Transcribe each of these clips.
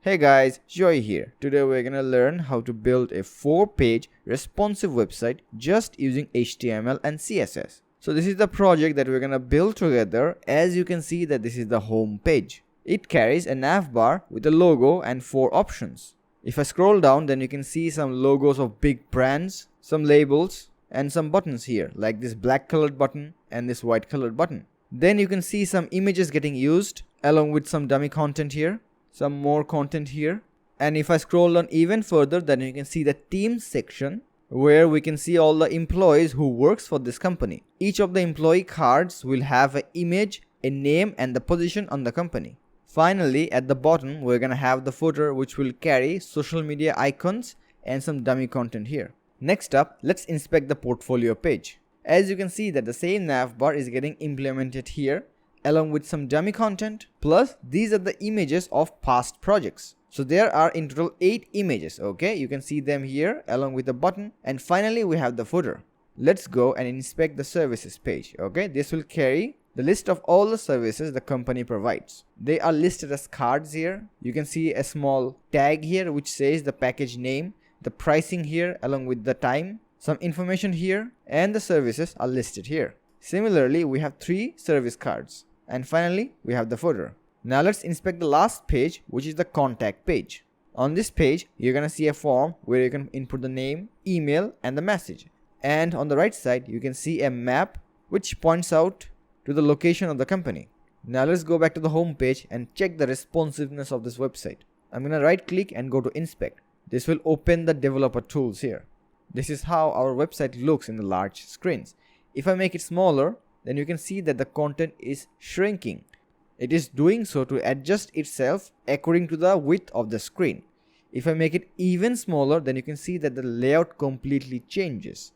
Hey guys, Joy here. Today we're gonna learn how to build a 4-page responsive website just using HTML and CSS. So this is the project that we're gonna build together. As you can see that this is the home page. It carries a navbar with a logo and 4 options. If I scroll down, then you can see some logos of big brands, some labels, and some buttons here like this black colored button and this white colored button. Then you can see some images getting used along with some dummy content here. Some more content here, and if I scroll down even further, then you can see the team section where we can see all the employees who works for this company. Each of the employee cards will have an image, a name, and the position on the company. Finally, at the bottom we're gonna have the footer which will carry social media icons and some dummy content here. Next up, let's inspect the portfolio page. As you can see that the same navbar is getting implemented here along with some dummy content, plus these are the images of past projects. So there are in total 8 images, okay? You can see them here along with the button, and finally we have the footer. Let's go and inspect the services page, okay? This will carry the list of all the services the company provides. They are listed as cards here. You can see a small tag here which says the package name, the pricing here along with the time, some information here, and the services are listed here. Similarly, we have 3 service cards. And finally, we have the footer. Now let's inspect the last page, which is the contact page. On this page, you're gonna see a form where you can input the name, email, and the message. And on the right side, you can see a map which points out to the location of the company. Now let's go back to the home page and check the responsiveness of this website. I'm gonna right click and go to inspect. This will open the developer tools here. This is how our website looks in the large screens. If I make it smaller, then you can see that the content is shrinking. It is doing so to adjust itself according to the width of the screen. If I make it even smaller, then you can see that the layout completely changes.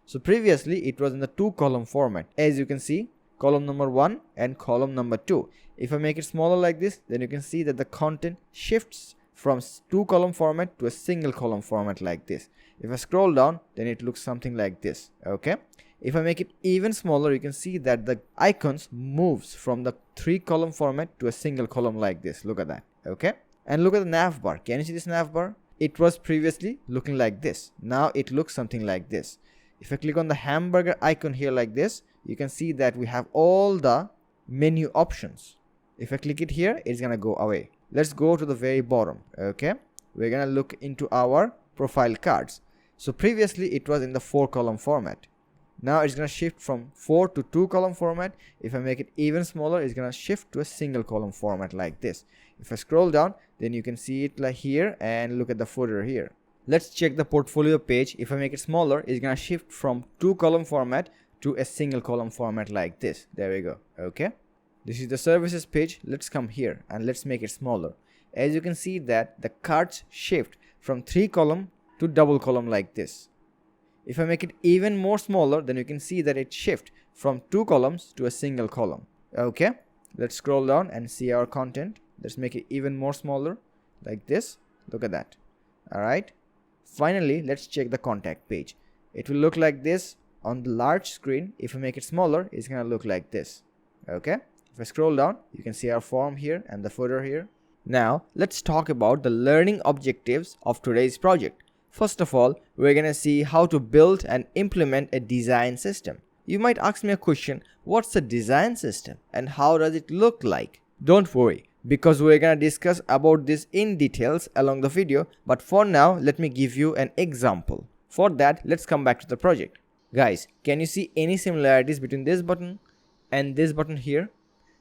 So previously it was in the 2-column format. As you can see, column number 1 and column number 2. If I make it smaller like this, then you can see that the content shifts from 2-column format to a single column format like this. If I scroll down, then it looks something like this, okay? If I make it even smaller, you can see that the icons moves from the 3-column format to a single column like this. Look at that, okay? And look at the navbar. Can you see this navbar? It was previously looking like this. Now it looks something like this. If I click on the hamburger icon here like this, you can see that we have all the menu options. If I click it here, it's gonna go away. Let's go to the very bottom, okay? We're gonna look into our profile cards. So previously it was in the 4-column format. Now it's gonna shift from 4 to 2-column format. If I make it even smaller, it's gonna shift to a single column format like this. If I scroll down, then you can see it like here, and look at the footer here. Let's check the portfolio page. If I make it smaller, it's gonna shift from 2-column format to a single column format like this. There we go, okay? This is the services page. Let's come here and let's make it smaller. As you can see that the cards shift from 3-column to double column like this. If I make it even more smaller, then you can see that it shifts from 2 columns to a single column. Okay, let's scroll down and see our content. Let's make it even more smaller like this. Look at that. Alright, finally let's check the contact page. It will look like this on the large screen. If I make it smaller, it's gonna look like this. Okay, if I scroll down, you can see our form here and the footer here. Now let's talk about the learning objectives of today's project. First of all, we're gonna see how to build and implement a design system. You might ask me a question, what's a design system and how does it look like? Don't worry, because we're gonna discuss about this in details along the video, but for now, let me give you an example. For that, let's come back to the project. Guys, can you see any similarities between this button and this button here?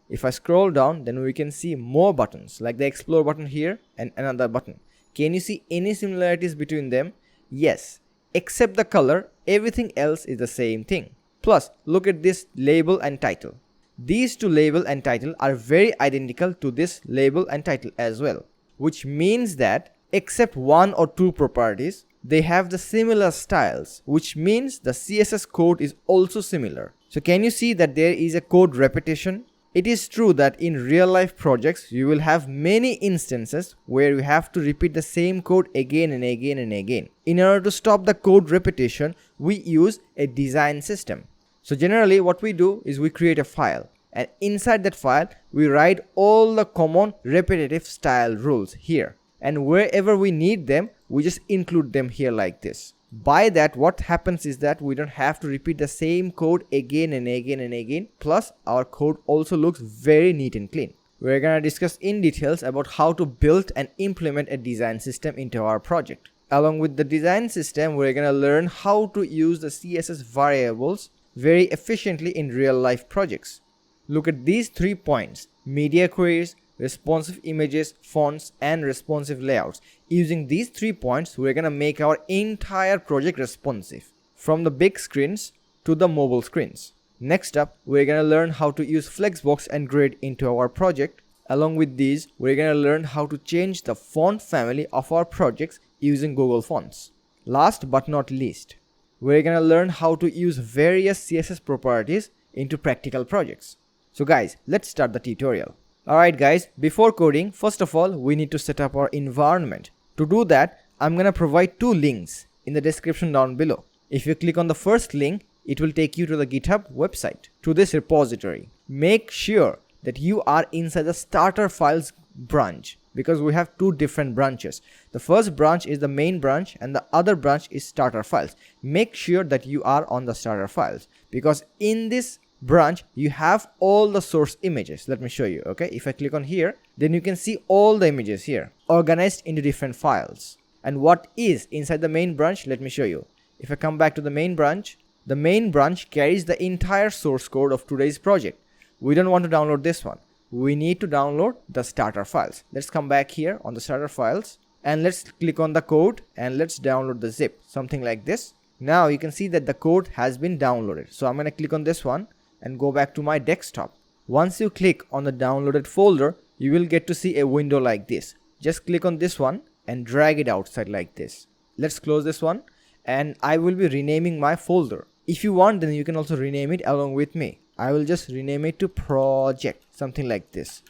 If I scroll down, then we can see more buttons like the explore button here and another button. Can you see any similarities between them? Yes, except the color, everything else is the same thing. Plus, look at this label and title. These 2 label and title are very identical to this label and title as well, which means that except 1 or 2 properties, they have the similar styles, which means the CSS code is also similar. So can you see that there is a code repetition? It is true that in real life projects, you will have many instances where you have to repeat the same code again and again and again. In order to stop the code repetition, we use a design system. So generally what we do is we create a file, and inside that file we write all the common repetitive style rules here. and wherever we need them, we just include them here like this. By that, what happens is that we don't have to repeat the same code again and again and again. Plus, our code also looks very neat and clean. We're gonna discuss in details about how to build and implement a design system into our project. Along with the design system, we're gonna learn how to use the CSS variables very efficiently in real life projects. Look at these 3 points: media queries, responsive images, fonts, and responsive layouts. Using these 3 points, we're gonna make our entire project responsive, from the big screens to the mobile screens. Next up, we're gonna learn how to use Flexbox and Grid into our project. Along with these, we're gonna learn how to change the font family of our projects using Google Fonts. Last but not least, we're gonna learn how to use various CSS properties into practical projects. So guys, let's start the tutorial. Alright guys, before coding, first of all, we need to set up our environment. To do that, I'm gonna provide 2 links in the description down below. If you click on the first link, it will take you to the GitHub website, to this repository. Make sure that you are inside the starter files branch, because we have 2 different branches. The first branch is the main branch and the other branch is starter files. Make sure that you are on the starter files, because in this branch you have all the source images. Let me show you. Okay, if I click on here, then you can see all the images here organized into different files. And what is inside the main branch, let me show you. If I come back to the main branch carries the entire source code of today's project. We don't want to download this one. We need to download the starter files. Let's come back here on the starter files and let's click on the code and let's download the zip, something like this. Now you can see that the code has been downloaded. So I'm going to click on this one and go back to my desktop. Once you click on the downloaded folder, you will get to see a window like this. Just click on this one and drag it outside like this. Let's close this one and I will be renaming my folder. If you want, then you can also rename it along with me. I will just rename it to project, something like this.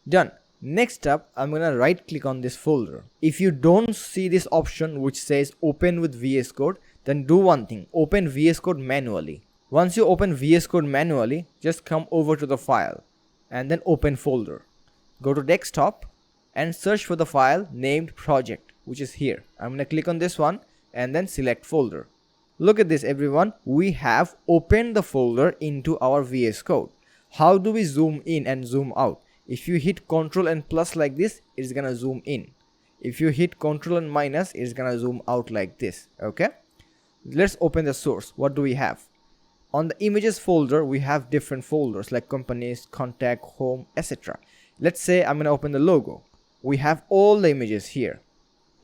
Done. Next up, I'm gonna right click on this folder. If you don't see this option which says open with VS Code, then do one thing, open VS Code manually. Once you open VS Code manually, just come over to the file and then open folder. Go to desktop and search for the file named project, which is here. I'm going to click on this one and then select folder. Look at this everyone, we have opened the folder into our VS Code. How do we zoom in and zoom out? If you hit Ctrl and plus like this, it's gonna zoom in. If you hit Ctrl and minus, it's gonna zoom out like this. Okay, let's open the source. What do we have? On the images folder, we have different folders like companies, contact, home, etc. Let's say I'm gonna open the logo. We have all the images here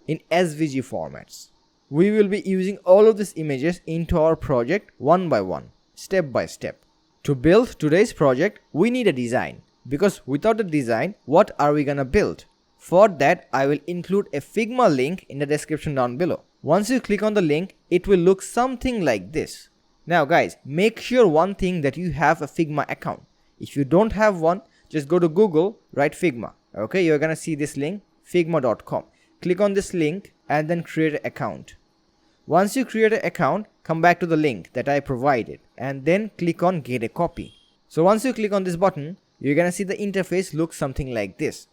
in SVG formats. We will be using all of these images into our project one by one, step by step. To build today's project, we need a design, because without a design, what are we gonna build? For that, I will include a Figma link in the description down below. Once you click on the link, it will look something like this. Now guys, make sure one thing that you have a Figma account. If you don't have one, just go to Google, write Figma. Okay, you're gonna see this link, figma.com. Click on this link and then create an account. Once you create an account, come back to the link that I provided and then click on get a copy. So once you click on this button, you're gonna see the interface looks something like this.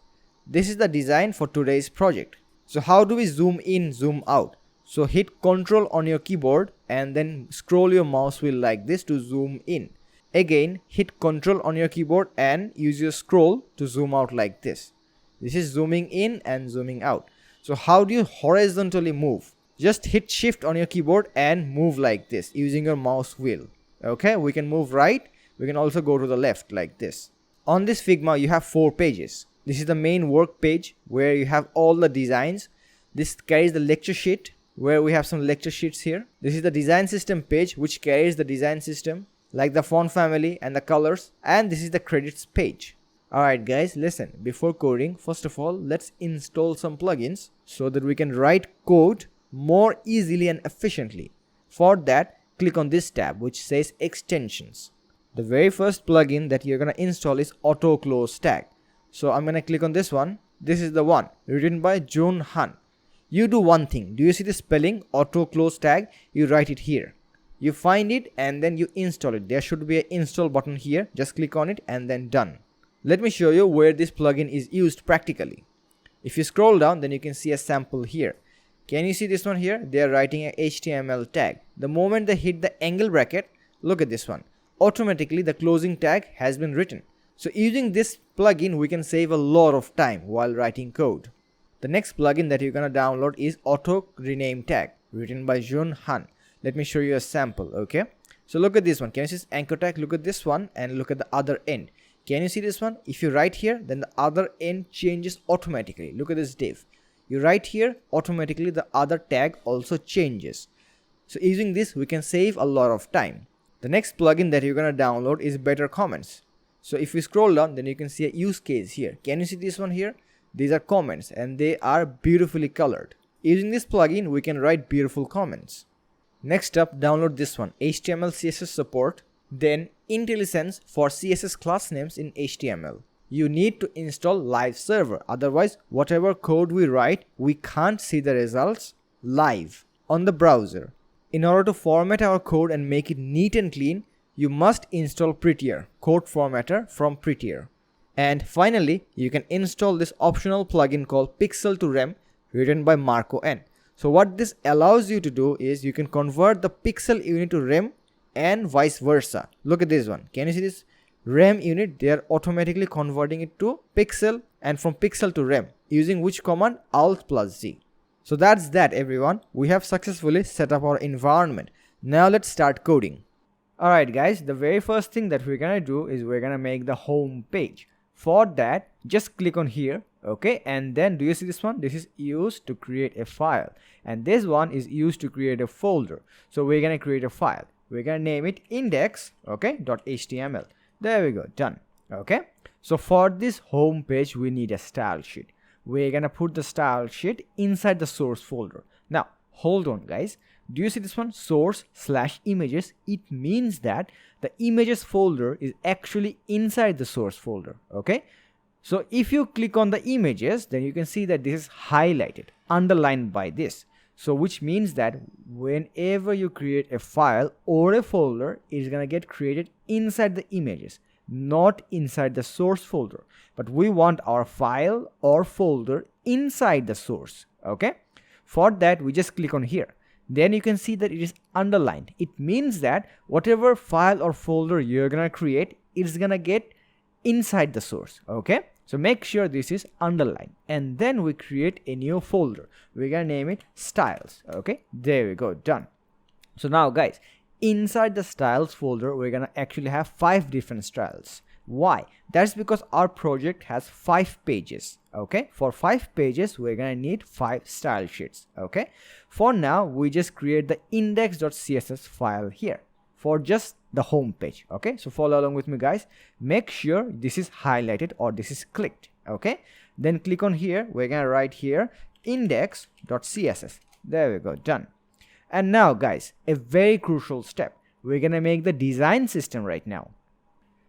This is the design for today's project. So how do we zoom in, zoom out? So hit Ctrl on your keyboard and then scroll your mouse wheel like this to zoom in. Again, hit Ctrl on your keyboard and use your scroll to zoom out like this. This is zooming in and zooming out. So how do you horizontally move? Just hit Shift on your keyboard and move like this using your mouse wheel. Okay, we can move right. We can also go to the left like this. On this Figma, you have 4 pages. This is the main work page where you have all the designs. This carries the lecture sheet where we have some lecture sheets here. This is the design system page which carries the design system like the font family and the colors, and this is the credits page. Alright guys, listen, before coding, first of all, let's install some plugins so that we can write code more easily and efficiently. For that, click on this tab which says extensions. The very first plugin that you're gonna install is auto close tag. So I'm gonna click on this one. This is the one written by Jun Han. You do one thing. Do you see the spelling auto close tag? You write it here. You find it and then you install it. There should be an install button here. Just click on it and then done. Let me show you where this plugin is used practically. If you scroll down, then you can see a sample here. Can you see this one here? They are writing a HTML tag. The moment they hit the angle bracket, look at this one. Automatically the closing tag has been written. So using this plugin, we can save a lot of time while writing code. The next plugin that you're gonna download is Auto Rename Tag, written by Jun Han. Let me show you a sample, okay? So look at this one. Can you see this anchor tag? Look at this one and look at the other end. Can you see this one? If you write here, then the other end changes automatically. Look at this div. You write here, automatically the other tag also changes. So using this, we can save a lot of time. The next plugin that you're gonna download is Better Comments. So if we scroll down, then you can see a use case here. Can you see this one here? These are comments and they are beautifully colored. Using this plugin, we can write beautiful comments. Next up, download this one, HTML CSS support, then IntelliSense for CSS class names in HTML. You need to install live server, otherwise whatever code we write, we can't see the results live on the browser. In order to format our code and make it neat and clean, you must install Prettier, code formatter from Prettier. And finally, you can install this optional plugin called Pixel to Rem, written by Marco N. So what this allows you to do is you can convert the pixel unit to rem and vice versa. Look at this one. Can you see this? Rem unit, they are automatically converting it to pixel, and from pixel to rem using which command? Alt plus Z. So that's that, everyone. We have successfully set up our environment. Now let's start coding. Alright guys, the very first thing that we're gonna do is we're gonna make the home page. For that, just click on here, okay, and then do you see this one? This is used to create a file, and this one is used to create a folder. So we're gonna create a file. We're gonna name it index, okay, .html. There we go, done. Okay, so for this home page, we need a style sheet. We're gonna put the style sheet inside the source folder. Now hold on guys, do you see this one, source/images? It means that the images folder is actually inside the source folder. Okay, so if you click on the images, then you can see that this is highlighted, underlined by this. So which means that whenever you create a file or a folder, it's gonna get created inside the images, not inside the source folder. But we want our file or folder inside the source. Okay, for that we just click on here. Then you can see that it is underlined. It means that whatever file or folder you're gonna create, it's gonna get inside the source. Okay, so make sure this is underlined, and then we create a new folder. We're gonna name it styles. Okay, there we go, done. So now guys, inside the styles folder, we're gonna actually have 5 different styles. Why? That's because our project has 5 pages. Okay, for 5 pages we're gonna need 5 style sheets. Okay, for now we just create the index.css file here for just the home page. Okay, so follow along with me guys. Make sure this is highlighted or this is clicked. Okay, then click on here. We're gonna write here index.css. There we go, done. And now guys, a very crucial step, we're gonna make the design system right now.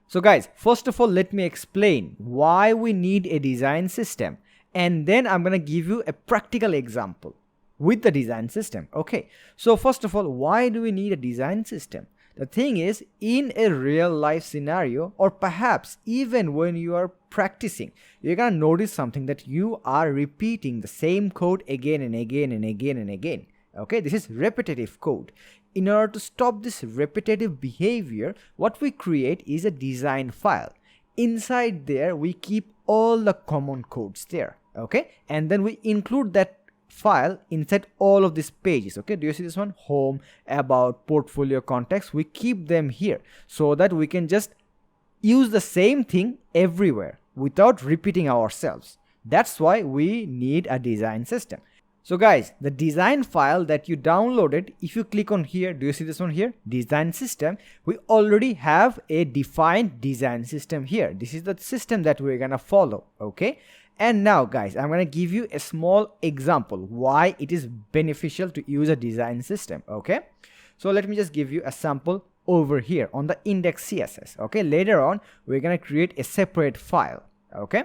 So guys, first of all, let me explain why we need a design system, and then I'm gonna give you a practical example with the design system. Okay, so first of all, why do we need a design system? The thing is, in a real life scenario, or perhaps even when you are practicing, you're gonna notice something, that you are repeating the same code again and again and again and again. Okay, this is repetitive code. In order to stop this repetitive behavior, what we create is a design file. Inside there, we keep all the common codes there. Okay, and then we include that file inside all of these pages. Okay, do you see this one? Home, about, portfolio, context. We keep them here so that we can just use the same thing everywhere without repeating ourselves. That's why we need a design system. So guys, the design file that you downloaded, if you click on here, do you see this one here? Design system. We already have a defined design system here. This is the system that we're gonna follow. Okay, and now guys, I'm gonna give you a small example why it is beneficial to use a design system. Okay, so let me just give you a sample over here on the index CSS. Okay, later on we're gonna create a separate file. Okay,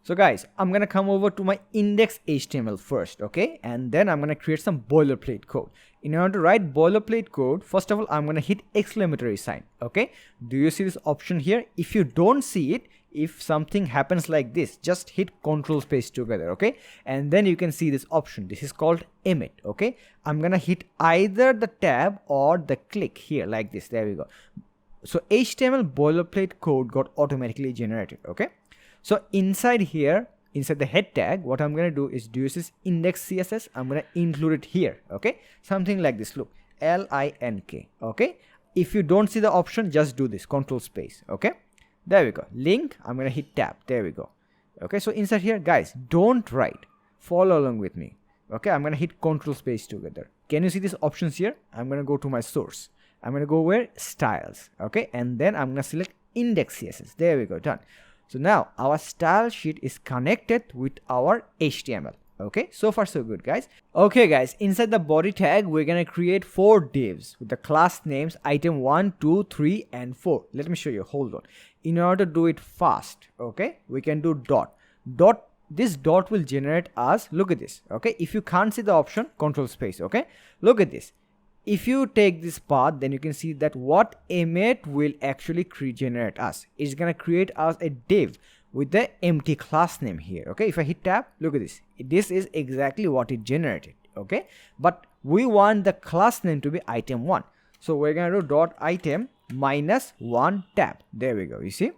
so guys, I'm gonna come over to my index HTML first, okay, and then I'm gonna create some boilerplate code. In order to write boilerplate code, first of all, I'm gonna hit exclamatory sign. Okay, do you see this option here? If you don't see it, if something happens like this, just hit control space together, okay, and then you can see this option. This is called emit. Okay, I'm gonna hit either the tab or the click here like this. There we go. So HTML boilerplate code got automatically generated. Okay, so inside here, inside the head tag, what I'm gonna do is this index CSS. I'm gonna include it here. Okay, something like this. Look, LINK. Okay, if you don't see the option, just do this, control space. Okay, there we go. Link, I'm gonna hit tab. There we go. Okay, so inside here, guys, don't write, follow along with me. Okay, I'm gonna hit control space together. Can you see these options here? I'm gonna go to my source. I'm gonna go where? Styles. Okay, and then I'm gonna select index CSS. There we go, done. So now our style sheet is connected with our HTML. Okay, so far so good, guys. Okay guys, inside the body tag, we're gonna create 4 divs with the class names item 1, 2, 3 and 4. Let me show you. Hold on. In order to do it fast, okay, we can do dot. This dot will generate us, look at this. Okay, if you can't see the option, control space. Okay, look at this. If you take this path, then you can see that what emit will actually generate us. It's gonna create us a div with the empty class name here. Okay, if I hit tab, look at this. This is exactly what it generated. Okay, but we want the class name to be item 1. So we're gonna do dot item minus 1 tab. There we go. You see?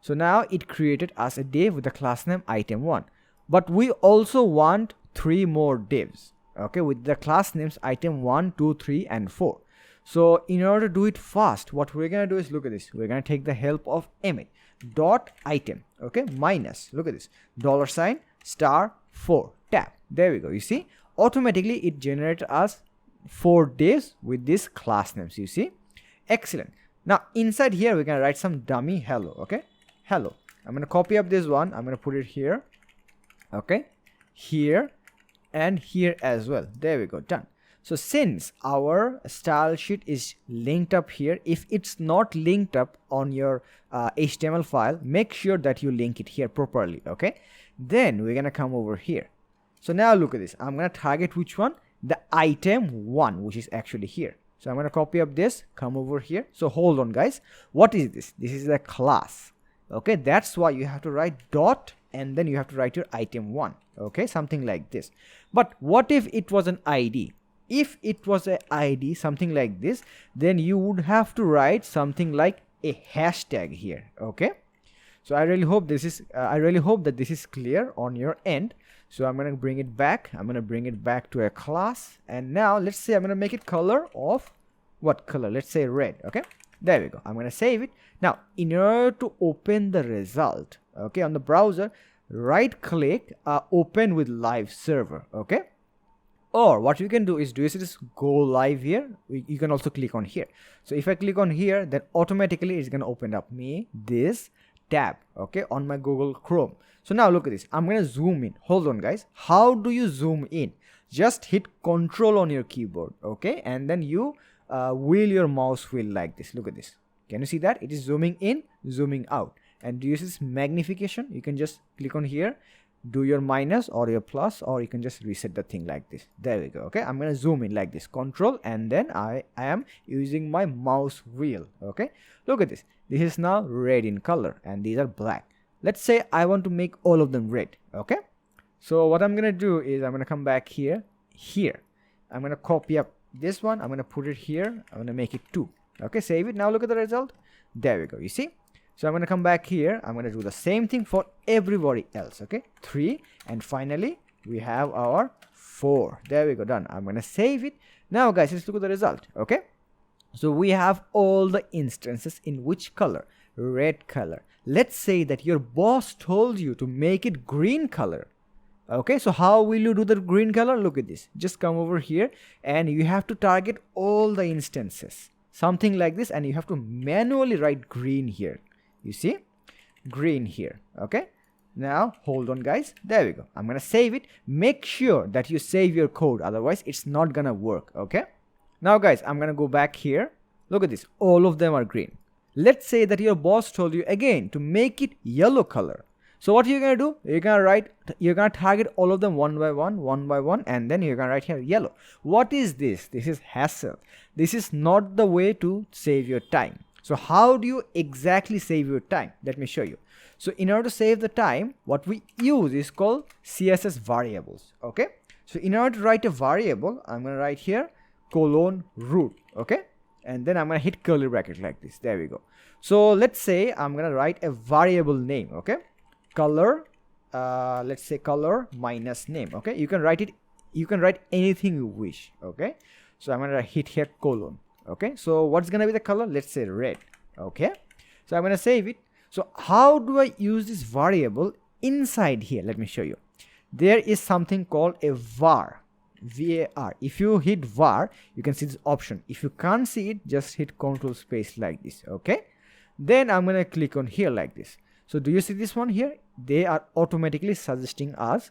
So now it created us a div with the class name item 1. But we also want 3 more divs. Okay, with the class names item 1, 2, 3 and 4. So in order to do it fast, what we're gonna do is, look at this. We're gonna take the help of emit dot item, okay, minus, look at this, $, star 4 tab. There we go. You see, automatically it generates us 4 divs with these class names. You see, excellent. Now inside here we're gonna write some dummy hello. Okay, hello. I'm gonna copy up this one. I'm gonna put it here. Okay, here and here as well. There we go, done. So since our style sheet is linked up here, if it's not linked up on your HTML file, make sure that you link it here properly. Okay, then we're gonna come over here. So now look at this. I'm gonna target which one? The item 1, which is actually here. So I'm gonna copy up this, come over here. So hold on guys, what is this? This is the class. Okay, that's why you have to write dot and then you have to write your item 1. Okay, something like this. But what if it was an ID? If it was an ID, something like this, then you would have to write something like a hashtag here. Okay, so I really hope this is that this is clear on your end. So I'm gonna bring it back. I'm gonna bring it back to a class, and now let's say I'm gonna make it color of what color? Let's say red. Okay, there we go. I'm gonna save it. Now in order to open the result, okay, on the browser, right click, open with live server. Okay, or what you can do is just go live here. You can also click on here. So if I click on here, then automatically it's gonna open up me this tab, okay, on my Google Chrome. So now look at this. I'm gonna zoom in. Hold on guys, how do you zoom in? Just hit Control on your keyboard, okay, and then you wheel your mouse wheel like this. Look at this. Can you see that? It is zooming in, zooming out. And to use this magnification, you can just click on here, do your minus or your plus, or you can just reset the thing like this. There we go. Okay, I'm gonna zoom in like this, Control, and then I am using my mouse wheel. Okay, look at this. This is now red in color and these are black. Let's say I want to make all of them red. Okay, so what I'm gonna do is I'm gonna come back here. I'm gonna copy up this one. I'm gonna put it here. I'm gonna make it 2. Okay, save it. Now look at the result. There we go. You see, so I'm gonna come back here. I'm gonna do the same thing for everybody else. Okay, 3, and finally we have our 4. There we go, done. I'm gonna save it. Now guys, let's look at the result. Okay, so we have all the instances in which color? Red color. Let's say that your boss told you to make it green color. Okay, so how will you do the green color? Look at this. Just come over here and you have to target all the instances, something like this, and you have to manually write green here. You see, green here. Okay, now hold on guys. There we go. I'm gonna save it. Make sure that you save your code, otherwise it's not gonna work. Okay, now guys, I'm gonna go back here. Look at this, all of them are green. Let's say that your boss told you again to make it yellow color. So what you're gonna do, you're gonna target all of them one by one, and then you're gonna write here yellow. What is this? This is hassle. This is not the way to save your time. So how do you exactly save your time? Let me show you. So in order to save the time, what we use is called CSS variables. Okay, so in order to write a variable, I'm going to write here :root. Okay, and then I'm going to hit curly bracket like this. There we go. So let's say I'm going to write a variable name. Okay, color, let's say color minus name. Okay, you can write it, you can write anything you wish. Okay, so I'm going to hit here :. Okay, so what's going to be the color? Let's say red. Okay, so I'm going to save it. So how do I use this variable inside here? Let me show you. There is something called a var, var. If you hit var, you can see this option. If you can't see it, just hit control space like this. Okay, then I'm going to click on here like this. So do you see this one here? They are automatically suggesting us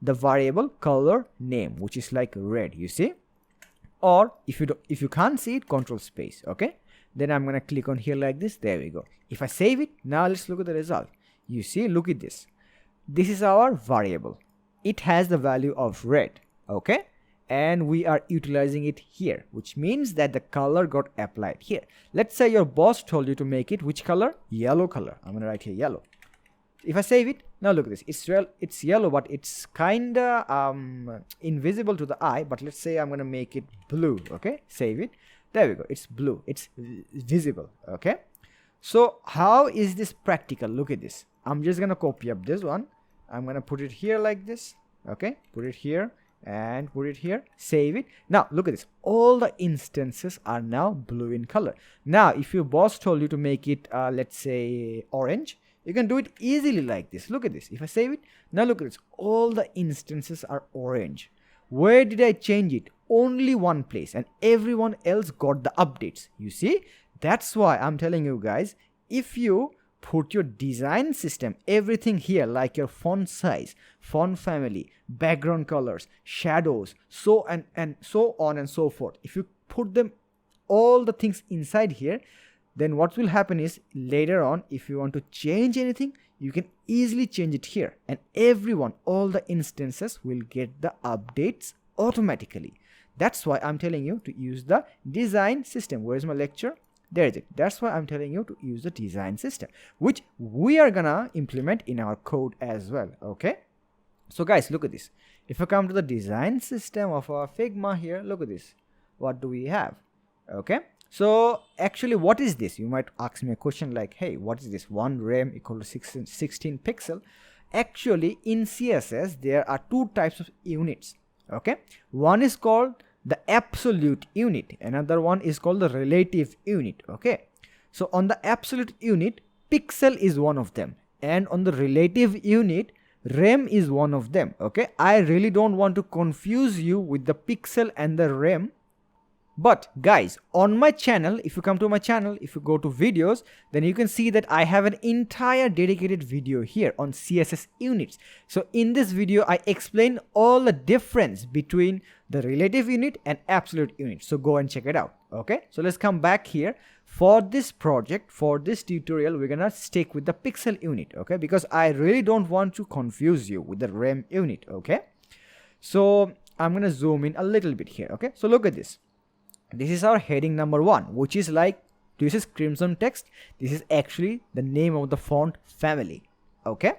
the variable color name, which is like red, you see. Or if you can't see it, control space. Okay, then I'm going to click on here like this. There we go. If I save it, now let's look at the result. You see, look at this. This is our variable. It has the value of red. Okay, and we are utilizing it here, which means that the color got applied here. Let's say your boss told you to make it which color? Yellow color. I'm going to write here yellow. If I save it, now look at this. It's yellow, but it's kinda invisible to the eye. But let's say I'm going to make it blue. Okay, save it. There we go. It's blue. It's visible. Okay, so how is this practical? Look at this. I'm just going to copy up this one. I'm going to put it here like this. Okay, put it here and put it here. Save it. Now look at this. All the instances are now blue in color. Now if your boss told you to make it let's say orange, you can do it easily like this. Look at this. If I save it, now look at this. All the instances are orange. Where did I change it? Only one place, and everyone else got the updates. You see, that's why I'm telling you guys, if you put your design system, everything here, like your font size, font family, background colors, shadows, so and so on and so forth, if you put them all the things inside here, then what will happen is later on, if you want to change anything, you can easily change it here, and everyone, all the instances will get the updates automatically. That's why I'm telling you to use the design system. Where's my lecture? There is it. That's why I'm telling you to use the design system, which we are gonna implement in our code as well. Okay, so guys, look at this. If I come to the design system of our Figma here, look at this. What do we have? Okay, so actually, what is this? You might ask me a question like, hey, what is this? 1 rem equal to 16 pixel. Actually, in CSS, there are two types of units. Okay, one is called the absolute unit, another one is called the relative unit. Okay, so on the absolute unit, pixel is one of them, and on the relative unit, rem is one of them. Okay, I really don't want to confuse you with the pixel and the rem. But guys, on my channel, if you come to my channel, if you go to videos, then you can see that I have an entire dedicated video here on CSS units. So in this video, I explain all the difference between the relative unit and absolute unit. So go and check it out. Okay, so let's come back here. For this project, for this tutorial, we're gonna stick with the pixel unit. Okay, because I really don't want to confuse you with the rem unit. Okay, so I'm gonna zoom in a little bit here. Okay, so look at this. This is our heading number 1, which is like, this is crimson text. This is actually the name of the font family. Okay,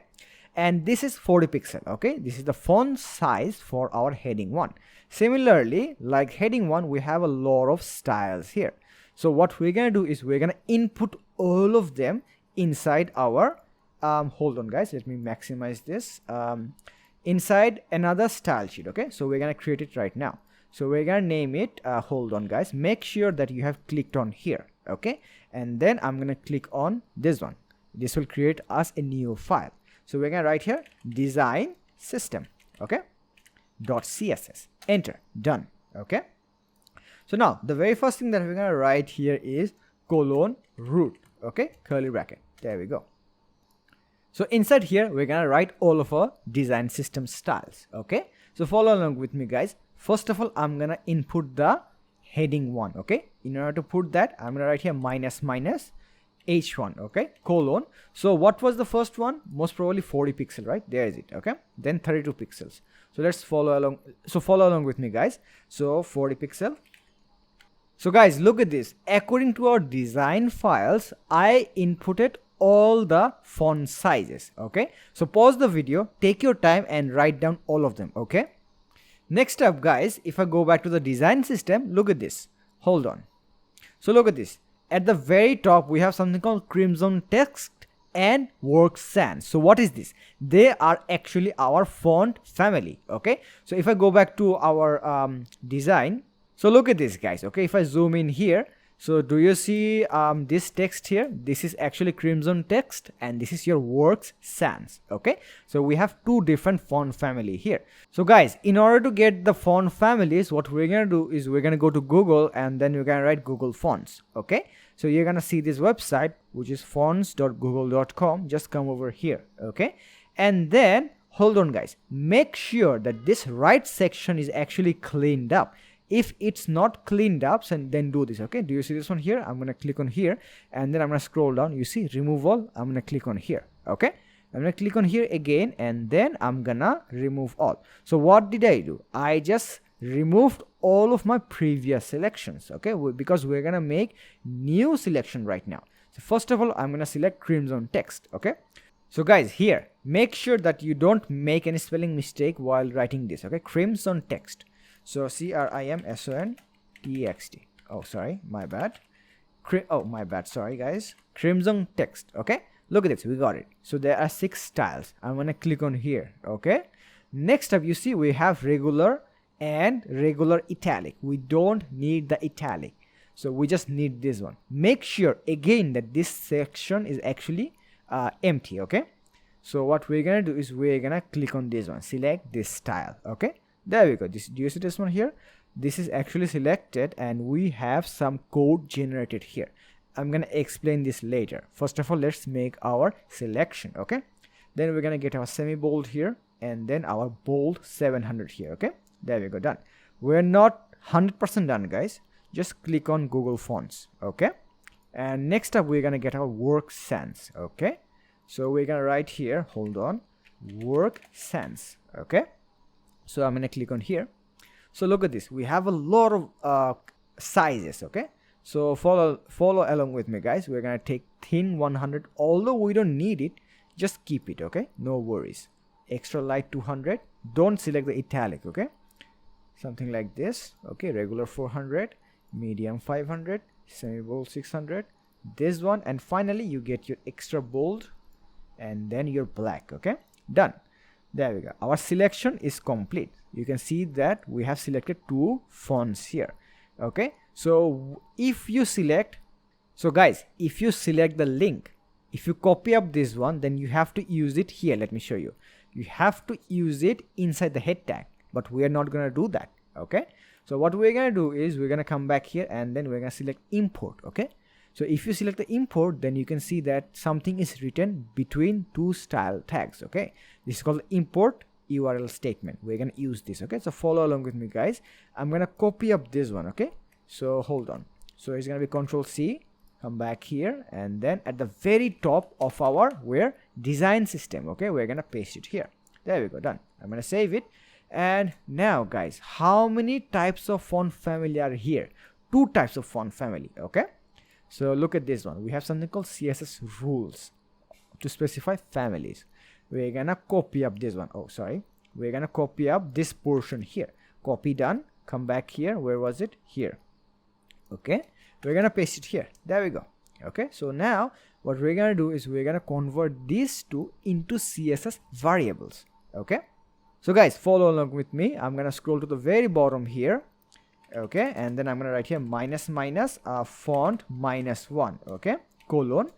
and this is 40 pixel. Okay, this is the font size for our heading 1. Similarly, like heading 1, we have a lot of styles here. So what we're gonna do is we're gonna input all of them inside our hold on guys, let me maximize this, inside another style sheet. Okay, so we're gonna create it right now. So we're gonna name it, hold on guys, make sure that you have clicked on here. Okay, and then I'm gonna click on this one. This will create us a new file. So we're gonna write here design system. Okay, .css, enter, done. Okay, so now the very first thing that we're gonna write here is :root. Okay, curly bracket. There we go. So inside here, we're gonna write all of our design system styles. Okay, so follow along with me guys. First of all, I'm gonna input the heading 1. Okay, in order to put that, I'm gonna write here -h1. Okay, :. So what was the first one? Most probably 40 pixel, right? There is it. Okay, then 32 pixels. So let's follow along. So follow along with me guys. So 40 pixel. So guys, look at this. According to our design files, I inputted all the font sizes. Okay, so pause the video, take your time and write down all of them. Okay, next up guys, if I go back to the design system, look at this. Hold on. So look at this. At the very top we have something called crimson text and work sans. So what is this? They are actually our font family. Okay, so if I go back to our design, so look at this guys. Okay, if I zoom in here, so do you see this text here? This is actually crimson text and this is your works sans. Okay, so we have two different font family here. So guys, in order to get the font families, what we're gonna do is we're gonna go to Google and then we're gonna write Google Fonts. Okay, so you're gonna see this website, which is fonts.google.com. just come over here. Okay, and then hold on guys, make sure that this right section is actually cleaned up. If it's not cleaned up, then do this. Okay, do you see this one here? I'm gonna click on here and then I'm gonna scroll down. You see remove all, I'm gonna click on here. Okay, I'm gonna click on here again and then I'm gonna remove all. So what did I do? I just removed all of my previous selections. Okay, because we're gonna make new selection right now. So first of all, I'm gonna select crimson text. Okay, so guys, here make sure that you don't make any spelling mistake while writing this. Okay, crimson text. So crimson-text. Oh sorry, my bad. My bad, sorry guys. Crimson text. Okay, look at this, we got it. So there are 6 styles. I'm gonna click on here. Okay, next up you see we have regular and regular italic. We don't need the italic, so we just need this one. Make sure again that this section is actually empty. Okay, so what we're gonna do is we're gonna click on this one, select this style. Okay, there we go. Do you see this one here? This is actually selected and we have some code generated here. I'm gonna explain this later. First of all, let's make our selection. Okay, then we're gonna get our semi bold here and then our bold 700 here. Okay, there we go, done. We're not 100% done guys, just click on Google Fonts. Okay, and next up we're gonna get our work sans. Okay, so we're gonna write here, hold on, work sans. Okay, so I'm gonna click on here. So look at this, we have a lot of sizes. Okay, so follow along with me guys. We're gonna take thin 100, although we don't need it, just keep it. Okay, no worries. Extra light 200, don't select the italic. Okay, something like this. Okay, regular 400, medium 500, semi bold 600, this one, and finally you get your extra bold and then your black. Okay, done. There we go, our selection is complete. You can see that we have selected 2 fonts here. Okay, so if you select, so guys, if you select the link, if you copy up this one, then you have to use it here. Let me show you. You have to use it inside the head tag, but we are not gonna do that. Okay, so what we're gonna do is we're gonna come back here and then we're gonna select import. Okay, so if you select the import, then you can see that something is written between 2 style tags. Okay, this is called import URL statement. We're gonna use this. Okay, so follow along with me guys. I'm gonna copy up this one. Okay, so hold on. So it's gonna be Control C, come back here, and then at the very top of our design system. Okay, we're gonna paste it here. There we go, done. I'm gonna save it. And now guys, how many types of font family are here? 2 types of font family. Okay, so look at this one. We have something called CSS rules to specify families. We're gonna copy up this one. Oh sorry, we're gonna copy up this portion here. Copy, done. Come back here. Where was it? Here. Okay, we're gonna paste it here. There we go. Okay, so now what we're gonna do is we're gonna convert these two into CSS variables. Okay, so guys, follow along with me. I'm gonna scroll to the very bottom here. Okay, and then I'm gonna write here minus font -1. Okay, colon,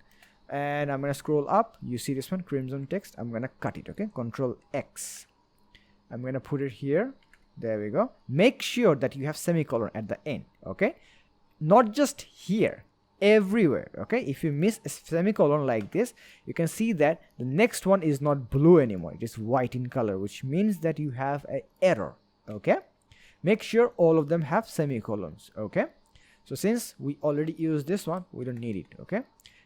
and I'm gonna scroll up. You see this one, crimson text. I'm gonna cut it. Okay, Control X. I'm gonna put it here. There we go. Make sure that you have semicolon at the end. Okay, not just here, everywhere. Okay, if you miss a semicolon like this, you can see that the next one is not blue anymore, it is white in color, which means that you have an error. Okay, make sure all of them have semicolons. Okay, so since we already used this one, we don't need it. Okay,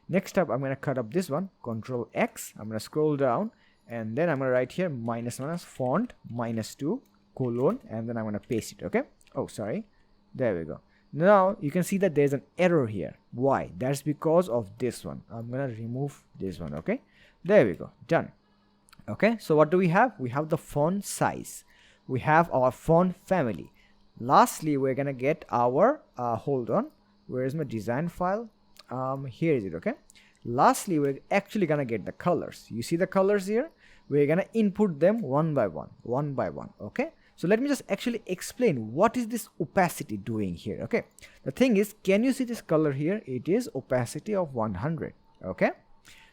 next up I'm going to cut up this one, Control X. I'm going to scroll down and then I'm going to write here minus font -2 colon, and then I'm going to paste it. Okay, oh sorry, there we go. Now you can see that there's an error here. Why? That's because of this one. I'm gonna remove this one. Okay, there we go, done. Okay, so what do we have? We have the font size, we have our font family. Lastly, we're gonna get our hold on, where is my design file? Here is it. Okay, lastly, we're actually gonna get the colors. You see the colors here? We're gonna input them one by one. Okay, so let me just actually explain what is this opacity doing here. Okay, the thing is, can you see this color here? It is opacity of 100. Okay,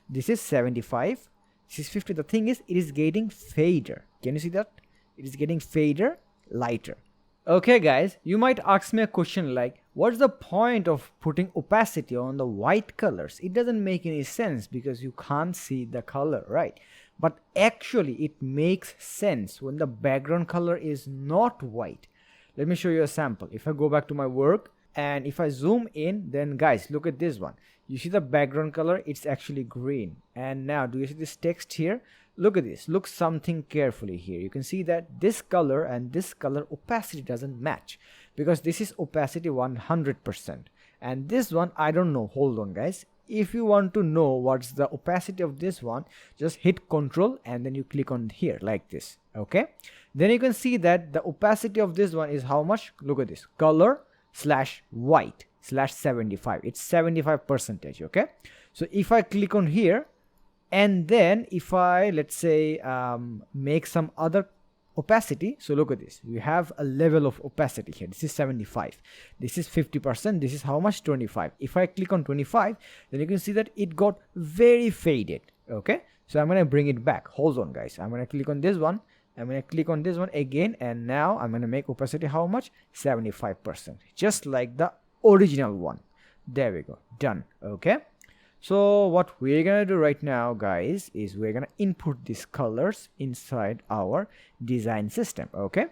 this is 75, this is 50. The thing is, it is getting fader. Can you see that? It is getting fader, lighter. Okay guys, you might ask me a question like, what's the point of putting opacity on the white colors? It doesn't make any sense because you can't see the color, right? But actually it makes sense when the background color is not white. Let me show you a sample. If I go back to my work and if I zoom in, then guys, look at this one. You see the background color, it's actually green. And now do you see this text here? Look at this, look something carefully here. You can see that this color and this color opacity doesn't match because this is opacity 100% and this one I don't know. Hold on guys, if you want to know what's the opacity of this one, just hit Ctrl and then you click on here like this. Okay, then you can see that the opacity of this one is how much? Look at this, color slash white slash 75. It's 75%. Okay, so if I click on here and then if I, let's say, make some other opacity, so look at this, you have a level of opacity here. This is 75, this is 50%, this is how much? 25. If I click on 25, then you can see that it got very faded. Okay, so I'm gonna bring it back. Hold on guys, I'm gonna click on this one, I'm gonna click on this one again, and now I'm gonna make opacity how much? 75%, just like the original one. There we go, done. Okay, so what we're gonna do right now guys is we're gonna input these colors inside our design system. Okay,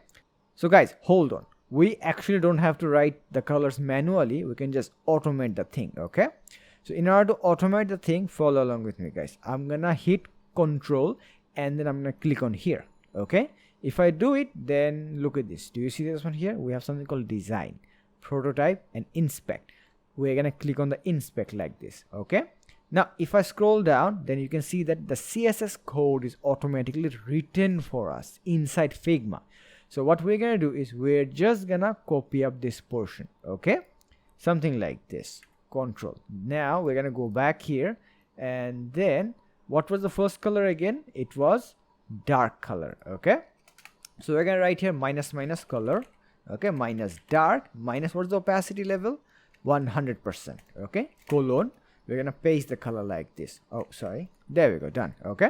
so guys, hold on, we actually don't have to write the colors manually, we can just automate the thing. Okay, so in order to automate the thing, follow along with me guys. I'm gonna hit Control and then I'm gonna click on here. Okay, if I do it, then look at this, do you see this one here? We have something called design, prototype and inspect. We're gonna click on the inspect like this. Okay, now if I scroll down, then you can see that the CSS code is automatically written for us inside Figma. So what we're gonna do is we're just gonna copy up this portion. Okay, something like this, Control. Now we're gonna go back here and then what was the first color again? It was dark color. Okay, so we're gonna write here minus color. Okay, minus dark, minus what's the opacity level? 100%. Okay, colon, we're gonna paste the color like this. Oh sorry, there we go, done. Okay,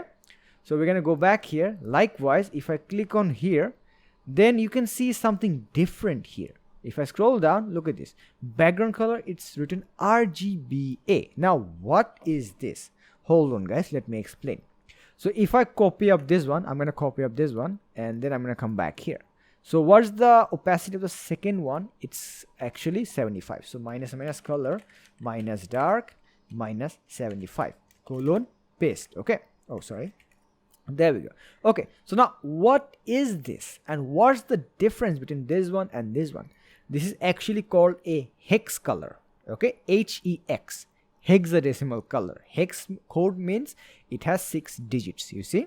so we're gonna go back here. Likewise, if I click on here, then you can see something different here. If I scroll down, look at this background color, it's written RGBA. Now what is this? Hold on guys, let me explain. So if I copy up this one, I'm gonna copy up this one and then I'm gonna come back here. So what's the opacity of the second one? It's actually 75. So minus color, minus dark, minus 75, colon, paste. Okay, oh sorry, there we go. Okay, so now what is this and what's the difference between this one and this one? This is actually called a hex color. Okay, HEX, hexadecimal color. Hex code means it has 6 digits. You see,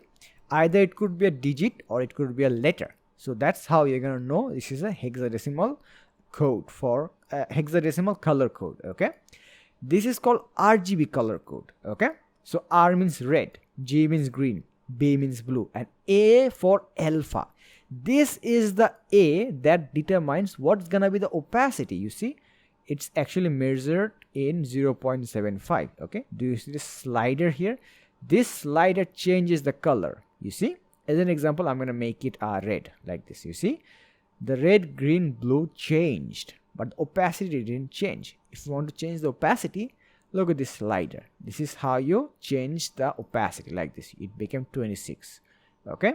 either it could be a digit or it could be a letter. So that's how you're gonna know this is a hexadecimal code for hexadecimal color code. Okay, this is called RGB color code. Okay, so R means red, G means green, B means blue, and A for alpha. This is the A that determines what's gonna be the opacity. You see, it's actually measured in 0.75. Okay, do you see this slider here? This slider changes the color. You see, as an example, I'm gonna make it red like this. You see, the red, green, blue changed, but the opacity didn't change. If you want to change the opacity, look at this slider. This is how you change the opacity like this. It became 26. Okay,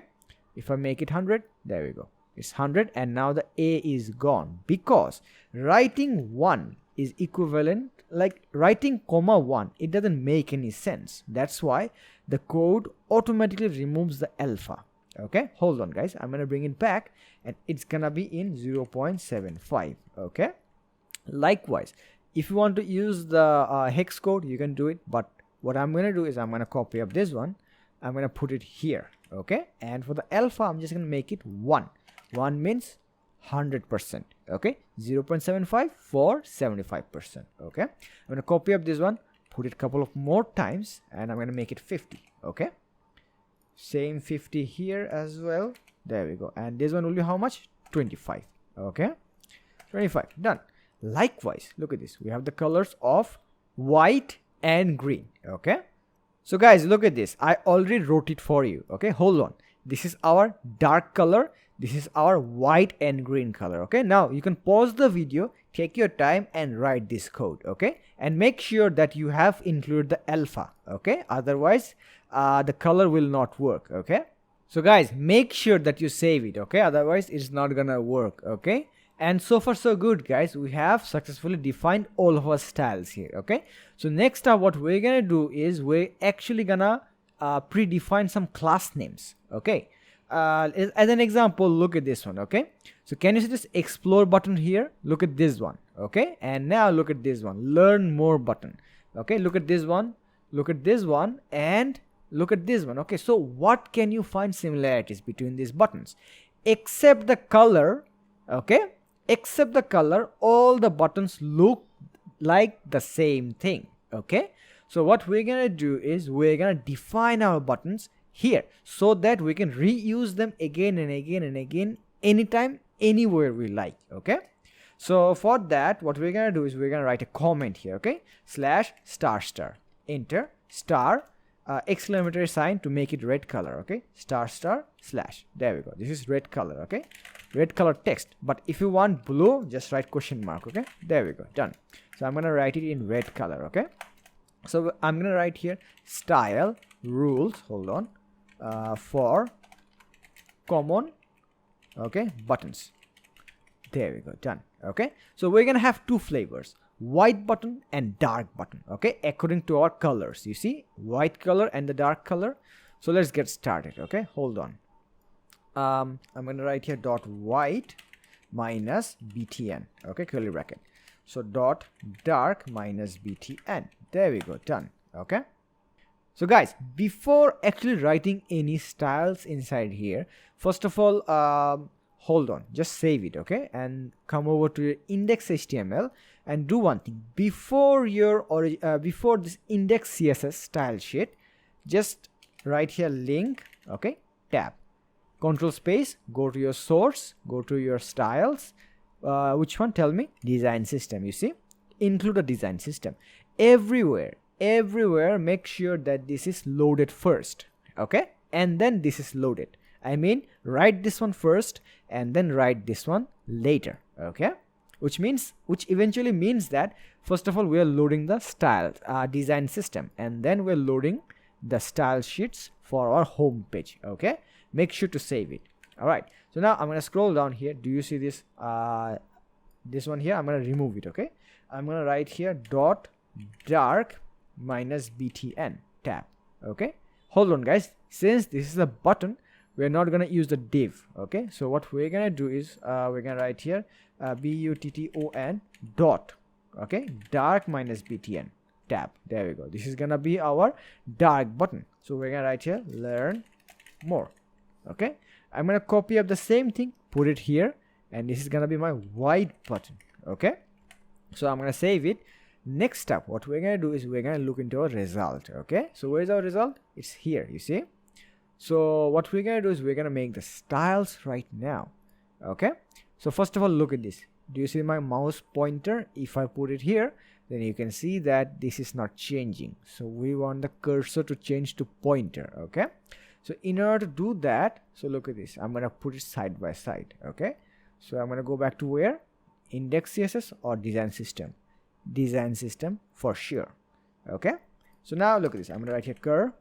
if I make it 100, there we go, it's 100, and now the A is gone because writing 1 is equivalent, like writing comma 1, it doesn't make any sense. That's why the code automatically removes the alpha. Okay, hold on guys, I'm gonna bring it back and it's gonna be in 0.75. Okay, Likewise, if you want to use the hex code, you can do it, but what I'm going to do is I'm going to copy up this one, I'm going to put it here, okay? And for the alpha, I'm just going to make it 1. 1 means 100%, okay? 0.75 for 75%, okay? I'm going to copy up this one, put it a couple of more times, and I'm going to make it 50, okay? Same 50 here as well. There we go. And this one will be how much? 25, okay? 25, done. Likewise, look at this. We have the colors of white and green, okay? So guys, look at this. I already wrote it for you, okay? Hold on. This is our dark color. This is our white and green color, okay? Now you can pause the video, take your time and write this code, okay? And make sure that you have included the alpha, okay? Otherwise, the color will not work, okay? So guys, make sure that you save it, okay? Otherwise, it's not gonna work, okay? And so far so good, guys. We have successfully defined all of our styles here, okay? So next up, what we're gonna do is we're actually gonna predefine some class names, okay? As an example, look at this one, okay? So can you see this explore button here? Look at this one, okay? And now look at this one, learn more button, okay? Look at this one, look at this one, and look at this one, okay? So what can you find similarities between these buttons? Except the color, okay? Except the color, all the buttons look like the same thing, okay? So what we're gonna do is we're gonna define our buttons here so that we can reuse them again and again and again, anytime, anywhere we like, okay? So for that, what we're gonna do is we're gonna write a comment here, okay? /*, enter, star, exclamatory sign to make it red color, okay? */ there we go. This is red color, okay? Red color text. But if you want blue, just write question mark, okay? There we go, done. So I'm gonna write it in red color, okay? So I'm gonna write here style rules, hold on, for common, okay, buttons. There we go, done, okay? So we're gonna have two flavors, white button and dark button, okay, according to our colors. You see, white color and the dark color. So let's get started, okay? Hold on. I'm gonna write here dot white minus btn, okay, curly bracket. So dot dark minus btn. There we go, done, okay? So guys, before actually writing any styles inside here, first of all, hold on, just save it, okay? And come over to your index.html and do one thing. Before your before this index CSS style sheet, just write here link, okay, tab, control space, go to your source, go to your styles, which one, tell me? Design system. You see, include a design system everywhere. Make sure that this is loaded first, okay, and then this is loaded. I mean, write this one first and then write this one later, okay? Which eventually means that first of all we are loading the style design system, and then we're loading the style sheets for our home page, okay? Make sure to save it. All right, so now I'm gonna scroll down here. Do you see this this one here? I'm gonna remove it, okay? I'm gonna write here dot dark minus btn tab, okay? Hold on guys, since this is a button, we're not gonna use the div, okay? So what we're gonna do is we're gonna write here button dot, okay, dark minus btn tab. There we go. This is gonna be our dark button. So we're gonna write here learn more, okay? I'm gonna copy up the same thing, put it here, and this is gonna be my white button, okay? So I'm gonna save it. Next up, what we're gonna do is we're gonna look into our result, okay? So where's our result? It's here, you see? So what we're gonna do is we're gonna make the styles right now, okay? So first of all, look at this. Do you see my mouse pointer? If I put it here, then you can see that this is not changing. So we want the cursor to change to pointer, okay? So in order to do that, so look at this. I'm gonna put it side by side, okay? So I'm gonna go back to where? Index CSS or design system? Design system for sure, okay? So now look at this. I'm gonna write here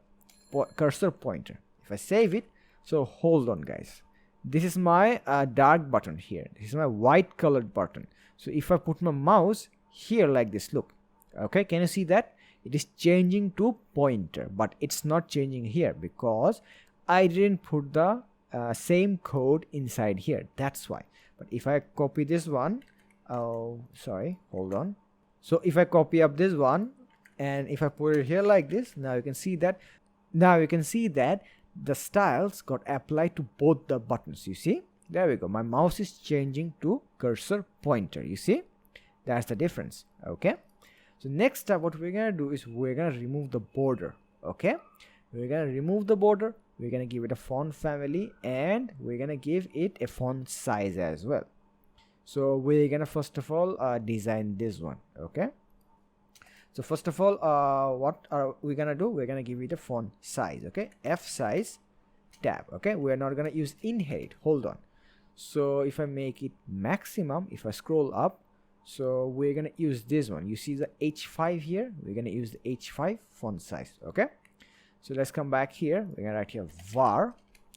cursor pointer. If I save it, so hold on guys, this is my dark button here, this is my white colored button. So if I put my mouse here like this, look, okay, can you see that it is changing to pointer, but it's not changing here because I didn't put the same code inside here, that's why. But if I copy this one, oh sorry, hold on. So if I copy up this one and if I put it here like this, now you can see that the styles got applied to both the buttons. You see, there we go, my mouse is changing to cursor pointer. You see, that's the difference. Okay, so next up what we're gonna do is we're gonna remove the border. Okay, we're gonna remove the border, we're gonna give it a font family, and we're gonna give it a font size as well. So we're gonna first of all design this one. Okay, so first of all what are we gonna do? We're gonna give it a font size. Okay, F size tab. Okay, we're not gonna use inherit, hold on. So if I make it maximum, if I scroll up, so we're gonna use this one. You see the H5 here, we're gonna use the H5 font size. Okay, so let's come back here, we're gonna write here var,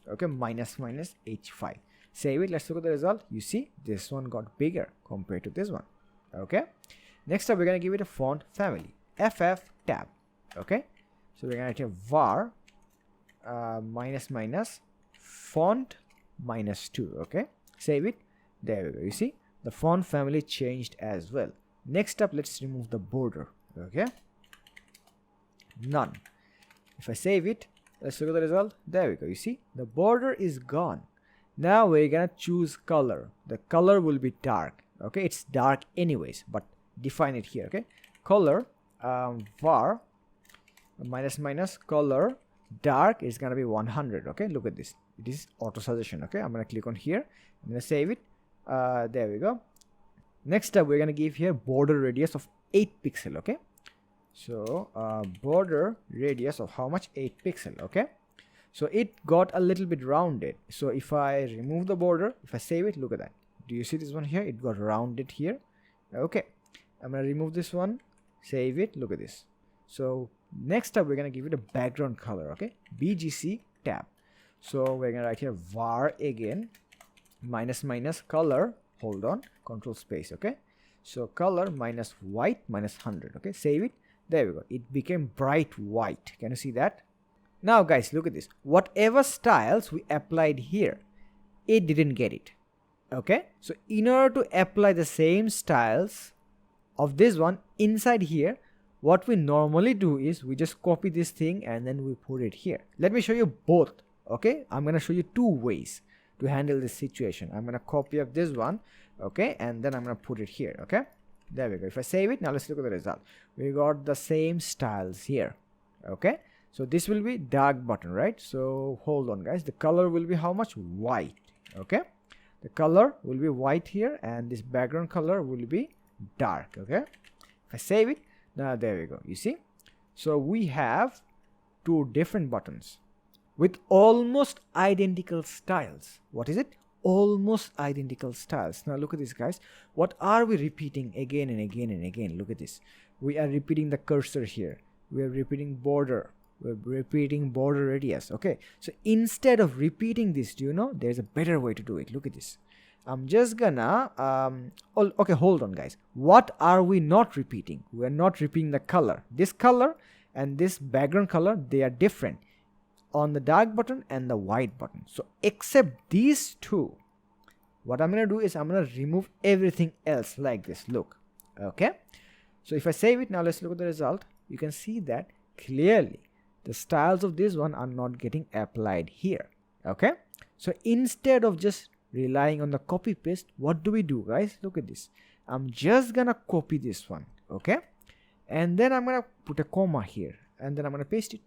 okay, minus H5. Save it, let's look at the result. You see, this one got bigger compared to this one. Okay, next up we're gonna give it a font family, FF tab. Okay, so we're gonna write here var minus font -2. Okay, save it, there we go. You see, the font family changed as well. Next up, let's remove the border. Okay, none. If I save it, let's look at the result. There we go. You see, the border is gone. Now we're gonna choose color. The color will be dark. Okay, it's dark anyways, but define it here. Okay, color var minus color dark is gonna be 100. Okay, look at this, it is auto suggestion. Okay, I'm gonna click on here, I'm gonna save it. There we go. Next up we're gonna give here border radius of 8 pixel. Okay, so border radius of how much? 8 pixel. Okay, so it got a little bit rounded. So if I remove the border, if I save it, look at that, do you see this one here? It got rounded here. Okay, I'm gonna remove this one, save it, look at this. So next up we're gonna give it a background color. Okay, BGC tab. So we're gonna write here var again minus color, hold on, control space. Okay, so color minus white minus 100. Okay, save it, there we go, it became bright white. Can you see that? Now guys, look at this, whatever styles we applied here, it didn't get it. Okay, so in order to apply the same styles of this one inside here, what we normally do is we just copy this thing and then we put it here. Let me show you both. Okay, I'm gonna show you 2 ways to handle this situation. I'm gonna copy up this one, okay, and then I'm gonna put it here. Okay, there we go. If I save it, now let's look at the result. We got the same styles here. Okay, so this will be dark button, right? So hold on guys, the color will be how much? White. Okay, the color will be white here and this background color will be dark. Okay, if I save it, now there we go. You see, so we have 2 different buttons with almost identical styles. What is it? Almost identical styles. Now look at this guys, what are we repeating again and again and again? Look at this, we are repeating the cursor here, we are repeating border, we're repeating border radius. Okay, so instead of repeating this, do you know there's a better way to do it? Look at this, I'm just gonna okay, hold on guys, what are we not repeating? We're not repeating the color. This color and this background color, they are different on the dark button and the white button. So except these 2, what I'm gonna do is I'm gonna remove everything else like this. Look, okay, so if I save it, now let's look at the result. You can see that clearly the styles of this one are not getting applied here. Okay, so instead of just relying on the copy paste, what do we do guys? Look at this, I'm just gonna copy this one. Okay, and then I'm gonna put a comma here and then I'm gonna paste it,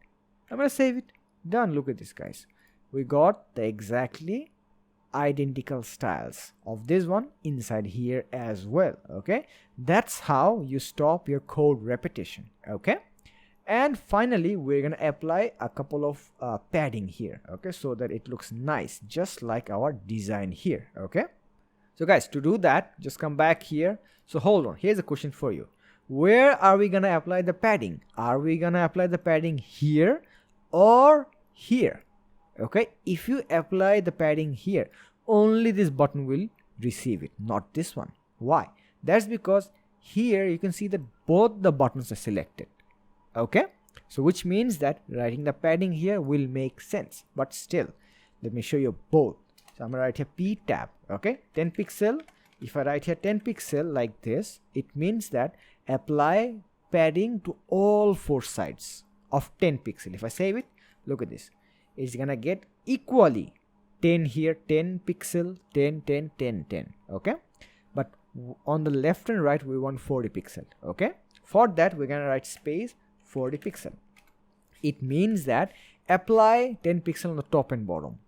I'm gonna save it, done. Look at this guys, we got the exactly identical styles of this one inside here as well. Okay, that's how you stop your code repetition. Okay, and finally we're gonna apply a couple of padding here. Okay, so that it looks nice just like our design here. Okay, so guys, to do that, just come back here. So hold on, here's a question for you, where are we gonna apply the padding? Are we gonna apply the padding here or here? Okay, if you apply the padding here, only this button will receive it, not this one. Why? That's because here you can see that both the buttons are selected. Okay, so which means that writing the padding here will make sense, but still let me show you both. So I'm gonna write here p tab. Okay, 10 pixel If I write here 10 pixel like this, it means that apply padding to all four sides of 10 pixel. If I save it, look at this, it's gonna get equally 10 here, 10 pixel, 10, 10, 10, 10. Okay, but on the left and right we want 40 pixel. Okay, for that we're gonna write space 40 pixel. It means that apply 10 pixel on the top and bottom.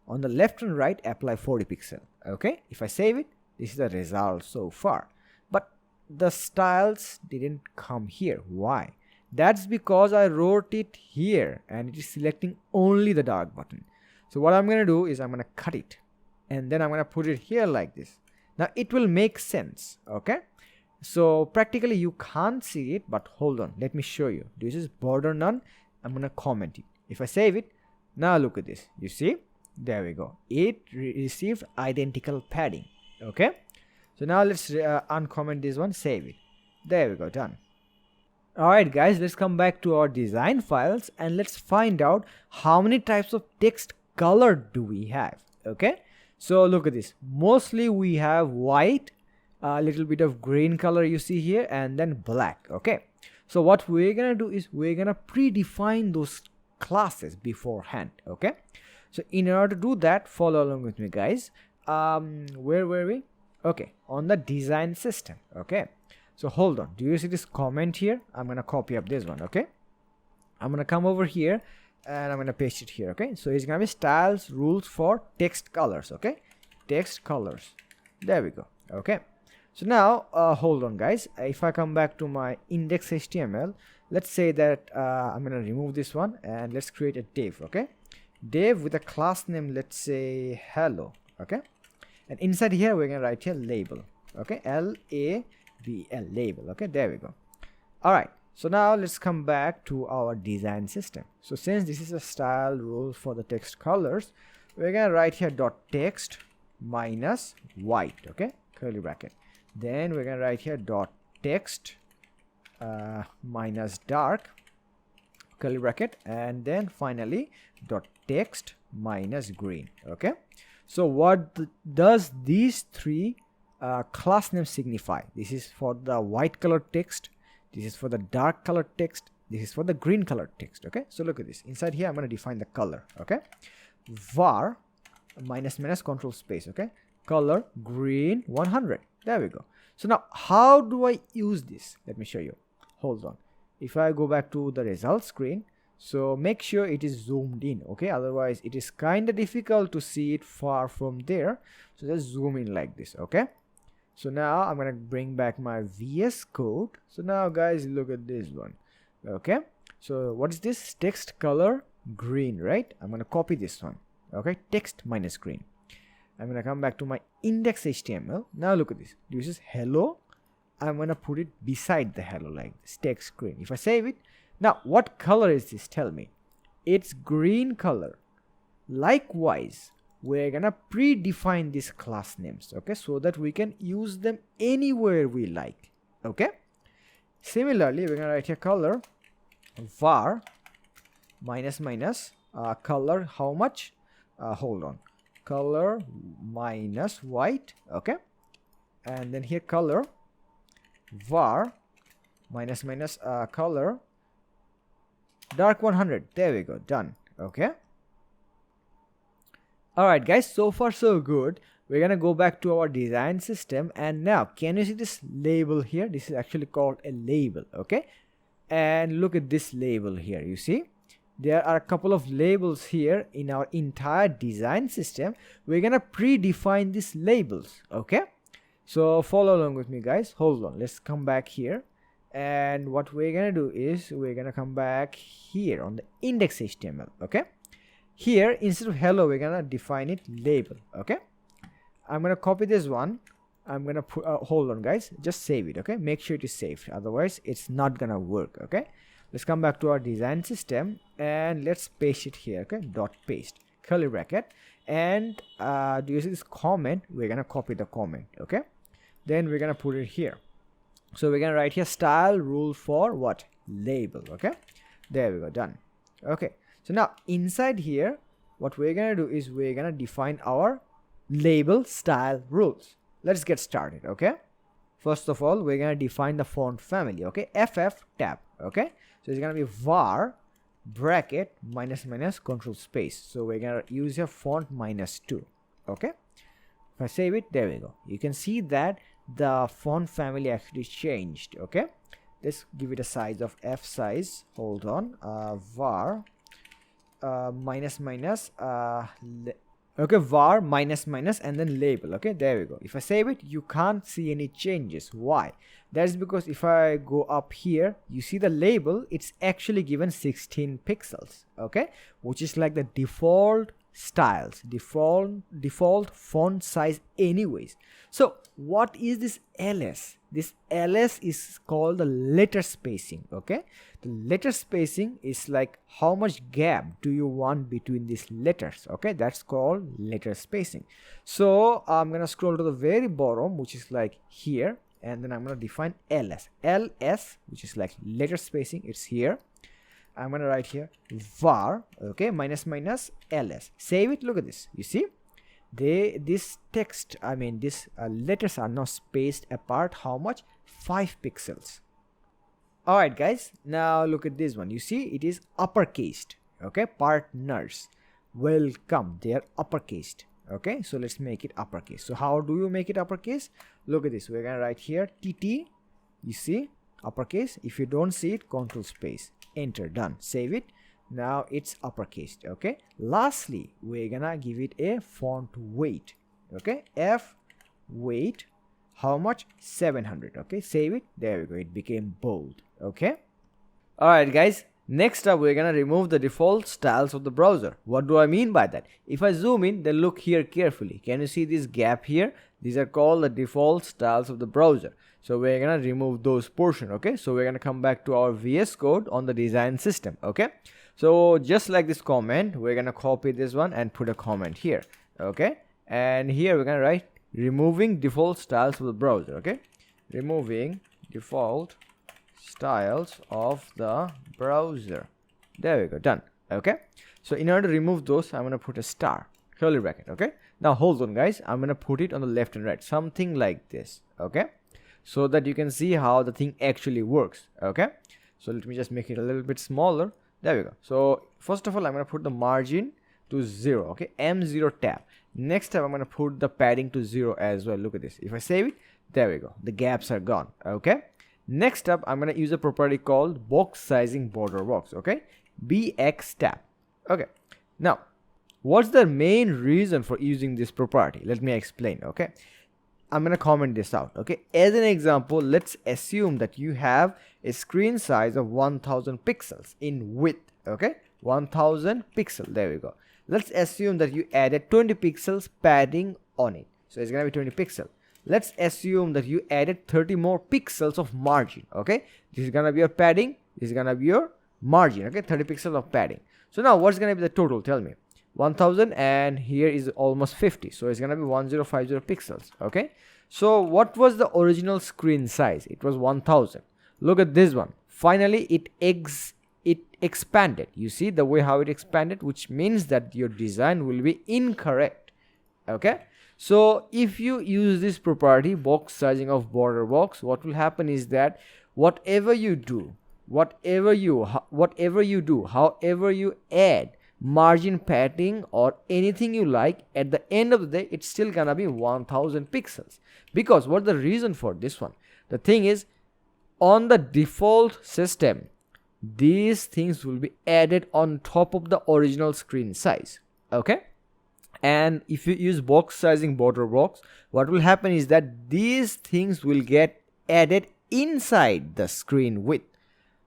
On the left and right, apply 40 pixel. Okay, if I save it, this is the result so far. But the styles didn't come here. Why? That's because I wrote it here and it is selecting only the dark button. So what I'm going to do is I'm going to cut it and then I'm going to put it here like this. Now it will make sense. Okay, so practically you can't see it, but hold on, let me show you. This is border none. I'm going to comment it. If I save it, now look at this. You see, there we go, it received identical padding. Okay, so now let's uncomment this one, save it. There we go, done. Alright guys, let's come back to our design files and let's find out how many types of text color do we have. Okay, so look at this, mostly we have white, a little bit of green color you see here, and then black. Okay, so what we're gonna do is we're gonna predefine those classes beforehand. Okay, so in order to do that, follow along with me guys. Where were we? Okay, on the design system. Okay, so hold on, do you see this comment here? I'm gonna copy up this one. Okay, I'm gonna come over here and I'm gonna paste it here. Okay, so it's gonna be styles rules for text colors. Okay, text colors, there we go. Okay, so now hold on guys, if I come back to my index HTML, let's say that I'm gonna remove this one and let's create a div. Okay, div with a class name, let's say hello. Okay, and inside here we're gonna write here label. Okay, L-A-B-L, label. Okay, there we go. All right, so now let's come back to our design system. So since this is a style rule for the text colors, we're gonna write here dot text minus white. Okay, curly bracket. Then we're gonna write here dot text minus dark, curly bracket, and then finally dot text minus green. Okay, so what does these three class names signify? This is for the white color text, this is for the dark color text, this is for the green color text. Okay, so look at this, inside here I'm going to define the color. Okay, var minus minus control space. Okay, color green 100. There we go. So now how do I use this? Let me show you. Hold on, if I go back to the results screen, so make sure it is zoomed in. Okay, otherwise it is kind of difficult to see it far from there, so just zoom in like this. Okay, so now I'm gonna bring back my VS Code. So now guys, look at this one. Okay, so what is this? Text color green, right? I'm gonna copy this one. Okay, text minus green. I'm gonna come back to my index HTML. Now look at this, this is hello. I'm gonna put it beside the hello like this, text green. If I save it, now what color is this? Tell me. It's green color. Likewise, we're gonna predefine these class names. Okay, so that we can use them anywhere we like. Okay, similarly we're gonna write here color var minus minus color how much, hold on, color minus white. Okay, and then here color var minus minus color dark 100. There we go, done. Okay, alright guys, so far so good. We're gonna go back to our design system, and now can you see this label here? This is actually called a label. Okay, and look at this label here. You see there are a couple of labels here in our entire design system. We're gonna predefine these labels. Okay, so follow along with me guys. Hold on, let's come back here, and what we're gonna do is we're gonna come back here on the index HTML. Okay, here instead of hello we're gonna define it label. Okay, I'm gonna copy this one. I'm gonna put hold on guys, just save it. Okay, make sure it is saved, otherwise it's not gonna work. Okay, let's come back to our design system and let's paste it here. Okay, dot paste curly bracket, and do you see this comment? We're gonna copy the comment. Okay, then we're gonna put it here. So we're gonna write here style rule for what? Label. Okay, there we go, done. Okay, so now inside here what we're gonna do is we're gonna define our label style rules. let's get started. Okay, first of all, we're gonna define the font family. Okay, FF tab. Okay, so it's gonna be var bracket minus minus control space. So we're gonna use here font -2. Okay, if I save it, there we go. You can see that the font family actually changed. Okay, let's give it a size of F size. Hold on, var minus minus okay, var minus minus and then label. Okay, there we go. If I save it, you can't see any changes. Why? That's because if I go up here, you see the label, it's actually given 16 pixels. Okay, which is like the default styles, default font size anyways. So what is this ls? This ls is called the letter spacing. Okay, the letter spacing is like how much gap do you want between these letters. Okay, that's called letter spacing. So I'm gonna scroll to the very bottom, which is like here, and then I'm gonna define ls, which is like letter spacing. It's here. I'm gonna write here var, okay, minus minus ls. Save it. Look at this. You see, this text, I mean these letters are now spaced apart. How much? 5 pixels. All right, guys. Now look at this one. You see, it is uppercased. Okay, partners, welcome. They are uppercased. Okay, so let's make it uppercase. So how do you make it uppercase? Look at this. We're gonna write here tt. You see, uppercase. If you don't see it, control space, enter, done. Save it. Now it's uppercased. Okay, lastly, we're gonna give it a font weight. Okay, f weight, how much? 700. Okay, save it. There we go, it became bold. Okay, all right, guys, next up we're gonna remove the default styles of the browser. What do I mean by that? If I zoom in, then look here carefully. Can you see this gap here? These are called the default styles of the browser. So we're gonna remove those portion. Okay, so we're gonna come back to our VS Code on the design system. Okay, so just like this comment, we're gonna copy this one and put a comment here. Okay, and here we're gonna write removing default styles of the browser. Okay, removing default styles of the browser. There we go, done. Okay, so in order to remove those, I'm gonna put a star, curly bracket. Okay, now hold on, guys, I'm gonna put it on the left and right, something like this. Okay, so that you can see how the thing actually works. Okay, so let me just make it a little bit smaller. There we go. So first of all, I'm gonna put the margin to 0. Okay, M0 tab. Next time I'm gonna put the padding to 0 as well. Look at this. If I save it, there we go, the gaps are gone. Okay, next up I'm gonna use a property called box sizing border box. Okay, BX tab. Okay, now what's the main reason for using this property? Let me explain. Okay, I'm gonna comment this out. Okay, as an example, let's assume that you have a screen size of 1000 pixels in width. Okay, 1000 pixel. There we go. Let's assume that you added 20 pixels padding on it, so it's gonna be 20 pixel. Let's assume that you added 30 more pixels of margin. Okay, this is gonna be your padding, this is gonna be your margin. Okay, 30 pixels of padding. So now what's gonna be the total? Tell me. 1000 and here is almost 50, so it's gonna be 1050 pixels. Okay, so what was the original screen size? It was 1000. Look at this one. Finally it expanded. You see the way how it expanded, which means that your design will be incorrect. Okay, so if you use this property, box sizing of border box, what will happen is that whatever you do, however you add margin padding or anything you like, at the end of the day it's still gonna be 1000 pixels. Because what the reason for this one? The thing is, on the default system, these things will be added on top of the original screen size. Okay, and if you use box sizing border box, what will happen is that these things will get added inside the screen width,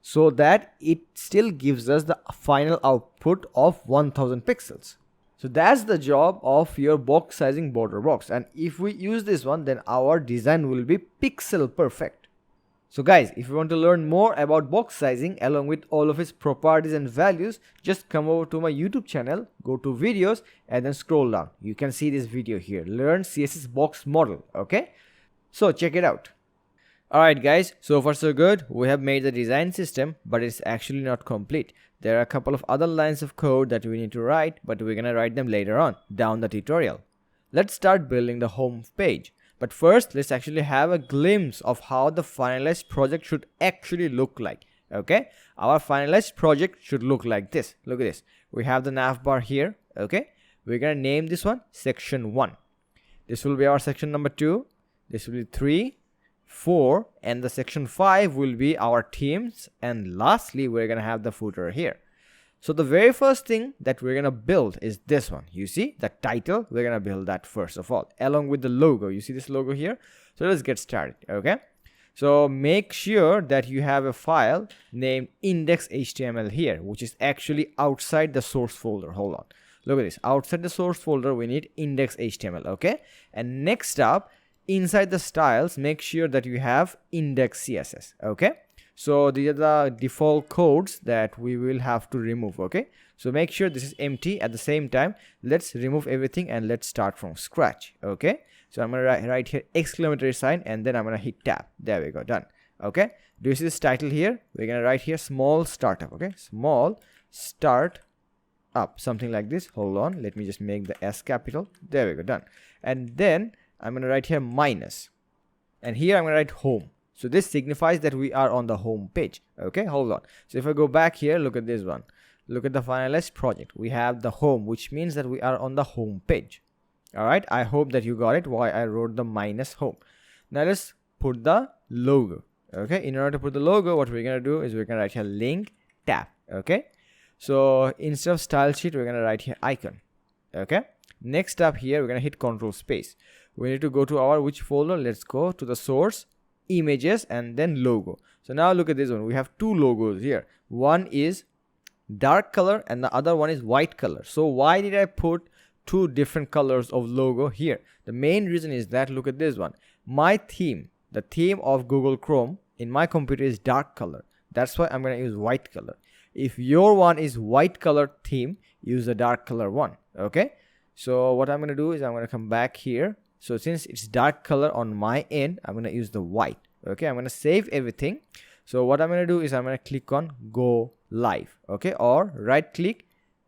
so that it still gives us the final output of 1000 pixels. So that's the job of your box sizing border box, and if we use this one, then our design will be pixel perfect. So guys, if you want to learn more about box sizing along with all of its properties and values, just come over to my YouTube channel, go to videos and then scroll down. You can see this video here, learn CSS box model. Okay, so check it out. Alright guys, so far so good. We have made the design system, but it's actually not complete. There are a couple of other lines of code that we need to write, but we're gonna write them later on down the tutorial. Let's start building the home page. But first, let's actually have a glimpse of how the finalized project should actually look like. Okay, our finalized project should look like this. Look at this. We have the navbar here. Okay, we're gonna name this one section 1. This will be our section number 2. This will be 3, 4, and the section 5 will be our themes, and lastly we're gonna have the footer here. So the very first thing that we're gonna build is this one. You see the title, we're gonna build that first of all, along with the logo. You see this logo here? So let's get started. Okay, so make sure that you have a file named index.html here, which is actually outside the source folder. Hold on, look at this. Outside the source folder we need index.html. Okay, and next up, inside the styles, make sure that you have index.css. Okay, so these are the default codes that we will have to remove. Okay, so make sure this is empty. At the same time, let's remove everything and let's start from scratch. Okay, so I'm gonna write here exclamatory sign, and then I'm gonna hit tab. There we go, done. Okay, do you see this title here? We're gonna write here small startup. Okay, small start up, something like this. Hold on, let me just make the S capital. There we go, done. And then I'm gonna write here minus, and here I'm gonna write home. So this signifies that we are on the home page. Okay, hold on. So if I go back here, look at this one. Look at the finalized project. We have the home, which means that we are on the home page. All right, I hope that you got it why I wrote the minus home. Now let's put the logo. Okay, in order to put the logo, what we're gonna do is we're gonna write here link tab. Okay, so instead of style sheet, we're gonna write here icon. Okay, next up here, we're gonna hit control space. We need to go to our which folder? Let's go to the source, images, and then logo. So now look at this one. We have two logos here. One is dark color and the other one is white color. So why did I put two different colors of logo here? The main reason is that, look at this one. My theme, the theme of Google Chrome in my computer is dark color. That's why I'm going to use white color. If your one is white color theme, use the dark color one. Okay, so what I'm going to do is I'm going to come back here. So since it's dark color on my end, I'm going to use the white. Okay, I'm going to save everything. So what I'm going to do is I'm going to click on go live. Okay, or right click,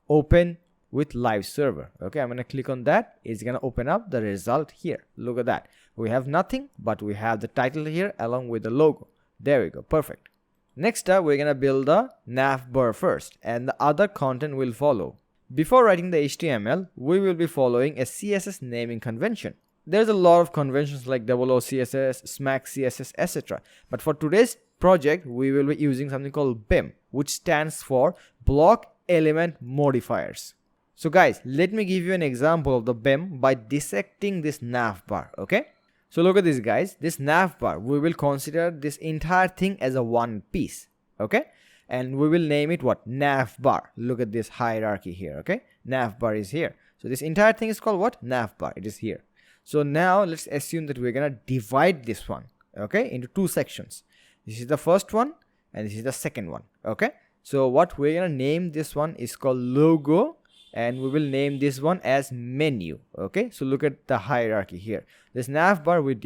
open with live server. Okay, I'm going to click on that. It's going to open up the result here. Look at that. We have nothing, but we have the title here along with the logo. There we go. Perfect. Next up, we're going to build the navbar first, and the other content will follow. Before writing the HTML, we will be following a CSS naming convention. There's a lot of conventions like OO CSS, Smack CSS, etc. But for today's project, we will be using something called BEM, which stands for Block Element Modifiers. So guys, let me give you an example of the BEM by dissecting this navbar. Okay, so look at this guys. This navbar, we will consider this entire thing as a one piece. Okay, and we will name it what? Navbar. Look at this hierarchy here. Okay, navbar is here. So this entire thing is called what? Navbar. It is here. So now let's assume that we're gonna divide this one, okay, into two sections. This is the first one and this is the second one. Okay, so what we're gonna name this one is called logo, and we will name this one as menu. Okay, so look at the hierarchy here. This navbar, we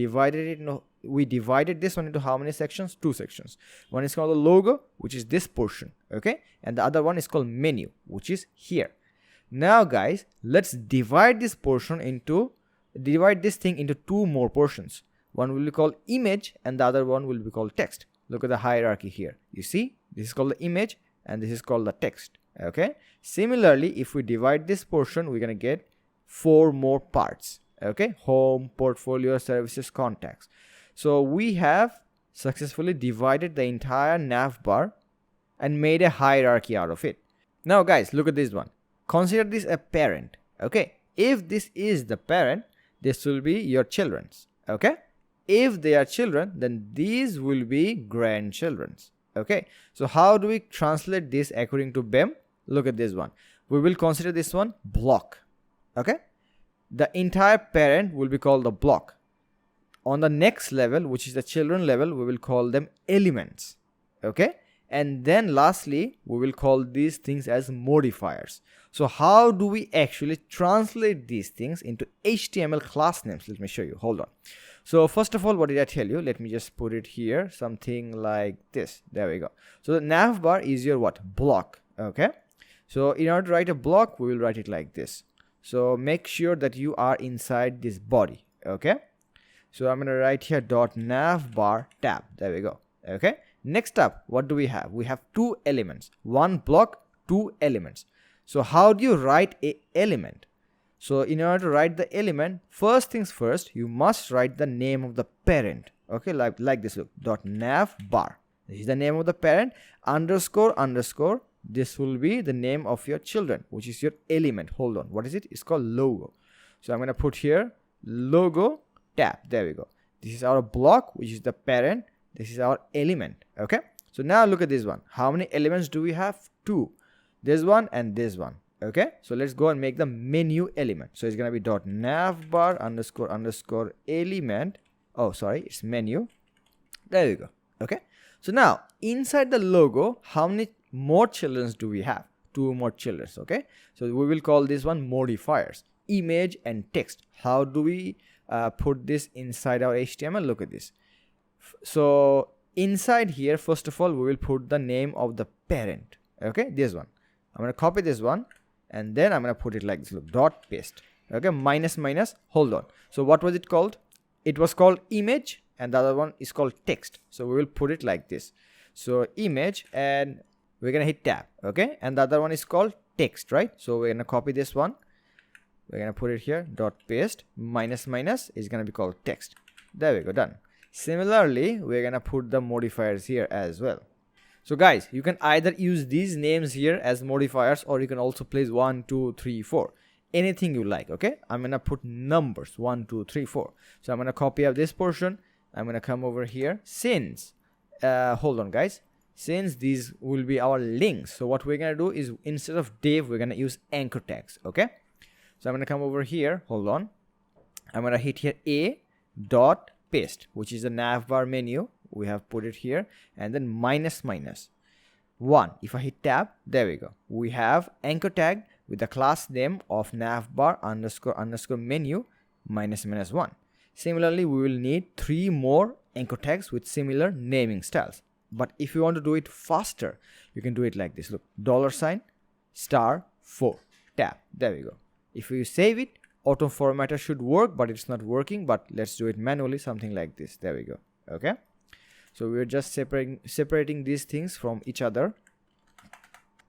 divided this one into how many sections? Two sections. One is called the logo, which is this portion. Okay, and the other one is called menu, which is here. Now guys, let's divide this thing into two more portions. One will be called image and the other one will be called text. Look at the hierarchy here. You see, this is called the image and this is called the text. Okay, similarly, if we divide this portion, we're gonna get four more parts. Okay, home, portfolio, services, contacts. So we have successfully divided the entire navbar and made a hierarchy out of it. Now guys, look at this one. Consider this a parent. Okay, if this is the parent, this will be your children's. Okay, if they are children, then these will be grandchildren's. Okay, so how do we translate this according to BEM? Look at this one. We will consider this one block. Okay, the entire parent will be called the block. On the next level, which is the children level, we will call them elements. Okay, and then lastly, we will call these things as modifiers. So how do we actually translate these things into HTML class names? Let me show you. Hold on. So first of all, what did I tell you? Let me just put it here, something like this. There we go. So the navbar is your what? Block. Okay, so in order to write a block, we will write it like this. So make sure that you are inside this body. Okay, So I'm going to write here .navbar tab. There we go. Okay. Next up, what do we have? We have two elements, one block, two elements. So how do you write a element? So in order to write the element, first things first, you must write the name of the parent. Okay, like this, look, .navbar. This is the name of the parent, underscore underscore. This will be the name of your children, which is your element. Hold on, what is it? It's called logo. So I'm going to put here logo tab. There we go. This is our block, which is the parent. This is our element. Okay, so now look at this one. How many elements do we have? Two. This one and this one. Okay, so let's go and make the menu element. So it's gonna be .navbar underscore underscore element. Oh, sorry, it's menu. There we go. Okay, so now inside the logo, how many more children do we have? Two more children. Okay, so we will call this one modifiers, image and text. How do we put this inside our HTML? Look at this. So inside here, first of all, we will put the name of the parent. Okay, this one. I'm going to copy this one and then I'm going to put it like this. Look, dot paste. Okay, minus minus. Hold on. So what was it called? It was called image and the other one is called text. So we will put it like this. So image and we're going to hit tab. Okay, and the other one is called text, right? So we're going to copy this one. We're going to put it here. Dot paste minus minus is going to be called text. There we go. Done. Similarly, we're going to put the modifiers here as well. So guys, you can either use these names here as modifiers or you can also place 1, 2, 3, 4. Anything you like, okay? I'm going to put numbers 1, 2, 3, 4. So I'm going to copy up this portion. I'm going to come over here. Since, hold on guys. Since these will be our links. So what we're going to do is instead of div, we're going to use anchor tags, okay? So I'm going to come over here. Hold on. I'm going to hit here a dot paste, which is the navbar menu. We have put it here and then minus minus 1. If I hit tab, there we go. We have anchor tag with the class name of navbar underscore underscore menu minus minus 1. Similarly, we will need 3 more anchor tags with similar naming styles. But if you want to do it faster, you can do it like this. Look, $, *4 tab. There we go. If you save it, auto formatter should work, but it's not working. But let's do it manually, something like this. There we go. Okay. So we're just separating these things from each other.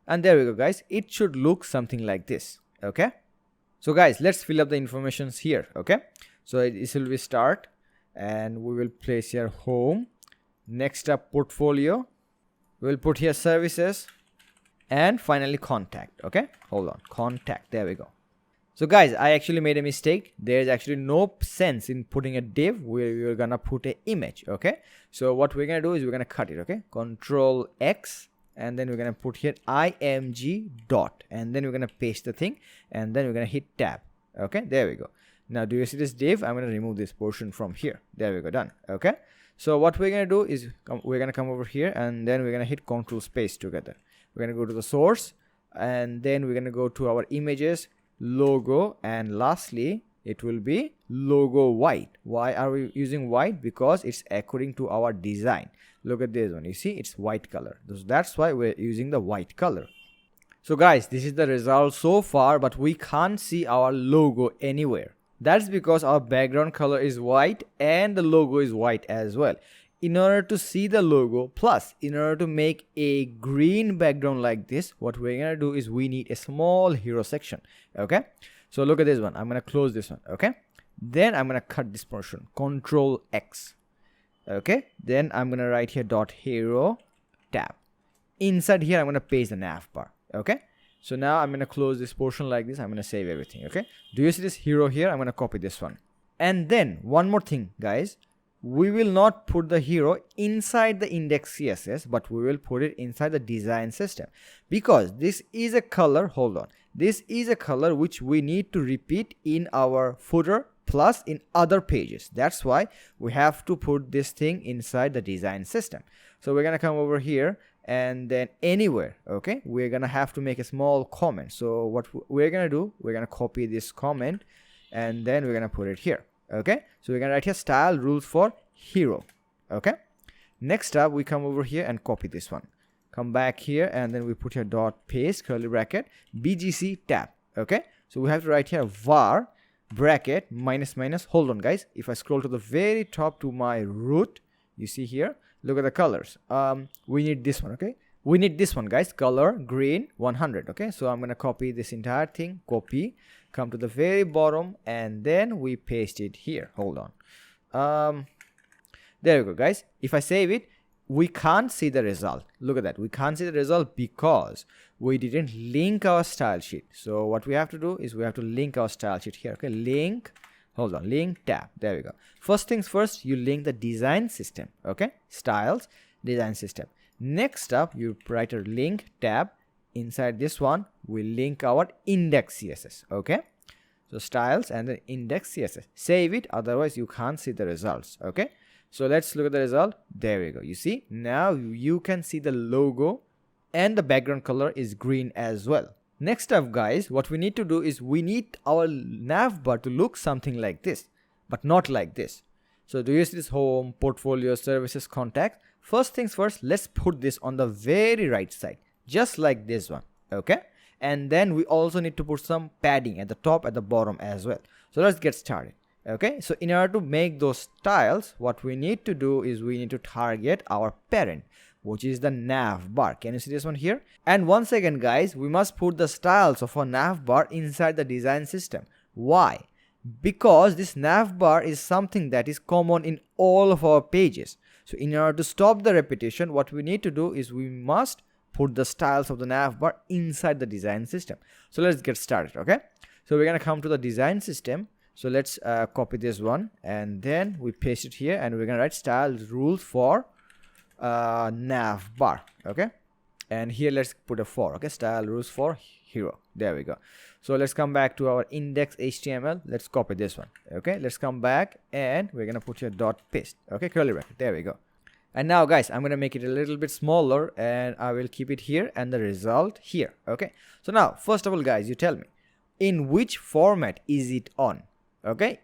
And there we go, guys. It should look something like this. Okay. So guys, let's fill up the informations here. Okay. So this will be start and we will place here home. Next up, portfolio. We'll put here services and finally contact. Okay. Hold on. Contact. There we go. So guys, I actually made a mistake. There's actually no sense in putting a div. We're gonna put an image. Okay. So what we're gonna do is we're gonna cut it. Okay. Control X and then we're gonna put here img dot and then we're gonna paste the thing and then we're gonna hit tab. Okay. There we go. Now do you see this div? I'm gonna remove this portion from here. There we go. Done. Okay. So what we're gonna do is we're gonna come over here and then we're gonna hit Control space together. We're gonna go to the source and then we're gonna go to our images, logo, and lastly it will be logo white. Why are we using white? Because it's according to our design. Look at this one. You see it's white color. That's why we're using the white color. So guys, this is the result so far, but we can't see our logo anywhere. That's because our background color is white and the logo is white as well. In order to see the logo, plus in order to make a green background like this, what we're gonna do is we need a small hero section. Okay, so look at this one. I'm gonna close this one. Okay, then I'm gonna cut this portion. Control X. Okay, then I'm gonna write here dot hero tab. Inside here I'm gonna paste the navbar. Okay, so now I'm gonna close this portion like this. I'm gonna save everything. Okay, do you see this hero here? I'm gonna copy this one. And then one more thing, guys. We will not put the hero inside the index CSS, but we will put it inside the design system because this is a color. Hold on. This is a color which we need to repeat in our footer plus in other pages. That's why we have to put this thing inside the design system. So we're going to come over here and then anywhere. Okay. We're going to have to make a small comment. So what we're going to do, we're going to copy this comment and then we're going to put it here. Okay, so we're gonna write here style rules for hero. Okay, next up we come over here and copy this one, come back here and then we put here dot paste curly bracket bgc tab. Okay, so we have to write here var bracket minus minus. Hold on guys, if I scroll to the very top to my root, you see here, look at the colors. We need this one. Okay, we need this one guys, color green 100. Okay, so I'm gonna copy this entire thing, copy, come to the very bottom, and then we paste it here. Hold on. There we go guys. If I save it, we can't see the result. Look at that, we can't see the result because we didn't link our style sheet. So what we have to do is we have to link our style sheet here. Okay, link, hold on, link tab. There we go. First things first, you link the design system. Okay, styles, design system. Next up, you write a link tab. Inside this one, we link our index CSS. Okay, so styles and then index CSS. Save it, otherwise you can't see the results. Okay, so let's look at the result. There we go. You see, now you can see the logo and the background color is green as well. Next up guys, what we need to do is we need our navbar to look something like this, but not like this. So do you see this home, portfolio, services, contact? First things first, let's put this on the very right side, just like this one. Okay, and then we also need to put some padding at the top, at the bottom as well. So let's get started. Okay, so in order to make those styles, what we need to do is we need to target our parent, which is the navbar. Can you see this one here? And once again guys, we must put the styles of our navbar inside the design system. Why? Because this navbar is something that is common in all of our pages. So in order to stop the repetition, what we need to do is we must put the styles of the navbar inside the design system. So let's get started. Okay, so we're gonna come to the design system. So let's copy this one and then we paste it here, and we're gonna write style rules for navbar. Okay, and here let's put a for. Okay, style rules for hero. There we go. So let's come back to our index HTML. Let's copy this one. Okay, let's come back and we're gonna put here dot paste. Okay, curly bracket. There we go. And now guys, I'm gonna make it a little bit smaller and I will keep it here and the result here. Okay, so now first of all guys, you tell me in which format is it on? Okay,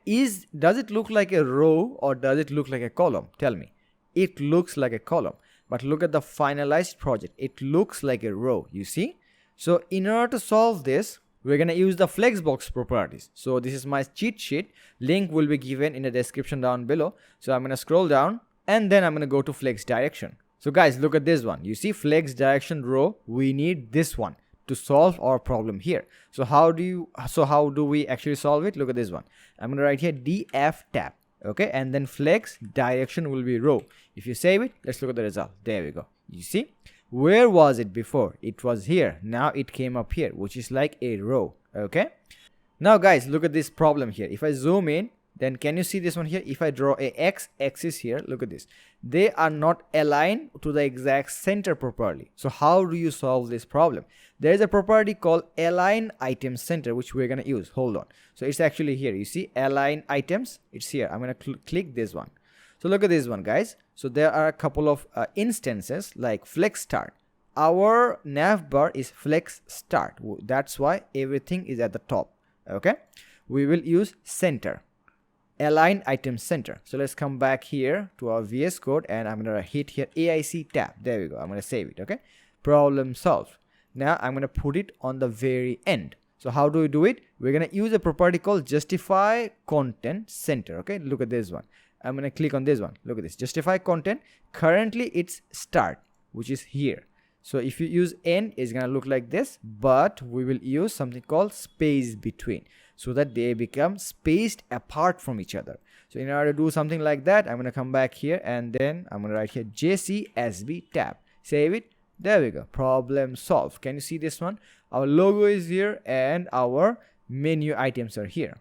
does it look like a row or does it look like a column? Tell me. It looks like a column, but look at the finalized project, it looks like a row. You see, so in order to solve this, we're gonna use the flexbox properties. So this is my cheat sheet, link will be given in the description down below. So I'm gonna scroll down and then I'm gonna go to flex direction. So guys, look at this one. You see flex direction row, we need this one to solve our problem here. So how do we actually solve it? Look at this one. I'm gonna write here df tab. Okay, and then flex direction will be row. If you save it, let's look at the result. There we go. You see, where was it before? It was here. Now it came up here, which is like a row. Okay, now guys, look at this problem here. If I zoom in, then can you see this one here? If I draw a x-axis here, look at this, they are not aligned to the exact center properly. So how do you solve this problem? There is a property called align item center, which we're gonna use. Hold on, so it's actually here. You see align items, it's here. I'm gonna click this one. So look at this one guys. So there are a couple of instances like flex start. Our navbar is flex start, that's why everything is at the top. Okay, we will use center, align item center. So let's come back here to our VS Code and I'm gonna hit here AIC tab. There we go. I'm gonna save it. Okay, problem solved. Now I'm gonna put it on the very end. So how do we do it? We're gonna use a property called justify content center. Okay, look at this one. I'm gonna click on this one. Look at this, justify content. Currently it's start, which is here. So if you use end, it's gonna look like this, but we will use something called space between, so that they become spaced apart from each other. So in order to do something like that, I'm gonna come back here and then I'm gonna write here JCSB tab. Save it. There we go. Problem solved. Can you see this one? Our logo is here and our menu items are here.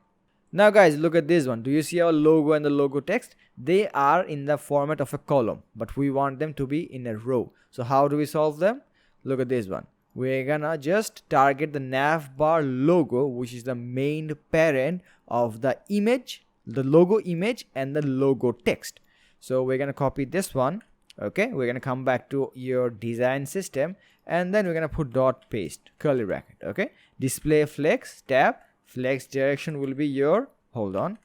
Now guys, look at this one. Do you see our logo and the logo text? They are in the format of a column, but we want them to be in a row. So how do we solve them? Look at this one. We're gonna just target the navbar logo, which is the main parent of the image, the logo image and the logo text. So we're gonna copy this one. Okay, we're gonna come back to your design system and then we're gonna put dot paste, curly bracket. Okay, display flex tab. Flex direction will be your, hold on,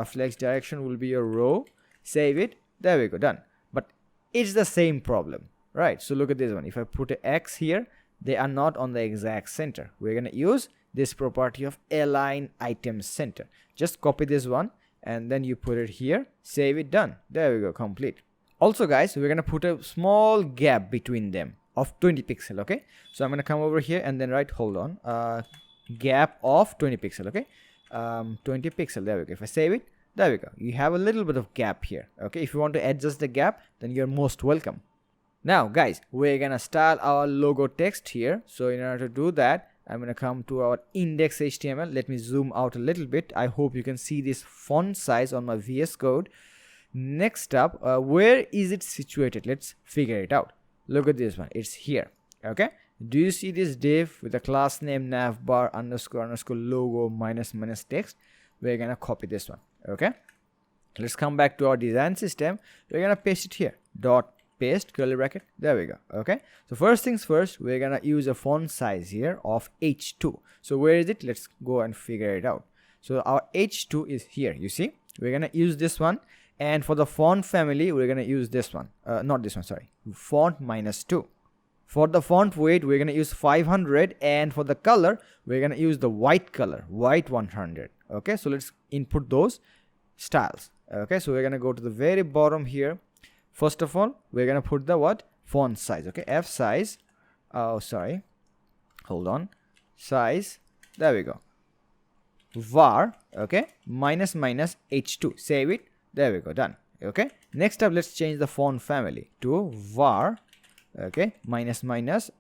flex direction will be your row. Save it. There we go, done. But it's the same problem, right? So look at this one. If I put an X here, they are not on the exact center. We're gonna use this property of align item center. Just copy this one and then you put it here, save it, done. There we go, complete. Also guys, we're gonna put a small gap between them of 20 pixel. Okay, so I'm gonna come over here and then write, hold on, gap of 20 pixel. Okay, 20 pixel, there we go. If I save it, there we go, you have a little bit of gap here. Okay, if you want to adjust the gap, then you're most welcome. Now guys, we're gonna style our logo text here. So in order to do that, I'm gonna come to our index.html. Let me zoom out a little bit. I hope you can see this font size on my VS Code. Next up, where is it situated? Let's figure it out. Look at this one, it's here. Okay, do you see this div with the class name navbar underscore underscore logo minus minus text? We're gonna copy this one. Okay, let's come back to our design system. We're gonna paste it here, dot paste curly bracket, there we go. Okay, so first things first, we're gonna use a font size here of h2. So where is it? Let's go and figure it out. So our h2 is here, you see. We're gonna use this one, and for the font family we're gonna use this one, not this one, sorry, font -2. For the font weight we're gonna use 500, and for the color we're gonna use the white color, white 100. Okay, so let's input those styles. Okay, so we're gonna go to the very bottom here. First of all, we're gonna put the what? Font size. Okay, f size, oh sorry, hold on, size, there we go, var, okay, minus minus h2, save it, there we go, done. Okay, next up, let's change the font family to var, okay, minus minus,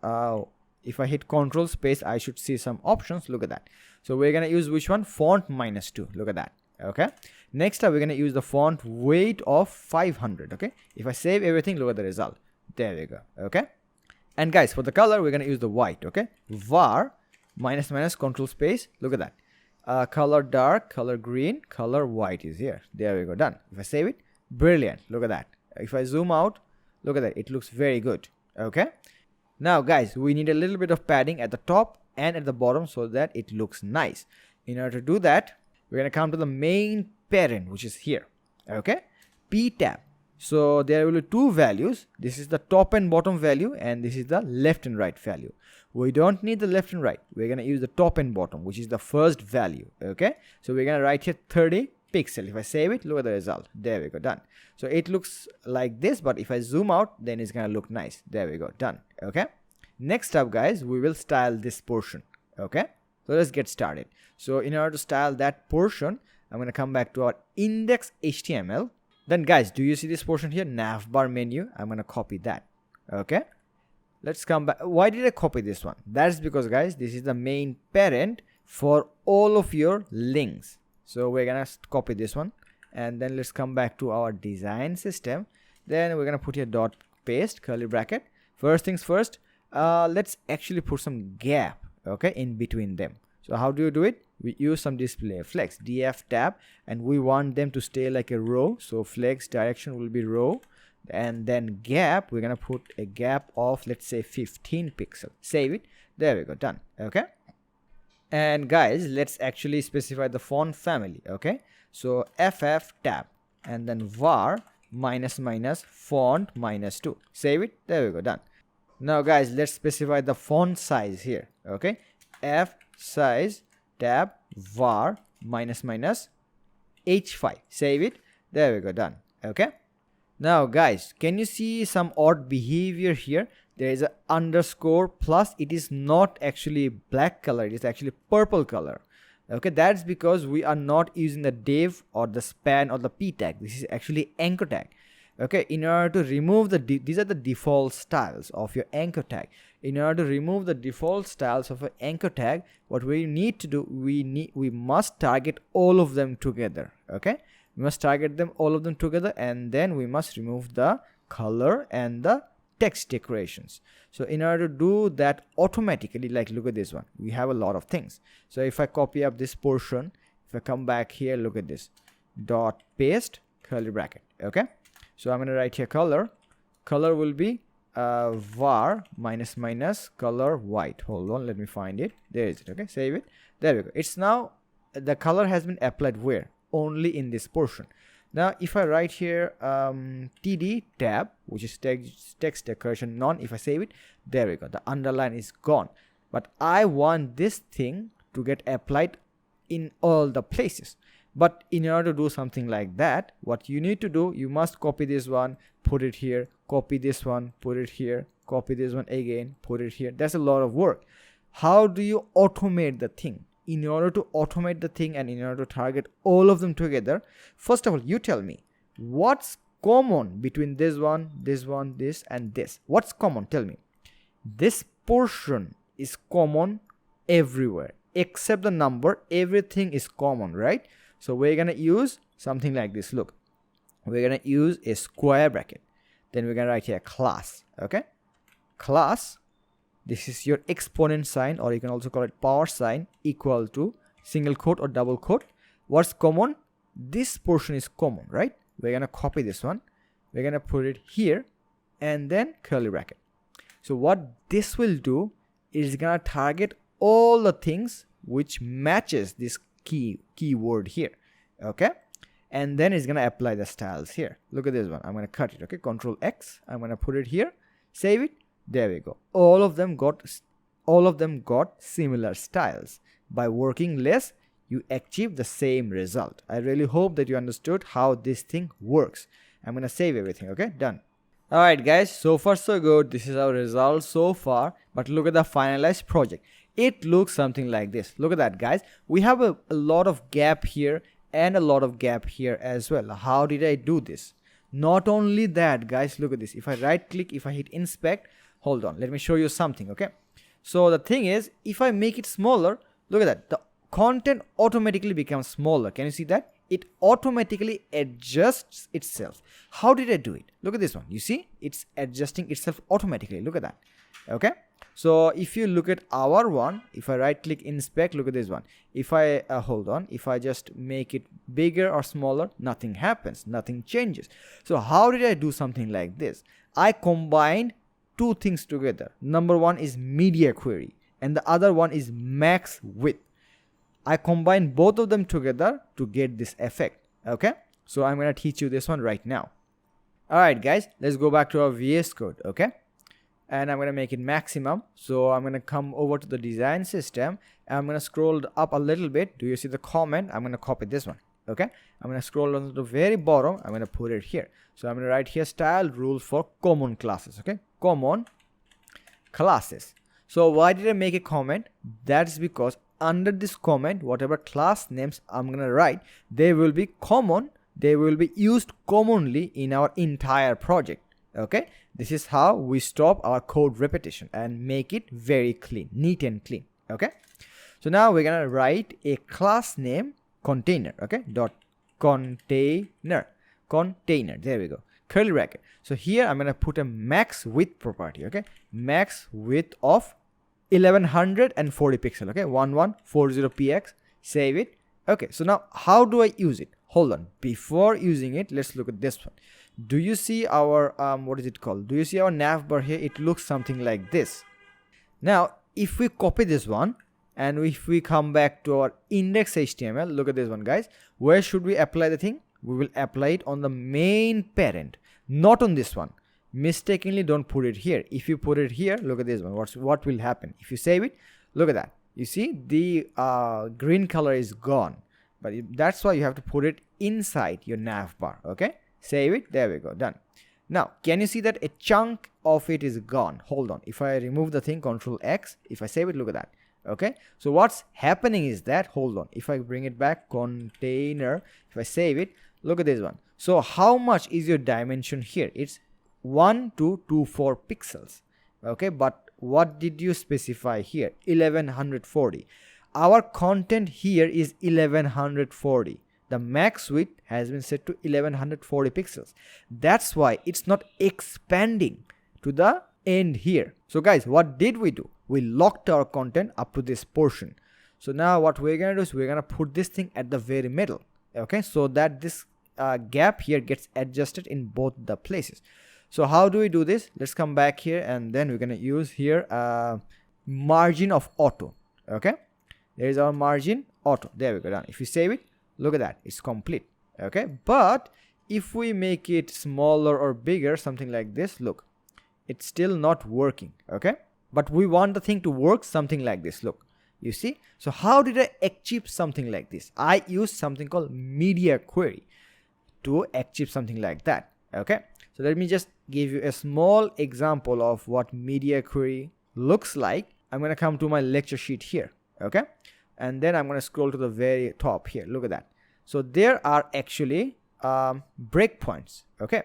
if I hit control space I should see some options. Look at that. So we're gonna use which one? Font -2. Look at that. Okay, next up we're gonna use the font weight of 500. Okay, if I save everything, look at the result, there we go. Okay, and guys, for the color we're gonna use the white. Okay, var minus minus control space, look at that, color dark, color green, color white is here, there we go, done. If I save it, brilliant, look at that. If I zoom out, look at that, it looks very good. Okay, now guys, we need a little bit of padding at the top and at the bottom so that it looks nice. In order to do that, we're gonna come to the main parent, which is here. Okay, p tab. So there will be two values. This is the top and bottom value, and this is the left and right value. We don't need the left and right. We're gonna use the top and bottom, which is the first value. Okay, so we're gonna write here 30 pixel. If I save it, look at the result, there we go, done. So it looks like this, but if I zoom out, then it's gonna look nice, there we go, done. Okay, next up guys, we will style this portion. Okay, so let's get started. So in order to style that portion, I'm gonna come back to our index.html. Then guys, do you see this portion here, navbar menu? I'm gonna copy that. Okay, let's come back. Why did I copy this one? That's because guys, this is the main parent for all of your links. So we're gonna copy this one, and then let's come back to our design system. Then we're gonna put here dot paste curly bracket. First things first, let's actually put some gap, okay, in between them. So how do you do it? We use some display flex, df tab, and we want them to stay like a row. So flex direction will be row, and then gap, we're gonna put a gap of, let's say, 15 pixel. Save it, there we go, done. Okay, and guys, let's actually specify the font family. Okay, so ff tab, and then var minus minus font -2. Save it, there we go, done. Now guys, let's specify the font size here. Okay, f size tab var minus minus h5. Save it, there we go, done. Okay, now guys, can you see some odd behavior here? There is a underscore plus, it is not actually black color, it is actually purple color. Okay, that's because we are not using the div or the span or the p tag. This is actually anchor tag. Okay, in order to remove these are the default styles of your anchor tag. In order to remove the default styles of an anchor tag, what we need to do, we must target all of them together. Okay, we must target them all of them together, and then we must remove the color and the text decorations. So in order to do that automatically, like look at this one, we have a lot of things. So if I copy up this portion, if I come back here, look at this, dot paste curly bracket. Okay, so I'm going to write here color will be var minus minus color white. Hold on, let me find it. There is it. Okay, save it, there we go. It's now the color has been applied where? Only in this portion. Now if I write here td tab, which is text decoration none, if I save it, there we go, the underline is gone. But I want this thing to get applied in all the places. But in order to do something like that, what you need to do, you must copy this one, put it here, copy this one, put it here, copy this one again, put it here. That's a lot of work. How do you automate the thing? In order to automate the thing and in order to target all of them together, first of all, you tell me what's common between this one, this and this. What's common? Tell me. This portion is common everywhere except the number. Everything is common, right? So we're gonna use something like this. Look, we're gonna use a square bracket, then we're gonna write here class. Okay, class, this is your exponent sign, or you can also call it power sign, equal to single quote or double quote. What's common? This portion is common, right? We're gonna copy this one, we're gonna put it here, and then curly bracket. So what this will do is gonna target all the things which matches this keyword here. Okay, and then it's gonna apply the styles here. Look at this one, I'm gonna cut it. Okay, Control X, I'm gonna put it here, save it, there we go. All of them got similar styles. By working less, you achieve the same result. I really hope that you understood how this thing works. I'm gonna save everything. Okay, done. Alright guys, so far so good. This is our result so far, but look at the finalized project. It looks something like this. Look at that, guys. We have a lot of gap here and a lot of gap here as well. How did I do this? Not only that, guys, look at this. If I right click, if I hit inspect, hold on, let me show you something. Okay, so the thing is, if I make it smaller, look at that, the content automatically becomes smaller. Can you see that? It automatically adjusts itself. How did I do it? Look at this one. You see, it's adjusting itself automatically. Look at that. Okay, so if you look at our one, if I right click inspect, look at this one. If I hold on, if I just make it bigger or smaller, nothing happens, nothing changes. So how did I do something like this? I combined two things together. Number one is media query and the other one is max width. I combine both of them together to get this effect. Okay, so I'm gonna teach you this one right now. Alright guys, let's go back to our VS Code. Okay, and I'm gonna make it maximum. So I'm gonna come over to the design system and I'm gonna scroll up a little bit. Do you see the comment? I'm gonna copy this one. Okay, I'm gonna scroll down to the very bottom. I'm gonna put it here. So I'm gonna write here style rules for common classes. Okay, common classes. So why did I make a comment? That's because under this comment, whatever class names I'm gonna write, they will be common, they will be used commonly in our entire project. Okay, this is how we stop our code repetition and make it very clean, neat and clean. Okay, so now we're gonna write a class name container. Okay, dot container, there we go, curly bracket. So here I'm gonna put a max width property. Okay, max width of 1140 pixel. Okay, 1140px, save it. Okay, so now how do I use it? Hold on, before using it, let's look at this one. Do you see our what is it called? Do you see our navbar here? It looks something like this. Now if we copy this one and if we come back to our index.html, look at this one, guys. Where should we apply the thing? We will apply it on the main parent, not on this one. Mistakenly don't put it here. If you put it here, look at this one, what will happen if you save it? Look at that, you see the green color is gone, but that's why you have to put it inside your navbar. Okay, save it, there we go, done. Now can you see that a chunk of it is gone? Hold on, if I remove the thing, Control X, if I save it, look at that. Okay, so what's happening is that, hold on, if I bring it back, container, if I save it, look at this one. So how much is your dimension here? It's 1224 pixels. Okay, but what did you specify here? 1140. Our content here is 1140. The max width has been set to 1140 pixels. That's why it's not expanding to the end here. So guys, what did we do? We locked our content up to this portion. So now what we're gonna do is we're gonna put this thing at the very middle. Okay, so that this gap here gets adjusted in both the places. So how do we do this? Let's come back here and then we're gonna use here margin of auto. Okay, there is our margin auto, there we go, done. If you save it, look at that, it's complete. Okay, but if we make it smaller or bigger, something like this, look, it's still not working. Okay, but we want the thing to work something like this. Look, you see. So how did I achieve something like this? I used something called media query to achieve something like that. Okay, so let me just give you a small example of what media query looks like. I'm going to come to my lecture sheet here. Okay, and then I'm going to scroll to the very top here. Look at that. So there are actually breakpoints. Okay,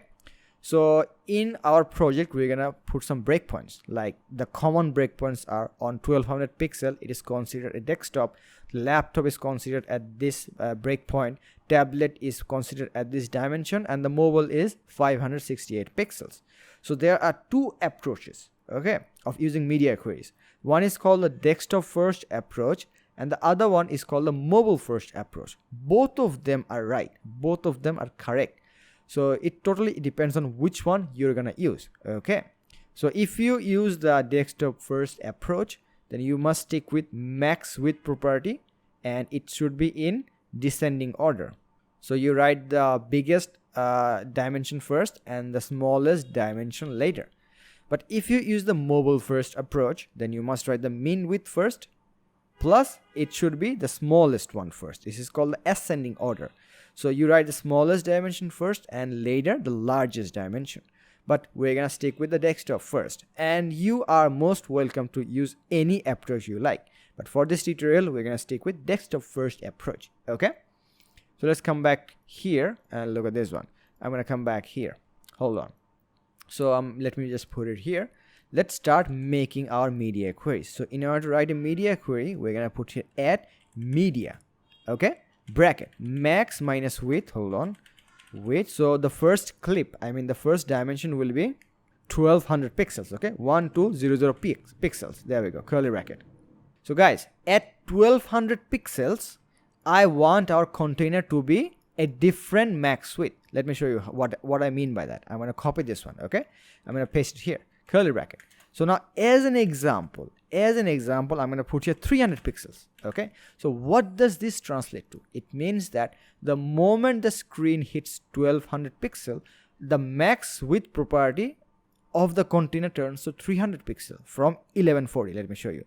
so in our project we're gonna put some breakpoints. Like the common breakpoints are on 1200 pixel, it is considered a desktop. Laptop is considered at this breakpoint. Tablet is considered at this dimension, and the mobile is 568 pixels. So there are two approaches, okay, of using media queries. One is called the desktop first approach, and the other one is called the mobile first approach. Both of them are right, both of them are correct. So it totally depends on which one you're gonna use. Okay, so if you use the desktop first approach, then you must stick with max width property, and it should be in descending order. So you write the biggest dimension first and the smallest dimension later. But if you use the mobile first approach, then you must write the min width first, plus it should be the smallest one first. This is called the ascending order. So you write the smallest dimension first and later the largest dimension. But we're gonna stick with the desktop first, and you are most welcome to use any approach you like. But for this tutorial, we're gonna stick with desktop first approach. Okay, so let's come back here and look at this one. I'm gonna come back here. Hold on. So let me just put it here. Let's start making our media queries. So in order to write a media query, we're gonna put here add media. Okay, bracket max minus width. Hold on, width. So the first clip, I mean the first dimension will be 1200 pixels. Okay, 1200 pixels. There we go, curly bracket. So guys, at 1200 pixels, I want our container to be a different max width. Let me show you what I mean by that. I'm going to copy this one. Okay, I'm going to paste it here, curly bracket. So now as an example, I'm going to put here 300 pixels. Okay, so what does this translate to? It means that the moment the screen hits 1200 pixel, the max width property of the container turns to 300 pixel from 1140. Let me show you.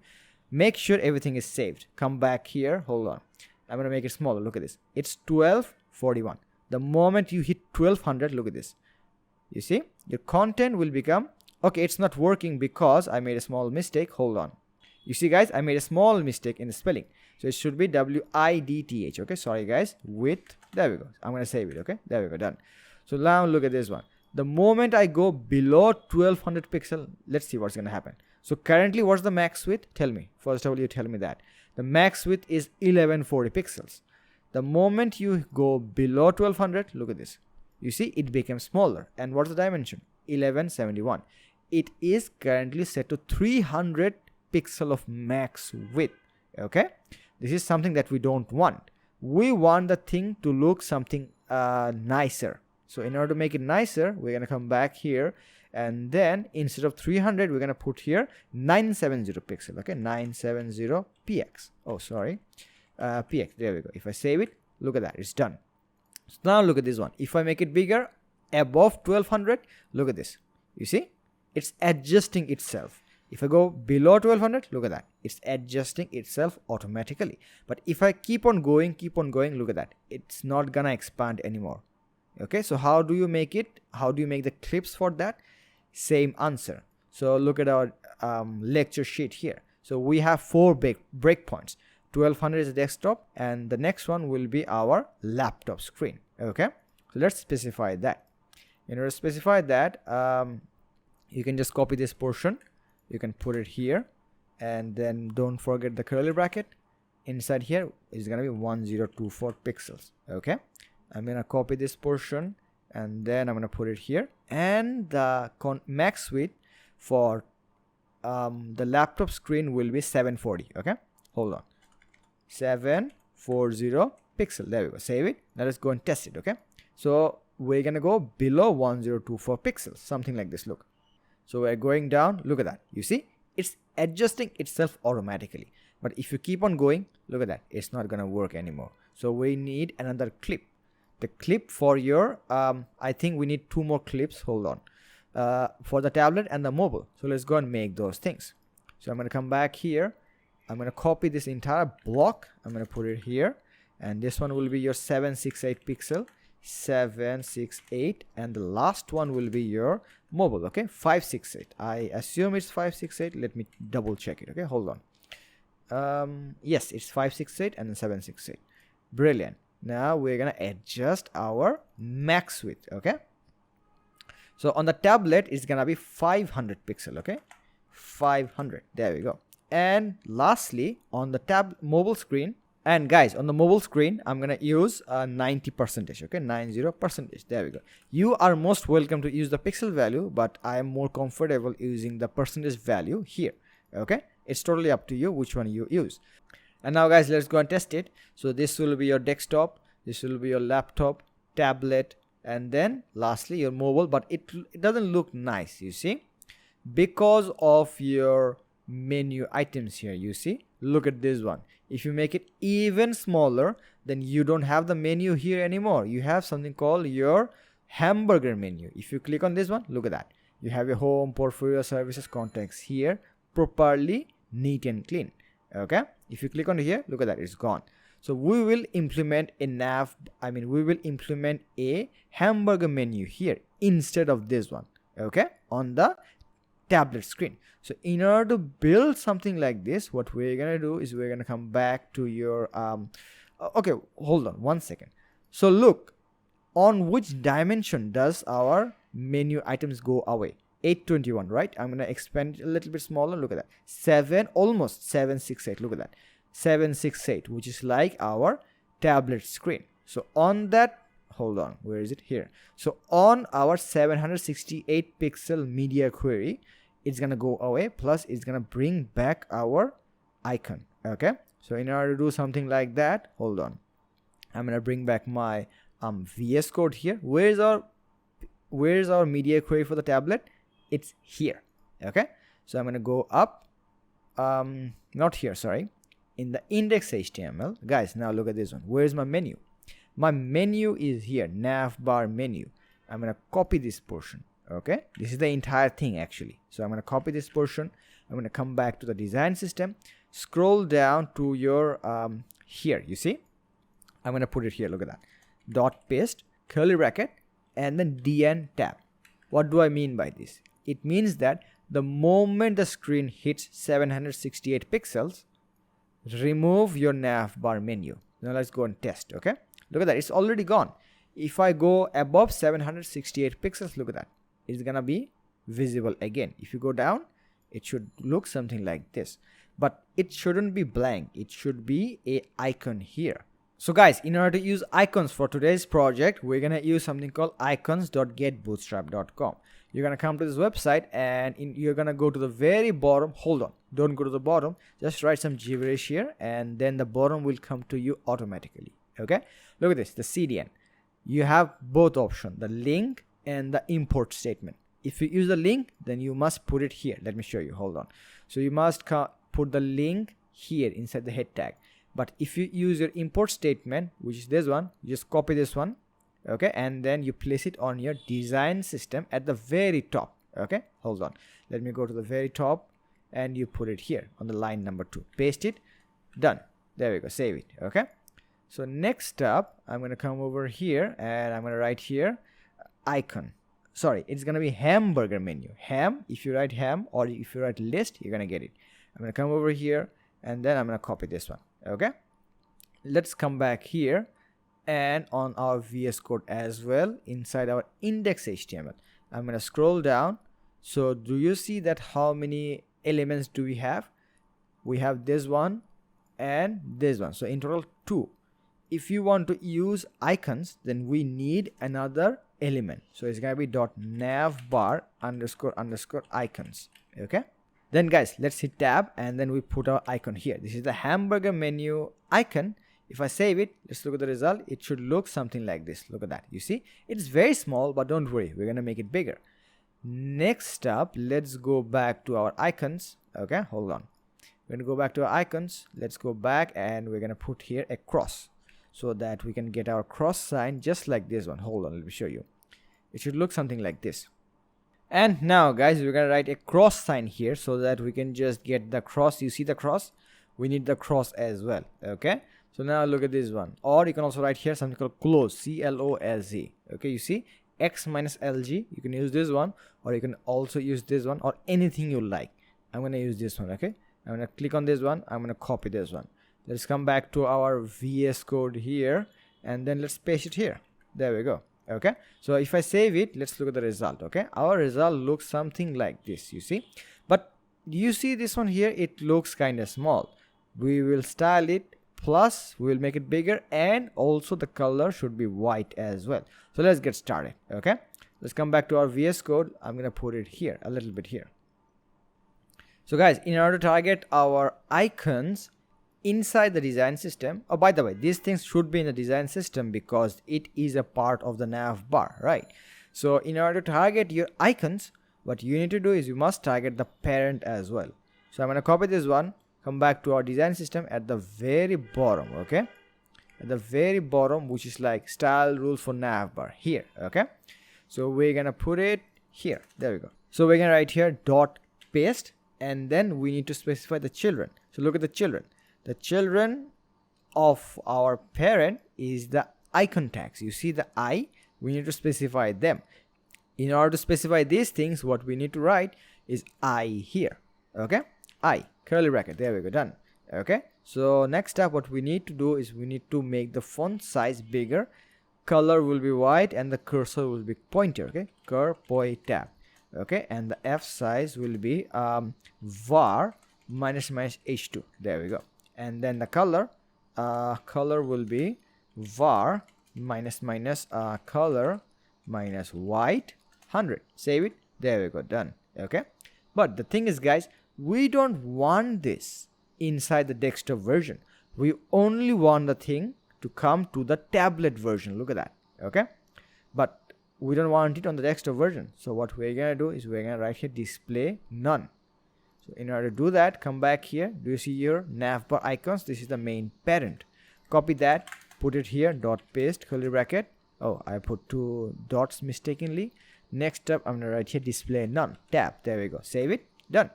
Make sure everything is saved. Come back here. Hold on. I'm going to make it smaller. Look at this. It's 1241. The moment you hit 1200, look at this. You see, your content will become, okay, it's not working because I made a small mistake. Hold on. You see, guys, I made a small mistake in the spelling. So it should be width. Okay, sorry, guys. Width. There we go. I'm going to save it. Okay, there we go. Done. So now look at this one. The moment I go below 1200 pixel, let's see what's going to happen. So currently, what's the max width? Tell me. First of all, you tell me that. The max width is 1140 pixels. The moment you go below 1200, look at this. You see, it became smaller. And what's the dimension? 1171. It is currently set to 300 pixel of max width. Okay, this is something that we don't want. We want the thing to look something nicer. So in order to make it nicer, we're gonna come back here, and then instead of 300, we're gonna put here 970 pixel. Okay, 970 px. Oh, sorry, px. There we go. If I save it, look at that, it's done. So now look at this one. If I make it bigger, above 1200, look at this. You see, it's adjusting itself. If I go below 1200, look at that, it's adjusting itself automatically. But if I keep on going, look at that, it's not gonna expand anymore. Okay, so how do you make it? How do you make the clips for that? Same answer. So look at our lecture sheet here. So we have 4 breakpoints. 1200 is a desktop, and the next one will be our laptop screen. Okay, so let's specify that. In order to specify that, you can just copy this portion. You can put it here, and then don't forget the curly bracket. Inside here is gonna be 1024 pixels. Okay, I'm gonna copy this portion, and then I'm gonna put it here, and the max width for the laptop screen will be 740. Okay, hold on, 740 pixel. There we go. Save it. Now let's go and test it. Okay, so we're gonna go below 1024 pixels, something like this. Look, so we're going down. Look at that. You see, it's adjusting itself automatically. But if you keep on going, look at that, it's not gonna work anymore. So we need another clip. the clip for your I think we need 2 more clips, hold on, for the tablet and the mobile. So let's go and make those things. So I'm going to come back here, I'm going to copy this entire block, I'm going to put it here, and this one will be your 768 pixel, 768, and the last one will be your mobile. Okay, 568. I assume it's 568. Let me double check it. Okay, hold on. Yes, it's 568 and then 768. Brilliant. Now we're gonna adjust our max width. Okay, so on the tablet it's gonna be 500 pixel. Okay, 500. There we go. And lastly, on the mobile screen, and guys, on the mobile screen I'm gonna use 90%. Okay, 90%. There we go. You are most welcome to use the pixel value, but I am more comfortable using the percentage value here. Okay, it's totally up to you which one you use. And now guys, let's go and test it. So this will be your desktop, this will be your laptop, tablet, and then lastly your mobile, but it doesn't look nice, you see, because of your menu items here. You see, look at this one. If you make it even smaller, then you don't have the menu here anymore. You have something called your hamburger menu. If you click on this one, look at that. You have your home, portfolio, services, contacts here, properly neat and clean. Okay, if you click on here, look at that, it's gone. So we will implement we will implement a hamburger menu here instead of this one. Okay, on the tablet screen. So in order to build something like this, what we're gonna do is we're gonna come back to your okay, hold on 1 second. So look, on which dimension does our menu items go away? 821, right? I'm gonna expand it a little bit smaller. Look at that, almost 768. Look at that, 768, which is like our tablet screen. So on that, hold on, where is it? Here. So on our 768 pixel media query, it's gonna go away, plus it's gonna bring back our icon. Okay, so in order to do something like that, hold on, I'm gonna bring back my VS Code here. Where's our media query for the tablet? It's here. Okay, so I'm gonna go up, not here, sorry, in the index HTML. Guys, now look at this one. Where's my menu? My menu is here, Navbar menu. I'm gonna copy this portion. Okay, this is the entire thing actually. So I'm going to copy this portion, I'm going to come back to the design system, scroll down to your here, you see, I'm going to put it here. Look at that, dot paste, curly bracket, and then DN tab. What do I mean by this? It means that the moment the screen hits 768 pixels, remove your navbar menu. Now let's go and test. Okay, look at that, it's already gone. If I go above 768 pixels, look at that, it's gonna be visible again. If you go down, it should look something like this, but it shouldn't be blank, it should be a icon here. So guys, in order to use icons for today's project, we're gonna use something called icons.getbootstrap.com. You're gonna come to this website and you're gonna go to the very bottom. Hold on, don't go to the bottom, just write some gibberish here, and then the bottom will come to you automatically. Okay, look at this, the CDN. You have both options, the link and the import statement. If you use the link, then you must put it here. Let me show you, hold on. So you must put the link here inside the head tag. But if you use your import statement, which is this one, you just copy this one, okay, and then you place it on your design system at the very top. Okay, hold on, let me go to the very top, and you put it here on the line number 2, paste it, done. There we go, save it. Okay, so next up, I'm going to come over here and I'm going to write here icon. Sorry, it's going to be hamburger menu. Ham, if you write ham or if you write list, you're going to get it. I'm going to come over here and then I'm going to copy this one. Okay, let's come back here and on our VS Code as well, inside our index HTML, I'm going to scroll down. So do you see that how many elements do we have? We have this one and this one, so in total 2. If you want to use icons, then we need another element, so it's gonna be .navbar __ icons. Okay, then guys, let's hit tab and then we put our icon here. This is the hamburger menu icon. If I save it, let's look at the result. It should look something like this. Look at that, you see, it's very small, but don't worry, we're gonna make it bigger. Next up, let's go back to our icons. Okay, hold on, we're gonna go back to our icons. Let's go back and we're gonna put here a cross. so that we can get our cross sign just like this one. Hold on, let me show you. It should look something like this. And now guys, we're gonna write a cross sign here so that we can just get the cross. You see the cross? We need the cross as well. Okay, so now look at this one. Or you can also write here something called close, C-L-O-S-E. Okay, you see X minus LG, you can use this one, or you can also use this one, or anything you like. I'm gonna use this one. Okay, I'm gonna click on this one, I'm gonna copy this one. Let's come back to our VS Code here, and then let's paste it here. There we go. Okay, so if I save it, let's look at the result. Okay, our result looks something like this, you see. But you see this one here, it looks kind of small. We will style it, plus we will make it bigger, and also the color should be white as well. So let's get started. Okay, let's come back to our VS Code. I'm gonna put it here, a little bit here. So guys, in order to target our icons inside the design system, oh, by the way, these things should be in the design system because it is a part of the Navbar, right? So in order to target your icons, what you need to do is you must target the parent as well. So I'm going to copy this one, come back to our design system at the very bottom. Okay, at the very bottom, which is like style rules for Navbar here. Okay, so we're gonna put it here. There we go. So we're gonna write here dot paste, and then we need to specify the children. So look at the children. The children of our parent is the icon tags. You see the I, we need to specify them. In order to specify these things, what we need to write is I here. Okay, I, curly bracket. There we go, done. Okay, so next step, what we need to do is we need to make the font size bigger. Color will be white and the cursor will be pointer. Okay, poi tab. Okay, and the F size will be var minus h2. There we go. And then the color will be var minus color minus white 100. Save it. There we go, done. Okay, but the thing is guys, we don't want this inside the desktop version. We only want the thing to come to the tablet version. Look at that. Okay, but we don't want it on the desktop version. So what we're gonna do is we're gonna write here display none. So in order to do that, come back here. Do you see your Navbar icons? This is the main parent. Copy that, put it here, dot paste, curly bracket. Oh, I put 2 dots mistakenly. Next up, I'm gonna write here display none, tab. There we go. Save it, done.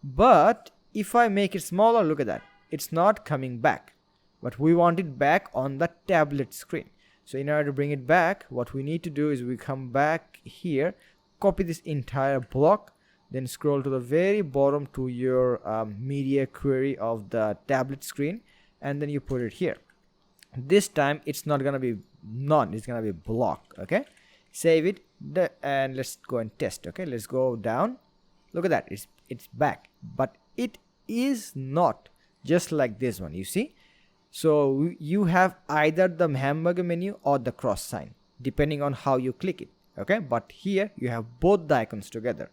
But if I make it smaller, look at that. It's not coming back. But we want it back on the tablet screen. So in order to bring it back, what we need to do is we come back here, copy this entire block, then scroll to the very bottom to your media query of the tablet screen, and then you put it here. This time it's not gonna be none, it's gonna be block. Okay, save it, and let's go and test. Okay, let's go down. Look at that, it's back, but it is not just like this one, you see. So you have either the hamburger menu or the cross sign depending on how you click it. Okay, but here you have both the icons together.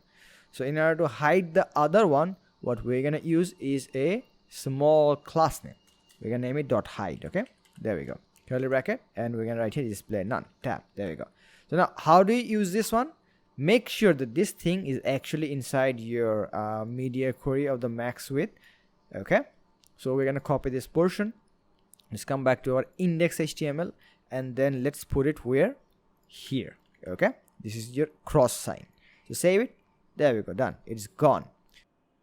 So in order to hide the other one, what we're gonna use is a small class name. We're gonna name it .hide. Okay, there we go, curly bracket, and we're gonna write here display none, tab. There we go. So now how do you use this one? Make sure that this thing is actually inside your media query of the max width. Okay, so we're gonna copy this portion. Let's come back to our index.html, and then let's put it where? Here. Okay, this is your cross sign. So save it. There we go, done. It's gone.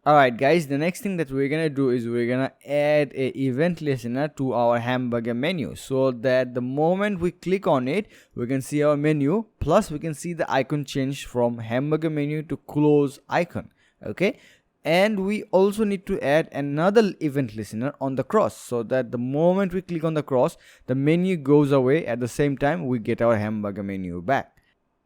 Alright guys, the next thing that we're gonna do is we're gonna add a event listener to our hamburger menu, so that the moment we click on it, we can see our menu, plus we can see the icon change from hamburger menu to close icon. Okay, and we also need to add another event listener on the cross, so that the moment we click on the cross, the menu goes away. At the same time, we get our hamburger menu back.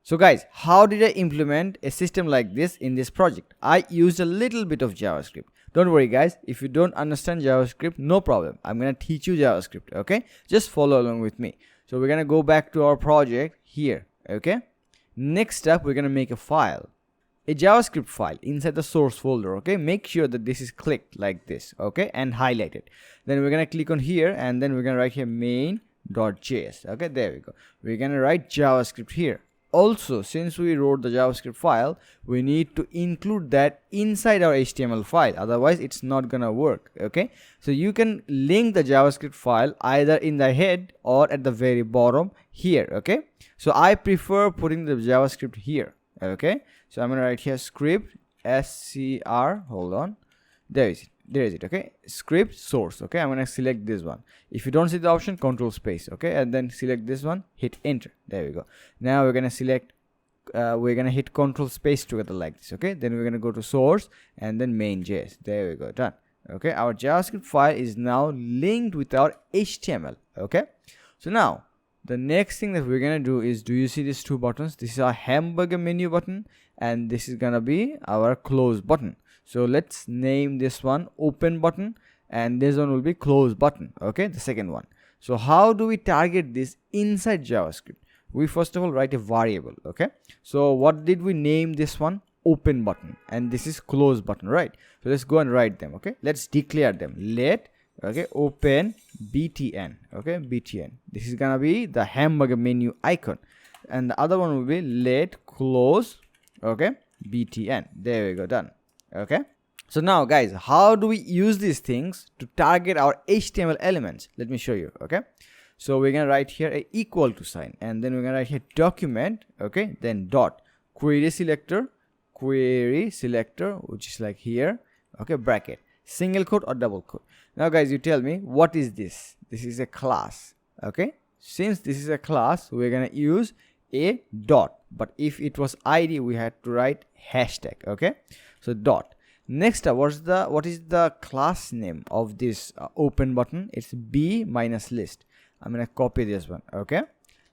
So guys, how did I implement a system like this in this project? I used a little bit of JavaScript. Don't worry guys, if you don't understand JavaScript, no problem. I'm gonna teach you JavaScript. Okay, just follow along with me. So we're gonna go back to our project here. Okay, next up, we're gonna make a file, a JavaScript file inside the source folder. Okay, make sure that this is clicked like this. Okay, and highlight it. Then we're gonna click on here, and then we're gonna write here main.js. Okay, there we go. We're gonna write JavaScript here. also, since we wrote the JavaScript file, we need to include that inside our HTML file, otherwise it's not gonna work. Okay, so you can link the JavaScript file either in the head or at the very bottom here. Okay, so I prefer putting the JavaScript here. Okay, so I'm gonna write here script scr, hold on, there is it. Okay, script source. Okay, I'm gonna select this one. If you don't see the option, control space. Okay, and then select this one, hit enter. There we go. Now we're gonna select we're gonna hit control space together like this. Okay, then we're gonna go to source and then main.js. There we go, done. Okay, our JavaScript file is now linked with our HTML. Okay, so now the next thing that we're gonna do is, do you see these two buttons? This is our hamburger menu button and this is gonna be our close button. So let's name this one open button and this one will be close button. Okay, the second one. So how do we target this inside JavaScript? We first of all write a variable. Okay, so what did we name this one? Open button, and this is close button, right? So let's go and write them. Okay, let's declare them. Let open btn. Okay, btn, this is gonna be the hamburger menu icon, and the other one will be let close btn. There we go, done. Okay, so now guys, how do we use these things to target our HTML elements? Let me show you. Okay, so we're gonna write here a equal to sign, and then we're gonna write here document. Okay, then dot query selector, which is like here. Okay, bracket, single quote or double quote. Now guys, you tell me, what is this? This is a class. Okay, since this is a class, we're gonna use a dot, but if it was id, we had to write hashtag. Okay, so dot. Next up, what is the class name of this open button? It's b minus list. I'm gonna copy this one. Okay,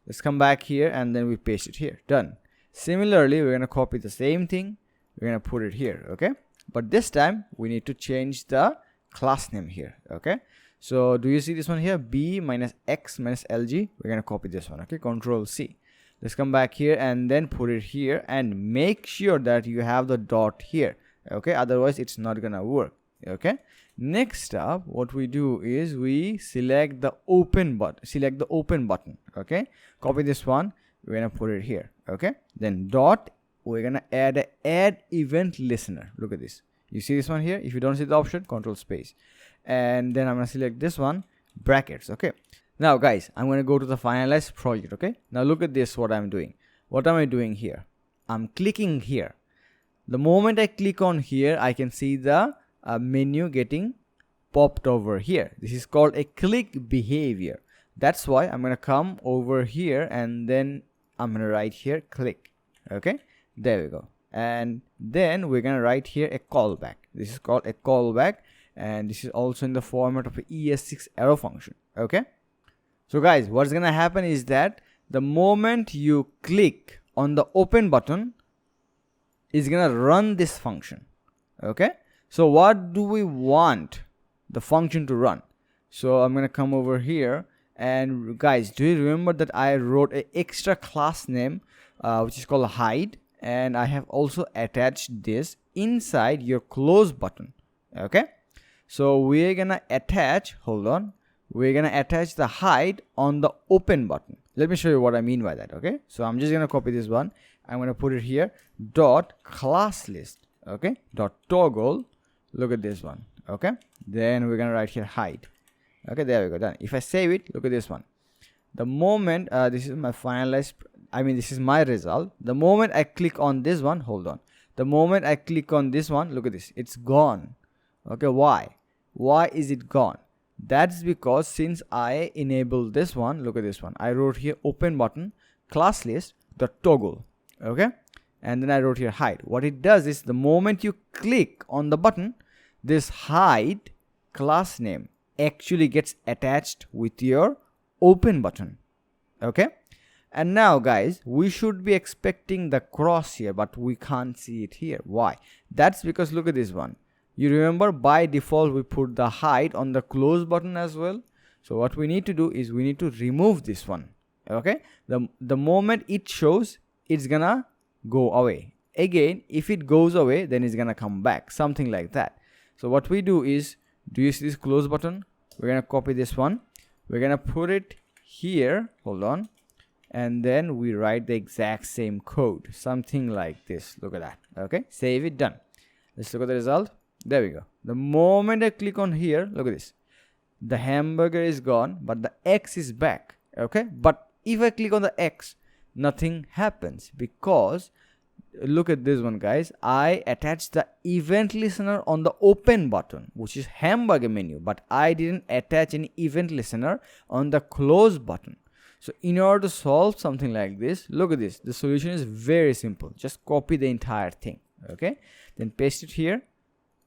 let's come back here and then we paste it here. Done. Similarly, we're gonna copy the same thing, we're gonna put it here. Okay, but this time we need to change the class name here. Okay, so do you see this one here, b minus x minus lg? We're gonna copy this one. Okay, control c. Let's come back here and then put it here, and make sure that you have the dot here. Okay, otherwise it's not gonna work. Okay, next up, what we do is we select the open button. Okay, copy this one, we're gonna put it here. Okay, then dot, we're gonna add a add event listener. Look at this, you see this one here. If you don't see the option, control space, and then I'm gonna select this one, brackets. Okay, now guys, I'm gonna go to the finalized project. Okay, now look at this, what I'm doing. What am I doing here? I'm clicking here. The moment I click on here, I can see the menu getting popped over here. This is called a click behavior. That's why I'm gonna come over here and then I'm gonna write here click. Okay, there we go, and then we're gonna write here a callback. This is called a callback, and this is also in the format of a ES6 arrow function. Okay, so guys, what's gonna happen is that the moment you click on the open button, is gonna run this function. Okay, so what do we want the function to run? So I'm gonna come over here, and guys, do you remember that I wrote an extra class name which is called hide, and I have also attached this inside your close button. Okay, so we're gonna attach, we're gonna attach the hide on the open button. Let me show you what I mean by that. Okay, so I'm just gonna copy this one, I'm gonna put it here, dot class list. Okay, dot toggle, look at this one. Okay, then we're gonna write here hide. Okay, there we go, done. If I save it, look at this one. The moment this is my finalized, this is my result. The moment I click on this one, the moment I click on this one, look at this, it's gone. Okay, why is it gone? That's because since I enabled this one, look at this one, I wrote here open button class list dot toggle. Okay, and then I wrote here hide. What it does is, the moment you click on the button, this hide class name actually gets attached with your open button. Okay, and now guys, we should be expecting the cross here, but we can't see it here. Why? That's because look at this one. You remember by default we put the hide on the close button as well. So what we need to do is we need to remove this one. Okay, the moment it shows, it's gonna go away. Again, if it goes away, then it's gonna come back, something like that. So what we do is, do you see this close button? We're gonna copy this one, we're gonna put it here, and then we write the exact same code, something like this. Look at that. Okay, save it, done. Let's look at the result. There we go. The moment I click on here, look at this, the hamburger is gone, but the X is back. Okay, but if I click on the X, nothing happens, because look at this one, guys. I attached the event listener on the open button, which is hamburger menu, but I didn't attach any event listener on the close button. So in order to solve something like this, look at this. The solution is very simple. Just copy the entire thing. Okay, then paste it here,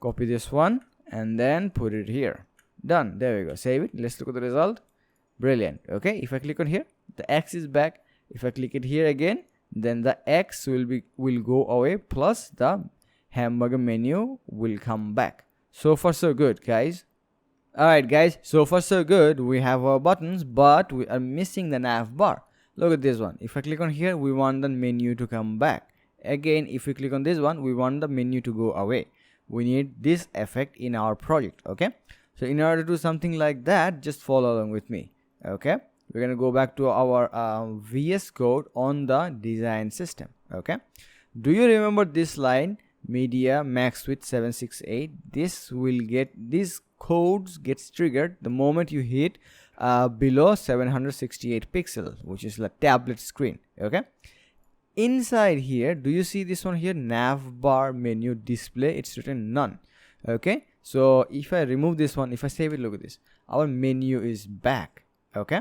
copy this one, and then put it here. Done. There we go. Save it. Let's look at the result. Brilliant. Okay, if I click on here, the X is back. If I click it here again, then the X will go away, plus the hamburger menu will come back. So far so good, guys. Alright guys, so far so good. We have our buttons, but we are missing the nav bar. Look at this one. If I click on here, we want the menu to come back. Again, if we click on this one, we want the menu to go away. We need this effect in our project. Okay, so in order to do something like that, just follow along with me. Okay, we're gonna go back to our VS Code on the design system. Okay, do you remember this line, media max width 768? This codes gets triggered the moment you hit below 768 pixels, which is the tablet screen. Okay, inside here, do you see this one here, navbar menu display? It's written none. Okay, so if I remove this one, if I save it, look at this, our menu is back. Okay,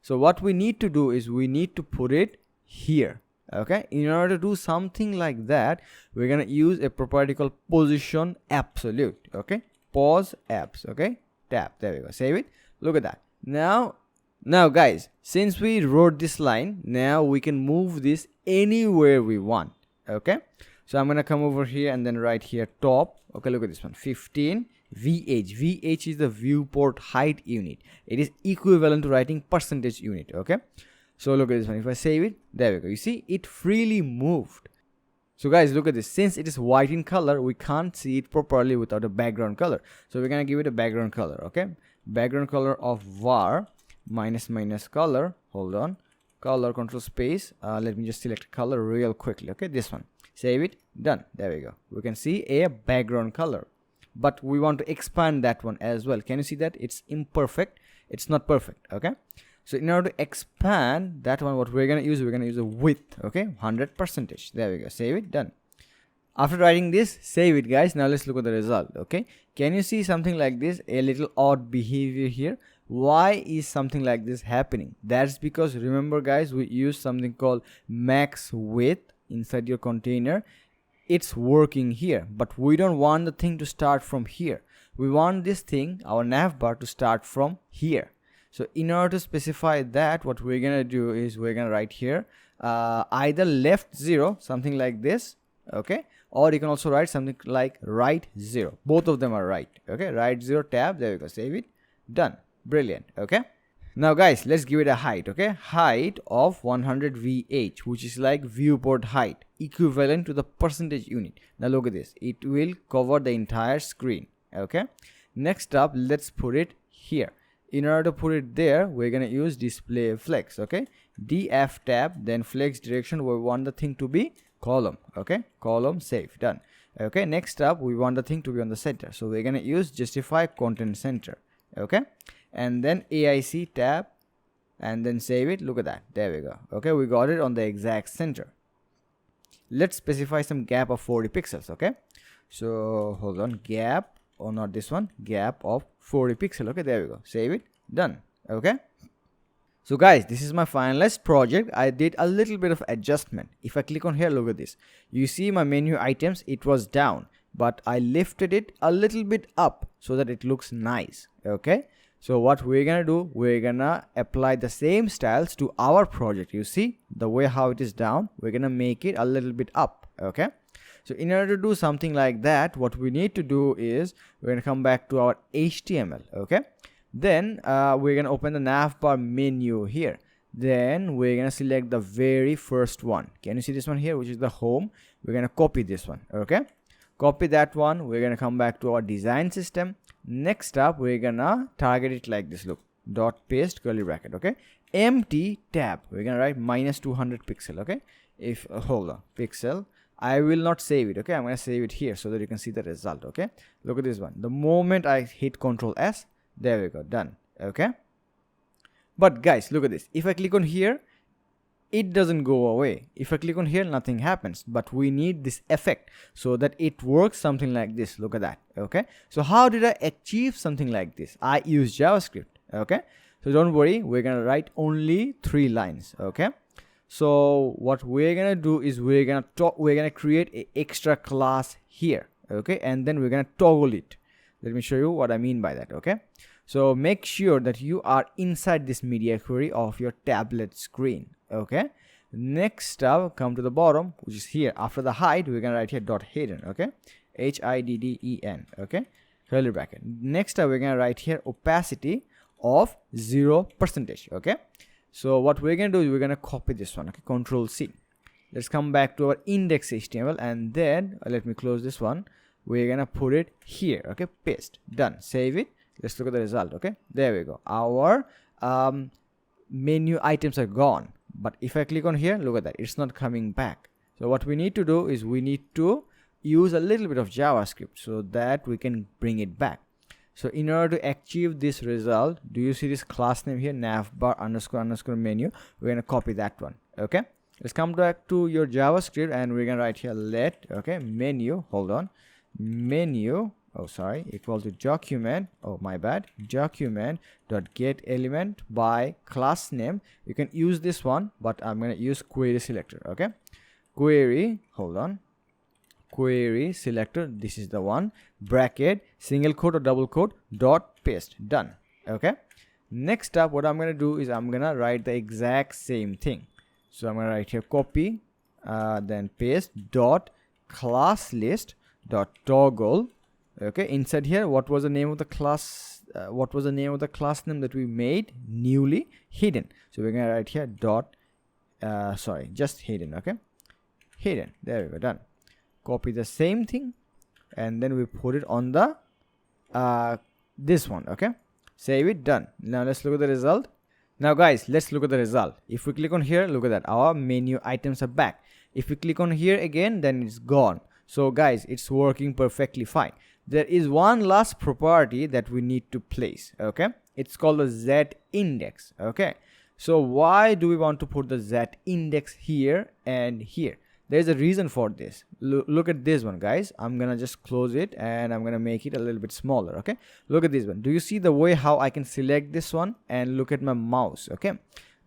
so what we need to do is we need to put it here. Okay, in order to do something like that, we're gonna use a property called position absolute. Okay, pause abs. Okay, tap. There we go. Save it. Look at that. Now guys, since we wrote this line, now we can move this anywhere we want. Okay, so I'm gonna come over here and then right here top. Okay, look at this one, 15 VH is the viewport height unit. It is equivalent to writing percentage unit. Okay, so look at this one. If I save it, there we go. You see, it freely moved. So guys, look at this. Since it is white in color, we can't see it properly without a background color. So we're gonna give it a background color. Okay, background color of var minus color. Hold on, color control space. Let me just select color real quickly. Okay, this one. Save it. Done. There we go. We can see a background color, but we want to expand that one as well. Can you see that? It's imperfect. It's not perfect. Okay, so in order to expand that one, what we're gonna use a width. Okay, 100%. There we go. Save it. Done. After writing this, save it, guys. Now let's look at the result. Okay, can you see something like this, a little odd behavior here? Why is something like this happening? That's because, remember guys, we use something called max width inside your container. It's working here, but we don't want the thing to start from here. We want this thing, our navbar, to start from here. So in order to specify that, what we're gonna do is we're gonna write here either left 0, something like this. Okay, or you can also write something like right 0. Both of them are right. Okay, right 0 tab. There we go. Save it. Done. Brilliant. Okay, now guys, let's give it a height. Okay, height of 100 VH, which is like viewport height, equivalent to the percentage unit. Now look at this, it will cover the entire screen. Okay, next up, let's put it here. In order to put it there, we're gonna use display flex. Okay, df tab, then flex direction. We want the thing to be column. Okay, column. Save. Done. Okay, next up, we want the thing to be on the center, so we're gonna use justify content center. Okay, and then AIC tab, and then save it. Look at that. There we go. Okay, we got it on the exact center. Let's specify some gap of 40 pixels. Okay, so hold on, gap, or not this one, gap of 40 pixels. Okay, there we go. Save it. Done. Okay, so guys, this is my finalized project. I did a little bit of adjustment. If I click on here, look at this. You see my menu items, it was down, but I lifted it a little bit up so that it looks nice. Okay, so what we're gonna do, we're gonna apply the same styles to our project. You see the way how it is down, we're gonna make it a little bit up. Okay, so in order to do something like that, what we need to do is we're gonna come back to our HTML. Okay, then we're gonna open the navbar menu here. Then we're gonna select the very first one. Can you see this one here, which is the home? We're gonna copy this one. Okay, copy that one. We're gonna come back to our design system. Next up, we're gonna target it like this. Look, dot paste curly bracket. Okay, empty tab. We're gonna write minus 200 pixel. Okay, if hold on, pixel. I will not save it. Okay, I'm gonna save it here so that you can see the result. Okay, look at this one. The moment I hit Ctrl S, there we go, done. Okay, but guys, look at this. If I click on here, it doesn't go away. If I click on here, nothing happens. But we need this effect so that it works something like this. Look at that. Okay, so how did I achieve something like this? I use JavaScript. Okay, so don't worry, we're gonna write only 3 lines. Okay, so what we're gonna do is we're gonna create an extra class here. Okay, and then we're gonna toggle it. Let me show you what I mean by that. Okay, so make sure that you are inside this media query of your tablet screen. Okay, next up, come to the bottom, which is here. After the height, we're gonna write here dot hidden. Okay, HIDDEN. Okay, curly bracket. Next up, we're gonna write here opacity of 0%. Okay, so what we're gonna do is we're gonna copy this one. Okay, Control C. Let's come back to our index HTML, and then let me close this one. We're gonna put it here. Okay, paste, done. Save it. Let's look at the result. Okay, there we go. Our menu items are gone. But if I click on here, look at that, it's not coming back. So what we need to do is we need to use a little bit of JavaScript so that we can bring it back. So in order to achieve this result, do you see this class name here, navbar __ menu? We're gonna copy that one. Okay, let's come back to your JavaScript, and we're gonna write here let, okay, menu, hold on, menu, oh sorry, equal to document, oh my bad, document dot get element by class name. You can use this one, but I'm gonna use query selector. Okay, query, hold on, query selector, this is the one, bracket, single quote or double quote, dot paste, done. Okay, next up, what I'm gonna do is I'm gonna write the exact same thing. So I'm gonna write here copy, then paste, dot class list dot toggle. Okay, inside here, what was the name of the class? What was the name of the class name that we made? Newly hidden. So we're gonna write here dot sorry, just hidden. Okay, hidden, there we go, done. Copy the same thing, and then we put it on the this one. Okay, save it, done. Now let's look at the result. Now guys, let's look at the result. If we click on here, look at that, our menu items are back. If we click on here again, then it's gone. So guys, it's working perfectly fine. There is one last property that we need to place. Okay, it's called the Z index. Okay, so why do we want to put the Z index here and here? There's a reason for this. Look at this one, guys. I'm gonna just close it, and I'm gonna make it a little bit smaller. Okay, look at this one. Do you see the way how I can select this one and look at my mouse? Okay,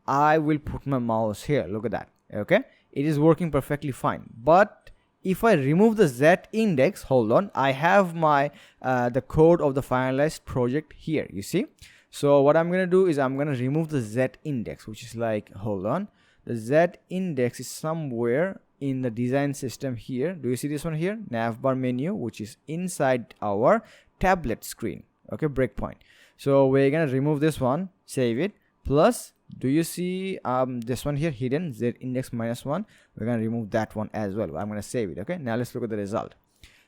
I will put my mouse here. Look at that. Okay, it is working perfectly fine. But if I remove the Z index, hold on, I have my the code of the finalized project here, you see. So what I'm gonna do is I'm gonna remove the Z index, which is like, hold on, the Z index is somewhere in the design system here. Do you see this one here, navbar menu, which is inside our tablet screen? Okay, breakpoint. So we're gonna remove this one, save it, plus do you see this one here, hidden Z index -1? We're gonna remove that one as well. I'm gonna save it. Okay, now let's look at the result.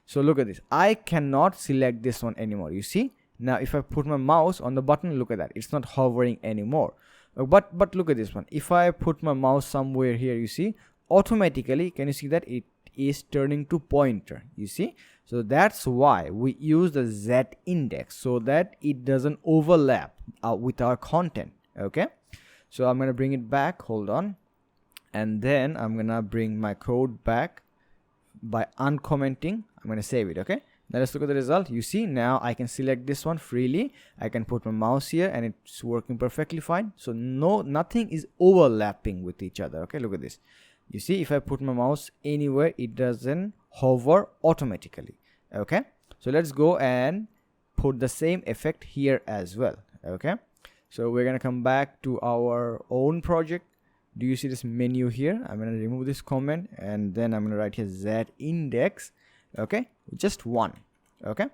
So look at this, I cannot select this one anymore, you see. Now if I put my mouse on the button, look at that, it's not hovering anymore. But look at this one, if I put my mouse somewhere here, you see, automatically, can you see that it is turning to pointer, you see. So that's why we use the Z index, so that it doesn't overlap with our content. Okay, so I'm gonna bring it back, hold on, and then I'm gonna bring my code back by uncommenting. I'm gonna save it. Okay, now let's look at the result. You see, now I can select this one freely. I can put my mouse here, and it's working perfectly fine. So nothing is overlapping with each other. Okay, look at this. You see, if I put my mouse anywhere, it doesn't hover automatically. Okay, so let's go and put the same effect here as well. Okay, so we're gonna come back to our own project. Do you see this menu here? I'm gonna remove this comment, and then I'm gonna write here Z index. Okay, just 1. Okay,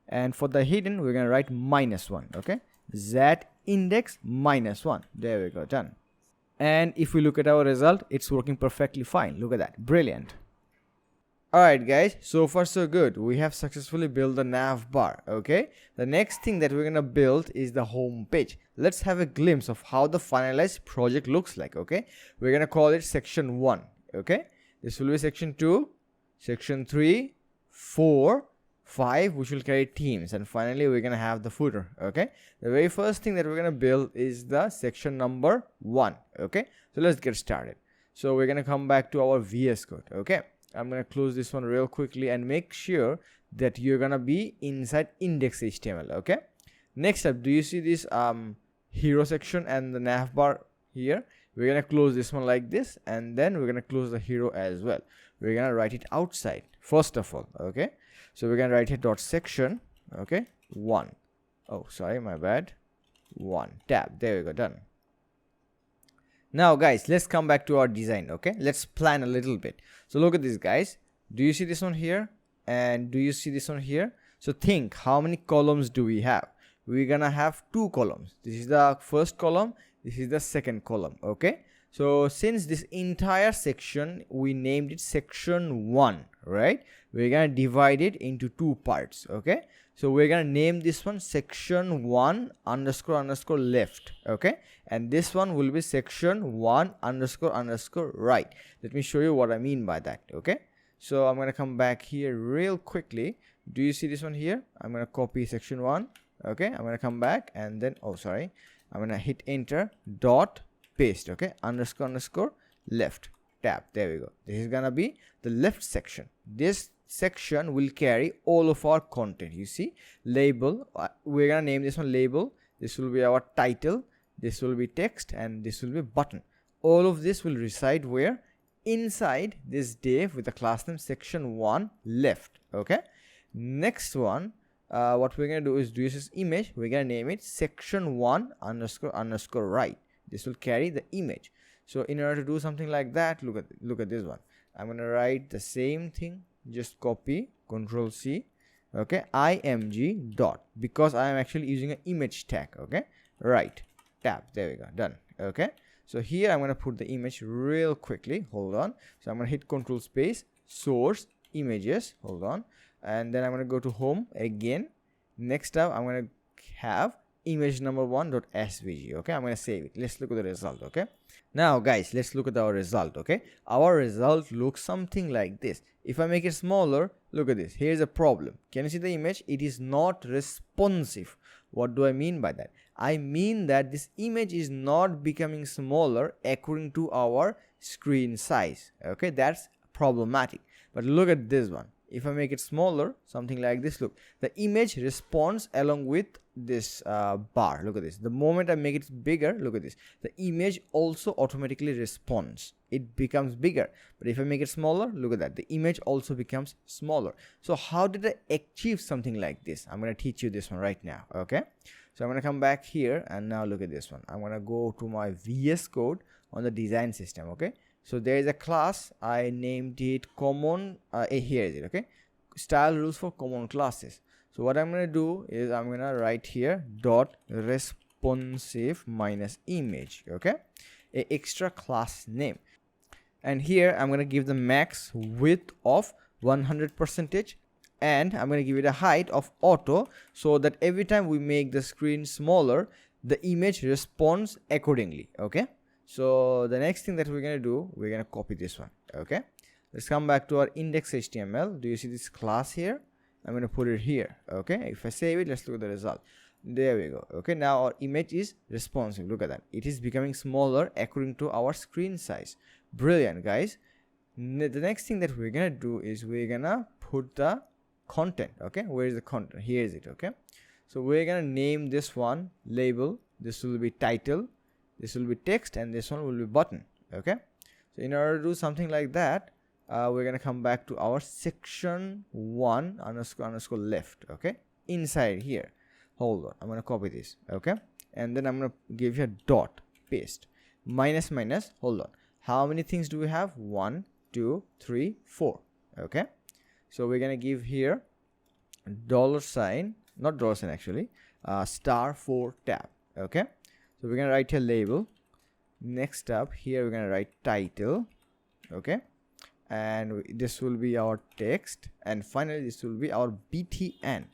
and for the hidden, we're gonna write -1. Okay, Z index -1. There we go, done. And if we look at our result, it's working perfectly fine. Look at that, brilliant. Alright guys, so far so good. We have successfully built the nav bar. Okay, the next thing that we're gonna build is the home page. Let's have a glimpse of how the finalized project looks like. Okay, we're gonna call it section 1. Okay, this will be section 2, section 3, 4, 5, which will carry themes, and finally we're gonna have the footer. Okay, the very first thing that we're gonna build is the section number 1. Okay, so let's get started. So we're gonna come back to our VS Code. Okay, I'm gonna close this one real quickly and make sure that you're gonna be inside index.html. Okay, next up, do you see this hero section and the nav bar here? We're gonna close this one like this, and then we're gonna close the hero as well. We're gonna write it outside first of all. Okay, so we're gonna write here dot section, okay, 1. Oh, sorry, my bad. 1 tab. There we go, done. Now guys, let's come back to our design. Okay, let's plan a little bit. So look at this guys, do you see this one here, and do you see this one here? So think, how many columns do we have? We're gonna have 2 columns. This is the first column, this is the second column. Okay, so since this entire section we named it section 1, right, we're gonna divide it into 2 parts. Okay, so we're gonna name this one section 1 underscore underscore left. Okay, and this one will be section 1 underscore underscore right. Let me show you what I mean by that. Okay, so I'm gonna come back here real quickly. Do you see this one here? I'm gonna copy section 1. Okay, I'm gonna come back and then, oh sorry, I'm gonna hit enter, dot paste. Okay, underscore underscore left tab. There we go. This is gonna be the left section. This section will carry all of our content. You see, label, we're gonna name this one label. This will be our title, this will be text, and this will be button. All of this will reside where? Inside this div with the class name section 1 left. Okay, next one, what we're gonna do is, do you see this image? We're gonna name it section 1 underscore underscore right. This will carry the image. So in order to do something like that, look at this one. I'm gonna write the same thing, just copy, Control C. Okay, img dot, because I am actually using an image tag. Okay, right tab. There we go, done. Okay, so here I'm gonna put the image real quickly. Hold on. So I'm gonna hit Control space, source images. Hold on, and then I'm gonna go to home again. Next up, I'm gonna have image number 1.svg. Okay, I'm gonna save it. Let's look at the result. Okay, now guys, let's look at our result. Okay, our result looks something like this. If I make it smaller, look at this. Here's a problem. Can you see the image? It is not responsive. What do I mean by that? I mean that this image is not becoming smaller according to our screen size. Okay, that's problematic. But look at this one. If I make it smaller, something like this, look, the image responds along with this bar. Look at this. The moment I make it bigger, look at this, the image also automatically responds. It becomes bigger. But if I make it smaller, look at that, the image also becomes smaller. So how did I achieve something like this? I'm going to teach you this one right now. Okay, so I'm going to come back here, and now look at this one. I'm going to go to my VS Code on the design system. Okay, so there is a class, I named it common, here is it. Okay, style rules for common classes. So what I'm going to do is, I'm going to write here dot responsive minus image. Okay, a extra class name, and here I'm going to give the max width of 100%, and I'm going to give it a height of auto, so that every time we make the screen smaller, the image responds accordingly. Okay, so the next thing that we're going to do, we're going to copy this one. Okay, let's come back to our index.html. Do you see this class here? I'm going to put it here. Okay, if I save it, let's look at the result. There we go. Okay, now our image is responsive. Look at that, it is becoming smaller according to our screen size. Brilliant guys. The next thing that we're gonna do is, we're gonna put the content. Okay, where is the content? Here is it. Okay, so we're gonna name this one label, this will be title, this will be text, and this one will be button. Okay, so in order to do something like that, we're gonna come back to our section 1 underscore underscore left. Okay, inside here, hold on, I'm gonna copy this. Okay, and then I'm gonna give you a dot paste, minus minus, hold on, how many things do we have? 1 2 3 4. Okay, so we're gonna give here $, not $, actually, *4 tab. Okay, so we're gonna write a label. Next up here, we're gonna write title. Okay, and this will be our text, and finally this will be our btn.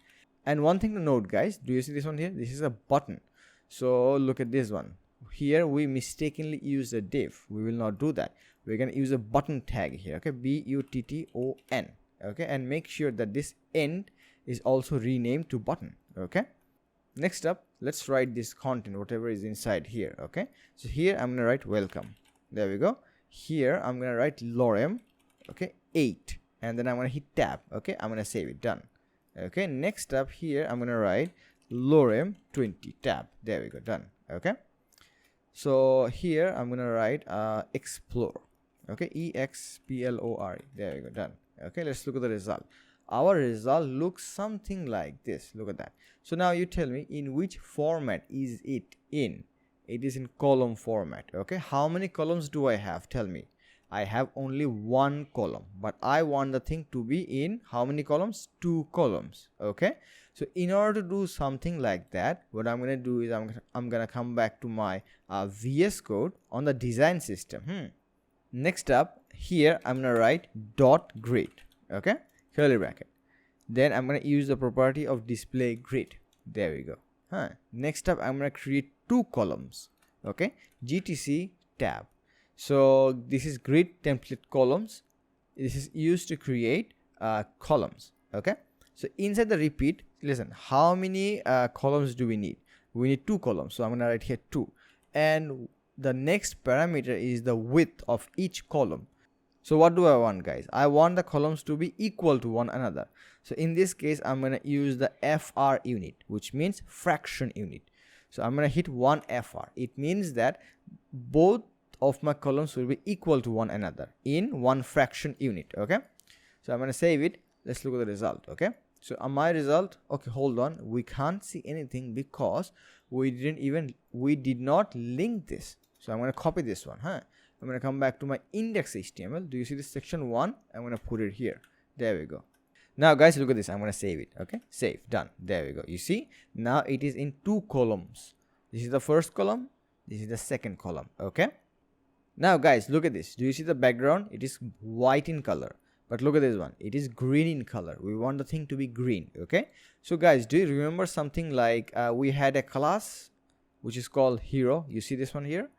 And one thing to note, guys, do you see this one here? This is a button. So look at this one here. We mistakenly used a div. We will not do that. We're going to use a button tag here, okay, button, okay, and make sure that this end is also renamed to button. Okay, next up, let's write this content, whatever is inside here. Okay, so here I'm gonna write welcome. There we go. Here I'm gonna write lorem, okay, 8, and then I'm gonna hit tab. Okay, I'm gonna save it. Done. Okay, next up here I'm gonna write lorem 20 tab. There we go. Done. Okay, so here I'm gonna write explore. Okay, explore. There we go. Done. Okay, let's look at the result. Our result looks something like this. Look at that. So now you tell me, in which format is it in? It is in column format. Okay, how many columns do I have? Tell me. I have only one column, but I want the thing to be in how many columns? 2 columns. Okay, so in order to do something like that, what I'm gonna do is I'm gonna come back to my VS Code on the design system. Next up here I'm gonna write dot grid. Okay, curly bracket. Then I'm gonna use the property of display grid. There we go. Next up I'm gonna create 2 columns. Okay, GTC tab. So this is grid template columns. This is used to create columns. Okay, so inside the repeat, listen, how many columns do we need? We need 2 columns, so I'm gonna write here 2, and the next parameter is the width of each column. So what do I want, guys? I want the columns to be equal to one another. So in this case I'm gonna use the FR unit, which means fraction unit. So I'm gonna hit 1 FR. It means that both of my columns will be equal to one another in 1 fraction unit. Okay, so I'm gonna save it. Let's look at the result. Okay, so my result, okay, hold on, we can't see anything because we did not link this. So I'm gonna copy this one. I'm gonna come back to my index HTML. Do you see this section 1? I'm gonna put it here. There we go. Now guys, look at this. I'm gonna save it. Okay, save, done. There we go. You see, now it is in 2 columns. This is the first column, this is the second column. Okay, now guys, look at this. Do you see the background? It is white in color, but look at this one, it is green in color. We want the thing to be green. Okay, so guys, do you remember something like we had a class which is called hero? You see this one here?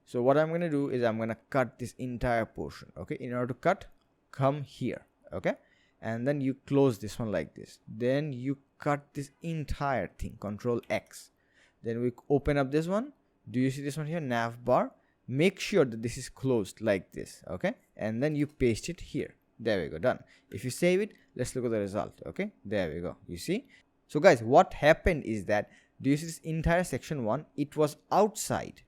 So what I'm gonna do is I'm gonna cut this entire portion. Okay, in order to cut, come here. Okay, and then you close this one like this. Then you cut this entire thing, Control X. Then we open up this one. Do you see this one here, Navbar? Make sure that this is closed like this. Okay, and then you paste it here. There we go, done. If you save it, let's look at the result. Okay, there we go. You see? So guys, what happened is that, do you see this entire section 1? It was outside.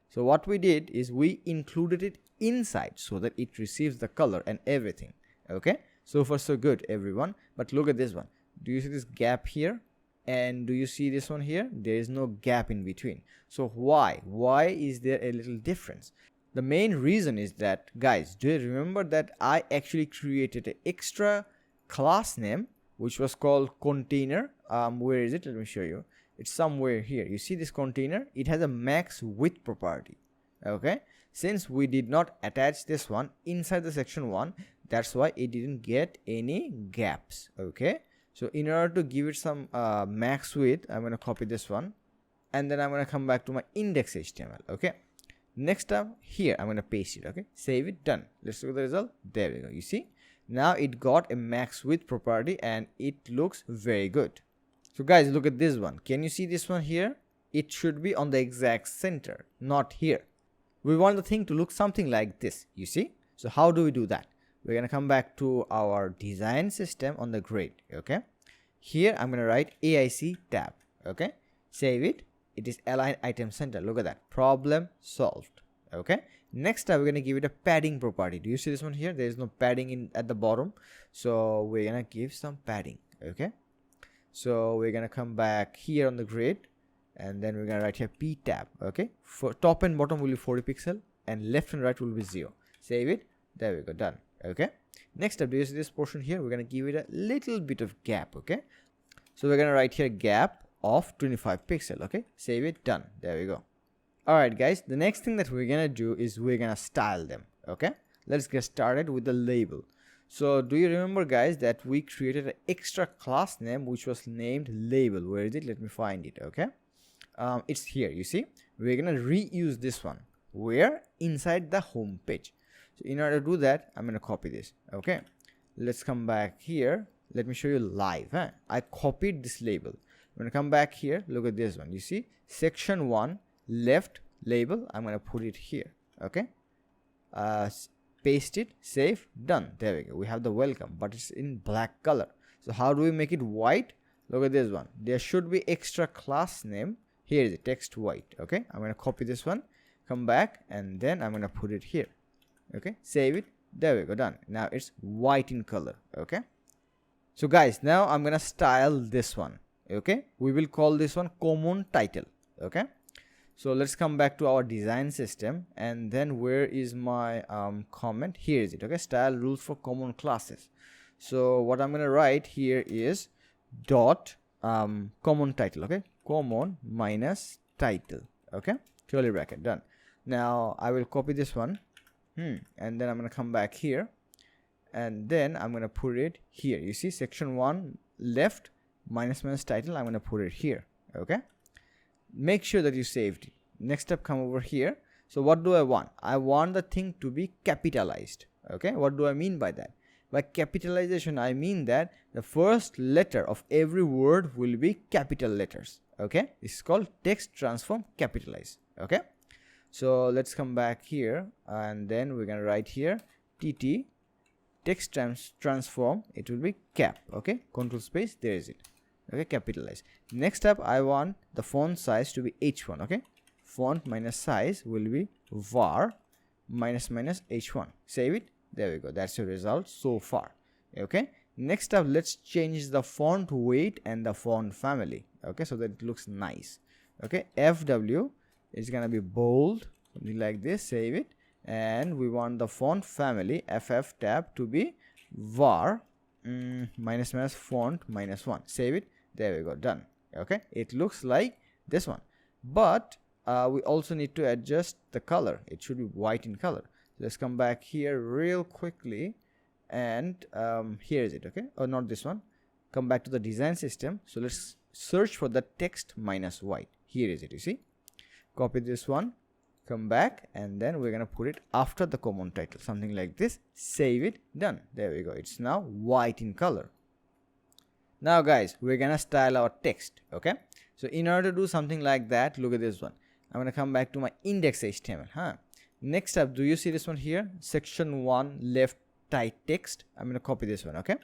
So what we did is we included it inside so that it receives the color and everything. Okay, so far so good, everyone. But look at this one. Do you see this gap here? And do you see this one here? There is no gap in between. So why is there a little difference? The main reason is that, guys, do you remember that I actually created an extra class name which was called container? Where is it? Let me show you. It's somewhere here. You see this container? It has a max width property. Okay, since we did not attach this one inside the section 1, that's why it didn't get any gaps. Okay, so in order to give it some max width, I'm going to copy this one, and then I'm going to come back to my index HTML. Okay, next up here I'm going to paste it. Okay, save it, done. Let's look at the result. There we go. You see, now it got a max width property and it looks very good. So guys, look at this one. Can you see this one here? It should be on the exact center, not here. We want the thing to look something like this, you see? So how do we do that? We're gonna come back to our design system on the grid. Okay, here I'm gonna write AIC tab. Okay, save it. It is align item center. Look at that, problem solved. Okay, next up we're gonna give it a padding property. Do you see this one here? There is no padding at the bottom, so we're gonna give some padding. Okay, so we're gonna come back here on the grid, and then we're gonna write here p tab. Okay, for top and bottom will be 40 pixel and left and right will be 0. Save it. There we go, done. Okay, next up, do you see this portion here? We're gonna give it a little bit of gap. Okay, so we're gonna write here gap of 25 pixel. Okay, save it, done. There we go. All right guys, the next thing that we're gonna do is we're gonna style them. Okay, let's get started with the label. So do you remember guys that we created an extra class name which was named label? Where is it? Let me find it. Okay, it's here. You see, we're gonna reuse this one where inside the home page. So in order to do that, I'm gonna copy this. Okay, let's come back here. Let me show you live. I copied this label. I'm gonna come back here. Look at this one. You see, section 1 left label. I'm gonna put it here. Okay, paste it, save, done. There we go. We have the welcome, but it's in black color. So how do we make it white? Look at this one. There should be extra class name. Here is it, text white. Okay, I'm gonna copy this one, come back, and then I'm gonna put it here. Okay, save it. There we go, done. Now it's white in color. Okay, so guys, now I'm gonna style this one. Okay, we will call this one common title. Okay, so let's come back to our design system, and then where is my comment? Here is it. Okay, style rules for common classes. So what I'm gonna write here is dot common title. Okay, common minus title. Okay, curly bracket, done. Now I will copy this one, and then I'm gonna come back here, and then I'm gonna put it here. You see, section 1 left minus title. I'm gonna put it here. Okay, make sure that you saved it. Next up, come over here. So what do I want? I want the thing to be capitalized. Okay, what do I mean by that? By capitalization, I mean that the first letter of every word will be capital letters. Okay, this is called text transform capitalize. Okay, so let's come back here, and then we're gonna write here tt text transform. It will be cap. Okay, control space, there is it. Okay, capitalize. Next up, I want the font size to be h1. Okay, font minus size will be var minus h1. Save it. There we go. That's your result so far. Okay, next up, let's change the font weight and the font family. Okay, so that it looks nice. Okay, fw is gonna be bold, something like this. Save it. And we want the font family ff tab to be var minus font -1. Save it. There we go, done. Okay, it looks like this one, but we also need to adjust the color. It should be white in color. Let's come back here real quickly, and here is it. Okay, or not this one. Come back to the design system. So let's search for the text minus white. Here is it. You see, copy this one, come back, and then we're gonna put it after the common title, something like this. Save it, done. There we go. It's now white in color. Now guys, we're gonna style our text. Okay, so in order to do something like that, look at this one. I'm gonna come back to my index HTML. Next up, do you see this one here? Section 1 left tight text. I'm gonna copy this one. Okay,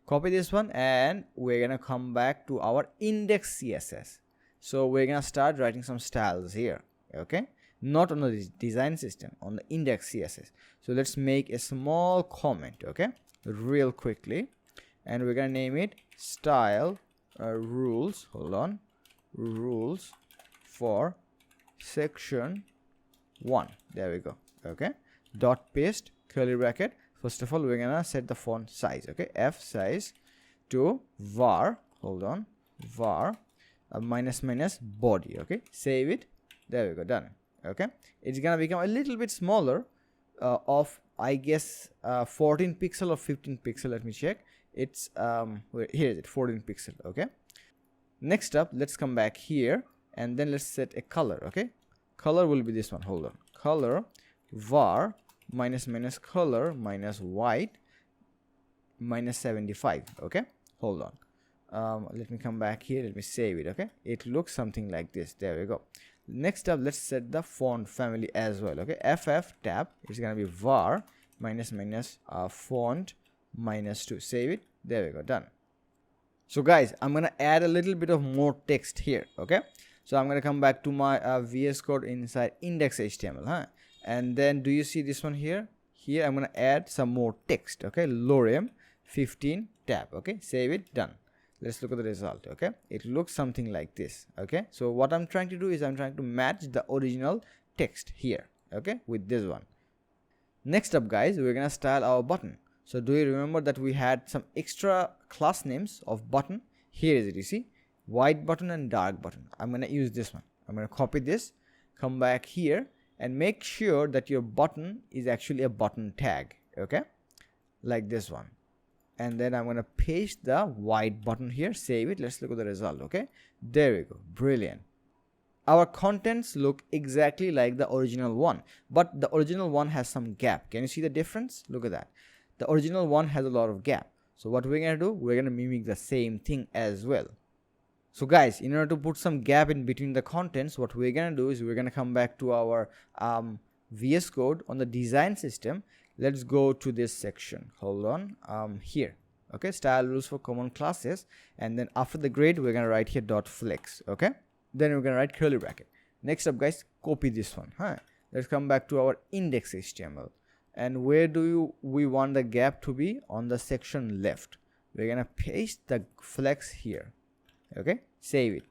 copy this one, and we're gonna come back to our index CSS. So we're gonna start writing some styles here. Okay, not on the design system, on the index CSS. So let's make a small comment. Okay, real quickly, and we're gonna name it style rules. Hold on, rules for section 1. There we go. Okay, dot paste curly bracket. First of all, we're gonna set the font size. Okay, f size to var. Hold on, var minus body. Okay, save it. There we go, done. Okay, it's gonna become a little bit smaller, of I guess 14 pixel or 15 pixel. Let me check. It's here is it, 14 pixel. Okay, next up, let's come back here, and then let's set a color. Okay, color will be this one. Hold on, color var minus color minus white minus 75. Okay, hold on, let me come back here, let me save it. Okay, it looks something like this. There we go. Next up, let's set the font family as well. Okay, ff tab is gonna be var minus font -2. Save it. There we go, done. So guys, I'm gonna add a little bit of more text here. Okay, so I'm gonna come back to my VS Code inside index HTML. And then do you see this one here? Here I'm gonna add some more text. Okay, lorem 15 tab. Okay, save it, done. Let's look at the result. Okay, it looks something like this. Okay, so what I'm trying to do is I'm trying to match the original text here. Okay, with this one. Next up guys, we're gonna style our button. So do you remember that we had some extra class names of button? Here is it. You see, white button and dark button. I'm gonna use this one. I'm gonna copy this, come back here, and make sure that your button is actually a button tag, okay, like this one. And then I'm going to paste the white button here, save it. Let's look at the result. Okay, there we go. Brilliant. Our contents look exactly like the original one, but the original one has some gap. Can you see the difference? Look at that. The original one has a lot of gap. So what we're going to do, we're going to mimic the same thing as well. So guys, in order to put some gap in between the contents, what we're going to do is we're going to come back to our VS Code on the design system. Let's go to this section. Hold on, here. Okay, style rules for common classes, and then after the grade we're going to write here dot flex. Okay, then we're going to write curly bracket. Next up guys, copy this one. Let's come back to our index HTML, and where do we want the gap to be? On the section left. We're going to paste the flex here. Okay, save it.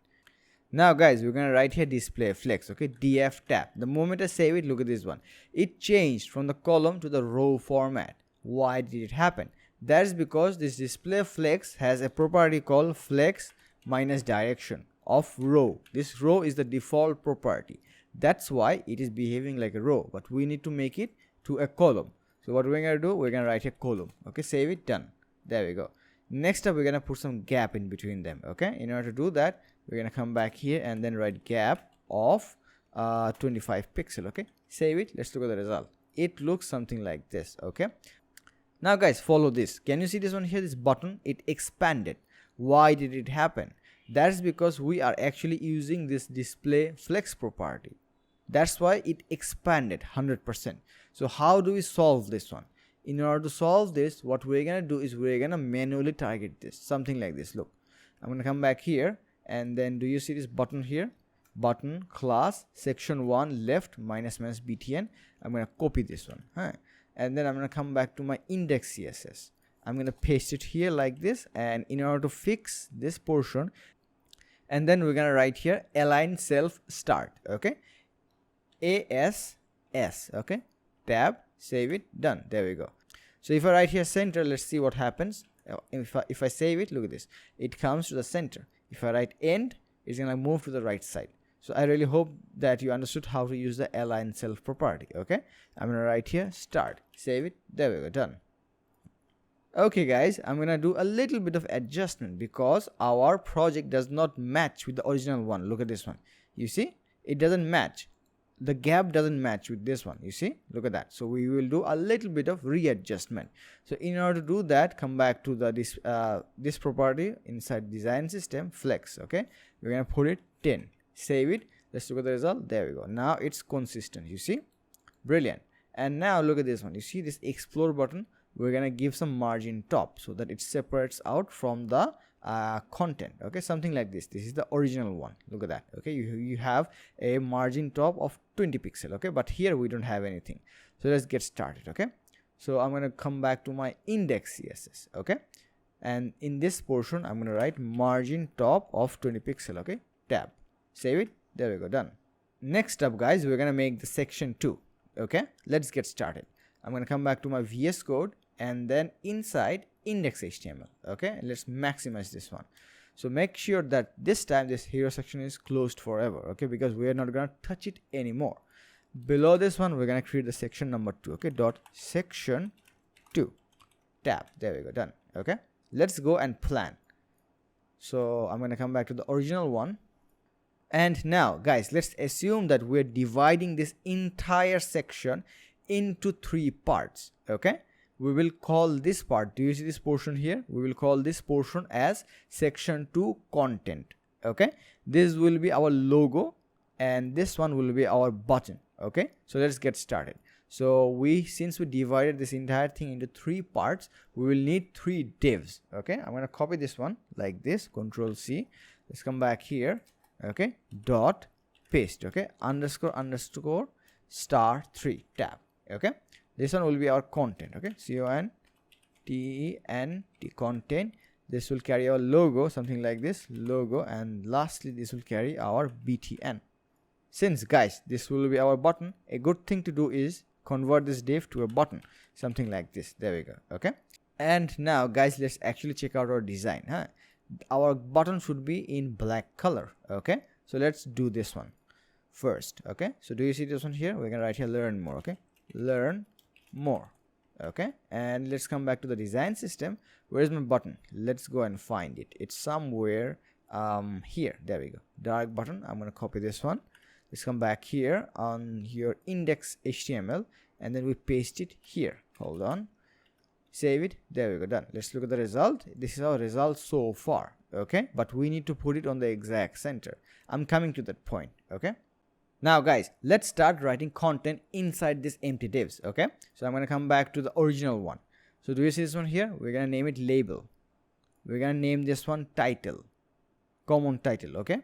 Now guys, we're going to write here display flex. Okay, df tab. The moment I save it, look at this one. It changed from the column to the row format. Why did it happen? That is because this display flex has a property called flex minus direction of row. This row is the default property. That's why it is behaving like a row, but we need to make it to a column. So what we're going to do, we're going to write a column. Okay, save it, done. There we go. Next up, we're going to put some gap in between them. Okay, in order to do that, we're going to come back here and then write gap of 25 pixel. Okay, save it. Let's look at the result. It looks something like this. Okay, now guys, follow this. Can you see this one here, this button? It expanded. Why did it happen? That's because we are actually using this display flex property. That's why it expanded 100%. So how do we solve this one? In order to solve this, what we're going to do is we're going to manually target this, something like this. Look, I'm going to come back here, and then do you see this button here? Button class section 1 left minus btn. I'm going to copy this one, and then I'm going to come back to my index CSS. I'm going to paste it here like this, and in order to fix this portion, and then we're going to write here align self start. Okay, ASS. Okay, tab, save it, done. There we go. So if I write here center, let's see what happens. If I save it, look at this, it comes to the center. If I write end, it's gonna move to the right side. So I really hope that you understood how to use the align self property. Okay, I'm gonna write here start, save it, there we go, done. Okay guys, I'm gonna do a little bit of adjustment because our project does not match with the original one. Look at this one, you see it doesn't match. The gap doesn't match with this one, you see, look at that. So we will do a little bit of readjustment. So in order to do that, come back to the this property inside design system flex. Okay, we're gonna put it 10, save it. Let's look at the result. There we go. Now it's consistent, you see, brilliant. And now look at this one, you see this explore button. We're gonna give some margin top so that it separates out from the content. Okay, something like this. This is the original one. Look at that. Okay, you have a margin top of 20 pixel. Okay, but here we don't have anything. So let's get started. Okay, so I'm going to come back to my index CSS. Okay, and in this portion I'm going to write margin top of 20 pixel. Okay, tab, save it, there we go, done. Next up guys, we're going to make the section 2. Okay, let's get started. I'm going to come back to my VS Code and then inside index HTML. Okay, let's maximize this one. So make sure that this time this hero section is closed forever. Okay, because we are not going to touch it anymore. Below this one we're going to create the section number 2. Okay, dot section 2 tab, there we go, done. Okay, let's go and plan. So I'm going to come back to the original one, and now guys, let's assume that we're dividing this entire section into 3 parts. Okay, we will call this part, do you see this portion here? We will call this portion as section 2 content. Okay, this will be our logo and this one will be our button. Okay, so let's get started. So since we divided this entire thing into 3 parts, we will need 3 divs. Okay, I'm going to copy this one like this, Control C. Let's come back here. Okay, dot paste. Okay, underscore underscore star 3 tab. Okay, this one will be our content. Okay, CONTENT content. This will carry our logo, something like this, logo, and lastly this will carry our BTN. Since guys this will be our button, a good thing to do is convert this div to a button, something like this. There we go. Okay, and now guys, let's actually check out our design. Our button should be in black color. Okay, so let's do this one. first. Okay, so do you see this one here? We're gonna write here learn more. Okay, learn more. Okay, and let's come back to the design system. Where's my button? Let's go and find it. It's somewhere here. There we go, dark button. I'm gonna copy this one. Let's come back here on your index HTML, and then we paste it here. Hold on, save it. There we go, done. Let's look at the result. This is our result so far. Okay, but we need to put it on the exact center. I'm coming to that point. Okay, now guys, let's start writing content inside this empty divs. Okay, so I'm going to come back to the original one. So do you see this one here? We're going to name it label. We're going to name this one title, common title. Okay,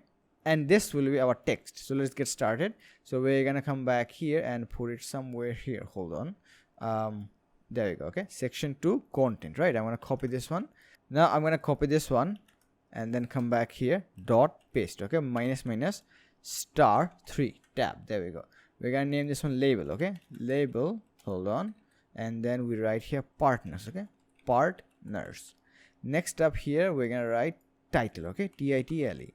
and this will be our text. So let's get started. So we're going to come back here and put it somewhere here. Hold on, there we go. Okay, section 2 content, right? I'm going to copy this one. Now I'm going to copy this one and then come back here, dot paste. Okay, minus *3 tab. There we go. We're gonna name this one label. Okay, label. Hold on, and then we write here partners. Okay, partners. Next up here we're gonna write title. Okay, title.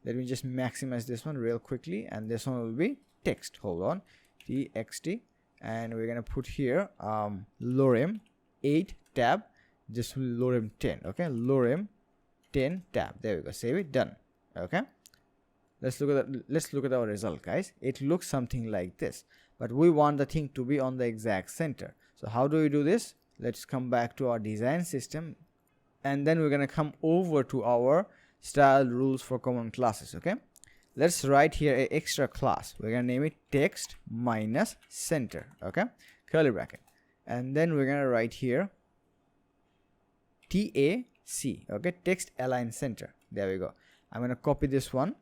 Let me just maximize this one real quickly, and this one will be text. Hold on, txt, and we're gonna put here lorem 8 tab. This will lorem 10. Okay, lorem 10 tab. There we go, save it, done. Okay, let's look at our result, guys. It looks something like this, but we want the thing to be on the exact center. So how do we do this? Let's come back to our design system, and then we're gonna come over to our style rules for common classes. Okay, let's write here a extra class. We're gonna name it text minus center. Okay, curly bracket, and then we're gonna write here TAC. Okay, text align center. There we go. I'm gonna copy this one,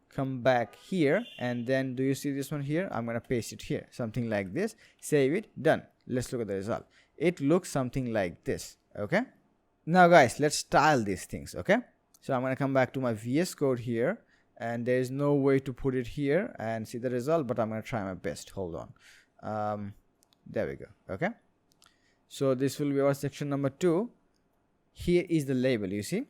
come back here, and then do you see this one here? I'm gonna paste it here, something like this. Save it, done. Let's look at the result. It looks something like this. Okay, now guys, let's style these things. Okay, so I'm gonna come back to my VS Code here, and there is no way to put it here and see the result, but I'm gonna try my best. Hold on, there we go. Okay, so this will be our section number 2. Here is the label. You see,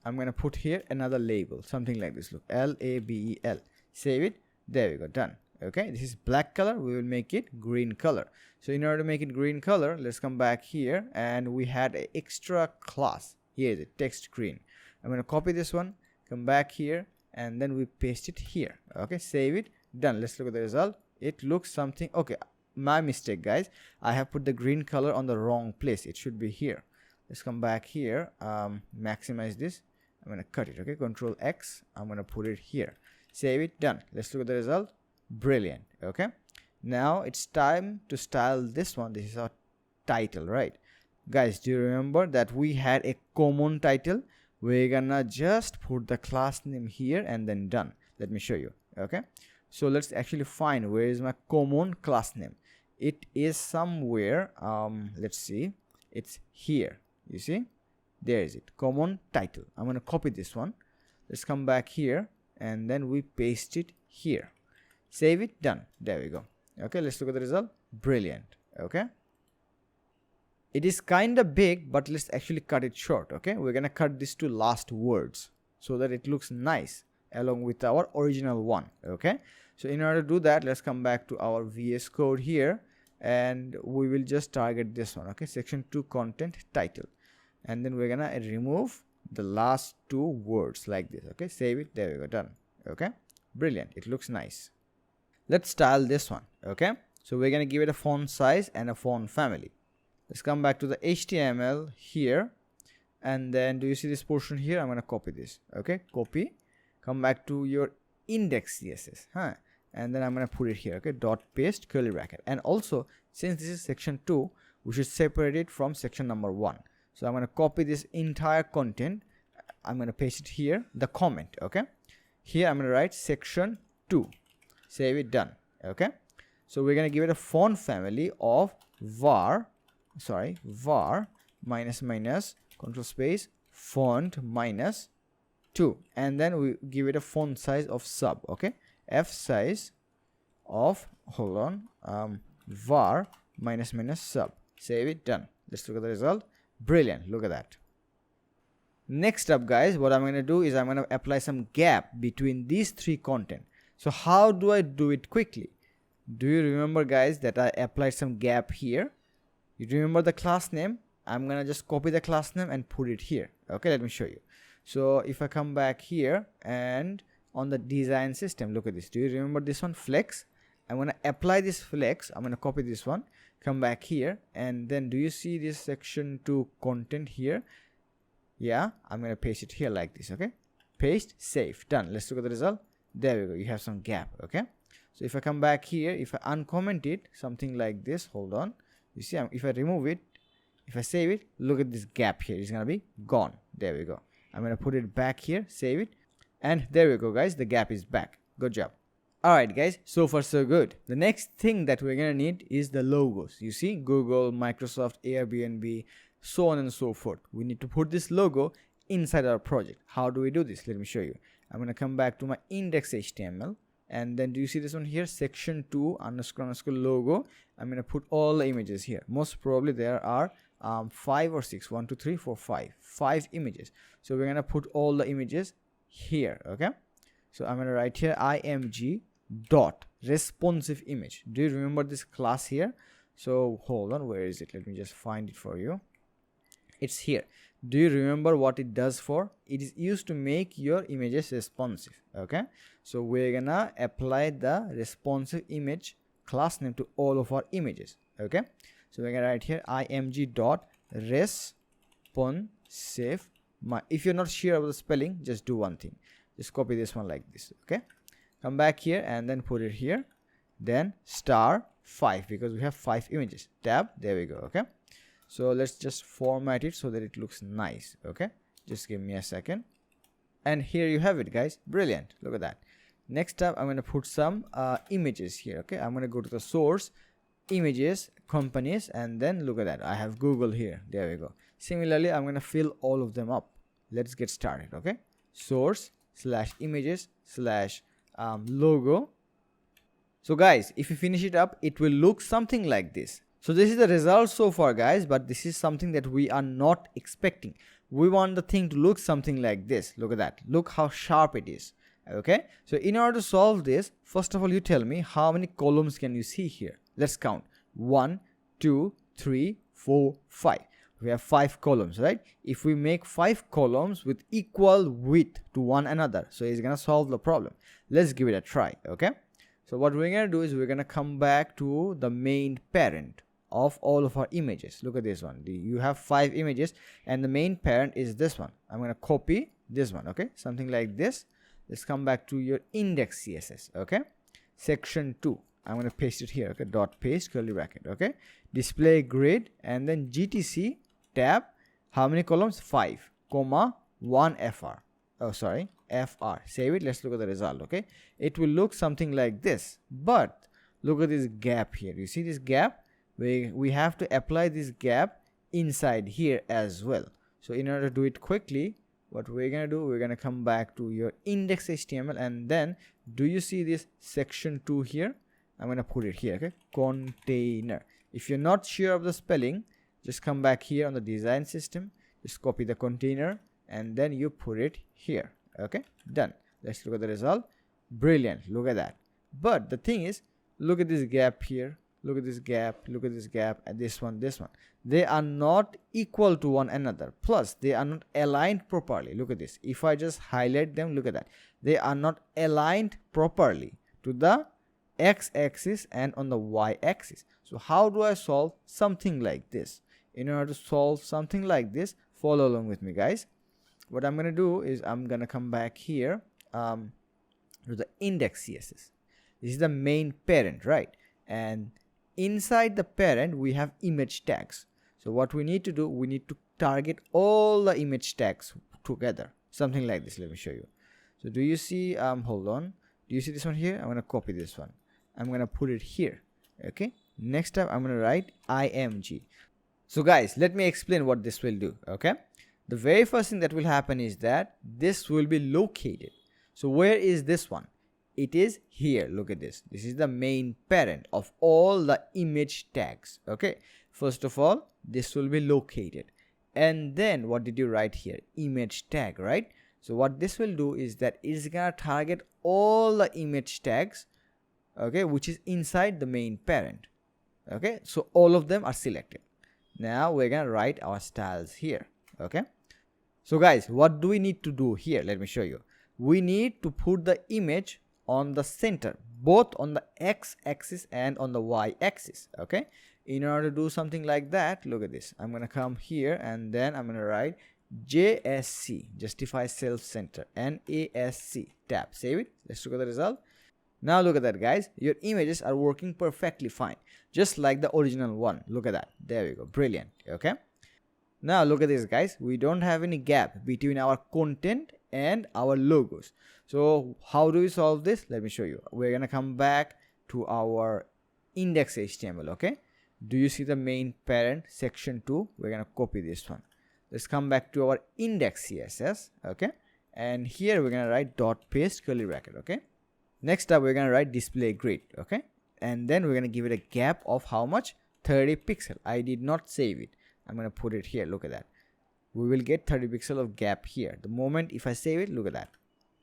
I'm gonna put here another label, something like this. Look, label. Save it. There we go, done. Okay, this is black color. We will make it green color. So in order to make it green color, let's come back here, and we had an extra class. Here is it, text green. I'm gonna copy this one, come back here, and then we paste it here. Okay, save it, done. Let's look at the result. It looks something. Okay, my mistake, guys. I have put the green color on the wrong place. It should be here. Let's come back here, maximize this. I'm gonna cut it. Okay, Control X. I'm gonna put it here. Save it, done. Let's look at the result. Brilliant. Okay, now it's time to style this one. This is our title, right? Guys, do you remember that we had a common title? We're gonna just put the class name here and then done. Let me show you. Okay, so let's actually find where is my common class name. It is somewhere. Let's see. It's here. You see, there is it, common title. I'm gonna copy this one. Let's come back here, and then we paste it here. Save it, done. There we go. Okay, let's look at the result. Brilliant. Okay, it is kind of big, but let's actually cut it short. Okay, we're gonna cut this to last words so that it looks nice along with our original one. Okay, so in order to do that, let's come back to our VS Code here, and we will just target this one. Okay, section 2 content title, and then we're gonna remove the last 2 words like this. Okay, save it. There we go, done. Okay, brilliant. It looks nice. Let's style this one. Okay, so we're gonna give it a font size and a font family. Let's come back to the HTML here, and then do you see this portion here? I'm gonna copy this. Okay, copy, come back to your index CSS, and then I'm gonna put it here. Okay, dot paste curly bracket. And also, since this is section 2, we should separate it from section number 1. So I'm gonna copy this entire content. I'm gonna paste it here, the comment. Okay, here I'm gonna write section 2. Save it, done. Okay, so we're gonna give it a font family of var minus control space font minus 2, and then we give it a font size of sub. Okay, f size of, hold on, var minus sub. Save it, done. Let's look at the result. Brilliant, look at that. Next up, guys, what I'm going to do is I'm going to apply some gap between these 3 content. So how do I do it quickly? Do you remember, guys, that I applied some gap here? You remember the class name? I'm gonna just copy the class name and put it here. Okay, let me show you. So if I come back here and on the design system, look at this. Do you remember this one, flex? I'm gonna apply this flex. I'm gonna copy this one, come back here, and then do you see this section 2 content here? Yeah, I'm gonna paste it here like this. Okay, paste, save, done. Let's look at the result. There we go. You have some gap. Okay, so if I come back here, if I uncomment it, something like this, hold on, you see, if I remove it, if I save it, look at this gap here, it's gonna be gone. There we go. I'm gonna put it back here, save it, and there we go, guys, the gap is back. Good job. Alright, guys, so far so good. The next thing that we're gonna need is the logos. You see, Google, Microsoft, Airbnb, so on and so forth. We need to put this logo inside our project. How do we do this? Let me show you. I'm gonna come back to my index.html, and then do you see this one here, section 2 underscore logo. I'm gonna put all the images here. Most probably there are 5 or 6, 1 2 3 4 5 images. So we're gonna put all the images here. Okay, so I'm gonna write here img dot responsive image. Do you remember this class here? So hold on, where is it? Let me just find it for you. It's here. Do you remember what it does for? It is used to make your images responsive. Okay, so we're gonna apply the responsive image class name to all of our images. Okay, so we're gonna write here img dot responsive. If you're not sure of the spelling, just do one thing, just copy this one like this. Okay, come back here and then put it here, then star 5, because we have 5 images, tab, there we go. Okay, so let's just format it so that it looks nice. Okay, just give me a second, and here you have it, guys. Brilliant, look at that. Next up, I'm going to put some images here. Okay, I'm going to go to the source, images, companies, and then look at that, I have Google here. There we go. Similarly, I'm going to fill all of them up. Let's get started. Okay, source / images / logo. So guys, if you finish it up, it will look something like this. So this is the result so far, guys, but this is something that we are not expecting. We want the thing to look something like this. Look at that, look how sharp it is. Okay, so in order to solve this, first of all, you tell me how many columns can you see here. Let's count. 1 2 3 4 5. We have 5 columns, right? If we make 5 columns with equal width to one another, so it's gonna solve the problem. Let's give it a try. Okay, so what we're gonna do is we're gonna come back to the main parent of all of our images. Look at this one. You have 5 images and the main parent is this one. I'm gonna copy this one. Okay, something like this. Let's come back to your index CSS. Okay, section 2, I'm going to paste it here. Okay, dot paste curly bracket. Okay, display grid, and then GTC tab, how many columns? 5 comma 1 fr. Oh sorry, fr. Save it. Let's look at the result. Okay, it will look something like this, but look at this gap here. You see this gap? We have to apply this gap inside here as well. So in order to do it quickly, what we're gonna do, we're gonna come back to your index.html, and then do you see this section 2 here? I'm gonna put it here. Okay, container. If you're not sure of the spelling, just come back here on the design system, just copy the container, and then you put it here. Okay, done. Let's look at the result. Brilliant, look at that. But the thing is, look at this gap here, look at this gap, look at this gap, and this one. They are not equal to one another, plus they are not aligned properly. Look at this. If I just highlight them, look at that, they are not aligned properly to the x-axis and on the y-axis. So how do I solve something like this? In order to solve something like this, follow along with me, guys. What I'm gonna do is I'm gonna come back here to the index CSS. This is the main parent, right? And inside the parent we have image tags. So what we need to do, we need to target all the image tags together, something like this. Let me show you. So do you see, hold on, do you see this one here? I'm going to copy this one, I'm going to put it here. Okay, next up I'm going to write img. So guys, let me explain what this will do. Okay, the very first thing that will happen is that this will be located. So where is this one? It is here. Look at this. This is the main parent of all the image tags. Okay, first of all, this will be located, and then what did you write here? Image tag, right? So what this will do is that it's gonna target all the image tags, okay, which is inside the main parent. Okay, so all of them are selected. Now we're gonna write our styles here. Okay, so guys, what do we need to do here? Let me show you. We need to put the image on the center, both on the x-axis and on the y-axis. Okay, in order to do something like that, look at this. I'm gonna come here and then I'm gonna write JSC, justify self-center, NASC, tab, save it. Let's look at the result. Now look at that, guys. Your images are working perfectly fine, just like the original one. Look at that. There we go. Brilliant. Okay. Now look at this, guys. We don't have any gap between our content and our logos. So how do we solve this? Let me show you. We're gonna come back to our index HTML. Okay. Do you see the main parent section 2? We're gonna copy this one. Let's come back to our index CSS. Okay. And here we're gonna write dot paste curly bracket. Okay. Next up, we're going to write display grid, okay? And then we're going to give it a gap of how much? 30 pixel. I did not save it. I'm going to put it here. Look at that. We will get 30 pixel of gap here. The moment if I save it, look at that.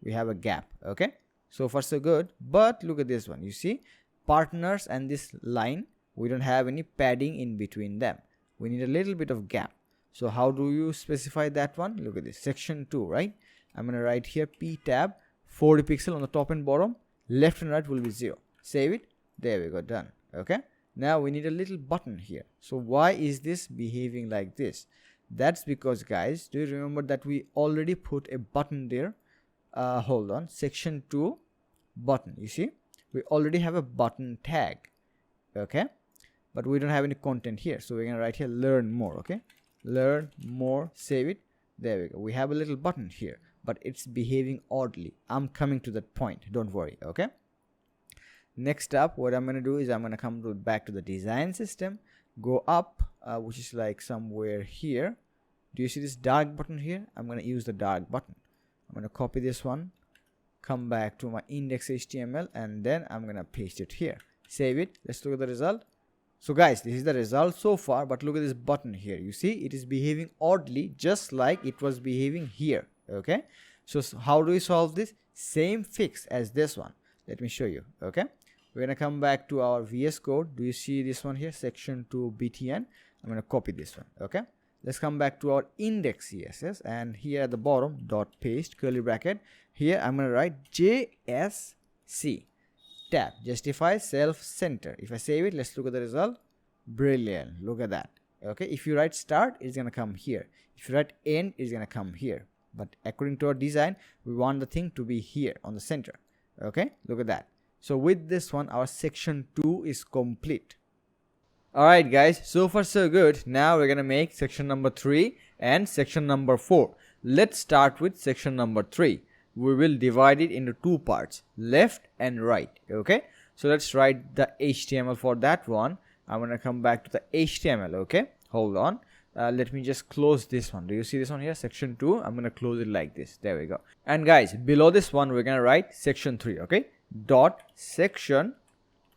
We have a gap, okay? So far so good. But look at this one. You see, partners and this line, we don't have any padding in between them. We need a little bit of gap. So how do you specify that one? Look at this. Section 2, right? I'm going to write here P tab, 40 pixel on the top and bottom. Left and right will be 0. Save it. There we go. Done. Okay. Now we need a little button here. So why is this behaving like this? That's because, guys, do you remember that we already put a button there? Hold on. Section 2 button. You see, we already have a button tag. Okay. But we don't have any content here. So we're going to write here learn more. Okay. Learn more. Save it. There we go. We have a little button here, but it's behaving oddly. I'm coming to that point. Don't worry. Okay. Next up, what I'm going to do is I'm going to come back to the design system, go up, which is like somewhere here. Do you see this dark button here? I'm going to use the dark button. I'm going to copy this one, come back to my index HTML, and then I'm going to paste it here. Save it. Let's look at the result. So guys, this is the result so far, but look at this button here. You see, it is behaving oddly, just like it was behaving here. Okay. So how do we solve this? Same fix as this one. Let me show you. Okay. We're going to come back to our VS Code. Do you see this one here? Section 2 BTN. I'm going to copy this one. Okay. Let's come back to our index CSS, and here at the bottom, dot paste curly bracket. Here I'm going to write JSC. Tab, justify self-center. If I save it, let's look at the result. Brilliant. Look at that. Okay. If you write start, it's going to come here. If you write end, it's going to come here. But according to our design, we want the thing to be here on the center. Okay. Look at that. So with this one, our section 2 is complete. Alright guys, so far so good. Now we're going to make section number 3 and section number 4. Let's start with section number 3. We will divide it into 2 parts, left and right. Okay. So let's write the HTML for that one. I'm going to come back to the HTML. Okay. Hold on. Let me just close this one. Do you see this one here? Section 2. I'm going to close it like this. There we go. And guys, below this one, we're going to write section 3. Okay. Dot section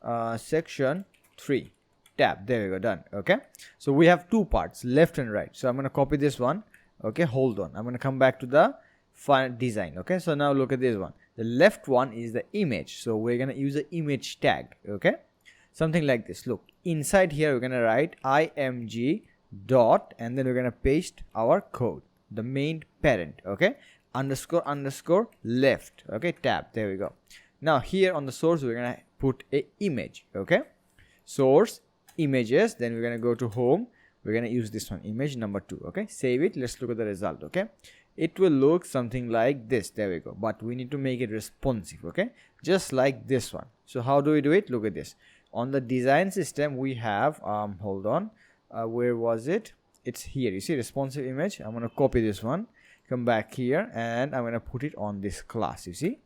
3 tab. There we go. Done. Okay. So we have 2 parts, left and right. So I'm going to copy this one. Okay. Hold on. I'm going to come back to the final design. Okay. So now look at this one. The left one is the image. So we're going to use the image tag. Okay. Something like this. Look, inside here, we're going to write img dot, and then we're going to paste our code, the main parent. Okay. Underscore underscore left. Okay. Tab. There we go. Now here on the source, we're going to put a image. Okay. Source images. Then we're going to go to home. We're going to use this one, image number 2. Okay. Save it. Let's look at the result. Okay. It will look something like this. There we go. But we need to make it responsive. Okay. Just like this one. So how do we do it? Look at this. On the design system, we have, hold on. Where was it? It's here. You see responsive image. I'm going to copy this one. Come back here and I'm going to put it on this class. You see?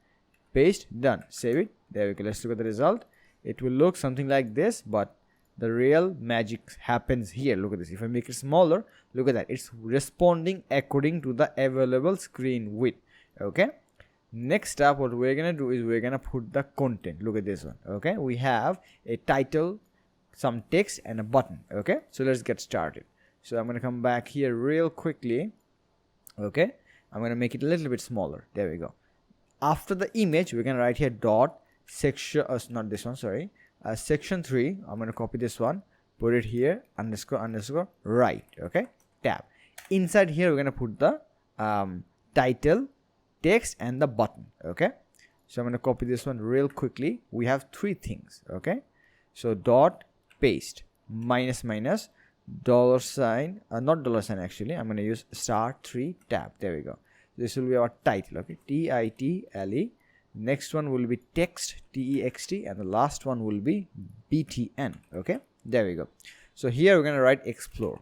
Paste. Done. Save it. There we go. Let's look at the result. It will look something like this, but the real magic happens here. Look at this. If I make it smaller, look at that. It's responding according to the available screen width. Okay. Next up, what we're going to do is we're going to put the content. Look at this one. Okay. We have a title, some text, and a button. Okay. So let's get started. So I'm going to come back here real quickly. Okay. I'm going to make it a little bit smaller. There we go. After the image, we're going to write here dot section, not this one, sorry, section 3. I'm going to copy this one, put it here, underscore underscore right. Okay, tab. Inside here, we're going to put the title, text, and the button. Okay, so I'm going to copy this one real quickly. We have 3 things. Okay, so dot paste minus minus dollar sign, not dollar sign actually, I'm going to use *3 tab. There we go. This will be our title. Okay, title. Next one will be text, text, and the last one will be btn. Okay, there we go. So here we're going to write explore,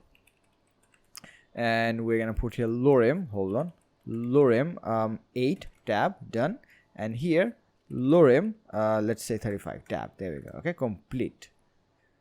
and we're going to put here lorem, hold on, lorem 8 tab, done. And here lorem let's say 35 tab. There we go. Okay, complete.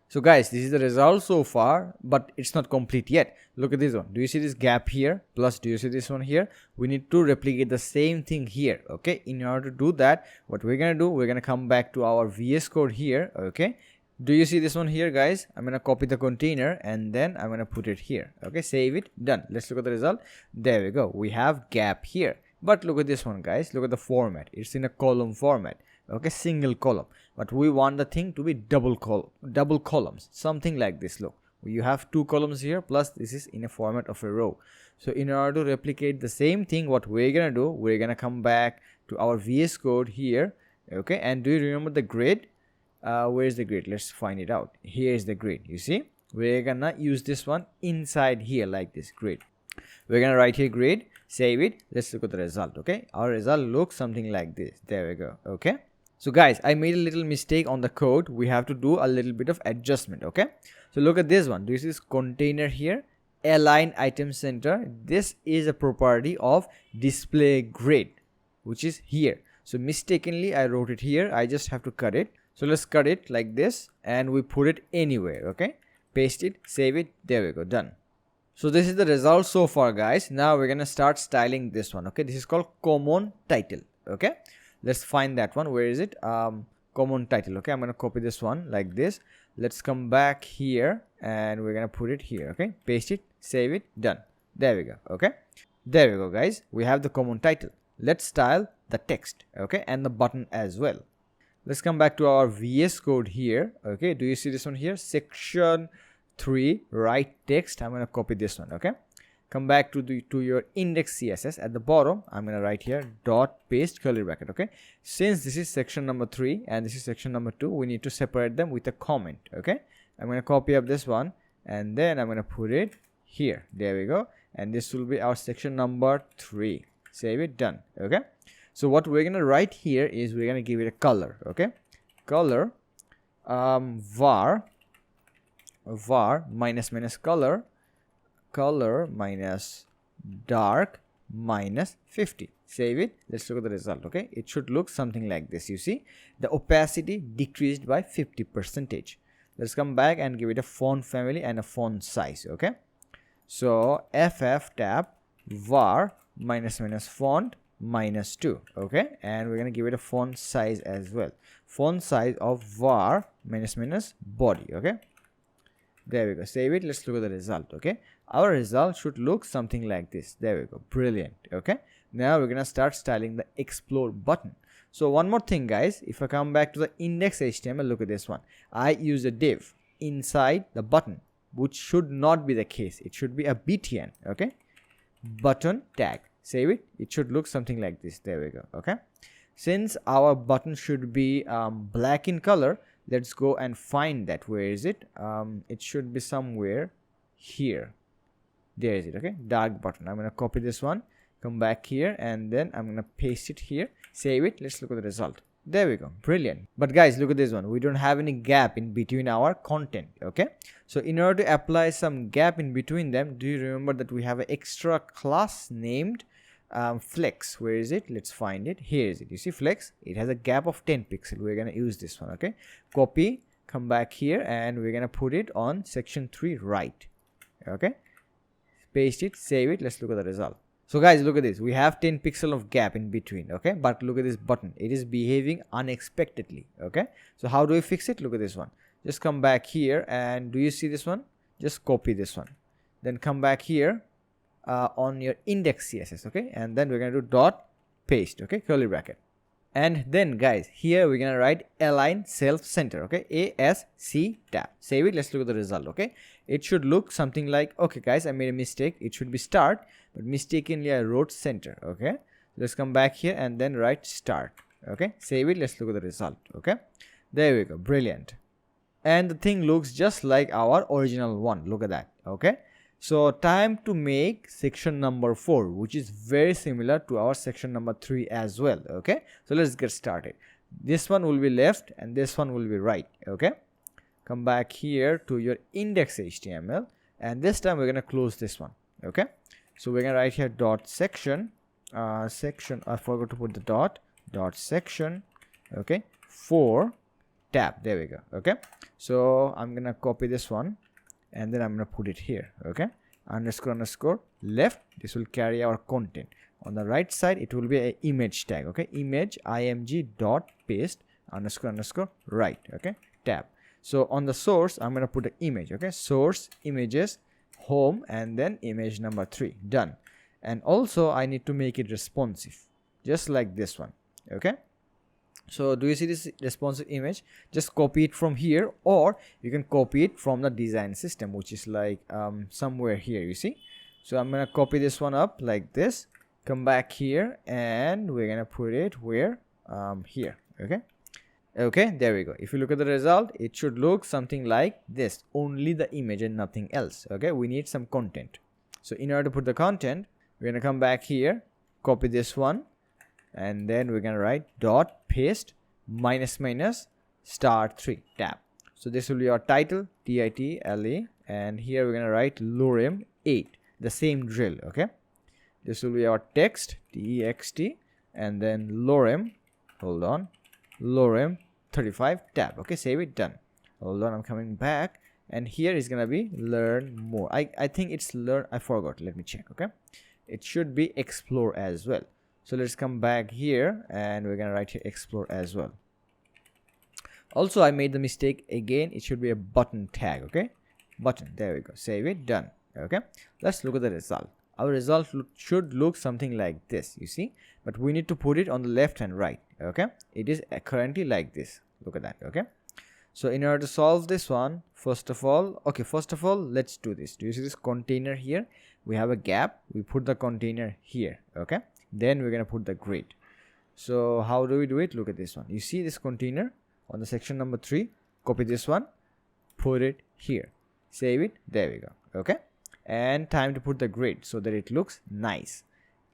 So guys, this is the result so far, but it's not complete yet. Look at this one. Do you see this gap here? Plus, do you see this one here? We need to replicate the same thing here. Okay, in order to do that, what we're gonna do, we're gonna come back to our VS Code here. Okay, do you see this one here, guys? I'm gonna copy the container and then I'm gonna put it here. Okay, save it, done. Let's look at the result. There we go. We have gap here. But look at this one, guys. Look at the format. It's in a column format. Okay, single column, but we want the thing to be double columns, something like this. Look, you have 2 columns here, plus this is in a format of a row. So in order to replicate the same thing, what we're gonna do, we're gonna come back to our VS Code here. Okay, and do you remember the grid? Where's the grid? Let's find it out. Here's the grid. You see, we're gonna use this one inside here like this grid. We're gonna write here grid, save it. Let's look at the result. Okay, our result looks something like this. There we go. Okay, so guys, I made a little mistake on the code. We have to do a little bit of adjustment. Okay, so look at this one. Do you see this container here? Align item center. This is a property of display grid, which is here. So mistakenly I wrote it here. I just have to cut it. So let's cut it like this and we put it anywhere. Okay, paste it, save it. There we go, done. So this is the result so far, guys. Now we're gonna start styling this one. Okay, this is called common title. Okay, let's find that one. Where is it? Common title. Okay, I'm gonna copy this one like this. Let's come back here and we're gonna put it here. Okay, paste it, save it, done. There we go. Okay, there we go, guys. We have the common title. Let's style the text. Okay, and the button as well. Let's come back to our VS Code here. Okay, do you see this one here? Section 3 right text. I'm gonna copy this one. Okay, come back to your index CSS. At the bottom I'm gonna write here dot paste curly bracket. Okay, since this is section number 3 and this is section number 2, we need to separate them with a comment. Okay, I'm gonna copy up this one and then I'm gonna put it here. There we go, and this will be our section number 3. Save it, done. Okay, so what we're gonna write here is we're gonna give it a color. Okay, color var minus minus color minus dark minus 50. Save it. Let's look at the result. Okay, it should look something like this. You see the opacity decreased by 50%. Let's come back and give it a font family and a font size. Okay, so ff tab var minus minus font minus 2. Okay, and we're gonna give it a font size as well. Font size of var minus minus body. Okay, there we go. Save it. Let's look at the result. Okay, our result should look something like this. There we go, brilliant. Okay, now we're gonna start styling the explore button. So one more thing, guys, if I come back to the index HTML, look at this one. I use a div inside the button, which should not be the case. It should be a btn. Okay, button tag. Save it. It should look something like this. There we go. Okay, since our button should be black in color, let's go and find that. Where is it? It should be somewhere here. There is it. Okay, dark button. I'm gonna copy this one, come back here, and then I'm gonna paste it here. Save it. Let's look at the result. There we go, brilliant. But guys, look at this one. We don't have any gap in between our content. Okay, so in order to apply some gap in between them, do you remember that we have an extra class named flex? Where is it? Let's find it. Here is it. You see flex, it has a gap of 10 pixels. We're gonna use this one. Okay, copy, come back here, and we're gonna put it on section 3 right. Okay, paste it, save it. Let's look at the result. So guys, look at this. We have 10 pixel of gap in between. Okay, but look at this button. It is behaving unexpectedly. Okay, so how do we fix it? Look at this one. Just come back here, and do you see this one? Just copy this one, then come back here, on your index CSS, okay, and then we're gonna do dot paste, okay, curly bracket. And then guys, here we're gonna write align self center, okay, ASC tab. Save it. Let's look at the result. Okay, it should look something like, okay guys, I made a mistake, it should be start, but mistakenly I wrote center. Okay, let's come back here and then write start. Okay, save it. Let's look at the result. Okay, there we go, brilliant. And the thing looks just like our original one. Look at that. Okay, so time to make section number 4, which is very similar to our section number 3 as well. Okay, so let's get started. This one will be left and this one will be right. Okay, come back here to your index HTML, and this time we're gonna close this one. Okay, so we're gonna write here dot section section, I forgot to put the dot section, okay, 4 tab. There we go. Okay, so I'm gonna copy this one and then I'm gonna put it here. Okay, underscore left, this will carry our content. On the right side it will be a image tag. Okay, image img dot paste underscore right. Okay, tab. So on the source I'm gonna put an image. Okay, source images home and then image number 3. Done. And also I need to make it responsive, just like this one. Okay, so do you see this responsive image? Just copy it from here, or you can copy it from the design system, which is like somewhere here, you see. So I'm gonna copy this one up like this, come back here, and we're gonna put it where here. Okay, there we go. If you look at the result, it should look something like this, only the image and nothing else. Okay, we need some content. So in order to put the content, we're gonna come back here, copy this one, and then we're gonna write dot paste minus start 3 tab. So this will be our title, title, and here we're gonna write lorem 8, the same drill. Okay, this will be our text, text, and then lorem, hold on, lorem 35 tab. Okay, save it. Done. Hold on, I'm coming back, and here is gonna be learn more. I think it's learn, I forgot, let me check. Okay, it should be explore as well. So let's come back here and we're gonna write here explore as well. Also I made the mistake again, it should be a button tag. Okay, button, there we go, save it. Done. Okay, let's look at the result. Our result should look something like this, you see, but we need to put it on the left and right. Okay, it is currently like this. Look at that. Okay, so in order to solve this one, first of all let's do this. Do you see this container here? We have a gap, we put the container here. Okay, then we're gonna put the grid. So how do we do it? Look at this one. You see this container on the section number 3, copy this one, put it here, save it. There we go. Okay, and time to put the grid so that it looks nice,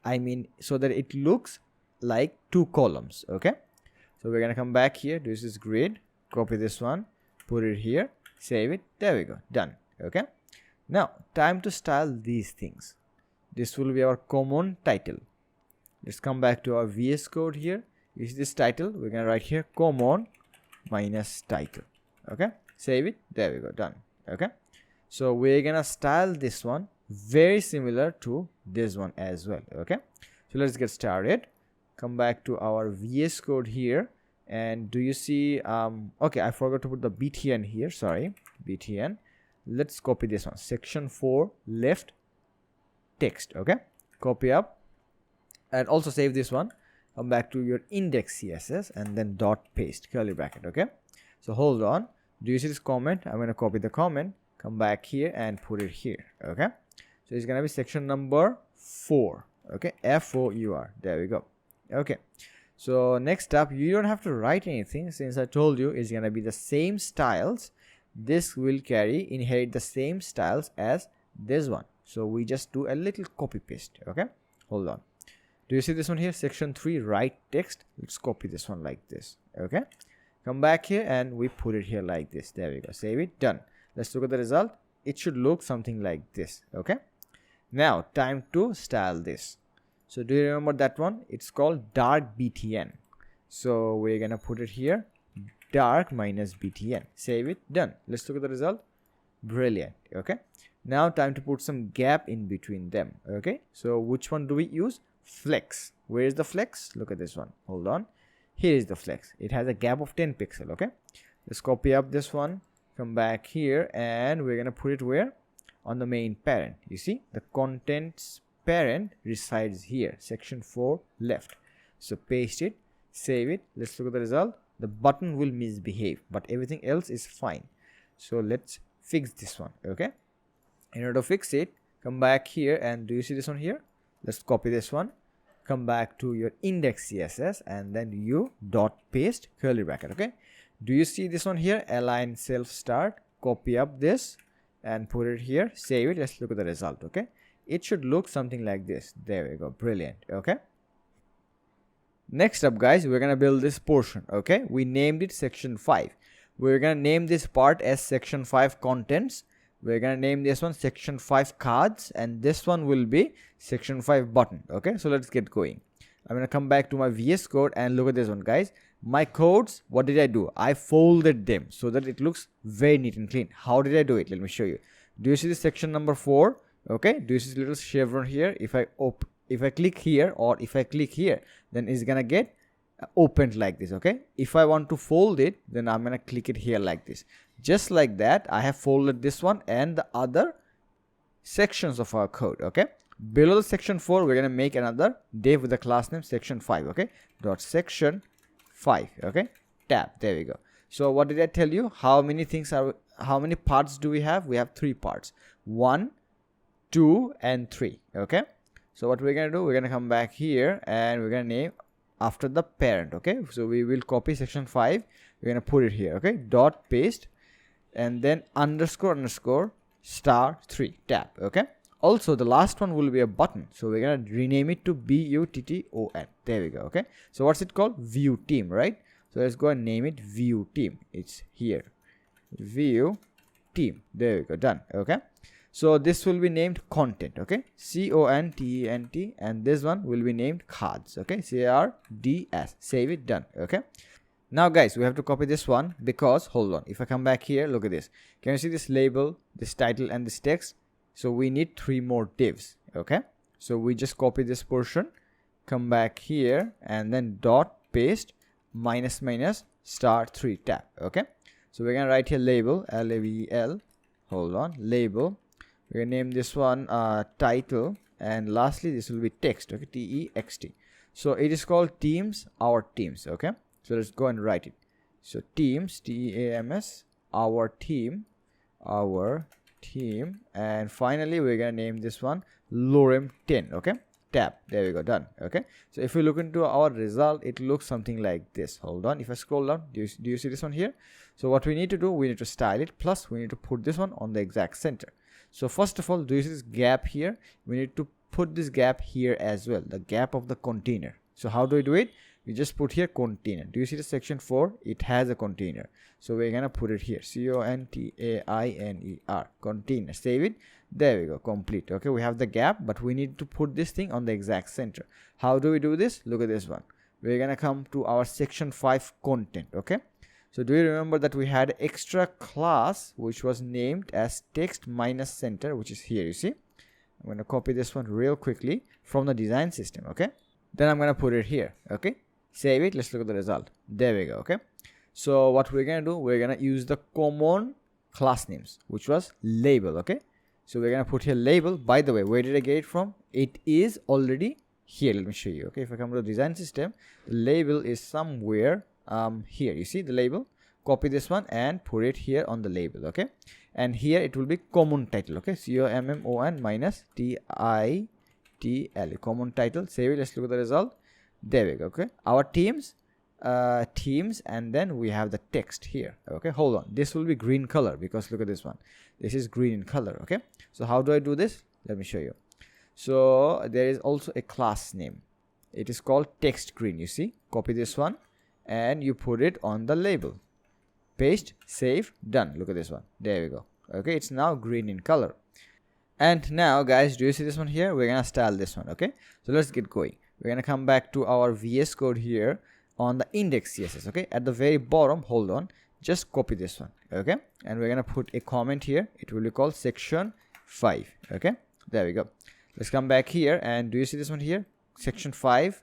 I mean so that it looks like 2 columns. Okay, so we're gonna come back here, do this grid, copy this one, put it here, save it. There we go. Done. Okay, now time to style these things. This will be our common title. Let's come back to our VS Code here. You see this title, we're gonna write here common minus title. Okay, save it. There we go. Done. Okay, so we're gonna style this one very similar to this one as well. Okay, so let's get started. Come back to our VS Code here, and do you see okay, I forgot to put the btn here, sorry, btn. Let's copy this one, section 4 left text. Okay, copy up and also save this one. Come back to your index CSS and then dot paste curly bracket. Okay, so hold on, do you see this comment? I'm going to copy the comment, come back here and put it here. Okay, so it's going to be section number 4. Okay, FOUR. There we go. Okay, so next up, you don't have to write anything since I told you it's going to be the same styles. This will inherit the same styles as this one, so we just do a little copy paste. Okay, hold on, do you see this one here, section 3 right text? Let's copy this one like this. Okay, come back here and we put it here like this. There we go, save it. Done. Let's look at the result. It should look something like this. Okay, now time to style this. So do you remember that one? It's called dark btn, so we're gonna put it here, dark minus btn, save it. Done. Let's look at the result. Brilliant. Okay, now time to put some gap in between them. Okay, so which one do we use? Flex. Where is the flex? Look at this one. Hold on, here is the flex. It has a gap of 10 pixel. Okay, let's copy up this one, come back here, and we're gonna put it where? on the main parent. You see the contents parent resides here, section 4 left. So paste it, save it. Let's look at the result. The button will misbehave, but everything else is fine. So let's fix this one. Okay, in order to fix it, come back here, and do you see this one here? Let's copy this one, come back to your index CSS, and then you dot paste curly bracket. Okay, do you see this one here? Align self start, copy up this and put it here, save it. Let's look at the result. Okay, it should look something like this. There we go, brilliant. Okay, next up guys, we're gonna build this portion. Okay, we named it section 5. We're gonna name this part as section 5 contents. We're gonna name this one section 5 cards, and this one will be section 5 button. Okay, so let's get going. I'm gonna come back to my VS Code and look at this one guys. My codes, what did I do? I folded them so that it looks very neat and clean. How did I do it? Let me show you. Do you see the section number 4? Okay, do you see this little chevron here? If I click here, or if I click here, then it's gonna get opened like this. Okay, if I want to fold it, then I'm gonna click it here like this. Just like that, I have folded this one and the other sections of our code. Okay, below the section 4, we're gonna make another div with the class name section 5. Okay, dot section 5. Okay, tab. There we go. So what did I tell you? How many parts do we have? We have 3 parts: 1, 2 and 3. Okay, so what we're gonna do, we're gonna come back here and we're gonna name after the parent. Okay, so we will copy section 5, we're gonna put it here. Okay, dot paste and then underscore star 3 tab. Okay, also the last one will be a button, so we're gonna rename it to button. There we go. Okay, so what's it called? View team, right? So let's go and name it view team. It's here, view team. There we go, done. Okay, so this will be named content. Okay, content, and this one will be named cards. Okay, cards. Save it, done. Okay, now guys, we have to copy this one because, hold on, if I come back here, look at this. Can you see this label, this title and this text? So we need 3 more divs. Okay, so we just copy this portion, come back here and then dot paste minus star 3 tab. Okay, so we're gonna write here label, label, hold on, label. We're gonna name this one title, and lastly this will be text. Okay, text. So it is called teams, our teams. Okay, so let's go and write it. So teams, teams, our team, and finally we're gonna name this one lorem 10. Okay, tab. There we go, done. Okay, so if we look into our result, it looks something like this. Hold on, if I scroll down, do you see this one here? So what we need to do, we need to style it, plus we need to put this one on the exact center. So first of all, do you see this gap here? We need to put this gap here as well, the gap of the container. So how do we do it? We just put here container. Do you see the section 4? It has a container, so we're gonna put it here, container, container. Save it. There we go, complete. Okay, we have the gap, but we need to put this thing on the exact center. How do we do this? Look at this one. We're gonna come to our section 5 content. Okay, so do you remember that we had extra class which was named as text minus center, which is here? You see, I'm going to copy this one real quickly from the design system. Okay, then I'm going to put it here. Okay, save it. Let's look at the result. There we go. Okay, so what we're going to do, we're going to use the common class names, which was label. Okay, so we're going to put here label. By the way, where did I get it from? It is already here. Let me show you. Okay, if I come to the design system, the label is somewhere here. You see the label? Copy this one and put it here on the label. Okay, and here it will be common title. Okay, common minus titl, common title. Save it. Let's look at the result. There we go. Okay, our teams, and then we have the text here. Okay, hold on, this will be green color because look at this one, this is green in color. Okay, so how do I do this? Let me show you. So there is also a class name, it is called text green. You see, copy this one and you put it on the label, paste, save, done. Look at this one. There we go. Okay, it's now green in color. And now guys, do you see this one here? We're gonna style this one. Okay, so let's get going. We're gonna come back to our VS Code here on the index CSS. Okay, at the very bottom, hold on, just copy this one. Okay, and we're gonna put a comment here. It will be called section 5. Okay, there we go. Let's come back here, and do you see this one here? Section 5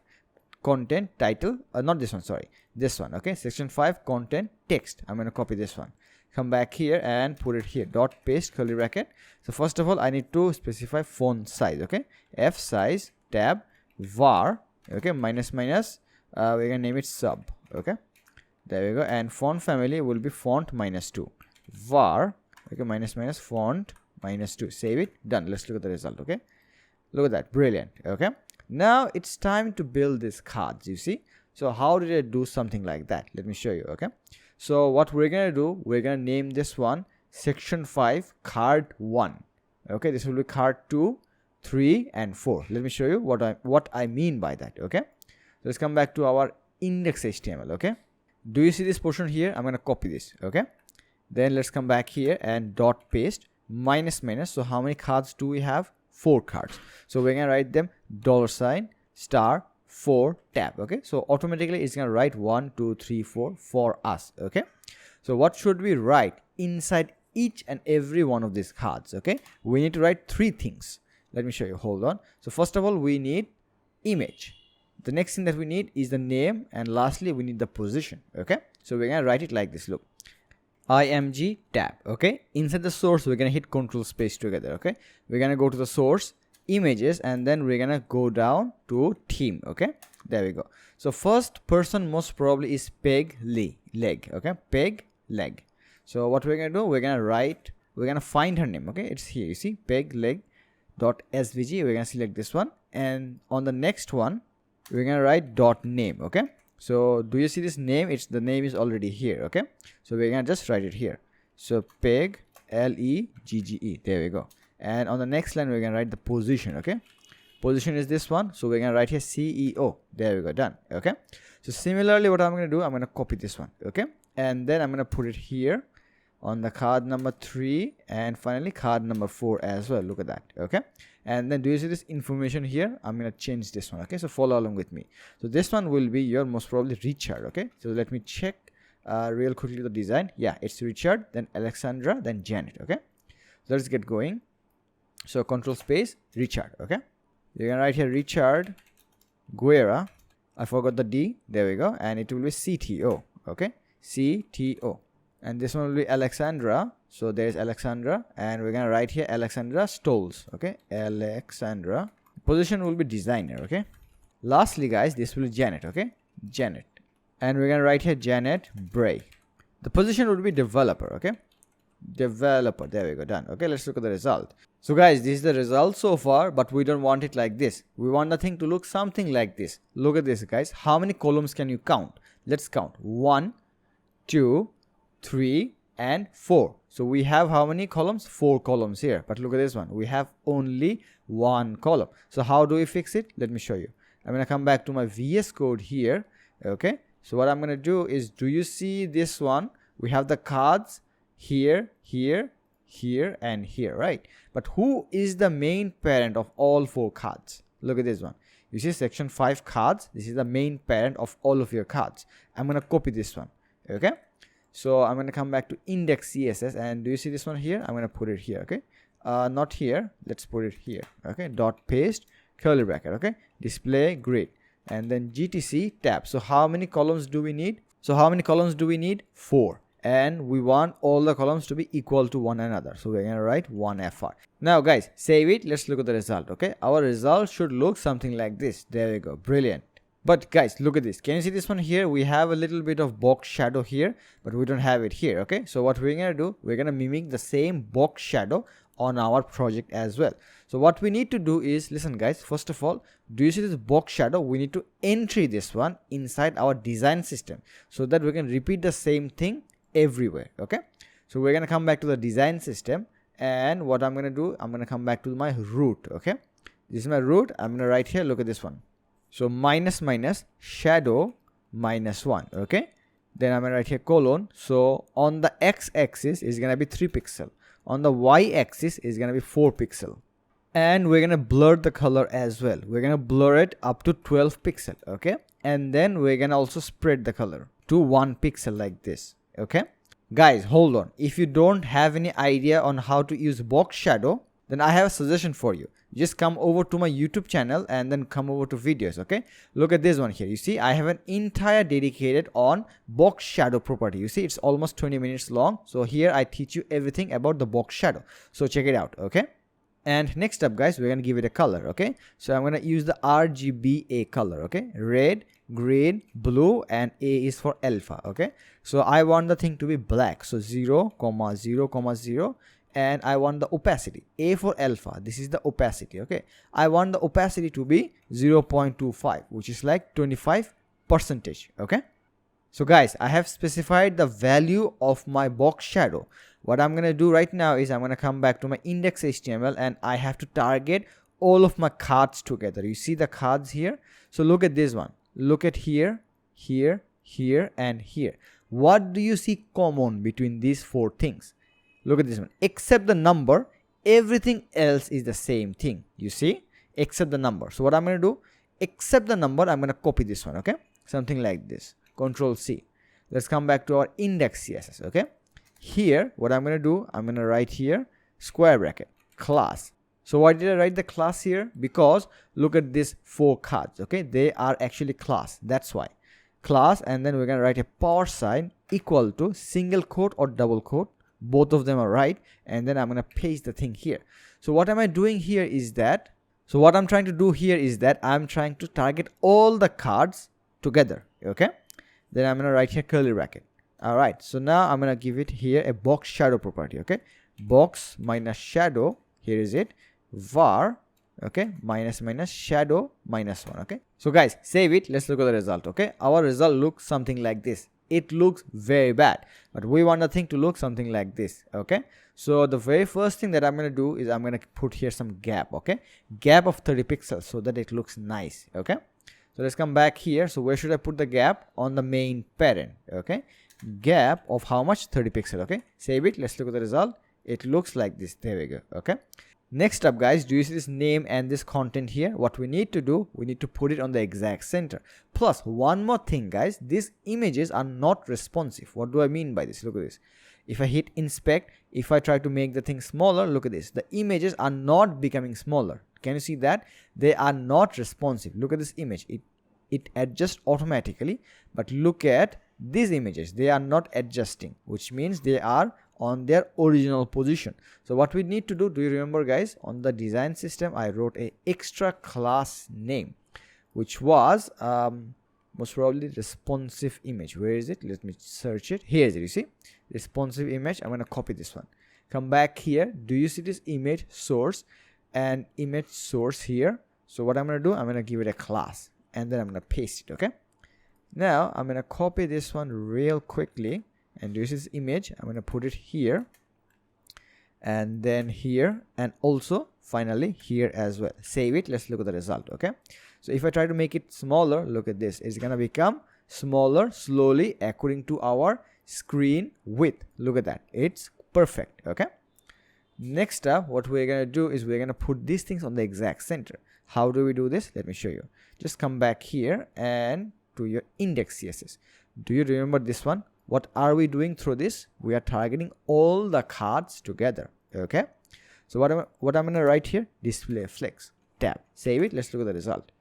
content title, not this one, sorry, this one. Okay, section 5 content text. I'm going to copy this one. come back here and put it here, dot paste curly bracket. So first of all I need to specify font size. Okay, f size tab var, okay, minus minus, we're gonna name it sub. Okay, there we go. And font family will be font -2 var, okay, minus minus font -2. Save it, done. Let's look at the result. Okay, look at that, brilliant. Okay, now it's time to build these cards, you see. So how did I do something like that? Let me show you. Okay, so what we're gonna do, we're gonna name this one section 5 card 1. Okay, this will be card 2, 3 and 4. Let me show you what I mean by that. Okay, so let's come back to our index HTML. Okay, do you see this portion here? I'm gonna copy this. Okay, then let's come back here and dot paste minus minus. So how many cards do we have? 4 cards. So we're gonna write them $*4 tab. Okay, so automatically it's gonna write 1 2 3 4 for us. Okay, so what should we write inside each and every one of these cards? Okay, we need to write 3 things. Let me show you, hold on. So first of all we need image, the next thing that we need is the name, and lastly we need the position. Okay, so we're gonna write it like this. Look, img tab. Okay, inside the source we're gonna hit control space together. Okay, we're gonna go to the source images and then we're gonna go down to theme. Okay, there we go. So first person most probably is peg leg. Okay, peg leg. So what we're gonna do, we're gonna find her name. Okay, it's here, you see, peg leg dot svg. We're gonna select this one, and on the next one we're gonna write dot name. Okay, so do you see this name? The name is already here. Okay, so we're gonna just write it here. So peg legge, there we go. And on the next line we're gonna write the position. Okay, position is this one, so we're gonna write here CEO. There we go, done. Okay, so similarly what I'm gonna do, I'm gonna copy this one. Okay, and then I'm gonna put it here on the card number 3 and finally card number 4 as well. Look at that. Okay, and then do you see this information here? I'm gonna change this one. Okay, so follow along with me. So this one will be your most probably Richard. Okay, so let me check real quickly the design. Yeah, it's Richard, then Alexandra, then Janet. Okay, so let's get going. So control space Richard. Okay, you're gonna write here Richard Guerra. I forgot the D. There we go, and it will be CTO. Okay, CTO. And this one will be Alexandra. So there is Alexandra, and we're gonna write here Alexandra Stolz. Okay, Alexandra. Position will be designer. Okay, lastly guys, this will be Janet. Okay, Janet, and we're gonna write here Janet Bray. The position will be developer. Okay, developer. There we go, done. Okay, let's look at the result. So guys, this is the result so far, but we don't want it like this. We want the thing to look something like this. Look at this guys, how many columns can you count? Let's count. 1 2 3 and 4. So we have how many columns? 4 columns here. But look at this one, we have only 1 column. So how do we fix it? Let me show you. I'm gonna come back to my VS Code here. Okay, so what I'm gonna do is, do you see this one? We have the cards here, here, here and here, right? But who is the main parent of all 4 cards? Look at this one. You see section 5 cards. This is the main parent of all of your cards. I'm gonna copy this one. Okay, so I'm gonna come back to index CSS, and do you see this one here? I'm gonna put it here. Okay, not here, let's put it here. Okay, dot paste curly bracket. Okay, display grid, and then GTC tab. So how many columns do we need? 4. And we want all the columns to be equal to one another, so we're gonna write 1fr. Now guys, save it. Let's look at the result. Okay, our result should look something like this. There we go, brilliant. But guys, look at this. Can you see this one here? We have a little bit of box shadow here, but we don't have it here. Okay, so what we're gonna do, we're gonna mimic the same box shadow on our project as well. So what we need to do is, listen guys, first of all, do you see this box shadow? We need to entry this one inside our design system so that we can repeat the same thing everywhere. Okay, so we're gonna come back to the design system, and what I'm gonna do, I'm gonna come back to my root. Okay, this is my root. I'm gonna write here, look at this one. So minus minus shadow -1. Okay, then I'm gonna write here colon. So on the x-axis is gonna be 3 pixel, on the y-axis is gonna be 4 pixel, and we're gonna blur the color as well. We're gonna blur it up to 12 pixel. Okay, and then we're gonna also spread the color to 1 pixel like this. Okay guys, hold on. If you don't have any idea on how to use box shadow, then I have a suggestion for you. just come over to my YouTube channel and then come over to videos. Okay, look at this one here. You see I have an entire dedicated on box shadow property. You see it's almost 20 minutes long. So here I teach you everything about the box shadow, so check it out. Okay, and next up guys, we're gonna give it a color. Okay, so I'm gonna use the RGBA color. Okay, red, green, blue, and A is for alpha. Okay, so I want the thing to be black, so 0, 0, 0, and I want the opacity, A for alpha, this is the opacity. Okay, I want the opacity to be 0.25, which is like 25%. Okay, so guys, I have specified the value of my box shadow. What I'm gonna do right now is I'm gonna come back to my index HTML and I have to target all of my cards together. You see the cards here, so look at this one. Look at here, here, here, and here. What do you see common between these four things? Look at this one. Except the number, everything else is the same thing. You see? Except the number. So what I'm going to do, except the number, I'm going to copy this one. Okay? Something like this. Control C. Let's come back to our index CSS. Okay? Here, what I'm going to do, I'm going to write here, square bracket, class. So why did I write the class here? Because look at these four cards. Okay? They are actually class. That's why. Class, and then we're going to write a power sign equal to single quote or double quote. Both of them are right, and then I'm going to paste the thing here. So what am I doing here is that, so what I'm trying to do here is that I'm trying to target all the cards together. Okay, then I'm going to write here curly bracket. All right, so now I'm going to give it here a box shadow property. Okay, box minus shadow, here is it, var, okay, minus shadow minus 1. Okay, so guys, save it. Let's look at the result. Okay, our result looks something like this. It looks very bad, but we want the thing to look something like this. Okay, so the very first thing that I'm going to do is I'm going to put here some gap. Okay, gap of 30 pixels so that it looks nice. Okay, so let's come back here. So where should I put the gap? On the main parent. Okay, gap of how much? 30 pixels. Okay, save it. Let's look at the result. It looks like this. There we go. Okay, next up guys, do you see this name and this content here? What we need to do, we need to put it on the exact center. Plus one more thing guys, these images are not responsive. What do I mean by this? Look at this. If I hit inspect, if I try to make the thing smaller, look at this, the images are not becoming smaller. Can you see that? They are not responsive. Look at this image, it adjusts automatically, but look at these images, they are not adjusting, which means they are on their original position. So what we need to do you remember guys, on the design system I wrote a extra class name, which was most probably responsive image. Where is it? Let me search it. Here is it. You see, responsive image. I'm going to copy this one, come back here. Do you see this image source and image source here? So what I'm going to do, I'm going to give it a class and then I'm going to paste it. Okay, now I'm going to copy this one real quickly, and this is image. I'm going to put it here and then here, and also finally here as well. Save it. Let's look at the result. Okay, so if I try to make it smaller, look at this, it's going to become smaller slowly according to our screen width. Look at that, it's perfect. Okay, next up what we're going to do is we're going to put these things on the exact center. How do we do this? Let me show you. Just come back here and to your index CSS. Do you remember this one? What are we doing through this? We are targeting all the cards together. Okay, so what I'm going to write here, display flex, tab, save it. Let's look at the result.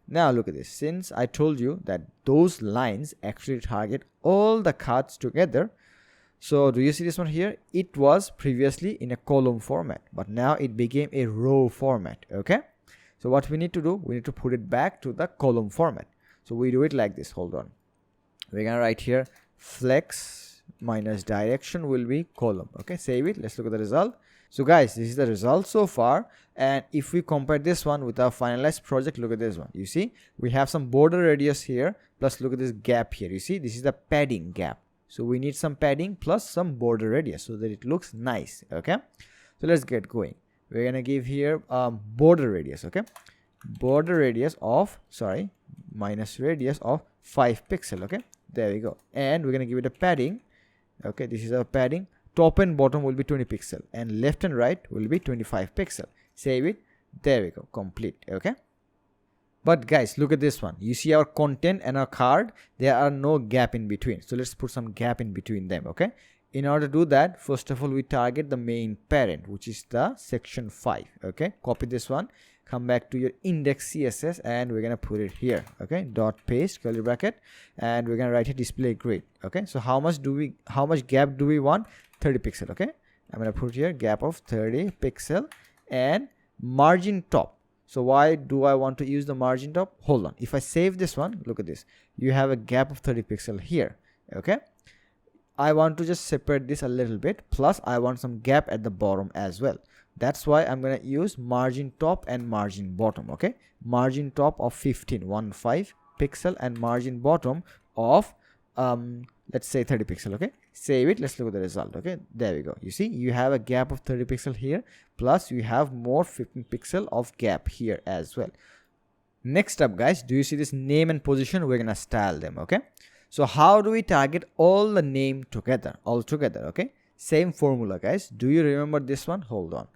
Now look at this. Since I told you that those lines actually target all the cards together, so do you see this one here? It was previously in a column format, but now it became a row format. Okay, so what we need to do, we need to put it back to the column format. So we do it like this. Hold on, we're gonna write here flex minus direction will be column. Okay, save it. Let's look at the result. So guys, this is the result so far, and if we compare this one with our finalized project, look at this one. You see we have some border radius here, plus look at this gap here. You see this is the padding gap, so we need some padding plus some border radius so that it looks nice. Okay, so let's get going. We're gonna give here border radius. Okay, border radius of minus radius of 5 pixel. Okay, there we go, and we're gonna give it a padding. Okay, this is our padding. Top and bottom will be 20 pixel and left and right will be 25 pixel. Save it. There we go, complete. Okay, but guys, look at this one. You see our content and our card, there are no gap in between, so let's put some gap in between them. Okay, in order to do that, first of all, we target the main parent, which is the section 5. Okay, copy this one, come back to your index CSS, and we're gonna put it here. Okay, dot paste curly bracket, and we're gonna write here display grid. Okay, so how much gap do we want? 30 pixel. Okay, I'm gonna put here gap of 30 pixel and margin top. So why do I want to use the margin top? Hold on, if I save this one, look at this, you have a gap of 30 pixel here. Okay, I want to just separate this a little bit, plus I want some gap at the bottom as well. That's why I'm gonna use margin top and margin bottom. Okay, margin top of 15 pixel and margin bottom of let's say 30 pixel. Okay, save it, let's look at the result. Okay, there we go. You see, you have a gap of 30 pixel here, plus you have more 15 pixel of gap here as well. Next up, guys, do you see this name and position? We're gonna style them. Okay, so how do we target all the name together, all together? Okay, same formula, guys. Do you remember this one? Hold on,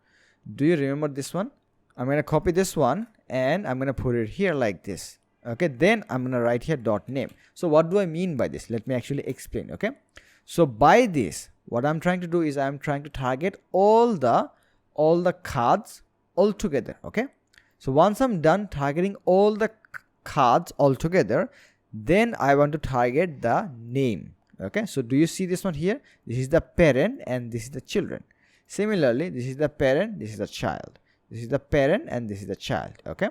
do you remember this one? I'm gonna copy this one and I'm gonna put it here like this. Okay, then I'm gonna write here dot name. So what do I mean by this? Let me actually explain. Okay, so by this, what I'm trying to do is I'm trying to target all the cards all together. Okay, so once I'm done targeting all the cards all together, then I want to target the name. Okay, so do you see this one here? This is the parent and this is the children. Similarly, this is the parent, this is the child, this is the parent, and this is the child. Okay,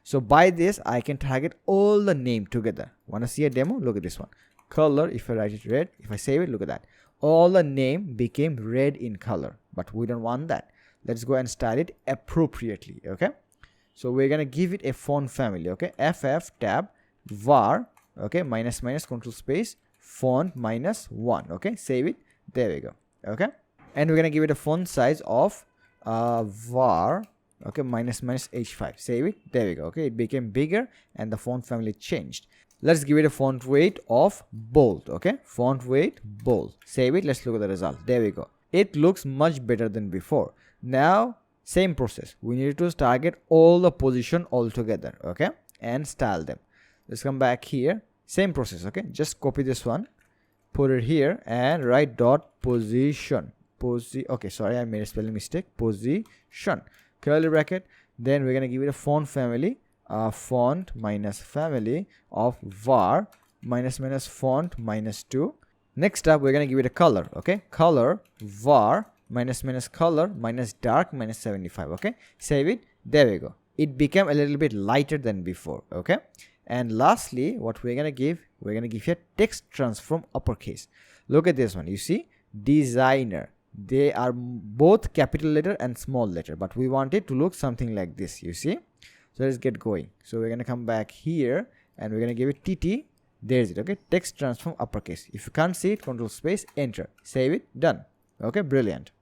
so by this I can target all the name together. Want to see a demo? Look at this one. Color, if I write it red, if I save it, look at that, all the name became red in color, but we don't want that. Let's go and style it appropriately. Okay, so we're gonna give it a font family. Okay, ff tab var, okay, minus control space font -1. Okay, save it, there we go. Okay, and we're gonna give it a font size of var, okay, minus h5. Save it, there we go. Okay, it became bigger and the font family changed. Let's give it a font weight of bold. Okay, font weight bold. Save it, let's look at the result. There we go, it looks much better than before. Now same process, we need to target all the position all together. Okay, and style them. Let's come back here, same process. Okay, just copy this one, put it here and write dot position. Okay, sorry, I made a spelling mistake. Position curly bracket, then we're gonna give it a font family, font minus family of var minus font -2. Next up, we're gonna give it a color. Okay, color var minus color minus dark -75. Okay, save it, there we go, it became a little bit lighter than before. Okay, and lastly, what we're gonna give here text transform uppercase. Look at this one, you see, designer, they are both capital letter and small letter, but we want it to look something like this, you see. So let's get going. So we're gonna come back here and we're gonna give it tt. There's it. Okay, text transform uppercase. If you can't see it, control space enter, save it, done. Okay, brilliant.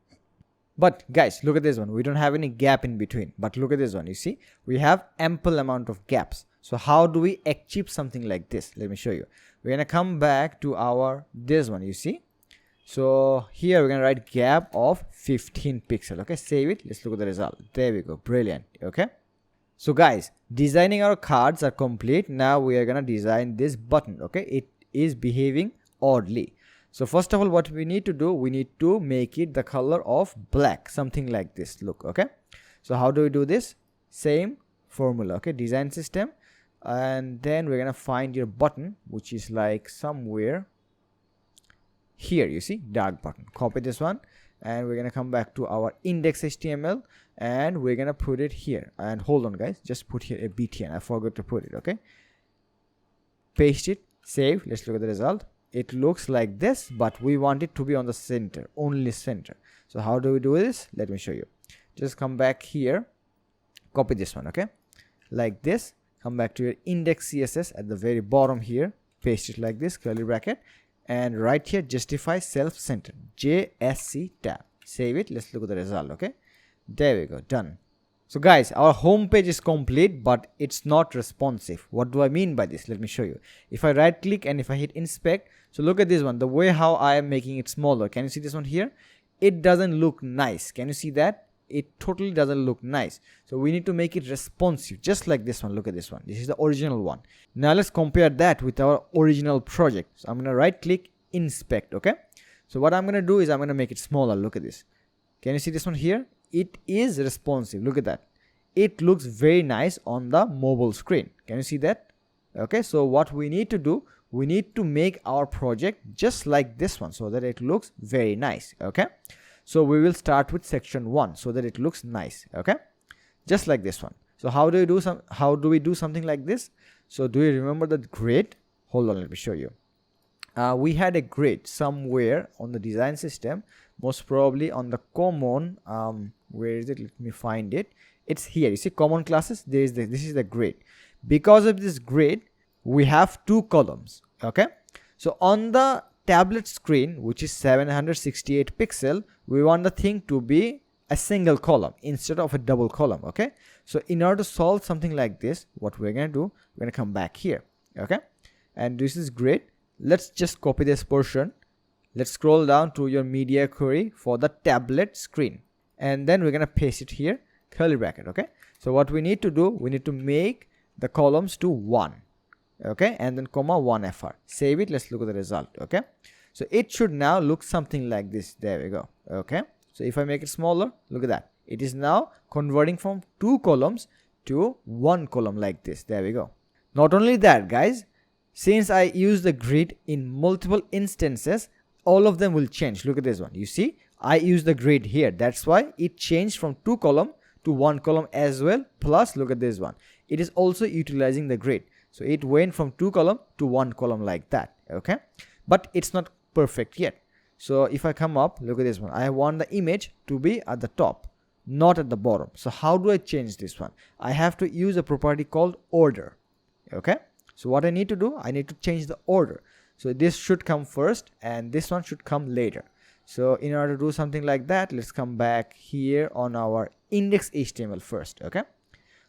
But guys, look at this one, we don't have any gap in between, but look at this one, you see, we have ample amount of gaps. So how do we achieve something like this? Let me show you. We're gonna come back to our this one, you see. So here we're gonna write gap of 15 pixel. Okay, save it, let's look at the result. There we go, brilliant. Okay, so guys, designing our cards are complete. Now we are gonna design this button. Okay, it is behaving oddly. So first of all, what we need to do, we need to make it the color of black, something like this. Look, okay, so how do we do this? Same formula. Okay, design system, and then we're gonna find your button, which is like somewhere here, you see, dark button. Copy this one and we're gonna come back to our index HTML and we're gonna put it here. And hold on guys, just put here a btn, I forgot to put it. Okay, paste it, save, let's look at the result. It looks like this, but we want it to be on the center, only center. So how do we do this? Let me show you. Just come back here, copy this one. Okay, like this, come back to your index CSS at the very bottom here, paste it like this, curly bracket, and right here justify self-centered, JSC tab, save it, let's look at the result. Okay, there we go, done. So guys, our home page is complete, but it's not responsive. What do I mean by this? Let me show you. If I right click and if I hit inspect, so look at this one, the way how I am making it smaller. Can you see this one here? It doesn't look nice. Can you see that? It totally doesn't look nice. So we need to make it responsive, just like this one. Look at this one, this is the original one. Now let's compare that with our original project. So I'm gonna right click, inspect. Okay, So what I'm going to do is I'm going to make it smaller. Look at this. Can you see this one here? It is responsive. Look at that. It looks very nice on the mobile screen. Can you see that? Okay, so what we need to do, we need to make our project just like this one so that it looks very nice. Okay, so we will start with section 1 so that it looks nice. Okay, just like this one. So how do we do something like this? So do you remember the grid? Hold on, let me show you. We had a grid somewhere on the design system, most probably on the common, where is it? Let me find it. It's here. You see common classes, this is the grid. Because of this grid, we have 2 columns. Okay, so on the tablet screen, which is 768 pixel, we want the thing to be a single column instead of a double column. Okay, so in order to solve something like this, what we're going to do, we're going to come back here. Okay, and this is grid. Let's just copy this portion. Let's scroll down to your media query for the tablet screen, and then we're going to paste it here, curly bracket. Okay, so what we need to do, we need to make the columns to 1. Okay, and then comma 1fr. Save it. Let's look at the result. Okay, so it should now look something like this. There we go. Okay, so if I make it smaller, look at that. It is now converting from 2 columns to 1 column like this. There we go. Not only that, guys, since I use the grid in multiple instances, all of them will change. Look at this one. You see, I use the grid here. That's why it changed from 2 column to 1 column as well. Plus, look at this one. It is also utilizing the grid. So it went from 2 column to 1 column like that. Okay, but it's not perfect yet. So if I come up, look at this one. I want the image to be at the top, not at the bottom. So how do I change this one? I have to use a property called order. Okay, so what I need to do, I need to change the order. So this should come first and this one should come later. So in order to do something like that, let's come back here on our index.html first. Okay,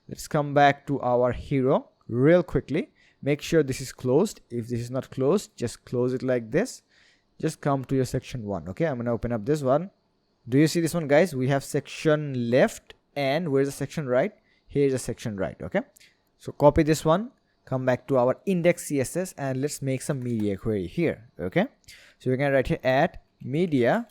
let's come back to our hero real quickly. Make sure this is closed. If this is not closed, just close it like this. Just come to your section 1. Okay, I'm gonna open up this one. Do you see this one, guys? We have section left, and where's the section right? Here's the section right. Okay, so copy this one, come back to our index CSS, and let's make some media query here. Okay, so we're gonna write here at media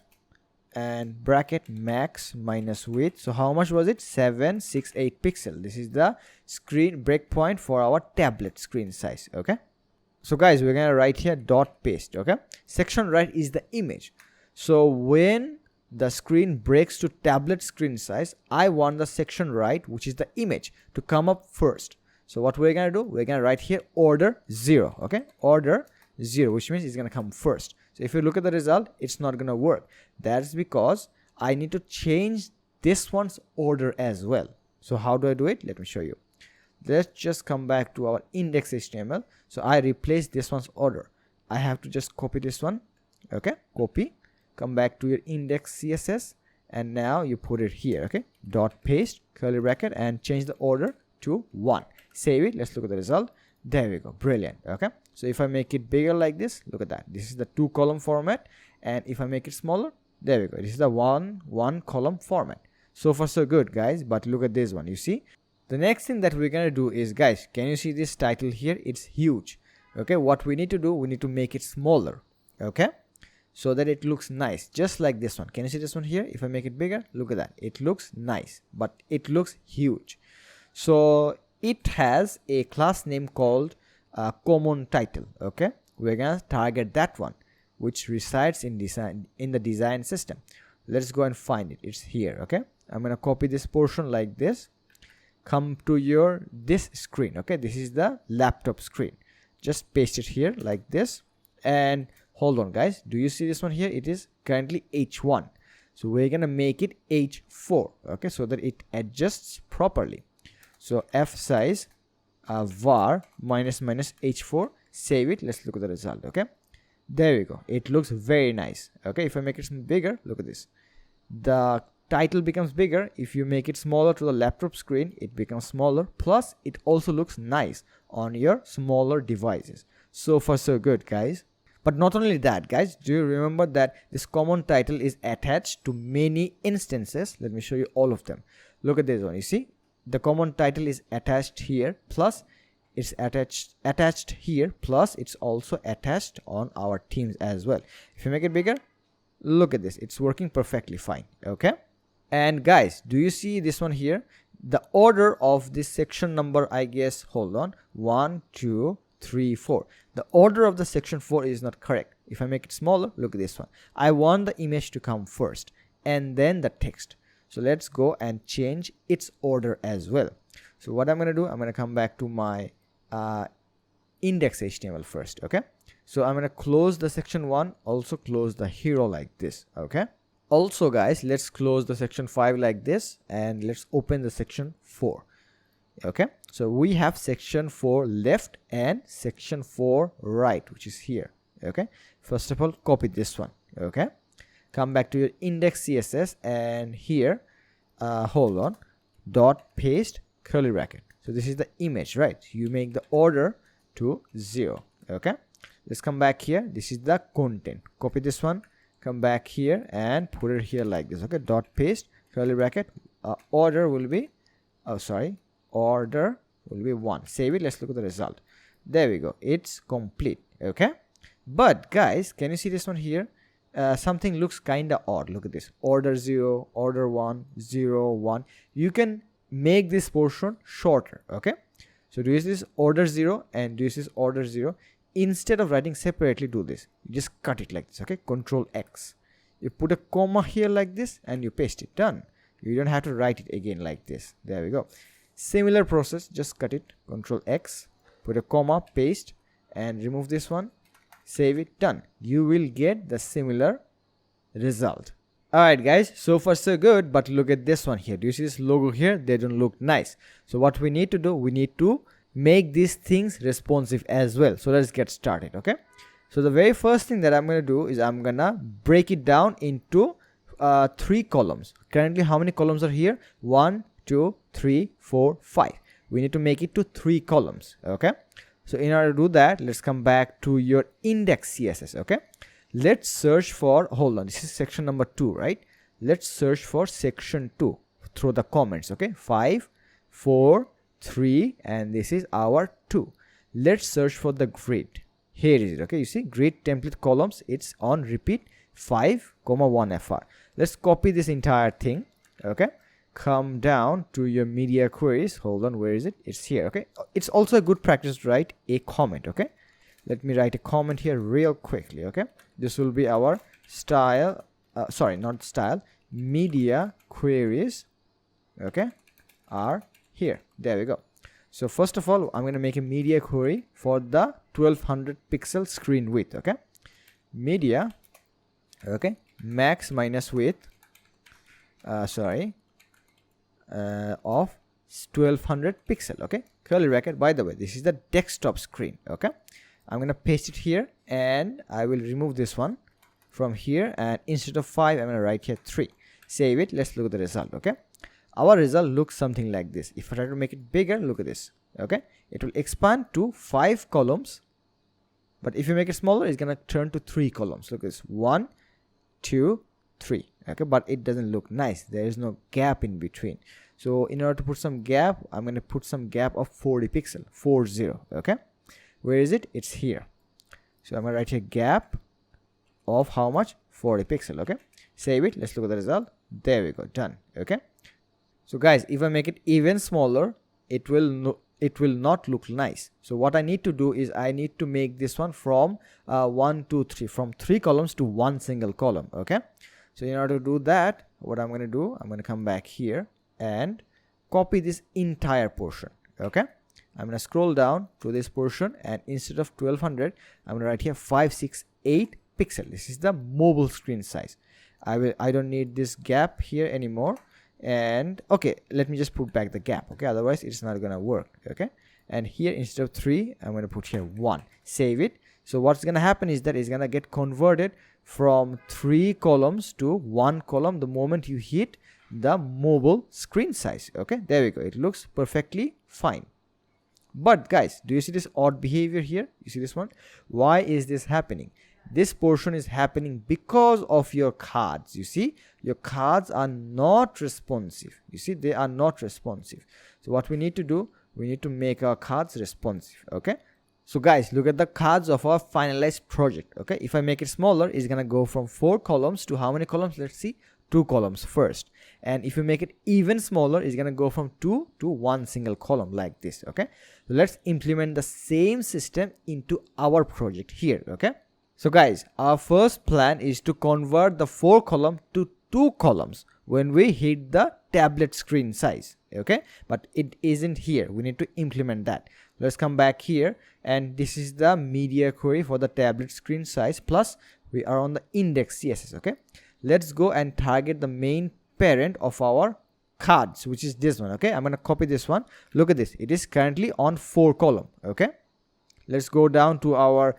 and bracket max minus width. So how much was it? 768 pixel. This is the screen breakpoint for our tablet screen size. Okay, so guys, we're gonna write here dot paste. Okay, section right is the image. So when the screen breaks to tablet screen size, I want the section right, which is the image, to come up first. So what we're gonna do, we're gonna write here order 0. Okay, order 0, which means it's gonna come first. So if you look at the result, it's not gonna work. That's because I need to change this one's order as well. So how do I do it? Let me show you. Let's just come back to our index.html. So I replace this one's order. I have to just copy this one. Okay, copy, come back to your index CSS, and now you put it here. Okay, dot paste curly bracket and change the order to 1. Save it. Let's look at the result. There we go. Brilliant. Okay, so if I make it bigger like this, look at that. This is the 2 column format, and if I make it smaller, there we go. This is the one column format. So far so good, guys, but look at this one. You see, the next thing that we're gonna do is, guys, can you see this title here? It's huge. Okay, what we need to do, we need to make it smaller. Okay, so that it looks nice, just like this one. Can you see this one here? If I make it bigger, look at that. It looks nice, but it looks huge. So it has a class name called common title. Okay, we're gonna target that one, which resides in the design system. Let's go and find it. It's here. Okay, I'm gonna copy this portion like this. Come to this screen. Okay, this is the laptop screen. Just paste it here like this, and hold on, guys. Do you see this one here? It is currently H1. So we're gonna make it H4. Okay, so that it adjusts properly. So f size var minus H4. Save it. Let's look at the result. Okay, there we go. It looks very nice. Okay, if I make it bigger, look at this. The title becomes bigger. If you make it smaller to the laptop screen, it becomes smaller. Plus, it also looks nice on your smaller devices. So far so good, guys. But not only that, guys, do you remember that this common title is attached to many instances? Let me show you all of them. Look at this one. You see, the common title is attached here, plus it's attached here, plus it's also attached on our themes as well. If you make it bigger, Look at this, it's working perfectly fine. Okay, and guys, do you see this one here? The order of this section number, I guess, hold on, 1 2 3 4, the order of the section 4 is not correct. If I make it smaller, look at this one, I want the image to come first and then the text. So let's go and change its order as well. So what I'm going to do, I'm going to come back to my index HTML first. Okay, so I'm going to close the section 1, also close the hero like this. Okay, also guys, let's close the section 5 like this, and let's open the section 4. Okay, so we have section 4 left and section 4 right, which is here. Okay, first of all, copy this one. Okay, come back to your index CSS, and here hold on, dot paste curly bracket. So this is the image, right? You make the order to 0. Okay, let's come back here, this is the content, copy this one, come back here and put it here like this. Okay, dot paste curly bracket, order will be order will be 1. Save it, let's look at the result. There we go, it's complete. Okay, but guys, can you see this one here? Something looks kinda odd. Look at this, order 0, order 1, 0 1. You can make this portion shorter. Okay, so do you see this order 0 and do you see this order 0? Instead of writing separately, do this, you just cut it like this. Okay, Control X, you put a comma here like this and you paste it. Done. You don't have to write it again like this. There we go, similar process, just cut it, Control X, put a comma, paste, and remove this one, save it. Done. You will get the similar result. Alright guys, so far so good, but look at this one here. Do you see this logo here? They don't look nice. So what we need to do, we need to make these things responsive as well. So let's get started. Okay, so the very first thing that I'm going to do is I'm gonna break it down into 3 columns. Currently how many columns are here? 1 2 3 4 5. We need to make it to 3 columns. Okay, so in order to do that, let's come back to your index CSS. Okay, let's search for, hold on, this is section number 2, right? Let's search for section 2 through the comments. Okay, 5 4 3, and this is our 2. Let's search for the grid. Here is it. Okay, you see grid template columns, it's on repeat 5 1 fr. Let's copy this entire thing. Okay, come down to your media queries. Hold on, where is it? It's here. Okay, it's also a good practice to write a comment. Okay, let me write a comment here real quickly. Okay, this will be our style, not style, media queries. Okay, are here. There we go. So first of all, I'm going to make a media query for the 1200 pixel screen width. Okay, media, okay, max minus width of 1200 pixel. Okay, curly bracket. By the way, this is the desktop screen. Okay, I'm going to paste it here, and I will remove this one from here, and instead of 5 I'm going to write here 3. Save it, let's look at the result. Okay, our result looks something like this. If I try to make it bigger, look at this. Okay, it will expand to 5 columns, but if you make it smaller, it's gonna turn to 3 columns. Look at this, 1 2 3. Okay, but it doesn't look nice, there is no gap in between. So in order to put some gap, I'm going to put some gap of 40 pixel, 40. Okay, where is it? It's here. So I'm going to write here gap of how much? 40 pixel. Okay, save it, let's look at the result. There we go, done. Okay, so guys, if I make it even smaller, it will not look nice. So what I need to do is I need to make this one from 1 2 3, from 3 columns to 1 single column. Okay, so in order to do that, what I'm going to do, I'm going to come back here and copy this entire portion. Okay, I'm going to scroll down to this portion, and instead of 1200, I'm going to write here 568 pixel. This is the mobile screen size. I don't need this gap here anymore. And okay, let me just put back the gap. Okay, otherwise it's not gonna work. Okay, and here instead of 3, I'm gonna put here 1. Save it. So what's gonna happen is that it's gonna get converted from 3 columns to 1 column the moment you hit the mobile screen size. Okay, there we go, it looks perfectly fine. But guys, do you see this odd behavior here? You see this one? Why is this happening? This portion is happening because of your cards. You see, your cards are not responsive. You see, they are not responsive. So what we need to do, we need to make our cards responsive. Okay, So guys, look at the cards of our finalized project. Okay, if I make it smaller, it's gonna go from 4 columns to how many columns? Let's see, 2 columns first. And if you make it even smaller, it's gonna go from 2 to 1 single column like this. Okay, so let's implement the same system into our project here. Okay, so guys, our first plan is to convert the 4 column to 2 columns when we hit the tablet screen size. Okay, but it isn't here. We need to implement that. Let's come back here, and this is the media query for the tablet screen size, plus we are on the index CSS. Okay, let's go and target the main parent of our cards, which is this one. Okay, I'm gonna copy this one. Look at this, it is currently on 4 column. Okay, let's go down to our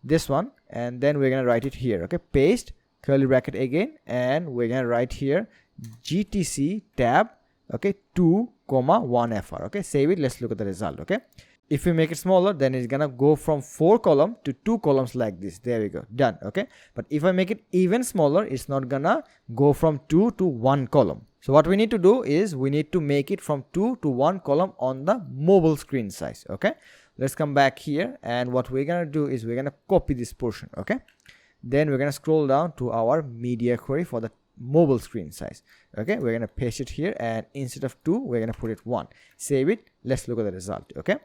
this one, and then we're gonna write it here. Okay, paste curly bracket again, and we're gonna write here GTC tab, okay, 2 comma 1 fr. Okay, save it. Let's look at the result. Okay, if we make it smaller, then it's gonna go from 4 column to 2 columns like this. There we go, done. Okay, but if I make it even smaller, it's not gonna go from 2 to 1 column. So what we need to do is we need to make it from 2 to 1 column on the mobile screen size. Okay, let's come back here, and what we're gonna do is we're gonna copy this portion. Okay, then we're gonna scroll down to our media query for the mobile screen size. Okay, we're gonna paste it here, and instead of 2, we're gonna put it 1. Save it. Let's look at the result. Okay,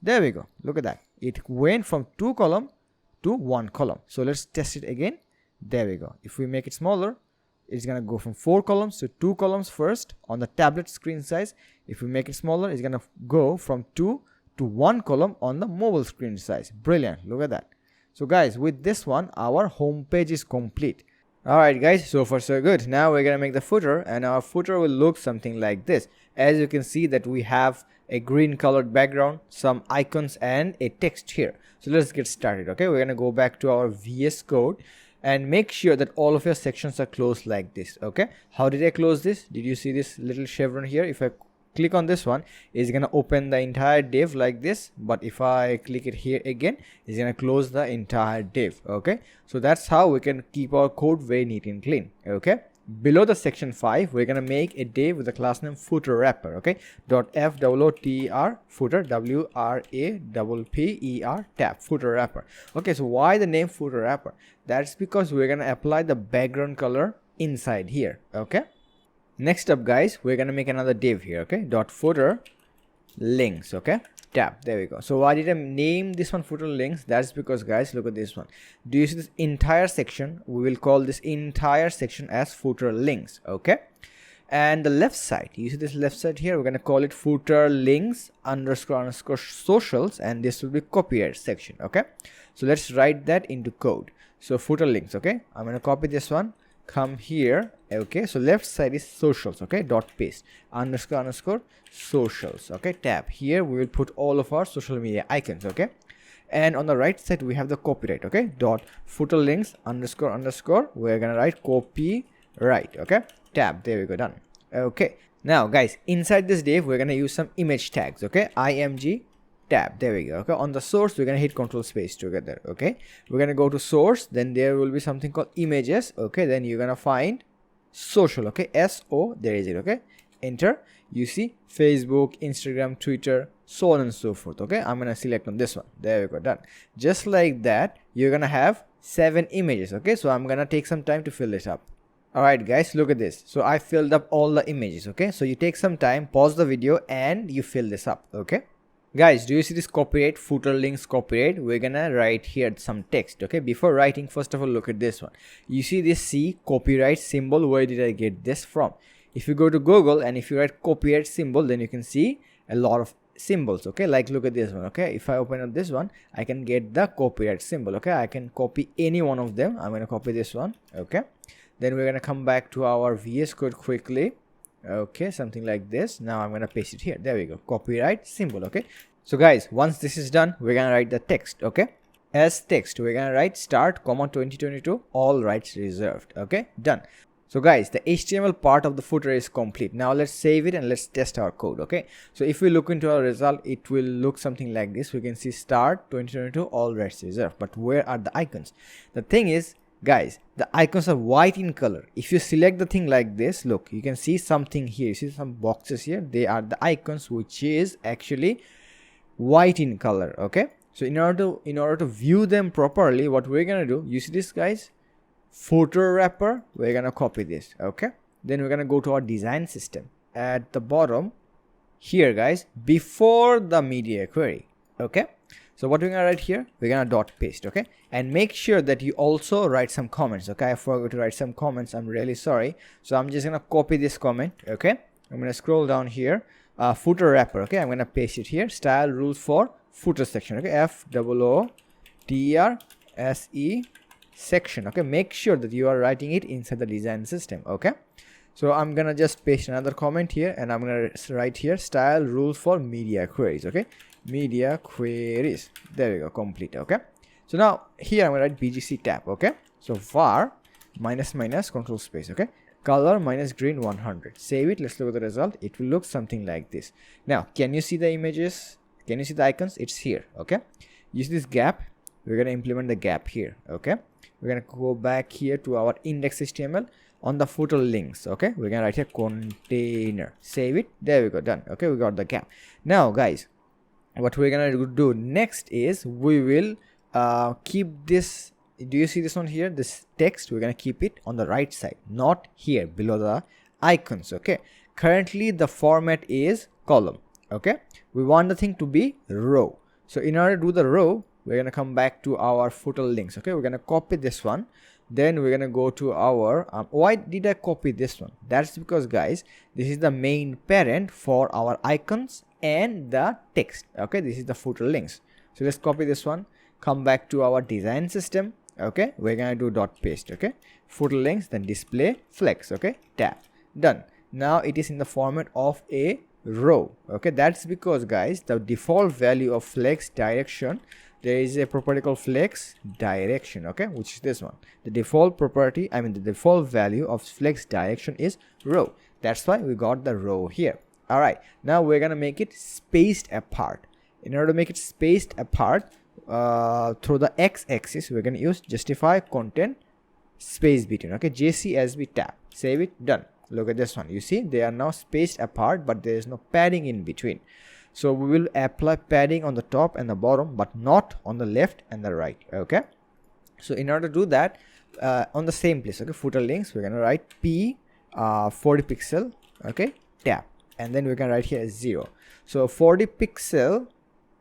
there we go. Look at that, it went from 2 column to 1 column. So let's test it again. There we go. If we make it smaller, it's gonna go from 4 columns to 2 columns first on the tablet screen size. If we make it smaller, it's gonna go from 2 to 1 column on the mobile screen size. Brilliant. Look at that. So guys, with this one, our home page is complete. Alright guys, so far so good. Now we're gonna make the footer, and our footer will look something like this. As you can see that we have a green colored background, some icons, and a text here. So let's get started. Okay, we're gonna go back to our VS Code and make sure that all of your sections are closed like this. Okay, how did I close this? Did you see this little chevron here? If I click on this one, it's gonna open the entire div like this, but if I click it here again, it's gonna close the entire div. Okay, so that's how we can keep our code very neat and clean. Okay, below the section 5, we're gonna make a div with the class name footer wrapper. Okay, .footer footer WRAPPER tab footer wrapper. Okay, so why the name footer wrapper? That's because we're gonna apply the background color inside here. Okay, next up guys, we're gonna make another div here. Okay, .footer links. Okay, tab. There we go. So why did I name this one footer links? That's because guys, look at this one. Do you see this entire section? We will call this entire section as footer links. Okay, and the left side, you see this left side here, we're gonna call it footer links _ socials, and this will be copyright section. Okay, so let's write that into code. So footer links. Okay, I'm gonna copy this one, come here. Okay, so left side is socials. Okay, paste _ socials. Okay, tab. Here we will put all of our social media icons. Okay, and on the right side we have the copyright. Okay, footer links _ we're gonna write copyright. Okay, tab. There we go, done. Okay, now guys, inside this div we're gonna use some image tags. Okay, img tab. There we go. Okay, on the source we're gonna hit control space together. Okay, we're gonna go to source, then there will be something called images. Okay, then you're gonna find social. Okay, SO, there is it. Okay, enter. You see Facebook, Instagram, Twitter, so on and so forth. Okay, I'm gonna select on this one. There we go, done. Just like that, you're gonna have 7 images. Okay, so I'm gonna take some time to fill this up. Alright guys, look at this. So I filled up all the images. Okay, so you take some time, pause the video, and you fill this up. Okay guys, do you see this copyright footer links copyright? We're gonna write here some text. Okay, before writing, first of all, look at this one. You see this C copyright symbol? Where did I get this from? If you go to Google and if you write copyright symbol, then you can see a lot of symbols. Okay, like look at this one. Okay, if I open up this one, I can get the copyright symbol. Okay, I can copy any one of them. I'm gonna copy this one. Okay, then we're gonna come back to our VS Code quickly. Okay, something like this. Now I'm gonna paste it here. There we go, copyright symbol. Okay, so guys, once this is done, we're gonna write the text. Okay, as text we're gonna write start, 2022, all rights reserved. Okay, done. So guys, the HTML part of the footer is complete. Now let's save it and let's test our code. Okay, so if we look into our result, it will look something like this. We can see start 2022, all rights reserved, but where are the icons? The thing is guys, the icons are white in color. If you select the thing like this, look, you can see something here. You see some boxes here, they are the icons, which is actually white in color. Okay, So in order to view them properly, what we're gonna do, you see this guys, footer wrapper, we're gonna copy this. Okay, then we're gonna go to our design system at the bottom here guys, before the media query. Okay, so what we're gonna write here, we're gonna dot paste. Okay, and make sure that you also write some comments. Okay, I forgot to write some comments, I'm really sorry. So I'm just gonna copy this comment. Okay, I'm gonna scroll down here, footer wrapper. Okay, I'm gonna paste it here, style rules for footer section. Okay, FOOTRSE section. Okay, make sure that you are writing it inside the design system. Okay, so I'm gonna just paste another comment here, and I'm gonna write here style rules for media queries. Okay, media queries, there we go, complete. Okay, so now here I'm gonna write BGC tab. Okay, so var minus control space. Okay, color minus green 100, save it. Let's look at the result. It will look something like this. Now can you see the images? Can you see the icons? It's here. Okay, you see this gap, we're gonna implement the gap here. Okay, we're gonna go back here to our index.html. On the footer links, okay, we're gonna write here container, save it, there we go, done. Okay, we got the gap. Now guys, what we're gonna do next is we will keep this. Do you see this one here, this text? We're gonna keep it on the right side, not here below the icons. Okay, currently the format is column. Okay, we want the thing to be row. So in order to do the row, we're gonna come back to our footer links. Okay, we're gonna copy this one, then we're gonna go to our why did I copy this one? That's because guys, this is the main parent for our icons and the text. Okay, this is the footer links. So let's copy this one, come back to our design system. Okay, we're gonna do dot paste. Okay, footer links, then display flex. Okay, tab, done. Now it is in the format of a row. Okay, that's because guys, the default value of flex direction, there is a property called flex direction. Okay, which is this one. The default property, the default value of flex direction is row. That's why we got the row here. All right, now we're gonna make it spaced apart. In order to make it spaced apart through the x-axis, we're gonna use justify content space between. Okay, JCSB tab, save it, done. Look at this one, you see they are now spaced apart, but there is no padding in between. So we will apply padding on the top and the bottom, but not on the left and the right. Okay, so in order to do that, on the same place, okay, footer links, we're gonna write p 40 pixel. Okay, tab, and then we're gonna write here 0. So 40 pixel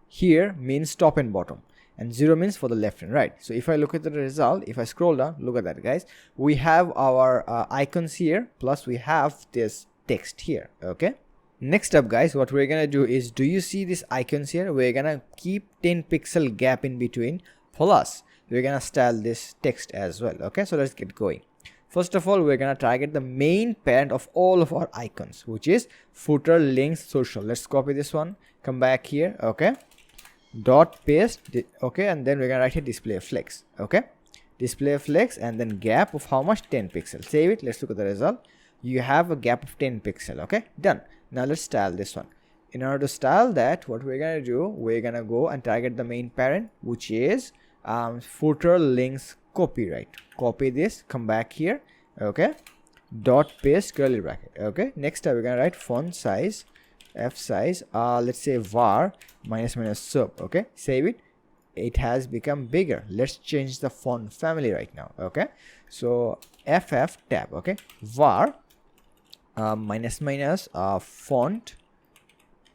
here means top and bottom, and 0 means for the left and right. So if I look at the result, if I scroll down, look at that guys, we have our icons here, plus we have this text here. Okay, next up guys, what we're gonna do is, do you see these icons here? We're gonna keep 10 pixel gap in between, plus we're gonna style this text as well. Okay, so let's get going. First of all, we're gonna target the main parent of all of our icons, which is footer links social. Let's copy this one, come back here. Okay, dot paste. Okay, and then we're gonna write here display flex. Okay, display flex, and then gap of how much? 10 pixels. Save it. Let's look at the result. You have a gap of 10 pixel. Okay, done. Now let's style this one. In order to style that, what we're gonna do, we're gonna go and target the main parent, which is footer links copyright. Copy this, come back here. Okay, dot paste curly bracket. Okay, next time we're gonna write font size, f size, let's say var minus sub. Okay, save it. It has become bigger. Let's change the font family right now. Okay, so ff tab. Okay, var minus font,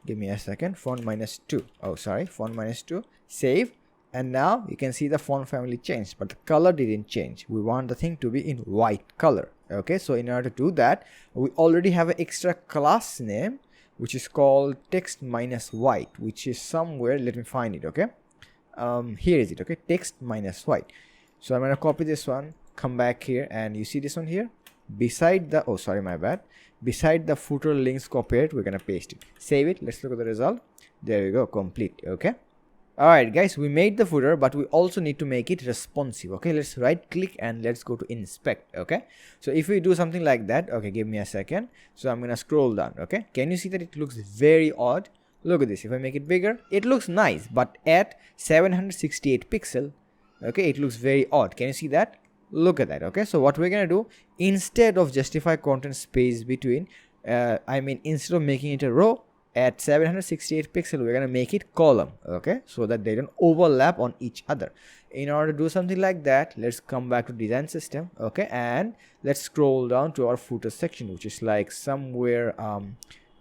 give me a second, font minus 2. Oh sorry, font minus 2, save. And now you can see the font family changed, but the color didn't change. We want the thing to be in white color. Okay, so in order to do that, we already have an extra class name which is called text minus white, which is somewhere, let me find it. Okay, here is it. Okay, text minus white. So I'm gonna copy this one, come back here, and you see this one here beside the, oh sorry, my bad, beside the footer links copyright, we're gonna paste it, save it. Let's look at the result. There we go, complete. Okay, alright guys, we made the footer, but we also need to make it responsive. Okay, let's right click and let's go to inspect. Okay, so if we do something like that, okay, give me a second. So I'm gonna scroll down. Okay, can you see that it looks very odd? Look at this. If I make it bigger, it looks nice, but at 768 pixel, okay, it looks very odd. Can you see that? Look at that. Okay, so what we're gonna do, instead of justify content space between, instead of making it a row, at 768 pixel, we're gonna make it column, okay, so that they don't overlap on each other. In order to do something like that, let's come back to design system, okay, and let's scroll down to our footer section, which is like somewhere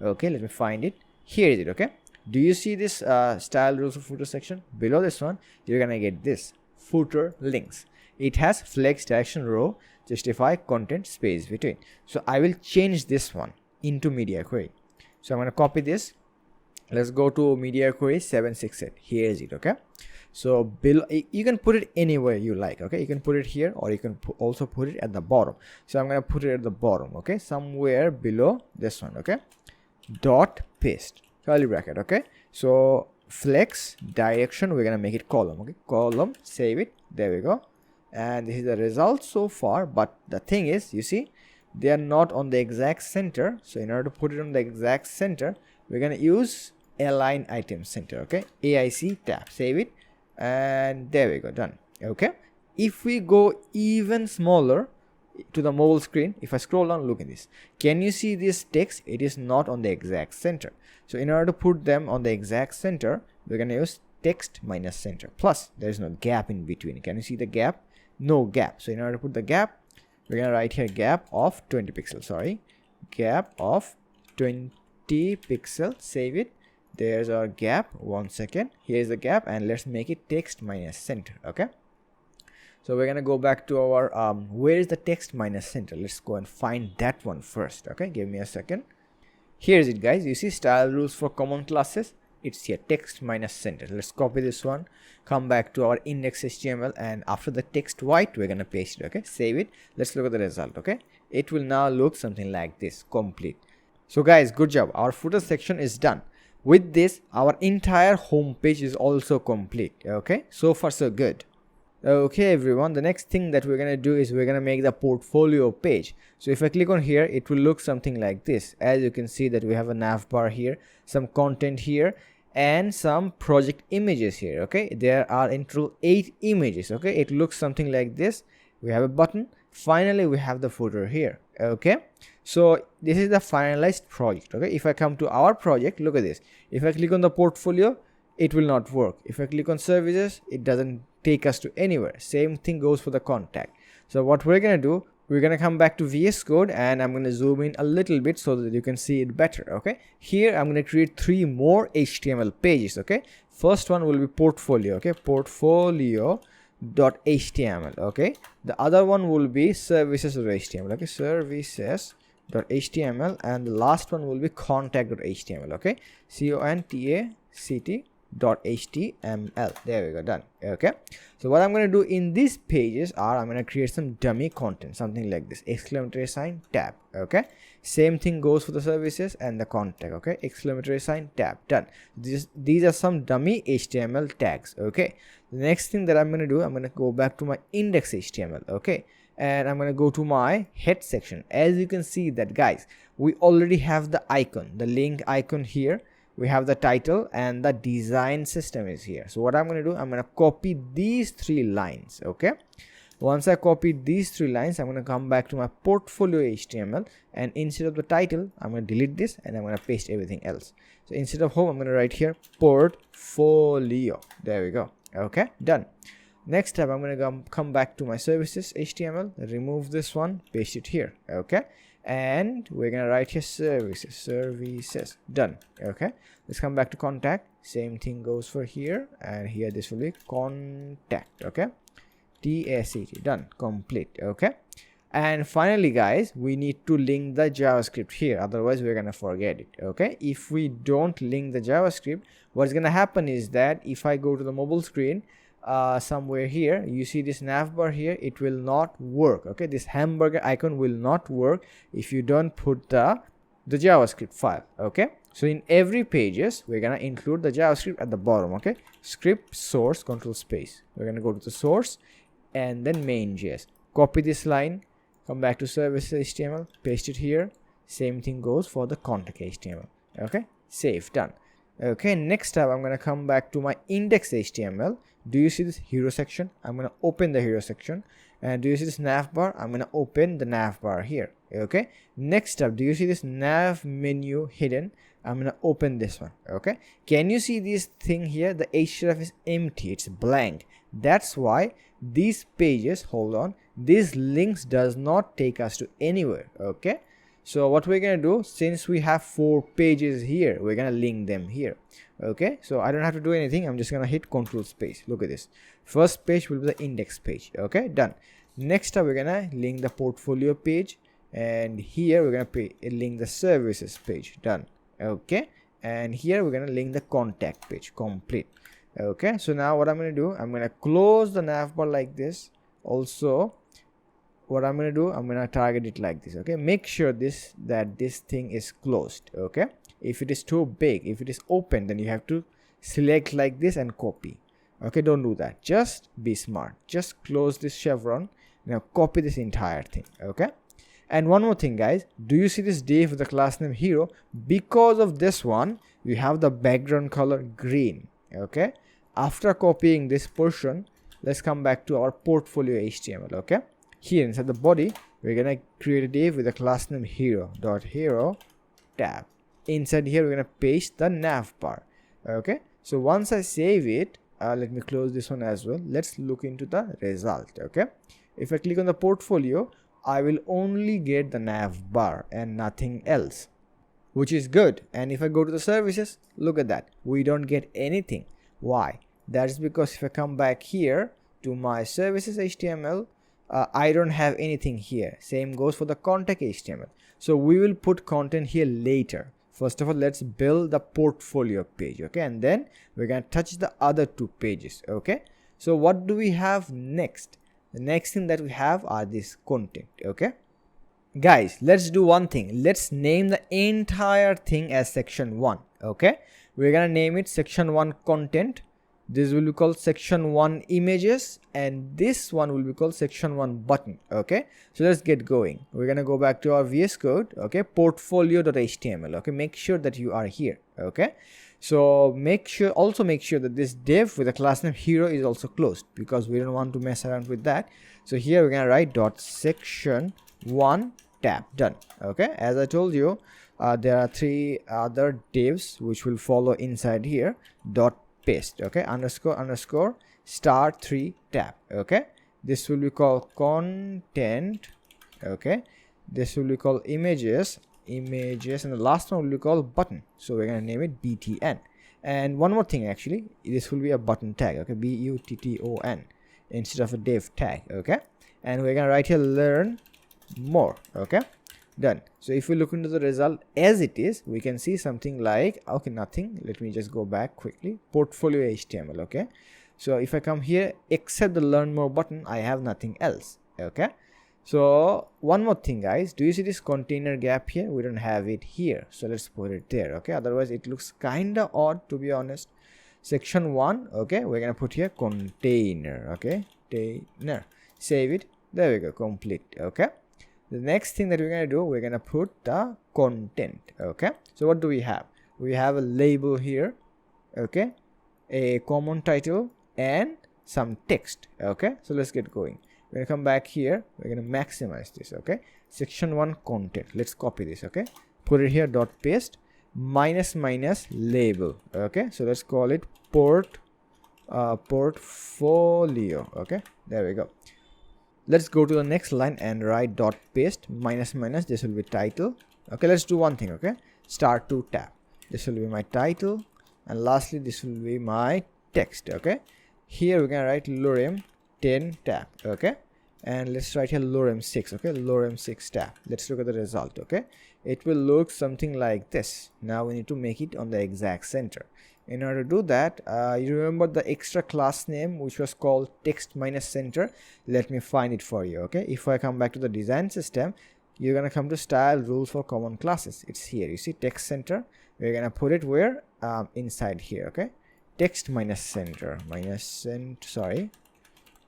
okay, let me find it. Here is it. Okay, do you see this style rules of footer section? Below this one, you're gonna get this footer links. It has flex direction row, justify content space between. So I will change this one into media query. So I'm going to copy this. Let's go to media query 768. Here is it. Okay, so below, you can put it anywhere you like. Okay, you can put it here, or you can also put it at the bottom. So I'm going to put it at the bottom. Okay, somewhere below this one. Okay, dot paste curly bracket. Okay, so flex direction, we're going to make it column. Okay, column, save it. There we go. And this is the result so far, but the thing is, you see, they are not on the exact center. So in order to put it on the exact center, we're going to use align item center. Okay, AIC tab, save it, and there we go, done. Okay, if we go even smaller to the mobile screen, if I scroll down, look at this. Can you see this text? It is not on the exact center. So in order to put them on the exact center, we're going to use text minus center, plus there is no gap in between. Can you see the gap? No gap. So in order to put the gap, we're gonna write here gap of 20 pixels. Sorry, gap of 20 pixels. Save it. There's our gap. 1 second. Here's the gap, and let's make it text minus center. Okay, so we're gonna go back to our where is the text minus center? Let's go and find that one first. Okay, give me a second. Here's it, guys. You see style rules for common classes. It's here, text minus center. Let's copy this one, come back to our index HTML, and after the text white, we're gonna paste it. Okay, save it. Let's look at the result. Okay, it will now look something like this, complete. So guys, good job. Our footer section is done. With this, our entire home page is also complete. Okay, so far so good. Okay everyone, the next thing that we're gonna do is we're gonna make the portfolio page. So if I click on here, it will look something like this. As you can see that we have a navbar here, some content here, and some project images here. Okay, there are in total 8 images. Okay, it looks something like this. We have a button. Finally, we have the footer here. Okay, so this is the finalized project. Okay, if I come to our project, look at this. If I click on the portfolio, it will not work. If I click on services, it doesn't take us to anywhere. Same thing goes for the contact. So what we're gonna do, we're gonna come back to VS Code, and I'm gonna zoom in a little bit so that you can see it better. Okay, here I'm gonna create 3 more HTML pages. Okay, first one will be portfolio. Okay, portfolio.html. Okay, the other one will be services.html. Okay, services.html, and the last one will be contact.html. Okay, contact.html. There we go, done. Okay, so what I'm going to do in these pages are I'm going to create some dummy content, something like this, exclamatory sign tab. Okay, same thing goes for the services and the contact. Okay, exclamatory sign tab, done. These are some dummy HTML tags. Okay, the next thing that I'm going to do, I'm going to go back to my index HTML. Okay, and I'm going to go to my head section. As you can see that, guys, we already have the icon, the link icon here. We have the title, and the design system is here. So what I'm going to do, I'm going to copy these 3 lines. Okay, once I copy these 3 lines, I'm going to come back to my portfolio HTML, and instead of the title, I'm going to delete this, and I'm going to paste everything else. So instead of home, I'm going to write here portfolio. There we go. Okay, done. Next step, I'm going to come back to my services HTML, remove this one, paste it here. Okay, and we're gonna write here services, done. Okay, let's come back to contact. Same thing goes for here, and here this will be contact. Okay, TACT, done, complete. Okay, and finally, guys, we need to link the JavaScript here, otherwise we're gonna forget it. Okay, if we don't link the JavaScript, what's gonna happen is that if I go to the mobile screen, somewhere here, you see this navbar here, it will not work. Okay, this hamburger icon will not work if you don't put the JavaScript file. Okay, so in every pages, we're gonna include the JavaScript at the bottom. Okay, script source control space, we're gonna go to the source and then main.js, copy this line, come back to services HTML, paste it here. Same thing goes for the contact HTML. Okay, save, done. Okay, next up, I'm gonna come back to my index HTML. Do you see this hero section? I'm gonna open the hero section. And do you see this navbar? I'm gonna open the navbar here. Okay, next up, do you see this nav menu hidden? I'm gonna open this one. Okay, can you see this thing here? The href is empty, it's blank. That's why these pages, hold on, these links does not take us to anywhere. Okay, so what we're gonna do, since we have 4 pages here, we're gonna link them here. Okay, so I don't have to do anything. I'm just gonna hit control space. Look at this. First page will be the index page. Okay, done. Next up, we're gonna link the portfolio page, and here we're gonna link the services page. Done. Okay, and here we're gonna link the contact page. Complete. Okay, so now what I'm gonna do, I'm gonna close the navbar like this. Also, what I'm gonna do, I'm gonna target it like this. Okay, make sure this thing is closed. Okay, if it is too big, if it is open, then you have to select like this and copy. Okay, don't do that, just be smart. Just close this chevron. Now copy this entire thing. Okay, and one more thing, guys, do you see this div with the class name hero? Because of this one, we have the background color green. Okay, after copying this portion, let's come back to our portfolio HTML. Okay, here inside the body, we're gonna create a div with the class name hero.hero tab. Inside here, we're gonna paste the navbar. Okay, so once I save it, let me close this one as well. Let's look into the result. Okay, if I click on the portfolio, I will only get the navbar and nothing else, which is good. And if I go to the services, look at that, we don't get anything. Why? That is because if I come back here to my services HTML, I don't have anything here. Same goes for the contact HTML. So we will put content here later. First of all, let's build the portfolio page. Okay, and then we're gonna touch the other 2 pages. Okay, so what do we have next? The next thing that we have are this content. Okay, guys, let's do one thing. Let's name the entire thing as section 1. Okay, we're gonna name it section 1 content. This will be called section 1 images, and this one will be called section 1 button. Okay, so let's get going. We're gonna go back to our VS Code. Okay, portfolio.html. Okay, make sure that you are here. Okay, so make sure that this div with the class name hero is also closed, because we don't want to mess around with that. So here we're gonna write dot section 1 tab. Done. Okay, as I told you, there are 3 other divs which will follow inside here. Dot paste. Okay, underscore star 3 tab. Okay, this will be called content. Okay, this will be called images, and the last one will be called button. So we're gonna name it btn. And one more thing, actually, this will be a button tag. Okay, button instead of a div tag. Okay, and we're gonna write here learn more. Okay, done. So if we look into the result as it is, we can see something like, okay, nothing. Let me just go back quickly. Portfolio HTML. Okay, so if I come here, except the learn more button, I have nothing else. Okay, so one more thing, guys, do you see this container gap here? We don't have it here, so let's put it there. Okay, otherwise it looks kind of odd, to be honest. Section 1. Okay, we're gonna put here container. Okay, container, save it. There we go, complete. Okay, the next thing that we're gonna do, we're gonna put the content. Okay, so what do we have? We have a label here. Okay, a common title and some text. Okay, so let's get going. We're gonna come back here, we're gonna maximize this. Okay, section 1 content, let's copy this. Okay, put it here, dot paste, minus label. Okay, so let's call it portfolio. Okay, there we go. Let's go to the next line and write dot paste minus, this will be title. Okay, let's do one thing. Okay, star 2 tab, this will be my title, and lastly this will be my text. Okay, here we're gonna write lorem 10 tab. Okay, and let's write here lorem 6. Okay, lorem 6 tab. Let's look at the result. Okay, it will look something like this. Now we need to make it on the exact center. In order to do that, you remember the extra class name which was called text minus center. Let me find it for you. Okay, if I come back to the design system, you're gonna come to style rules for common classes. It's here, you see, text center. We're gonna put it where? Inside here. Okay, text minus center, sorry,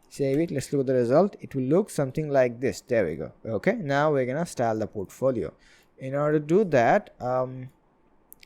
save it. Let's look at the result. It will look something like this. There we go. Okay, now we're gonna style the portfolio. In order to do that,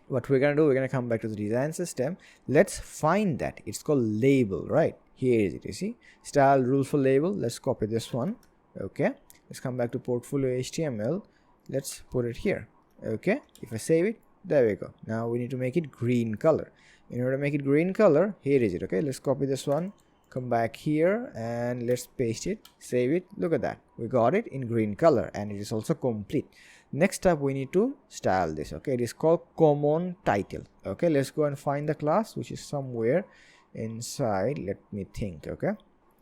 what we're gonna do, we're gonna come back to the design system. Let's find that. It's called label, right? Here is it. You see, style rules for label. Let's copy this one. Okay, let's come back to portfolio HTML. Let's put it here. Okay, if I save it, There we go. Now we need to make it green color. In order to make it green color, here is it. Okay, let's copy this one, come back here, and let's paste it, save it. Look at that, we got it in green color, and it is also complete. Next up, we need to style this. Okay, it is called common title. Okay, let's go and find the class, which is somewhere inside. Let me think. Okay,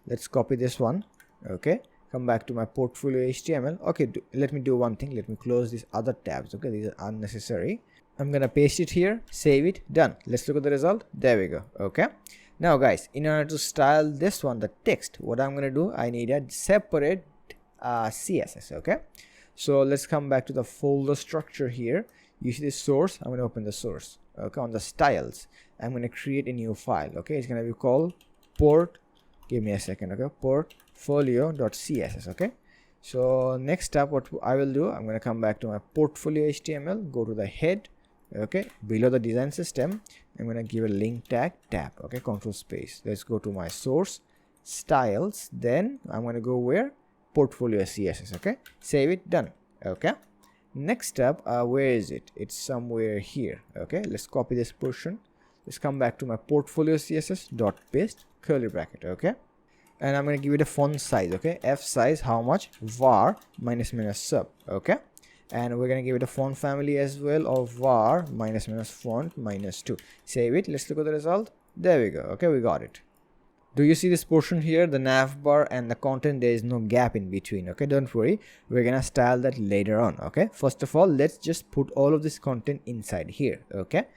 let's copy this one. Okay, come back to my portfolio HTML. Okay, let me do one thing. Let me close these other tabs. Okay, these are unnecessary. I'm gonna paste it here, save it, done. Let's look at the result. There we go. Okay, now guys, in order to style this one, the text, what I'm gonna do, I need a separate CSS. Okay, so let's come back to the folder structure here. You see the source. I'm gonna open the source. Okay, on the styles, I'm gonna create a new file. Okay, it's gonna be called port, give me a second. Okay, portfolio.css. okay, so next up, what I will do, I'm gonna come back to my portfolio HTML, go to the head. Okay, below the design system, I'm gonna give a link tag tab. Okay, control space. Let's go to my source styles, then I'm gonna go where, portfolio CSS. Okay, save it, done. Okay, next up, where is it? It's somewhere here. Okay, let's copy this portion. Let's come back to my portfolio CSS dot paste curly bracket. Okay, and I'm gonna give it a font size. Okay, f size, how much, var minus sub. Okay, and we're gonna give it a font family as well of var minus font -2. Save it. Let's look at the result. There we go. Okay, we got it. Do you see this portion here, the navbar and the content? There is no gap in between. Okay, don't worry, we're gonna style that later on. Okay, first of all, let's just put all of this content inside here. Okay,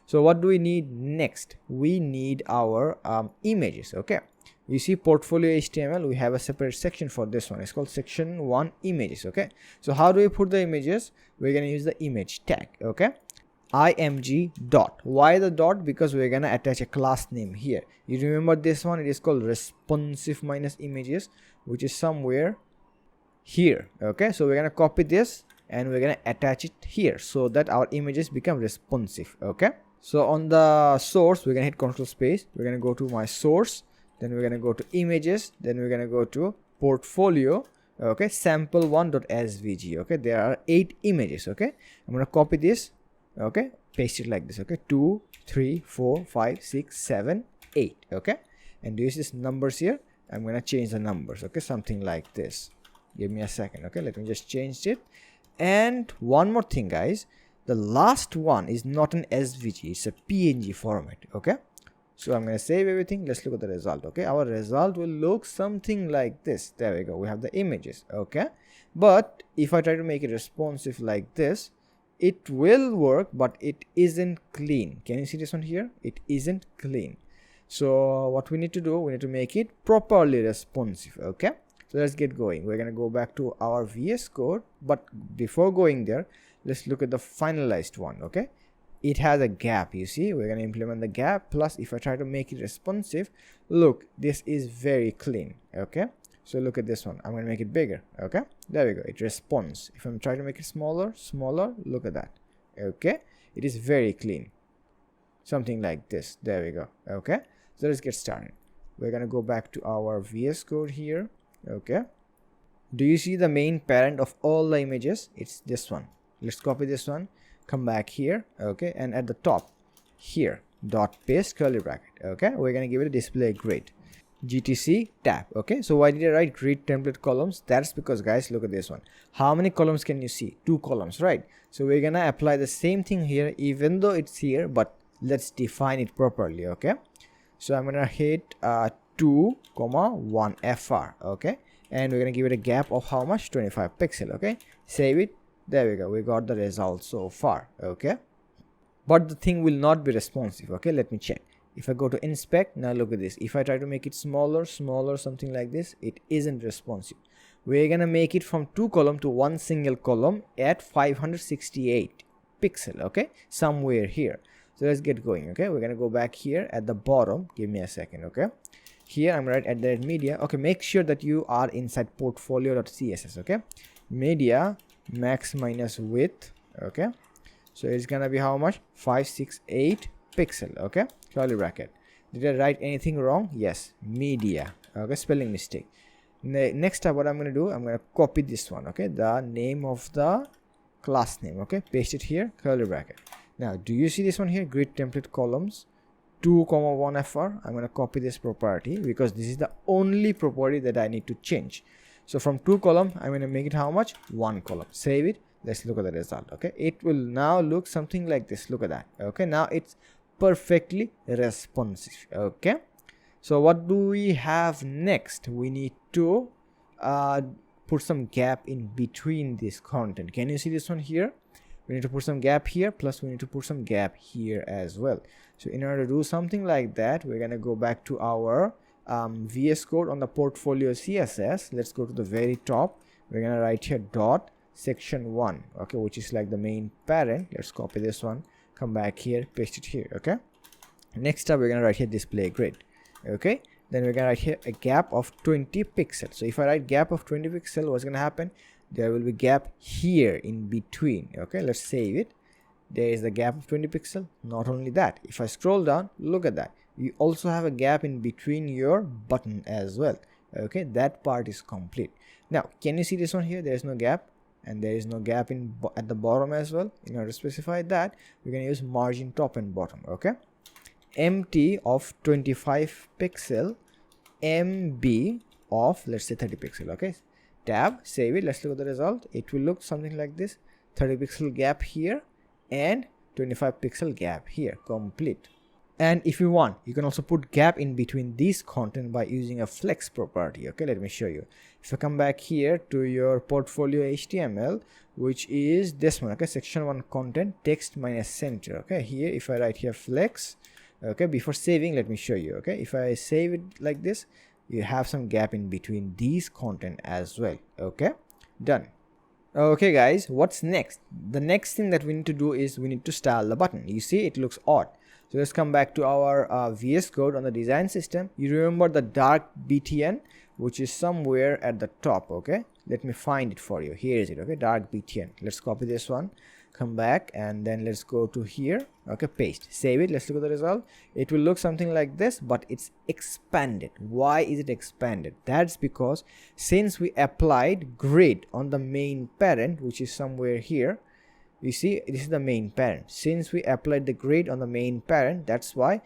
so what do we need next? We need our images. Okay, you see portfolio HTML, we have a separate section for this one. It's called section 1 images. Okay, so how do we put the images? We're gonna use the image tag. Okay, img dot. Why the dot? Because we're gonna attach a class name here. You remember this one, it is called responsive minus images, which is somewhere here. Okay, so we're gonna copy this and we're gonna attach it here so that our images become responsive. Okay, so on the source, we're gonna hit control space, we're gonna go to my source, then we're gonna go to images, then we're gonna go to portfolio. Okay, sample1.svg. okay, there are 8 images. Okay, I'm gonna copy this. Okay, paste it like this. Okay, 2 3 4 5 6 7 8. Okay, and do you see these numbers here? I'm gonna change the numbers. Okay, something like this. Give me a second. Okay, let me just change it. And one more thing, guys, the last one is not an svg, it's a png format. Okay, so I'm gonna save everything. Let's look at the result. Okay, our result will look something like this. There we go, we have the images. Okay, but if I try to make it responsive like this, it will work, but it isn't clean. Can you see this one here? It isn't clean. So what we need to do, we need to make it properly responsive. Okay, so let's get going. We're gonna go back to our VS Code, but before going there, let's look at the finalized one. Okay, it has a gap. You see, we're gonna implement the gap. Plus, if I try to make it responsive, look, this is very clean. Okay, so look at this one. I'm gonna make it bigger. Okay, there we go, it responds. If I'm trying to make it smaller, look at that. Okay, it is very clean, something like this. There we go. Okay, so let's get started. We're gonna go back to our VS Code here. Okay, do you see the main parent of all the images? It's this one. Let's copy this one, come back here. Okay, and at the top here, dot paste curly bracket. Okay, we're gonna give it a display grid, GTC tab. Okay, so why did I write grid template columns? That's because, guys, look at this one. How many columns can you see? 2 columns, right? So we're gonna apply the same thing here, even though it's here, but let's define it properly. Okay, so I'm gonna hit 2, 1 fr. Okay, and we're gonna give it a gap of how much? 25 pixel. Okay, save it. There we go, we got the result so far. Okay, but the thing will not be responsive. Okay, let me check. If I go to inspect, now look at this. If I try to make it smaller, something like this, it isn't responsive. We're gonna make it from 2 column to 1 single column at 568 pixel. Okay, somewhere here. So let's get going. Okay, we're gonna go back here at the bottom. Give me a second. Okay, here I'm right at the media. Okay, make sure that you are inside portfolio.css. Okay, media max minus width. Okay, so it's gonna be how much? 568 pixel. Okay, curly bracket. Did I write anything wrong? Yes, media. Okay, spelling mistake. Next up, what I'm going to do, I'm going to copy this one. Okay, the name of the class name. Okay, paste it here, curly bracket. Now do you see this one here, grid template columns 2,1 FR? I'm going to copy this property because this is the only property that I need to change. So from 2 column I'm going to make it how much? 1 column. Save it. Let's look at the result. Okay, it will now look something like this. Look at that. Okay, now it's perfectly responsive. Okay, so what do we have next? We need to put some gap in between this content. Can you see this one here? We need to put some gap here, plus we need to put some gap here as well. So in order to do something like that, we're going to go back to our VS Code on the portfolio CSS. Let's go to the very top. We're going to write here dot section 1, okay, which is like the main parent. Let's copy this one, come back here, paste it here. Okay, next up we're going to write here display grid. Okay, then we're going to write here a gap of 20 pixels. So if I write gap of 20 pixels, what's going to happen? There will be gap here in between. Okay, let's save it. There is the gap of 20 pixels. Not only that, if I scroll down, look at that, you also have a gap in between your button as well. Okay, that part is complete. Now can you see this one here? There is no gap, and there is no gap in at the bottom as well. In order to specify that, we're going to use margin top and bottom. Okay, empty of 25 pixel, MB of let's say 30 pixel. Okay, tab, save it. Let's look at the result. It will look something like this. 30 pixel gap here and 25 pixel gap here, complete. And if you want, you can also put gap in between these content by using a flex property. Okay, let me show you. If I come back here to your portfolio HTML, which is this one, okay, section 1 content text minus center. Okay, here if I write here flex, okay, before saving, let me show you. Okay, if I save it like this, you have some gap in between these content as well. Okay, done. Okay guys, what's next? The next thing that we need to do is we need to style the button. You see it looks odd. So let's come back to our VS Code on the design system. You remember the dark BTN, which is somewhere at the top. Okay, let me find it for you. Here is it. Okay, dark BTN. Let's copy this one, come back, and then let's go to here. Okay, paste, save it. Let's look at the result. It will look something like this, but it's expanded. Why is it expanded? That's because since we applied grid on the main parent, which is somewhere here, you see this is the main parent. Since we applied the grid on the main parent, that's why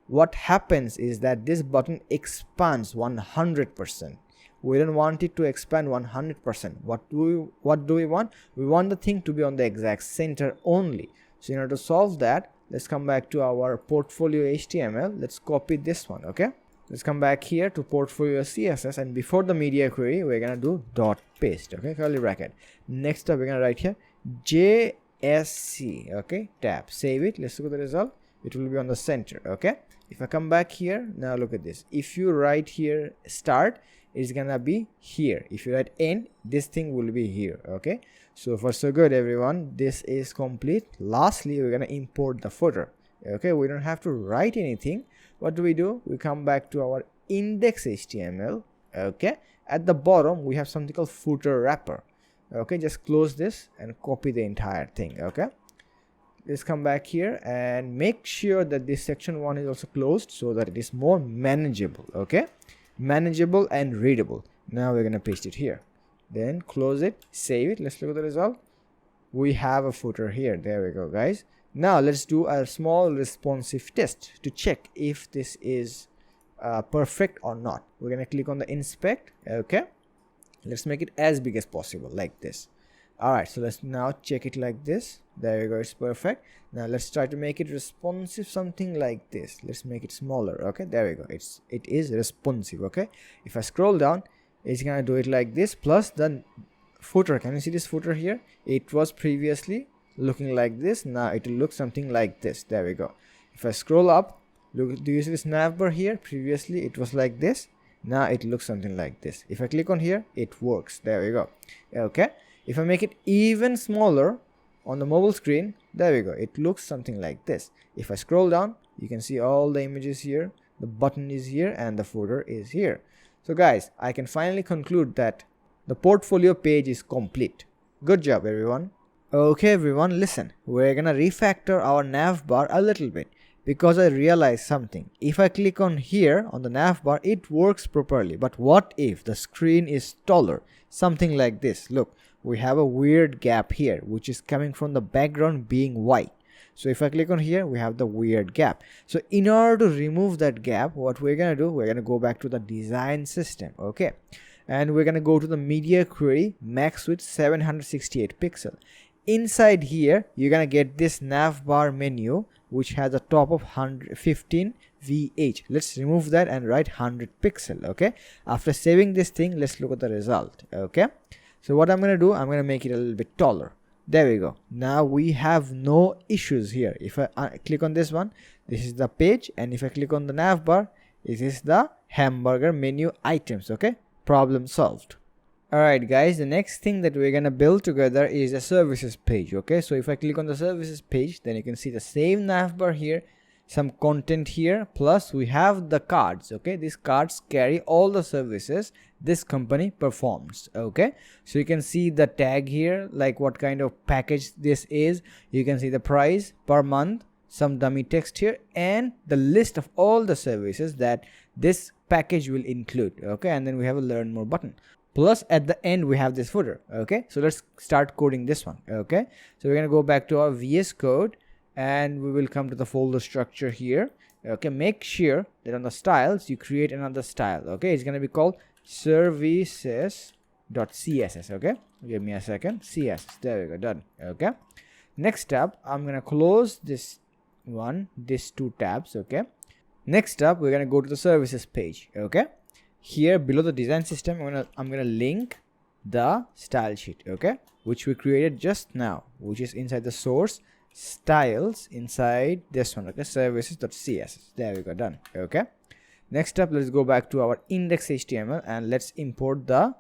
what happens is that this button expands 100%. We don't want it to expand 100%. What do we want? We want the thing to be on the exact center only. So in order to solve that, let's come back to our portfolio HTML. Let's copy this one. Okay, let's come back here to portfolio CSS, and before the media query, we're gonna do dot paste. Okay, curly bracket. Next up, we're gonna write here JSC. Okay, tab, save it. Let's look at the result. It will be on the center. Okay, if I come back here, now look at this. If you write here start, it's gonna be here. If you write end, this thing will be here. Okay, so far so good everyone, this is complete. Lastly, we're gonna import the footer. Okay, we don't have to write anything. What do? We come back to our index HTML. Okay, at the bottom we have something called footer wrapper. Okay, just close this and copy the entire thing. Okay, let's come back here and make sure that this section 1 is also closed so that it is more manageable. Okay, manageable and readable. Now we're gonna paste it here, then close it, save it. Let's look at the result. We have a footer here. There we go guys. Now let's do a small responsive test to check if this is perfect or not. We're gonna click on the inspect. Okay, let's make it as big as possible like this. All right, so let's now check it like this. There we go, it's perfect. Now let's try to make it responsive, something like this. Let's make it smaller. Okay, there we go, it is responsive. Okay, if I scroll down, it's gonna do it like this. Plus the footer, can you see this footer here? It was previously looking like this. Now it will look something like this. There we go. If I scroll up, look, do you see this navbar here? Previously it was like this. Now it looks something like this. If I click on here, it works. There we go. Okay, if I make it even smaller on the mobile screen, there we go, it looks something like this. If I scroll down, you can see all the images here, the button is here, and the footer is here. So guys, I can finally conclude that the portfolio page is complete. Good job everyone. Okay everyone, listen, we're gonna refactor our navbar a little bit because I realized something. If I click on here on the navbar, it works properly, but what if the screen is taller? Something like this. Look, we have a weird gap here which is coming from the background being white. So if I click on here, we have the weird gap. So in order to remove that gap, what we're gonna do, we're gonna go back to the design system, okay, and we're gonna go to the media query max width 768 pixel. Inside here, you're gonna get this navbar menu, which has a top of 115 VH. Let's remove that and write 100 pixel, okay. After saving this thing, let's look at the result, okay. So what I'm gonna do, I'm gonna make it a little bit taller. There we go. Now we have no issues here. If I click on this one, this is the page, and if I click on the navbar, this is the hamburger menu items, okay. Problem solved. Alright guys, the next thing that we're gonna build together is a services page, okay. So if I click on the services page, then you can see the same navbar here, some content here, plus we have the cards, okay. These cards carry all the services this company performs, okay. So you can see the tag here, like what kind of package this is. You can see the price per month, some dummy text here, and the list of all the services that this package will include, okay. And then we have a learn more button. Plus at the end we have this footer, okay. So let's start coding this one, okay. So we're gonna go back to our VS Code and we will come to the folder structure here, okay. Make sure that on the styles you create another style, okay. It's gonna be called services.css, okay. Give me a second. CSS, there we go, done, okay. Next up, I'm gonna close this one, these two tabs, okay. Next up, we're gonna go to the services page, okay. Here below the design system, I'm gonna link the style sheet, okay, which we created just now, which is inside the source styles inside this one, okay, services.css. There we go, done, okay. Next up, let's go back to our index.html and let's import the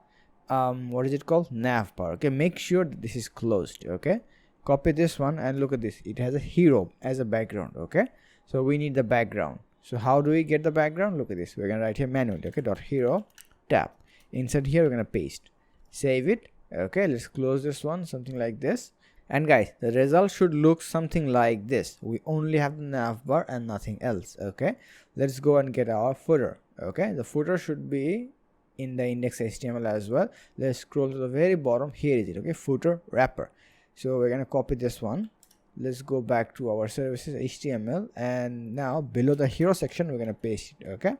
what is it called, navbar, okay. Make sure that this is closed, okay. Copy this one and look at this, it has a hero as a background, okay. So we need the background. So how do we get the background? Look at this. We're gonna write here manually, okay, dot hero tab. Inside here we're gonna paste, save it, okay. Let's close this one, something like this. And guys, the result should look something like this. We only have the navbar and nothing else, okay. Let's go and get our footer, okay. The footer should be in the index.html as well. Let's scroll to the very bottom. Here is it, okay, footer wrapper. So we're gonna copy this one. Let's go back to our services HTML, and now below the hero section we're gonna paste it, okay.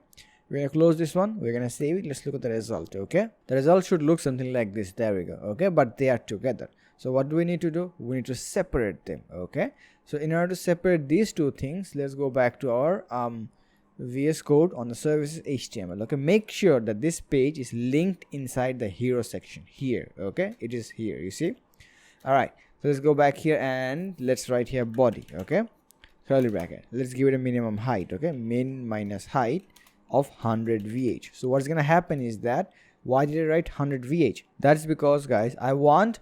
We're gonna close this one, we're gonna save it. Let's look at the result, okay. The result should look something like this. There we go, okay, but they are together. So what do we need to do? We need to separate them, okay. So in order to separate these two things, let's go back to our VS Code on the services HTML, okay. Make sure that this page is linked inside the hero section here, okay. It is here, you see. All right, so let's go back here and let's write here body, okay, curly bracket. Let's give it a minimum height, okay, min minus height of 100 VH. So what's gonna happen is that, why did I write 100 VH? That's because guys, I want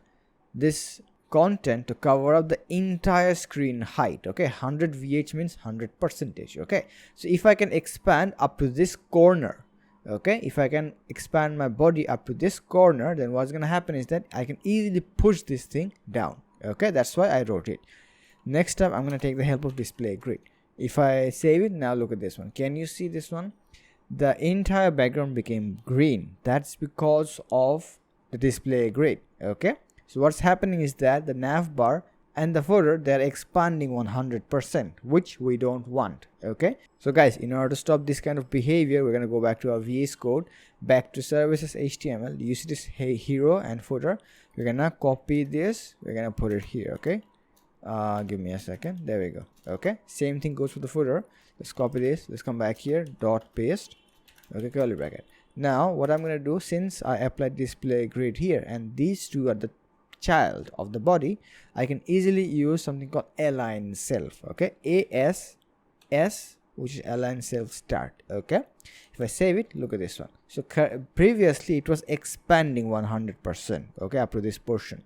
this content to cover up the entire screen height, okay. 100 VH means 100%, okay. So if I can expand up to this corner, okay, if I can expand my body up to this corner, then what's gonna happen is that I can easily push this thing down, okay. That's why I wrote it. Next up, I'm gonna take the help of display grid. If I save it, now look at this one. Can you see this one? The entire background became green. That's because of the display grid, okay. So what's happening is that the navbar and the footer, they're expanding 100%, which we don't want, okay. So guys, in order to stop this kind of behavior, we're gonna go back to our VS Code, back to services HTML. You see this hero and footer, we're gonna copy this, we're gonna put it here, okay. Give me a second. There we go, okay. Same thing goes for the footer. Let's copy this, let's come back here, dot paste, okay, curly bracket. Now what I'm gonna do, since I applied display grid here and these two are the child of the body, I can easily use something called align self, okay. ASS, which is align self start, okay. If I save it, look at this one. So previously it was expanding 100%, okay, up to this portion.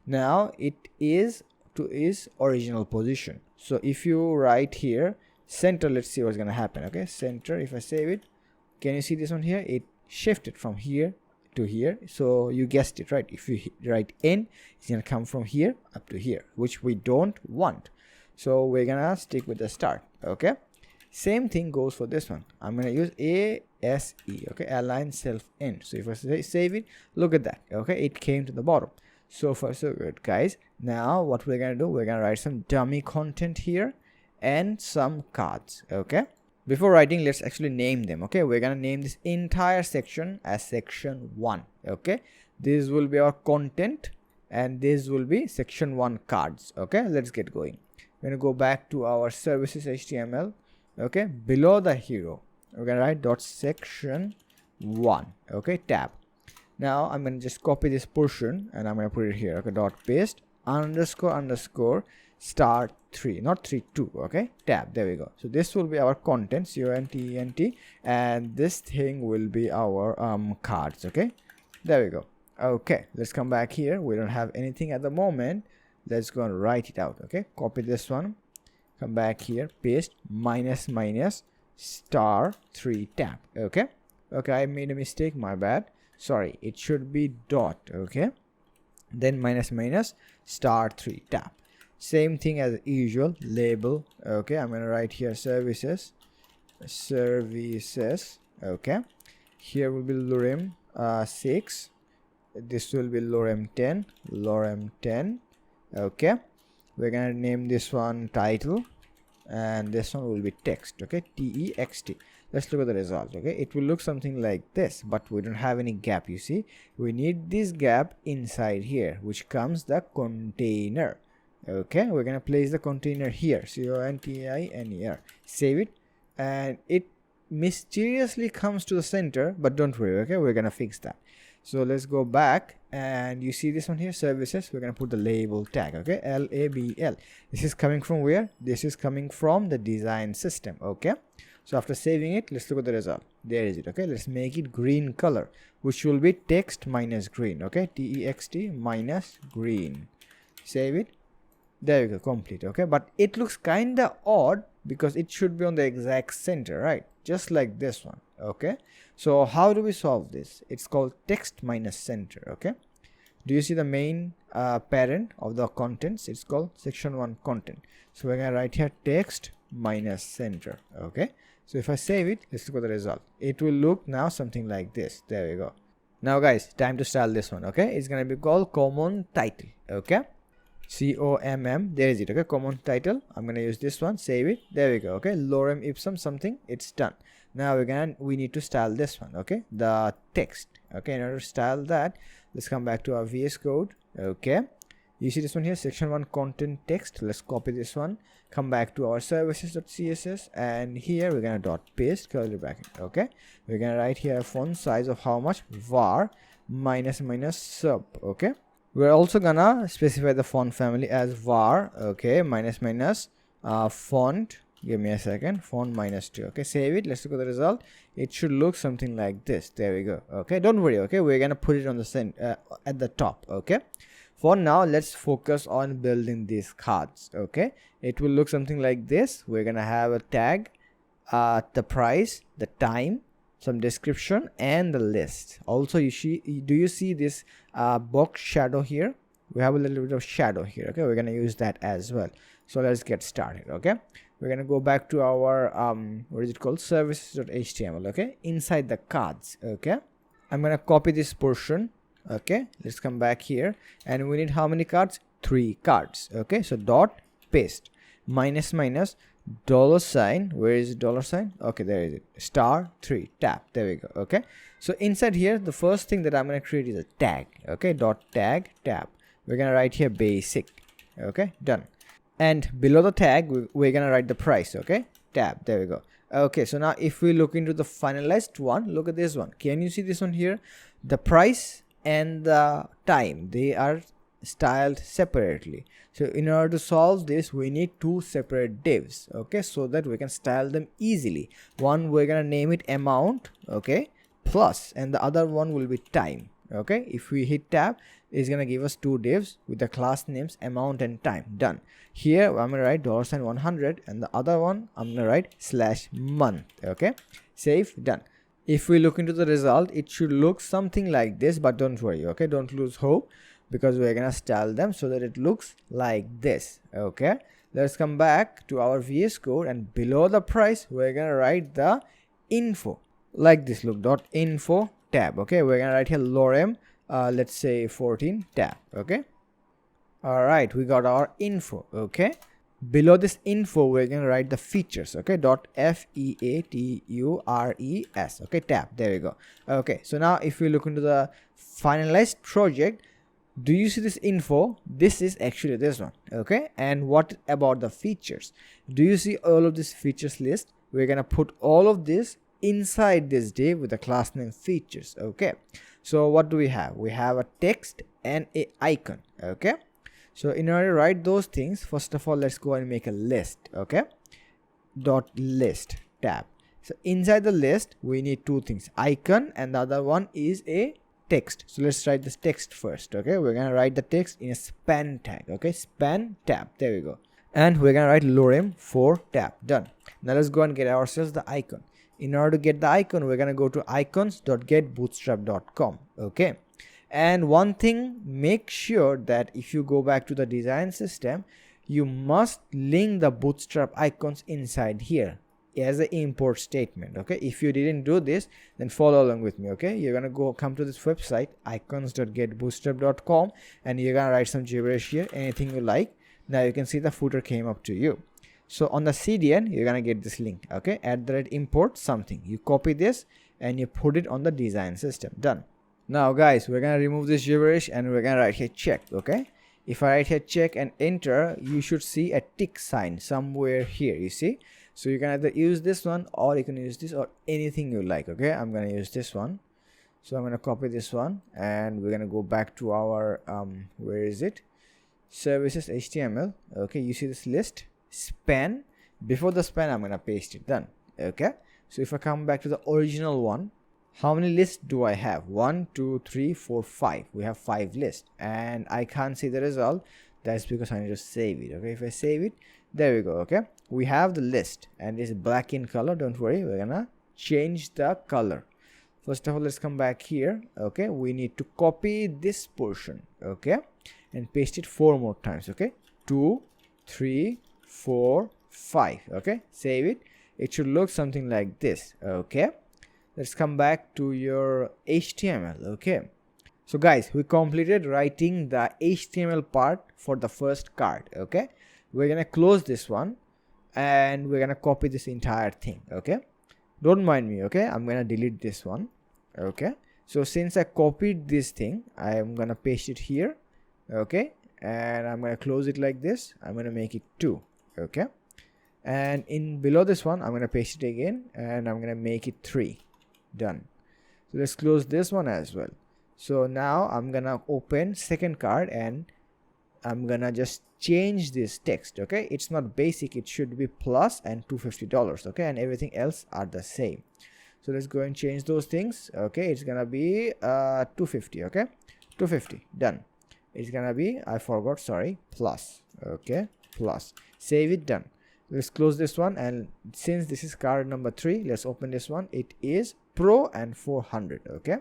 Now it is to its original position. So if you write here center, let's see what's gonna happen, okay. Center, if I save it, can you see this one here? It shifted from here to here. So you guessed it, right? If you write in, it's gonna come from here up to here, which we don't want. So we're gonna stick with the start, okay. Same thing goes for this one. I'm gonna use ASE, okay, align self end. So if I save it, look at that, okay, it came to the bottom. So far so good, guys. Now what we're gonna do, we're gonna write some dummy content here and some cards. Okay, before writing, let's actually name them. Okay, we're gonna name this entire section as section 1. Okay, this will be our content and this will be section 1 cards. Okay, let's get going. We're gonna go back to our services HTML. Okay, below the hero we're gonna write dot section 1. Okay, tab. Now I'm gonna just copy this portion and I'm gonna put it here. Okay, dot paste underscore start 3, not 3 2. Okay, tab. There we go. So this will be our content, content, and this thing will be our cards. Okay, there we go. Okay, let's come back here. We don't have anything at the moment. Let's go and write it out. Okay, copy this one, come back here, paste minus star 3 tab. Okay, I made a mistake, my bad. Sorry, it should be dot. Okay, then minus star 3 tab. Same thing as usual, label. Okay, I'm gonna write here services. Okay, here will be lorem 6, this will be lorem 10. Okay, we're gonna name this one title and this one will be text. Okay, text. Let's look at the result. Okay, it will look something like this, but we don't have any gap. You see, we need this gap inside here, which comes the container. Okay, we're gonna place the container here, container. Save it, and it mysteriously comes to the center, but don't worry. Okay, we're gonna fix that. So let's go back, and you see this one here, services. We're gonna put the label tag. Okay, label. This is coming from where? This is coming from the design system. Okay, so after saving it, let's look at the result. There is it. Okay, let's make it green color, which will be text minus green. Okay, text minus green. Save it. There you go, complete. Okay, but it looks kinda odd because it should be on the exact center, right? Just like this one. Okay, so how do we solve this? It's called text minus center. Okay, do you see the main parent of the contents? It's called section 1 content. So we're gonna write here text minus center. Okay, so if I save it, let's look at the result. It will look now something like this. There we go. Now guys, time to style this one. Okay, it's gonna be called common title. Okay, COMM, there is it. Okay, common title. I'm gonna use this one, save it. There we go. Okay, lorem ipsum something, it's done. Now we need to style this one. Okay, the text. Okay, in order to style that, let's come back to our VS Code. Okay, you see this one here, section 1 content text. Let's copy this one, come back to our services.css, and here we're gonna dot paste curly bracket. Okay, we're gonna write here font size of how much, var minus sub. Okay, we're also gonna specify the font family as var. Okay, minus font, give me a second, font -2. Okay, save it. Let's look at the result. It should look something like this. There we go. Okay, don't worry. Okay, we're gonna put it on the at the top. Okay, for now let's focus on building these cards. Okay, it will look something like this. We're gonna have a tag, the price, the time, some description, and the list. Also, do you see this box shadow here? We have a little bit of shadow here. Okay, we're gonna use that as well. So let's get started. Okay, we're gonna go back to our what is it called, services.html. Okay, inside the cards. Okay, I'm gonna copy this portion. Okay, let's come back here, and we need how many cards? 3 cards. Okay, so dot paste minus dollar sign. Where is dollar sign? Okay, there is it, star 3 tab. There we go. Okay, so inside here, the first thing that I'm going to create is a tag. Okay, dot tag tab. We're going to write here basic. Okay, done. And below the tag, we're going to write the price. Okay, tab. There we go. Okay, so now if we look into the finalized one, look at this one. Can you see this one here? The price and the time, they are styled separately. So in order to solve this, we need 2 separate divs. Okay, so that we can style them easily. One, we're gonna name it amount. Okay, plus, and the other one will be time. Okay, if we hit tab, it's gonna give us 2 divs with the class names amount and time. Done. Here I'm gonna write $100, and the other one I'm gonna write /month. Okay, save, done. If we look into the result, it should look something like this, but don't worry. Okay, don't lose hope, because we're gonna style them so that it looks like this. Okay, let's come back to our VS Code, and below the price we're gonna write the info like this. Look, dot info tab. Okay, we're gonna write here lorem let's say 14 tab. Okay, all right, we got our info. Okay, below this info we're going to write the features. Okay, dot features. Okay, tab. There we go. Okay, so now if we look into the finalized project, do you see this info? This is actually this one. Okay, and what about the features? Do you see all of this features list? We're gonna put all of this inside this div with the class name features. Okay, so what do we have? We have a text and a icon. Okay, so in order to write those things, first of all, let's go and make a list. Okay, dot list tab. So inside the list we need two things, icon, and the other one is a text. So let's write this text first. Okay, we're gonna write the text in a span tag. Okay, span tab. There we go. And we're gonna write lorem for tab. Done. Now let's go and get ourselves the icon. In order to get the icon, we're gonna go to icons.getbootstrap.com. Okay, and one thing, make sure that if you go back to the design system, you must link the bootstrap icons inside here as an import statement. Okay, if you didn't do this, then follow along with me. Okay, you're gonna come to this website icons.getbootstrap.com and you're gonna write some gibberish here, anything you like. Now you can see the footer came up to you. So on the CDN you're gonna get this link. Okay, @import something, you copy this and you put it on the design system. Done. Now guys, we're gonna remove this gibberish and we're gonna write here check. Okay, if I write here check and enter, you should see a tick sign somewhere here, you see. So you can either use this one or you can use this or anything you like. Okay, I'm gonna use this one. So I'm gonna copy this one and we're gonna go back to our where is it, services HTML. Okay, you see this list, span. Before the span I'm gonna paste it. Done. Okay, so if I come back to the original one, how many lists do I have? 1 2 3 4 5. We have 5 lists and I can't see the result. That's because I need to save it. Okay, if I save it, there we go. Okay, we have the list and it's black in color. Don't worry, we're gonna change the color. First of all, let's come back here. Okay, we need to copy this portion. Okay, and paste it 4 more times. Okay, 2 3 4 5. Okay, save it. It should look something like this. Okay, let's come back to your HTML. Okay, so guys, we completed writing the HTML part for the first card. Okay, we're gonna close this one and we're gonna copy this entire thing. Okay, don't mind me. Okay, I'm gonna delete this one. Okay, so since I copied this thing, I am gonna paste it here. Okay, and I'm gonna close it like this. I'm gonna make it 2. Okay, and in below this one I'm gonna paste it again and I'm gonna make it 3. Done. So let's close this one as well. So now I'm gonna open second card and I'm gonna just change this text. Okay, it's not basic, it should be plus and $250. Okay, and everything else are the same. So let's go and change those things. Okay, it's gonna be 250. Okay, 250. Done. It's gonna be, I forgot, sorry, plus. Okay, plus. Save it. Done. Let's close this one, and since this is card number 3, let's open this one. It is Pro and 400. Okay,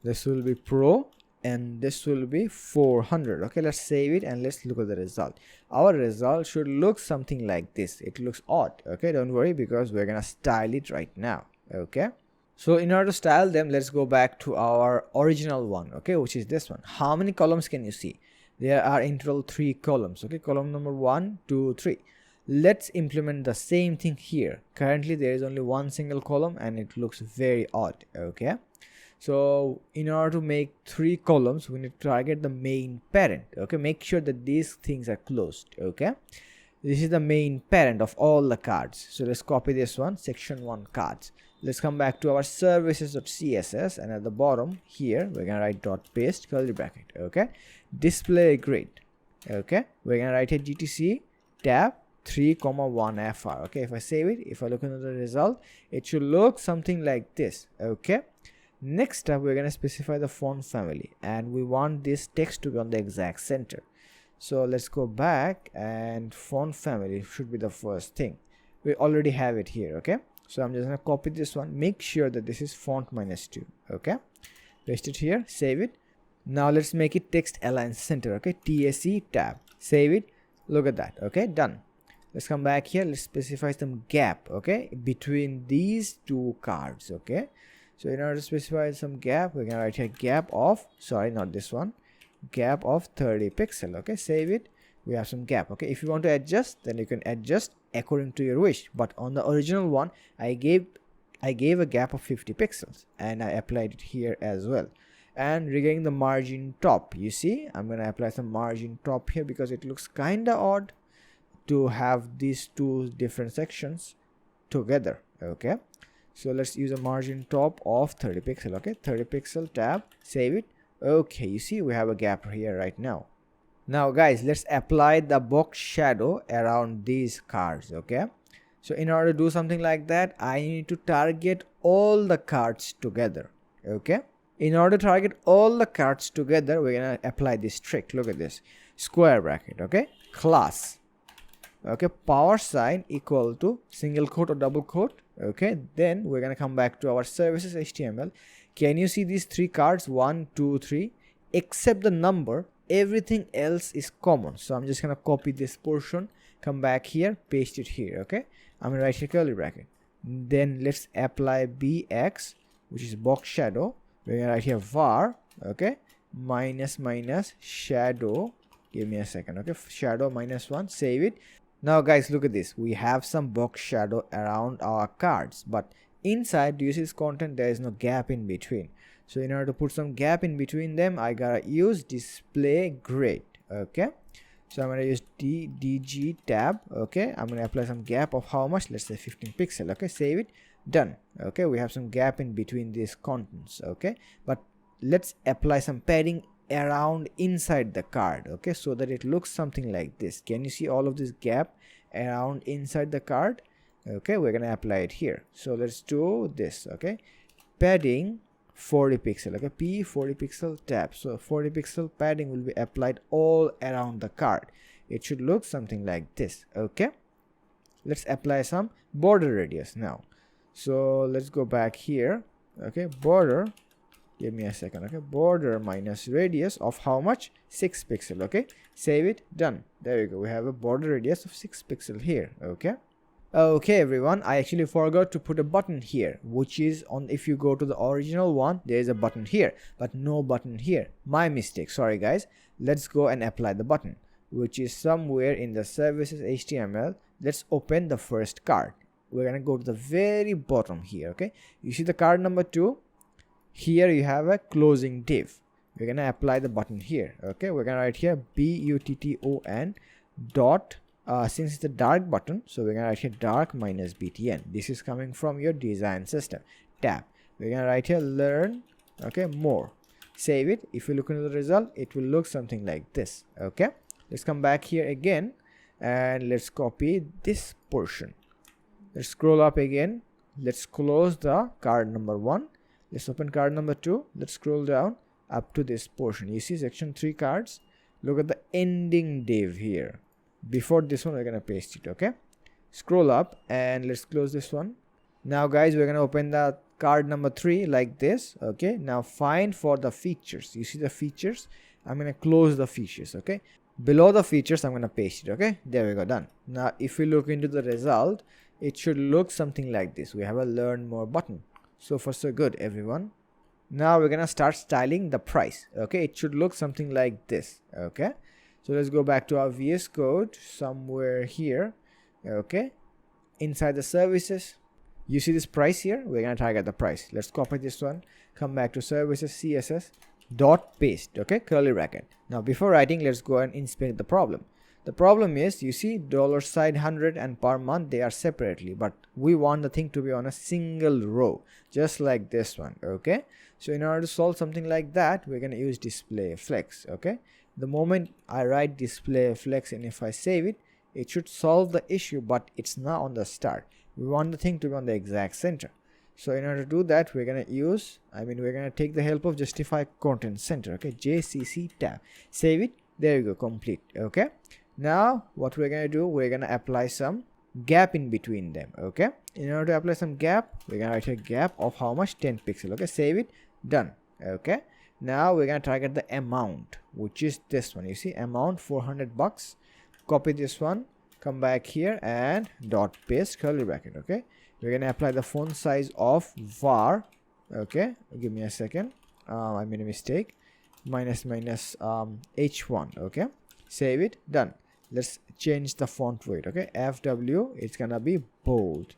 this will be Pro and this will be 400. Okay, let's save it and let's look at the result. Our result should look something like this. It looks odd. Okay, don't worry, because we're gonna style it right now. Okay, so in order to style them, let's go back to our original one. Okay, which is this one. How many columns can you see? There are in total 3 columns. Okay, column number 1 2 3. Let's implement the same thing here. Currently there is only one single column and it looks very odd. Okay, so in order to make 3 columns, we need to target the main parent. Okay, make sure that these things are closed. Okay, this is the main parent of all the cards. So let's copy this one, section 1 cards. Let's come back to our services.css and at the bottom here we're gonna write dot paste curly bracket. Okay, display grid. Okay, we're gonna write a gtc tab 3,1 fr. Okay, if I save it, if I look into the result, it should look something like this. Okay, next up we're going to specify the font family and we want this text to be on the exact center. So let's go back, and font family should be the first thing. We already have it here. Okay, so I'm just going to copy this one, make sure that this is font -2. Okay, paste it here, save it. Now let's make it text align center. Okay, TSE tab, save it. Look at that. Okay, done. Let's come back here, let's specify some gap, okay, between these 2 cards. Okay, So in order to specify some gap, we're gonna write here gap of, sorry, not this one, gap of 30 pixel. Okay, save it. We have some gap. Okay, if you want to adjust, then you can adjust according to your wish, but on the original one I gave a gap of 50 pixels and I applied it here as well. And regarding the margin top, you see I'm gonna apply some margin top here because it looks kinda odd to have these two different sections together. Okay, so let's use a margin top of 30 pixel. Okay, 30 pixel tab, save it. Okay, you see we have a gap here right now. Now guys, let's apply the box shadow around these cards. Okay, so in order to do something like that, I need to target all the cards together. Okay, in order to target all the cards together, we're gonna apply this trick. Look at this, square bracket. Okay, class, okay, power sign equal to single quote or double quote. Okay, then we're gonna come back to our services HTML. Can you see these three cards, 1 2 3, except the number, everything else is common. So I'm just gonna copy this portion, come back here, paste it here. Okay, I'm gonna write here curly bracket, then let's apply bx, which is box shadow. We're gonna write here var, okay, minus shadow, give me a second, okay, shadow -1, save it. Now guys, look at this, we have some box shadow around our cards, but inside, do you see this content? There is no gap in between. So in order to put some gap in between them, I gotta use display grid. Okay, so I'm gonna use DG tab. Okay, I'm gonna apply some gap of how much? Let's say 15 pixel. Okay, save it, done. Okay, we have some gap in between these contents. Okay, but let's apply some padding around inside the card. Okay, so that it looks something like this. Can you see all of this gap around inside the card? Okay, we're gonna apply it here. So let's do this. Okay, padding 40 pixel. Okay, p 40 pixel tab. So 40 pixel padding will be applied all around the card. It should look something like this. Okay, let's apply some border radius now. So let's go back here. Okay, border, give me a second. Okay, border minus radius of how much? 6 pixel. Okay, save it, done. There you go, we have a border radius of 6 pixel here. Okay, okay everyone, I actually forgot to put a button here, which is on, if you go to the original one, there is a button here but no button here. My mistake, sorry guys. Let's go and apply the button, which is somewhere in the services HTML. Let's open the first card. We're gonna go to the very bottom here. Okay, you see the card number 2 here, you have a closing div. We're gonna apply the button here. Okay, we're gonna write here button dot since it's a dark button, so we're gonna write here dark minus btn. This is coming from your design system tab. We're gonna write here learn, okay, more, save it. If you look into the result, it will look something like this. Okay, let's come back here again and let's copy this portion. Let's scroll up again, let's close the card number 1, let's open card number 2, let's scroll down up to this portion. You see section 3 cards, look at the ending div here. Before this one, we're gonna paste it. Okay, scroll up and let's close this one. Now guys, we're gonna open the card number 3 like this. Okay, now find for the features. You see the features, I'm gonna close the features. Okay, below the features I'm gonna paste it. Okay, there we go, done. Now if we look into the result, it should look something like this. We have a learn more button. So far so good everyone. Now we're gonna start styling the price. Okay, it should look something like this. Okay, so let's go back to our VS Code somewhere here. Okay, inside the services, you see this price here. We're gonna target the price. Let's copy this one, come back to services CSS dot paste. Okay, curly bracket. Now before writing, let's go and inspect the problem. The problem is, you see $100 and per month, they are separately, but we want the thing to be on a single row, just like this one. Okay, so in order to solve something like that, we're gonna use display flex. Okay, the moment I write display flex and if I save it, it should solve the issue, but it's not on the start. We want the thing to be on the exact center. So in order to do that, we're gonna use, we're gonna take the help of justify content center. Okay, JCC tab, save it, there you go, complete. Okay, now what we're gonna do, we're gonna apply some gap in between them. Okay, in order to apply some gap, we're gonna write a gap of how much? 10 pixel. Okay, save it, done. Okay, now we're gonna target the amount, which is this one. You see amount $400. Copy this one, come back here and dot paste curly bracket. Okay, we're gonna apply the font size of var Okay, give me a second. I made a mistake. Minus h1. Okay, save it. Done. Let's change the font weight. Okay, FW, it's gonna be bold.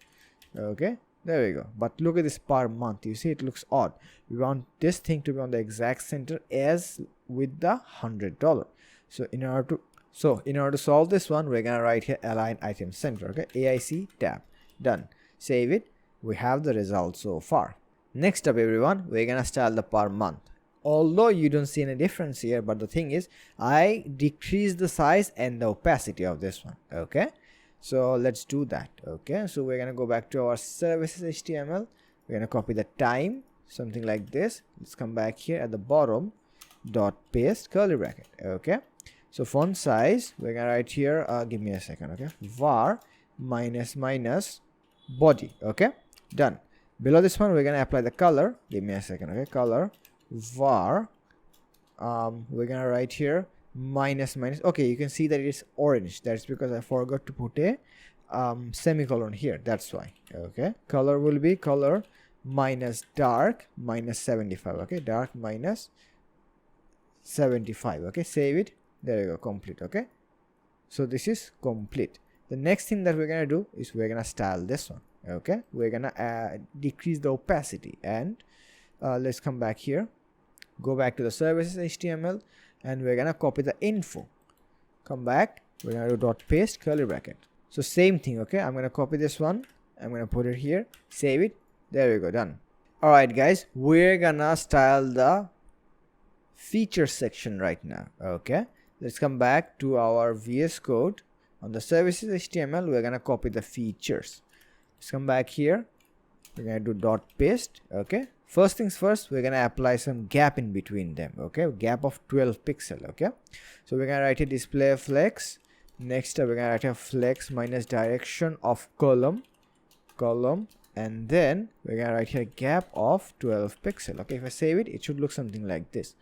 Okay, there we go. But look at this per month. You see, it looks odd. We want this thing to be on the exact center as with the $100. So in order to solve this one, we're gonna write here align item center. Okay, AIC tab. Done. Save it. We have the result so far. Next up, everyone, we're gonna style the per month. Although you don't see any difference here, but the thing is, I decrease the size and the opacity of this one. Okay, so let's do that. Okay, so we're gonna go back to our services HTML. We're gonna copy the time, something like this. Let's come back here at the bottom, dot paste curly bracket. Okay, so font size, we're gonna write here, give me a second. Okay, var minus body. Okay, done. Below this one, we're gonna apply the color. Give me a second. Okay, color var, we're gonna write here minus. Okay, you can see that it is orange. That's because I forgot to put a semicolon here, that's why. Okay, color will be color minus dark minus 75. Okay, dark minus 75. Okay, save it. There you go, complete. Okay, so this is complete. The next thing that we're gonna do is we're gonna style this one. Okay, we're gonna decrease the opacity, and let's come back here, go back to the services HTML, and we're gonna copy the info. Come back, we're gonna do dot paste curly bracket. So same thing. Okay, I'm gonna copy this one, I'm gonna put it here, save it. There we go, done. All right guys, we're gonna style the feature section right now. Okay, let's come back to our VS Code. On the services HTML, we're gonna copy the features. Let's come back here, we're gonna do dot paste. Okay, first things first, we're gonna apply some gap in between them. Okay, gap of 12 pixel. Okay, so we're gonna write a display flex. Next we're gonna write a flex minus direction of column, and then we're gonna write here gap of 12 pixel. Okay, if I save it, it should look something like this.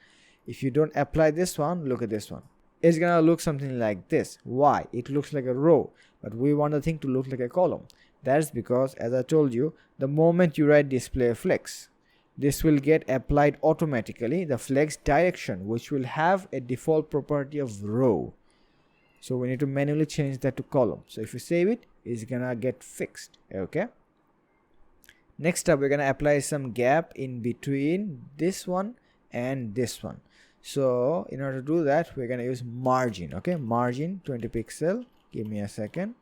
If you don't apply this one, look at this one, it's gonna look something like this. Why? It looks like a row, but we want the thing to look like a column. That's because, as I told you, the moment you write display flex, this will get applied automatically, the flex direction, which will have a default property of row. So we need to manually change that to column. So if you save it, it's gonna get fixed. Okay, next up, we're gonna apply some gap in between this one and this one. So in order to do that, we're gonna use margin. Okay, margin 20 pixel. Give me a second.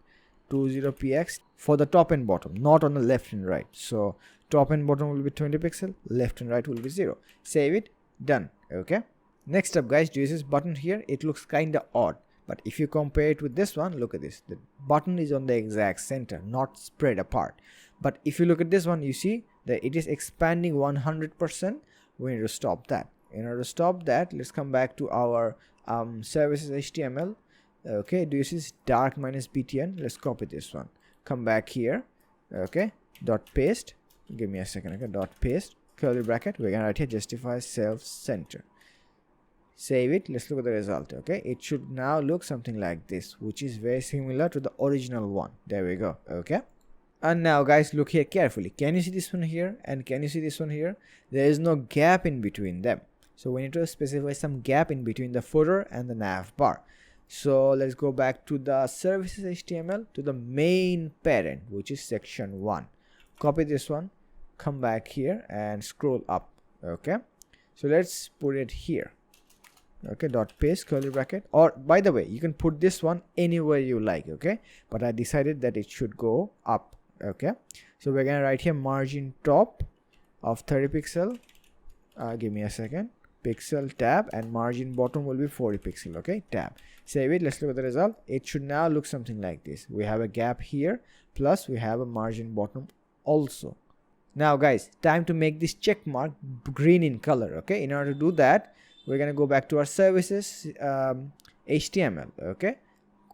20px for the top and bottom, not on the left and right. So top and bottom will be 20 pixel, left and right will be 0. Save it. Done. Okay, next up guys, do you see this button here? It looks kind of odd, but if you compare it with this one, look at this, the button is on the exact center, not spread apart. But if you look at this one, you see that it is expanding 100%. We need to stop that. In order to stop that, let's come back to our services HTML. Okay, do you see this dark minus btn? Let's copy this one, come back here. Okay, dot paste, give me a second. Okay, dot paste curly bracket, we're gonna write here justify self center. Save it. Let's look at the result. Okay, it should now look something like this, which is very similar to the original one. There we go. Okay, and now guys, look here carefully. Can you see this one here, and can you see this one here? There is no gap in between them, so we need to specify some gap in between the footer and the nav bar. So let's go back to the services HTML, to the main parent, which is section 1. Copy this one, come back here and scroll up. Okay, so let's put it here. Okay, dot paste curly bracket, or by the way, you can put this one anywhere you like. Okay, but I decided that it should go up. Okay, so we're gonna write here margin top of 30 pixel. Give me a second. Pixel tab, and margin bottom will be 40 pixel. Okay, tab. Save it. Let's look at the result. It should now look something like this. We have a gap here, plus we have a margin bottom also. Now guys, time to make this check mark green in color. Okay, in order to do that, we're gonna go back to our services HTML. Okay,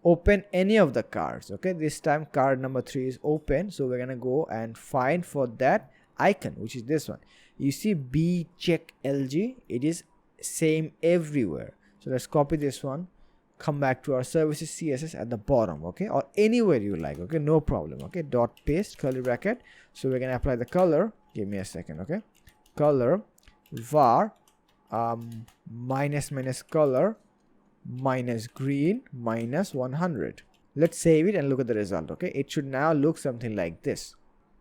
open any of the cards. Okay, this time card number 3 is open, so we're gonna go and find for that icon, which is this one. You see B check LG, it is same everywhere. So let's copy this one, come back to our services CSS at the bottom. Okay, or anywhere you like. Okay, no problem. Okay, dot paste curly bracket, so we're gonna apply the color. Give me a second. Okay, color var minus color minus green minus 100. Let's save it and look at the result. Okay, it should now look something like this.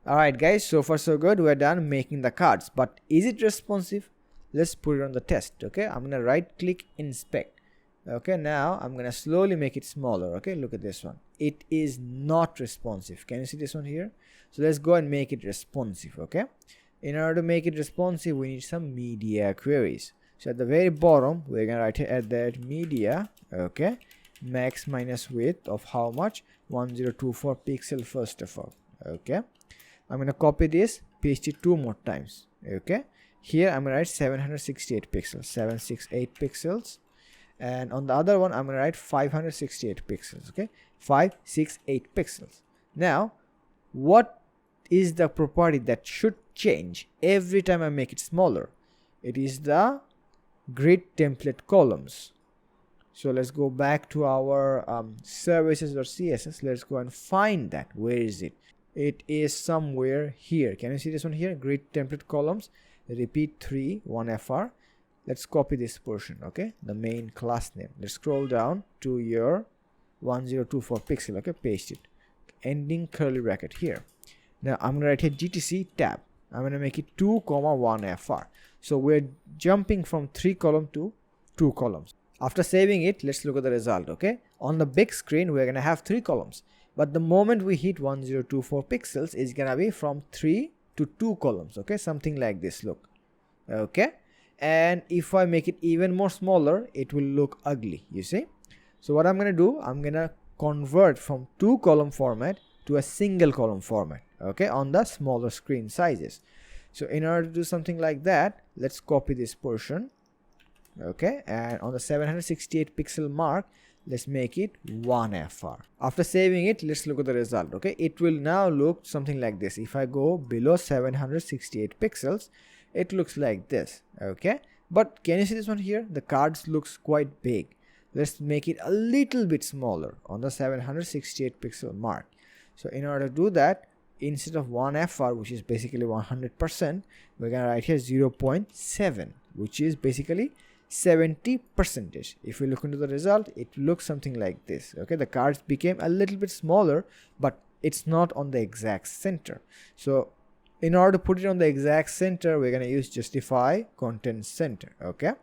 Alright guys, so far so good. We're done making the cards, but is it responsive? Let's put it on the test. Okay, I'm gonna right click inspect. Okay, now I'm gonna slowly make it smaller. Okay, look at this one. It is not responsive. Can you see this one here? So let's go and make it responsive. Okay, in order to make it responsive, we need some media queries. So at the very bottom, we're gonna write here at that media. Okay, max minus width of how much? 1024 pixel first of all. Okay, I'm gonna copy this, paste it 2 more times. Okay, here I'm gonna write 768 pixels, 768 pixels, and on the other one I'm gonna write 568 pixels. Okay, 568 pixels. Now, what is the property that should change every time I make it smaller? It is the grid template columns. So let's go back to our services.css. Let's go and find that. Where is it? It is somewhere here. Can you see this one here? Grid template columns, repeat 3 1fr. Let's copy this portion. Okay, the main class name. Let's scroll down to your 1024 pixel. Okay, paste it, ending curly bracket here. Now I'm gonna write here gtc tab. I'm gonna make it 2 1fr. So we're jumping from 3 column to 2 columns. After saving it, let's look at the result. Okay, on the big screen we're gonna have 3 columns, but the moment we hit 1024 pixels, it's gonna be from 3 to 2 columns. Okay, something like this look. Okay, and if I make it even more smaller, it will look ugly, you see. So what I'm gonna do, I'm gonna convert from 2 column format to a single column format. Okay, on the smaller screen sizes. So in order to do something like that, let's copy this portion. Okay, and on the 768 pixel mark, let's make it 1fr. After saving it, let's look at the result. Okay, it will now look something like this. If I go below 768 pixels, it looks like this. Okay, but can you see this one here? The cards looks quite big. Let's make it a little bit smaller on the 768 pixel mark. So in order to do that, instead of 1fr, which is basically 100%, we're gonna write here 0.7, which is basically 70%. If we look into the result, it looks something like this. Okay, the cards became a little bit smaller, but it's not on the exact center. So in order to put it on the exact center, we're gonna use justify content center. Okay,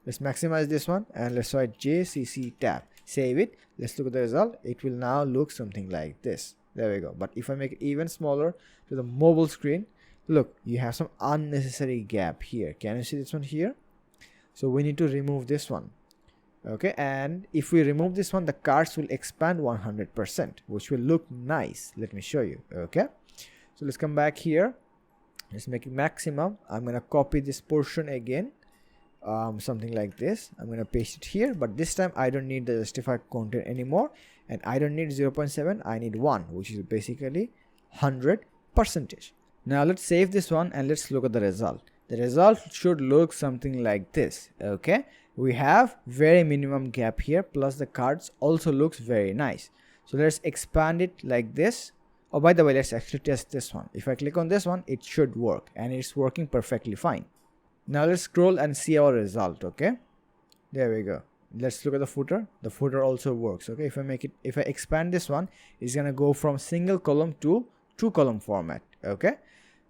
let's maximize this one and let's write jcc tab. Save it. Let's look at the result. It will now look something like this. There we go. But if I make it even smaller to the mobile screen, look, you have some unnecessary gap here. Can you see this one here? So we need to remove this one. Okay, and if we remove this one, the cards will expand 100%, which will look nice. Let me show you. Okay, so let's come back here. Let's make it maximum. I'm gonna copy this portion again, something like this. I'm gonna paste it here, but this time I don't need the justified content anymore, and I don't need 0.7. I need 1, which is basically 100%. Now let's save this one and let's look at the result. The result should look something like this. Okay, we have very minimum gap here, plus the cards also looks very nice. So let's expand it like this. Oh, by the way, let's actually test this one. If I click on this one, it should work, and it's working perfectly fine. Now let's scroll and see our result. Okay, there we go. Let's look at the footer. The footer also works. Okay, if I expand this one, it's gonna go from single column to 2 column format. Okay,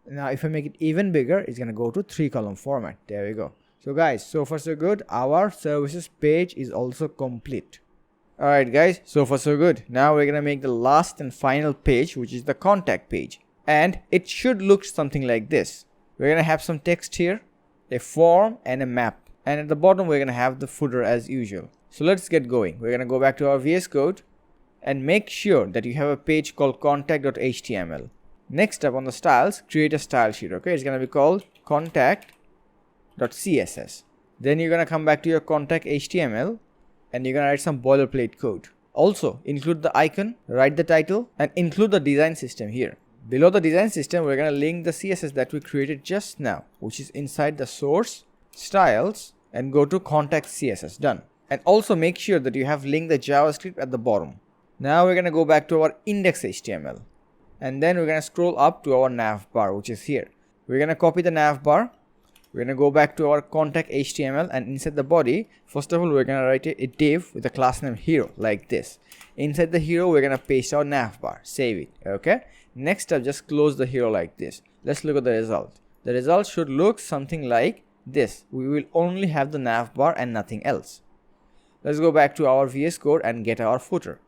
now if I make it even bigger, it's gonna go to 3 column format. There we go. So guys, so far so good. Our services page is also complete. Alright guys, so far so good. Now we're gonna make the last and final page, which is the contact page, and it should look something like this. We're gonna have some text here, a form and a map, and at the bottom we're gonna have the footer as usual. So let's get going. We're gonna go back to our VS Code and make sure that you have a page called contact.html. Next up on the styles, create a style sheet. Okay, it's gonna be called contact.css. Then you're gonna come back to your contact HTML and you're gonna write some boilerplate code. Also include the icon, write the title, and include the design system here. Below the design system, we're gonna link the CSS that we created just now, which is inside the source, styles, and go to contact CSS. Done. And also make sure that you have linked the JavaScript at the bottom. Now we're gonna go back to our index HTML. And then we're gonna scroll up to our navbar, which is here. We're gonna copy the navbar We're gonna go back to our contact HTML, and inside the body, first of all, we're gonna write a div with the class name hero like this. Inside the hero, we're gonna paste our navbar, save it. Okay. Next up, just close the hero like this. Let's look at the result. The result should look something like this. We will only have the navbar and nothing else. Let's go back to our VS Code and get our footer.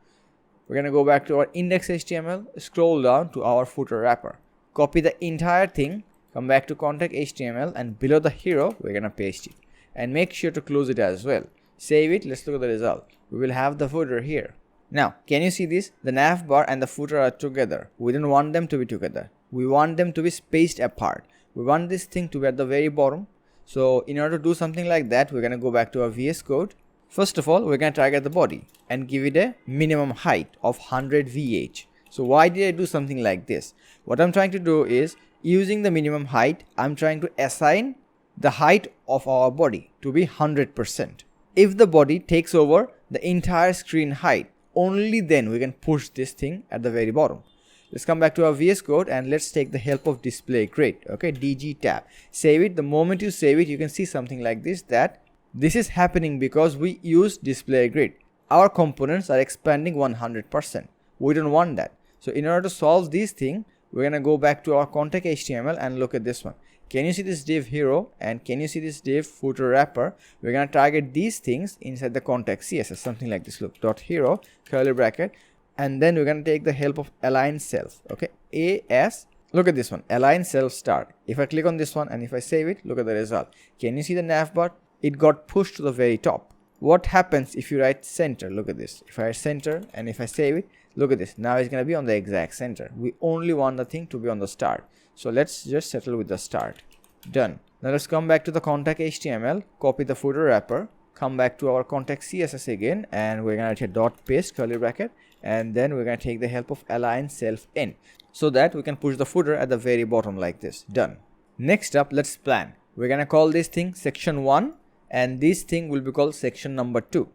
We're gonna go back to our index HTML, scroll down to our footer wrapper, copy the entire thing, come back to contact HTML, and below the hero, we're gonna paste it. And make sure to close it as well. Save it. Let's look at the result. We will have the footer here. Now, can you see this? The navbar and the footer are together. We don't want them to be together. We want them to be spaced apart. We want this thing to be at the very bottom. So in order to do something like that, we're gonna go back to our VS Code. First of all, we're gonna target the body and give it a minimum height of 100 VH. So why did I do something like this? What I'm trying to do is, using the minimum height, I'm trying to assign the height of our body to be 100%. If the body takes over the entire screen height, only then we can push this thing at the very bottom. Let's come back to our VS Code and let's take the help of display grid. Okay, DG tab. Save it. The moment you save it, you can see something like this, that this is happening because we use display grid. Our components are expanding 100%. We don't want that. So in order to solve this thing, we're gonna go back to our contact HTML and look at this one. Can you see this div hero and can you see this div footer wrapper? We're gonna target these things inside the contact CSS, something like this. Look, dot hero curly bracket, and then we're gonna take the help of align self. Okay, AS. Look at this one, align self start. If I click on this one and if I save it, look at the result. Can you see the navbar? It got pushed to the very top. What happens if you write center? Look at this. If I write center and if I save it, look at this. Now it's going to be on the exact center. We only want the thing to be on the start. So let's just settle with the start. Done. Now let's come back to the contact HTML, copy the footer wrapper, come back to our contact CSS again, and we're going to write dot paste curly bracket, and then we're going to take the help of align self in so that we can push the footer at the very bottom like this. Done. Next up, let's plan. We're going to call this thing section 1. And this thing will be called section number 2.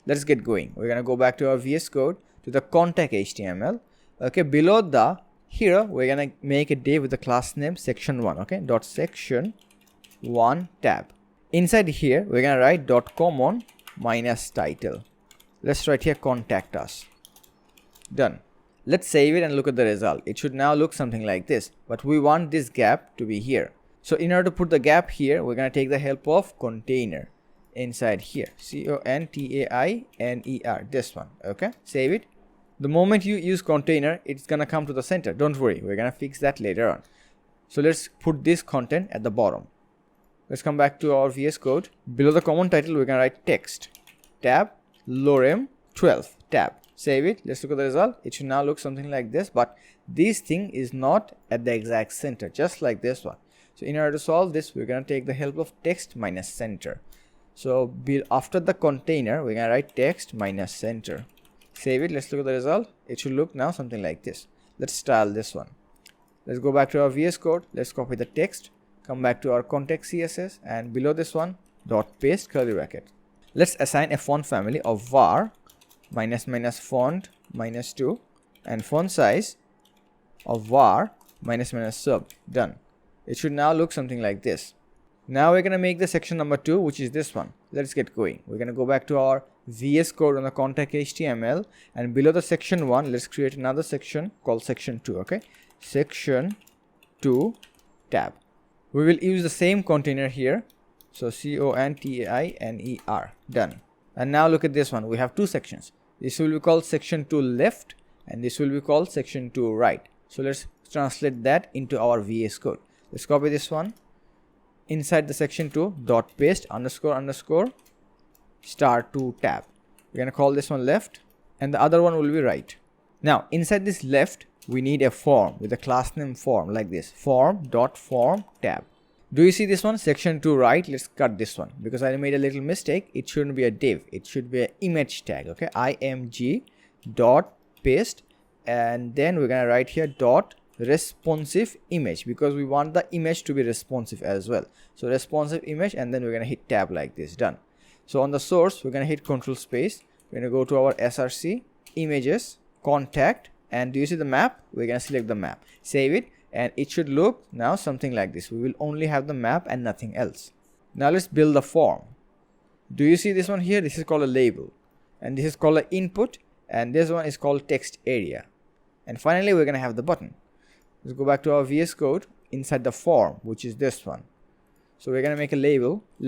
Let's get going. We're gonna go back to our VS Code, to the contact HTML. Okay, below the here we're gonna make a div with the class name section 1. Okay, dot section 1 tab. Inside here we're gonna write dot common minus title. Let's write here contact us. Done. Let's save it and look at the result. It should now look something like this, but we want this gap to be here. So in order to put the gap here, we're going to take the help of container inside here. CONTAINER, this one. Okay, save it. The moment you use container, it's going to come to the center. Don't worry, we're going to fix that later on. So let's put this content at the bottom. Let's come back to our VS Code. Below the common title, we're going to write text tab lorem 12 tab. Save it. Let's look at the result. It should now look something like this, but this thing is not at the exact center, just like this one. So in order to solve this, we're going to take the help of text minus center. So after the container, we're going to write text minus center. Save it. Let's look at the result. It should look now something like this. Let's style this one. Let's go back to our VS Code. Let's copy the text. Come back to our contact CSS, and below this one, dot paste curly bracket. Let's assign a font family of var minus minus font minus 2 and font size of var minus minus sub. Done. It should now look something like this. Now we're going to make the section number 2, which is this one. Let's get going. We're going to go back to our VS Code on the contact HTML, and below the section 1, let's create another section called section 2. Okay, section 2 tab. We will use the same container here. So CONTAINER. Done. And now look at this one. We have two sections. This will be called section 2 left, and this will be called section 2 right. So let's translate that into our VS Code. Let's copy this one. Inside the section 2, dot paste underscore underscore star 2 tab. We're going to call this one left, and the other one will be right. Now inside this left, we need a form with a class name form like this. Form dot form tab. Do you see this one? Section 2 right. Let's cut this one because I made a little mistake. It shouldn't be a div. It should be an image tag. Okay, img dot paste, and then we're going to write here dot responsive image because we want the image to be responsive as well. So responsive image, and then we're going to hit tab like this. Done. So on the source, we're going to hit control space. We're going to go to our src images contact, and do you see the map? We're going to select the map, save it, and it should look now something like this. We will only have the map and nothing else. Now let's build the form. Do you see this one here? This is called a label, and this is called an input, and this one is called text area. And finally we're gonna have the button. Let's go back to our VS Code inside the form, which is this one. So we're gonna make a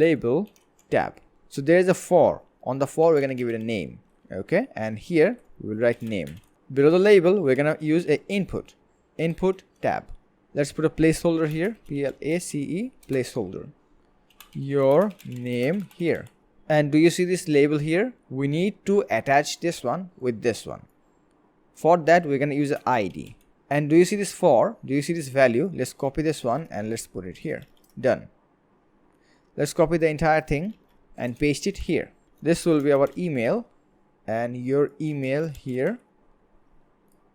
label tab. So there is a for. On the for we're gonna give it a name, okay, and here we will write name. Below the label we're gonna use a input tab. Let's put a placeholder here, PLACE, placeholder, your name here. And do you see this label here? We need to attach this one with this one. For that we're gonna use an ID. And do you see this for? Do you see this value? Let's copy this one and let's put it here. Done. Let's copy the entire thing and paste it here. This will be our email and your email here,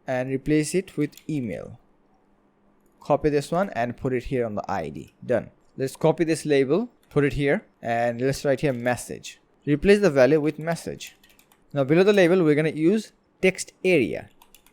and replace it with email. Copy this one and put it here on the ID. Done. Let's copy this label, put it here, and let's write here message. Replace the value with message. Now below the label we're gonna use text area,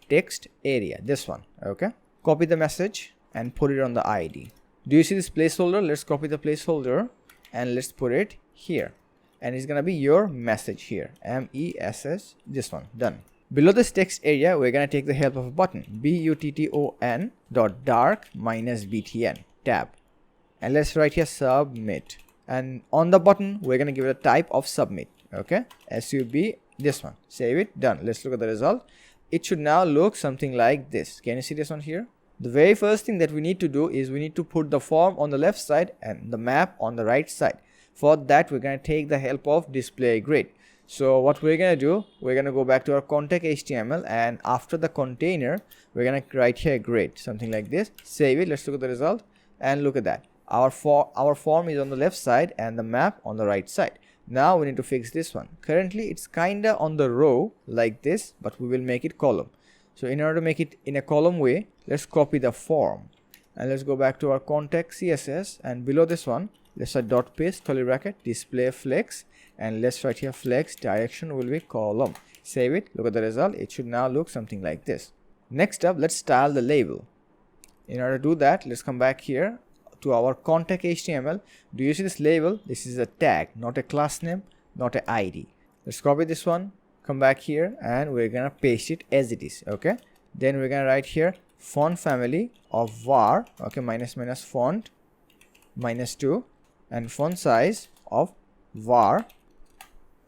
this one, okay. Copy the message and put it on the ID. Do you see this placeholder? Let's copy the placeholder and let's put it here, and it's gonna be your message here, MESS, this one. Done. Below this text area we're gonna take the help of a button, button dot dark minus btn tab, and let's write here submit. And on the button we're gonna give it a type of submit, okay, sub, this one. Save it. Done. Let's look at the result. It should now look something like this. Can you see this one here? The very first thing that we need to do is we need to put the form on the left side and the map on the right side. For that we're going to take the help of display grid. So what we're going to do, we're going to go back to our contact HTML, and after the container we're going to write here grid, something like this. Save it. Let's look at the result, and look at that. Our form is on the left side and the map on the right side. Now we need to fix this one. Currently it's kinda on the row like this, but we will make it column. So in order to make it in a column way, let's copy the form and let's go back to our contact CSS, and below this one let's write dot paste curly bracket display flex, and let's write here flex direction will be column. Save it. Look at the result. It should now look something like this. Next up, let's style the label. In order to do that, let's come back here to our contact HTML. Do you see this label? This is a tag, not a class name, not an ID. Let's copy this one, come back here, and we're gonna paste it as it is, okay. Then we're gonna write here font family of var, okay, minus font -2, and font size of var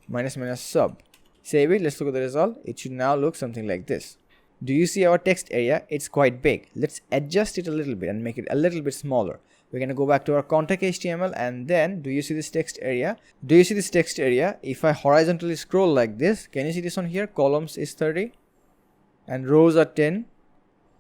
minus sub. Save it. Let's look at the result. It should now look something like this. Do you see our text area? It's quite big. Let's adjust it a little bit and make it a little bit smaller. We're going to go back to our contact HTML, and then do you see this text area? Do you see this text area? If I horizontally scroll like this, can you see this one here? Columns is 30 and rows are 10.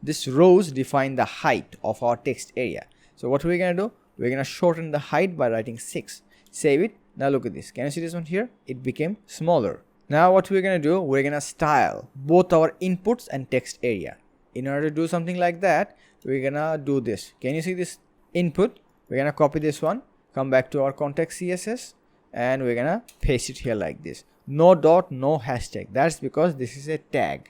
This rows define the height of our text area. So what we're going to do? We're going to shorten the height by writing 6. Save it. Now look at this. Can you see this one here? It became smaller. Now what we're going to do? We're going to style both our inputs and text area. In order to do something like that, we're going to do this. Can you see this input? We're going to copy this one, come back to our contact CSS, and we're going to paste it here like this. No dot, no hashtag. That's because this is a tag.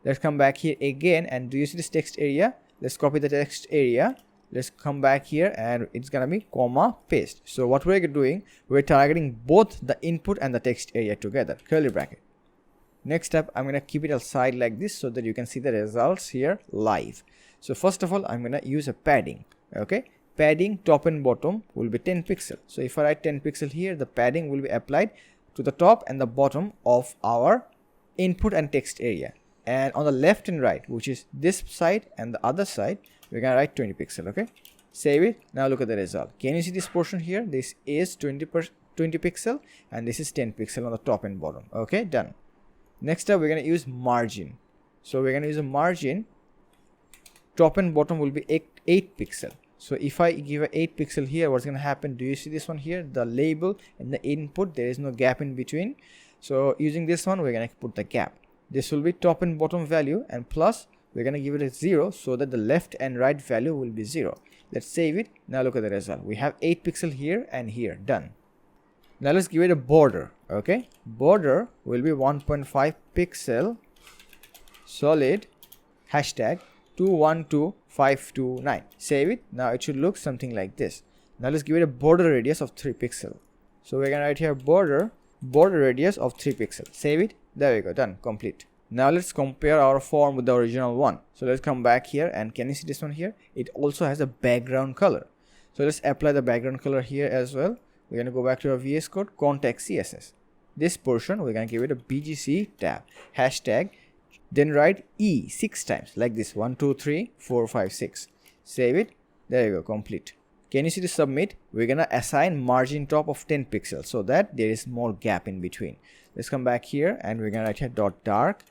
Let's come back here again, and do you see this text area? Let's copy the text area. Let's come back here, and it's gonna be comma paste. So what we're doing, we're targeting both the input and the text area together, curly bracket. Next up, I'm gonna keep it aside like this so that you can see the results here live. So first of all, I'm gonna use a padding, okay. Padding top and bottom will be 10 pixel. So if I write 10 pixel here, the padding will be applied to the top and the bottom of our input and text area. And on the left and right, which is this side and the other side, we're gonna write 20 pixel, okay. Save it. Now look at the result. Can you see this portion here? This is 20 pixel and this is 10 pixel on the top and bottom, okay. Done. Next up, we're gonna use margin. So we're gonna use a margin. Top and bottom will be 8 pixel. So if I give a 8 pixel here, what's gonna happen? Do you see this one here? The label and the input, there is no gap in between. So using this one, we're gonna put the gap. This will be top and bottom value, and plus we're gonna give it a 0 so that the left and right value will be 0. Let's save it. Now look at the result. We have 8 pixel here and here. Done. Now let's give it a border, okay. Border will be 1.5 pixel solid hashtag 212 529. Save it. Now it should look something like this. Now let's give it a border radius of 3 pixels. So we're gonna write here border radius of 3 pixels. Save it. There we go. Done. Complete. Now let's compare our form with the original one. So let's come back here, and can you see this one here? It also has a background color. So let's apply the background color here as well. We're gonna go back to our VS Code, context CSS. This portion we're gonna give it a BGC tab, hashtag, then write E 6 times like this, 1 2 3 4 5 6. Save it. There you go. Complete. Can you see the submit? We're gonna assign margin top of 10 pixels so that there is more gap in between. Let's come back here, and we're gonna write here dot dark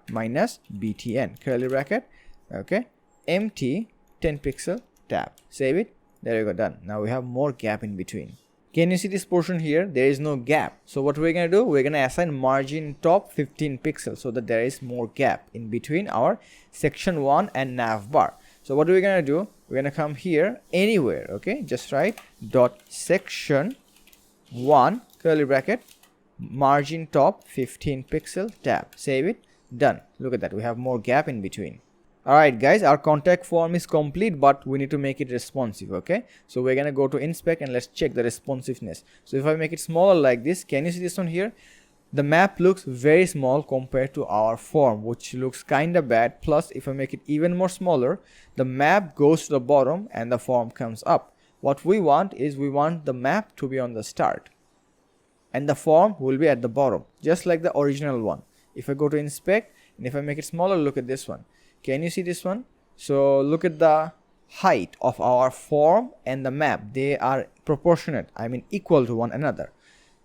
minus btn curly bracket, okay, empty 10 pixel tab. Save it. There you go. Done. Now we have more gap in between. Can you see this portion here? There is no gap. So what we're gonna do, we're gonna assign margin top 15 pixels so that there is more gap in between our section 1 and navbar. So what we're gonna do, we're gonna come here anywhere, okay, just write dot section 1 curly bracket margin top 15 pixel tab. Save it. Done. Look at that, we have more gap in between. Alright guys, our contact form is complete, but we need to make it responsive, okay? So we're gonna go to inspect and let's check the responsiveness. So if I make it smaller like this, can you see this one here? The map looks very small compared to our form, which looks kinda bad. Plus if I make it even more smaller, the map goes to the bottom and the form comes up. What we want is, we want the map to be on the start and the form will be at the bottom, just like the original one. If I go to inspect and if I make it smaller, look at this one. Can you see this one? So look at the height of our form and the map. They are proportionate, I mean equal to one another.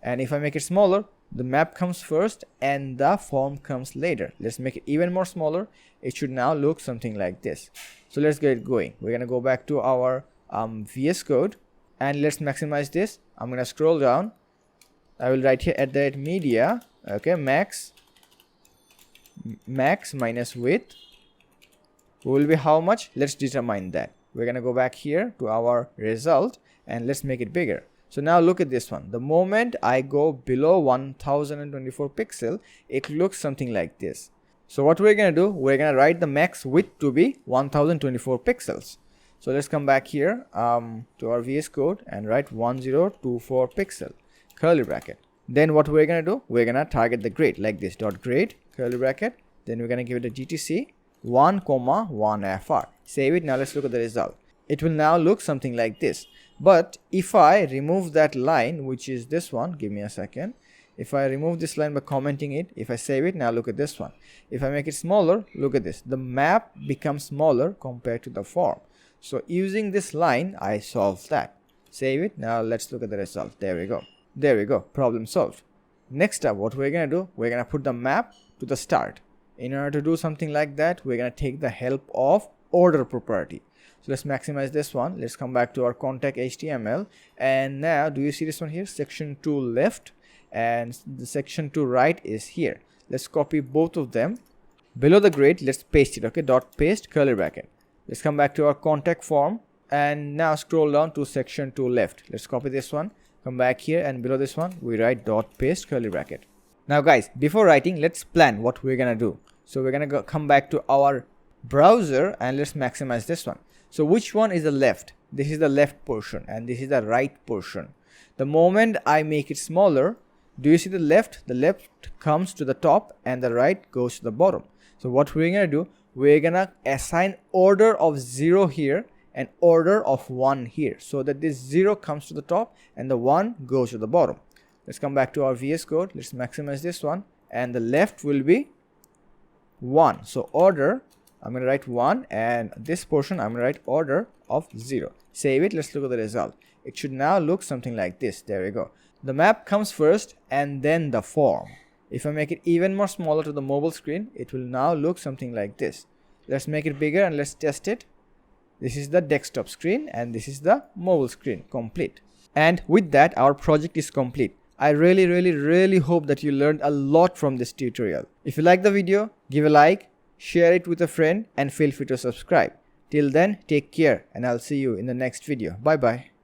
And if I make it smaller, the map comes first and the form comes later. Let's make it even more smaller. It should now look something like this. So let's get it going. We're gonna go back to our VS Code and let's maximize this. I'm gonna scroll down. I will write here at the media, okay, max minus width will be how much? Let's determine that. We're gonna go back here to our result and let's make it bigger. So now look at this one. The moment I go below 1024 pixel, it looks something like this. So what we're gonna do, we're gonna write the max width to be 1024 pixels. So let's come back here to our VS Code and write 1024 pixel curly bracket. Then what we're gonna do, we're gonna target the grade like this, dot grade curly bracket. Then we're gonna give it a GTC 1,1fr. Save it. Now let's look at the result. It will now look something like this. But if I remove that line, which is this one, give me a second. If I remove this line by commenting it, if I save it, now look at this one. If I make it smaller, look at this. The map becomes smaller compared to the form. So using this line, I solved that. Save it. Now let's look at the result. There we go. There we go. Problem solved. Next up, what we're gonna do, we're gonna put the map to the start. In order to do something like that, we're gonna take the help of order property. So let's maximize this one. Let's come back to our contact HTML, and now do you see this one here, section 2 left and the section 2 right is here. Let's copy both of them. Below the grade, let's paste it, okay, dot paste curly bracket. Let's come back to our contact form and now scroll down to section 2 left. Let's copy this one, come back here, and below this one we write dot paste curly bracket. Now guys, before writing, let's plan what we're gonna do. So we're gonna come back to our browser and let's maximize this one. So which one is the left? This is the left portion and this is the right portion. The moment I make it smaller, do you see the left? The left comes to the top and the right goes to the bottom. So what we're gonna do, we're gonna assign order of 0 here and order of 1 here, so that this 0 comes to the top and the 1 goes to the bottom. Let's come back to our VS Code. Let's maximize this one, and the left will be 1. So order, I'm going to write 1, and this portion I'm going to write order of 0. Save it. Let's look at the result. It should now look something like this. There we go. The map comes first and then the form. If I make it even more smaller to the mobile screen, it will now look something like this. Let's make it bigger and let's test it. This is the desktop screen and this is the mobile screen. Complete. And with that, our project is complete. I really hope that you learned a lot from this tutorial. If you like the video, give a like, share it with a friend, and feel free to subscribe. Till then, take care and I'll see you in the next video. Bye bye.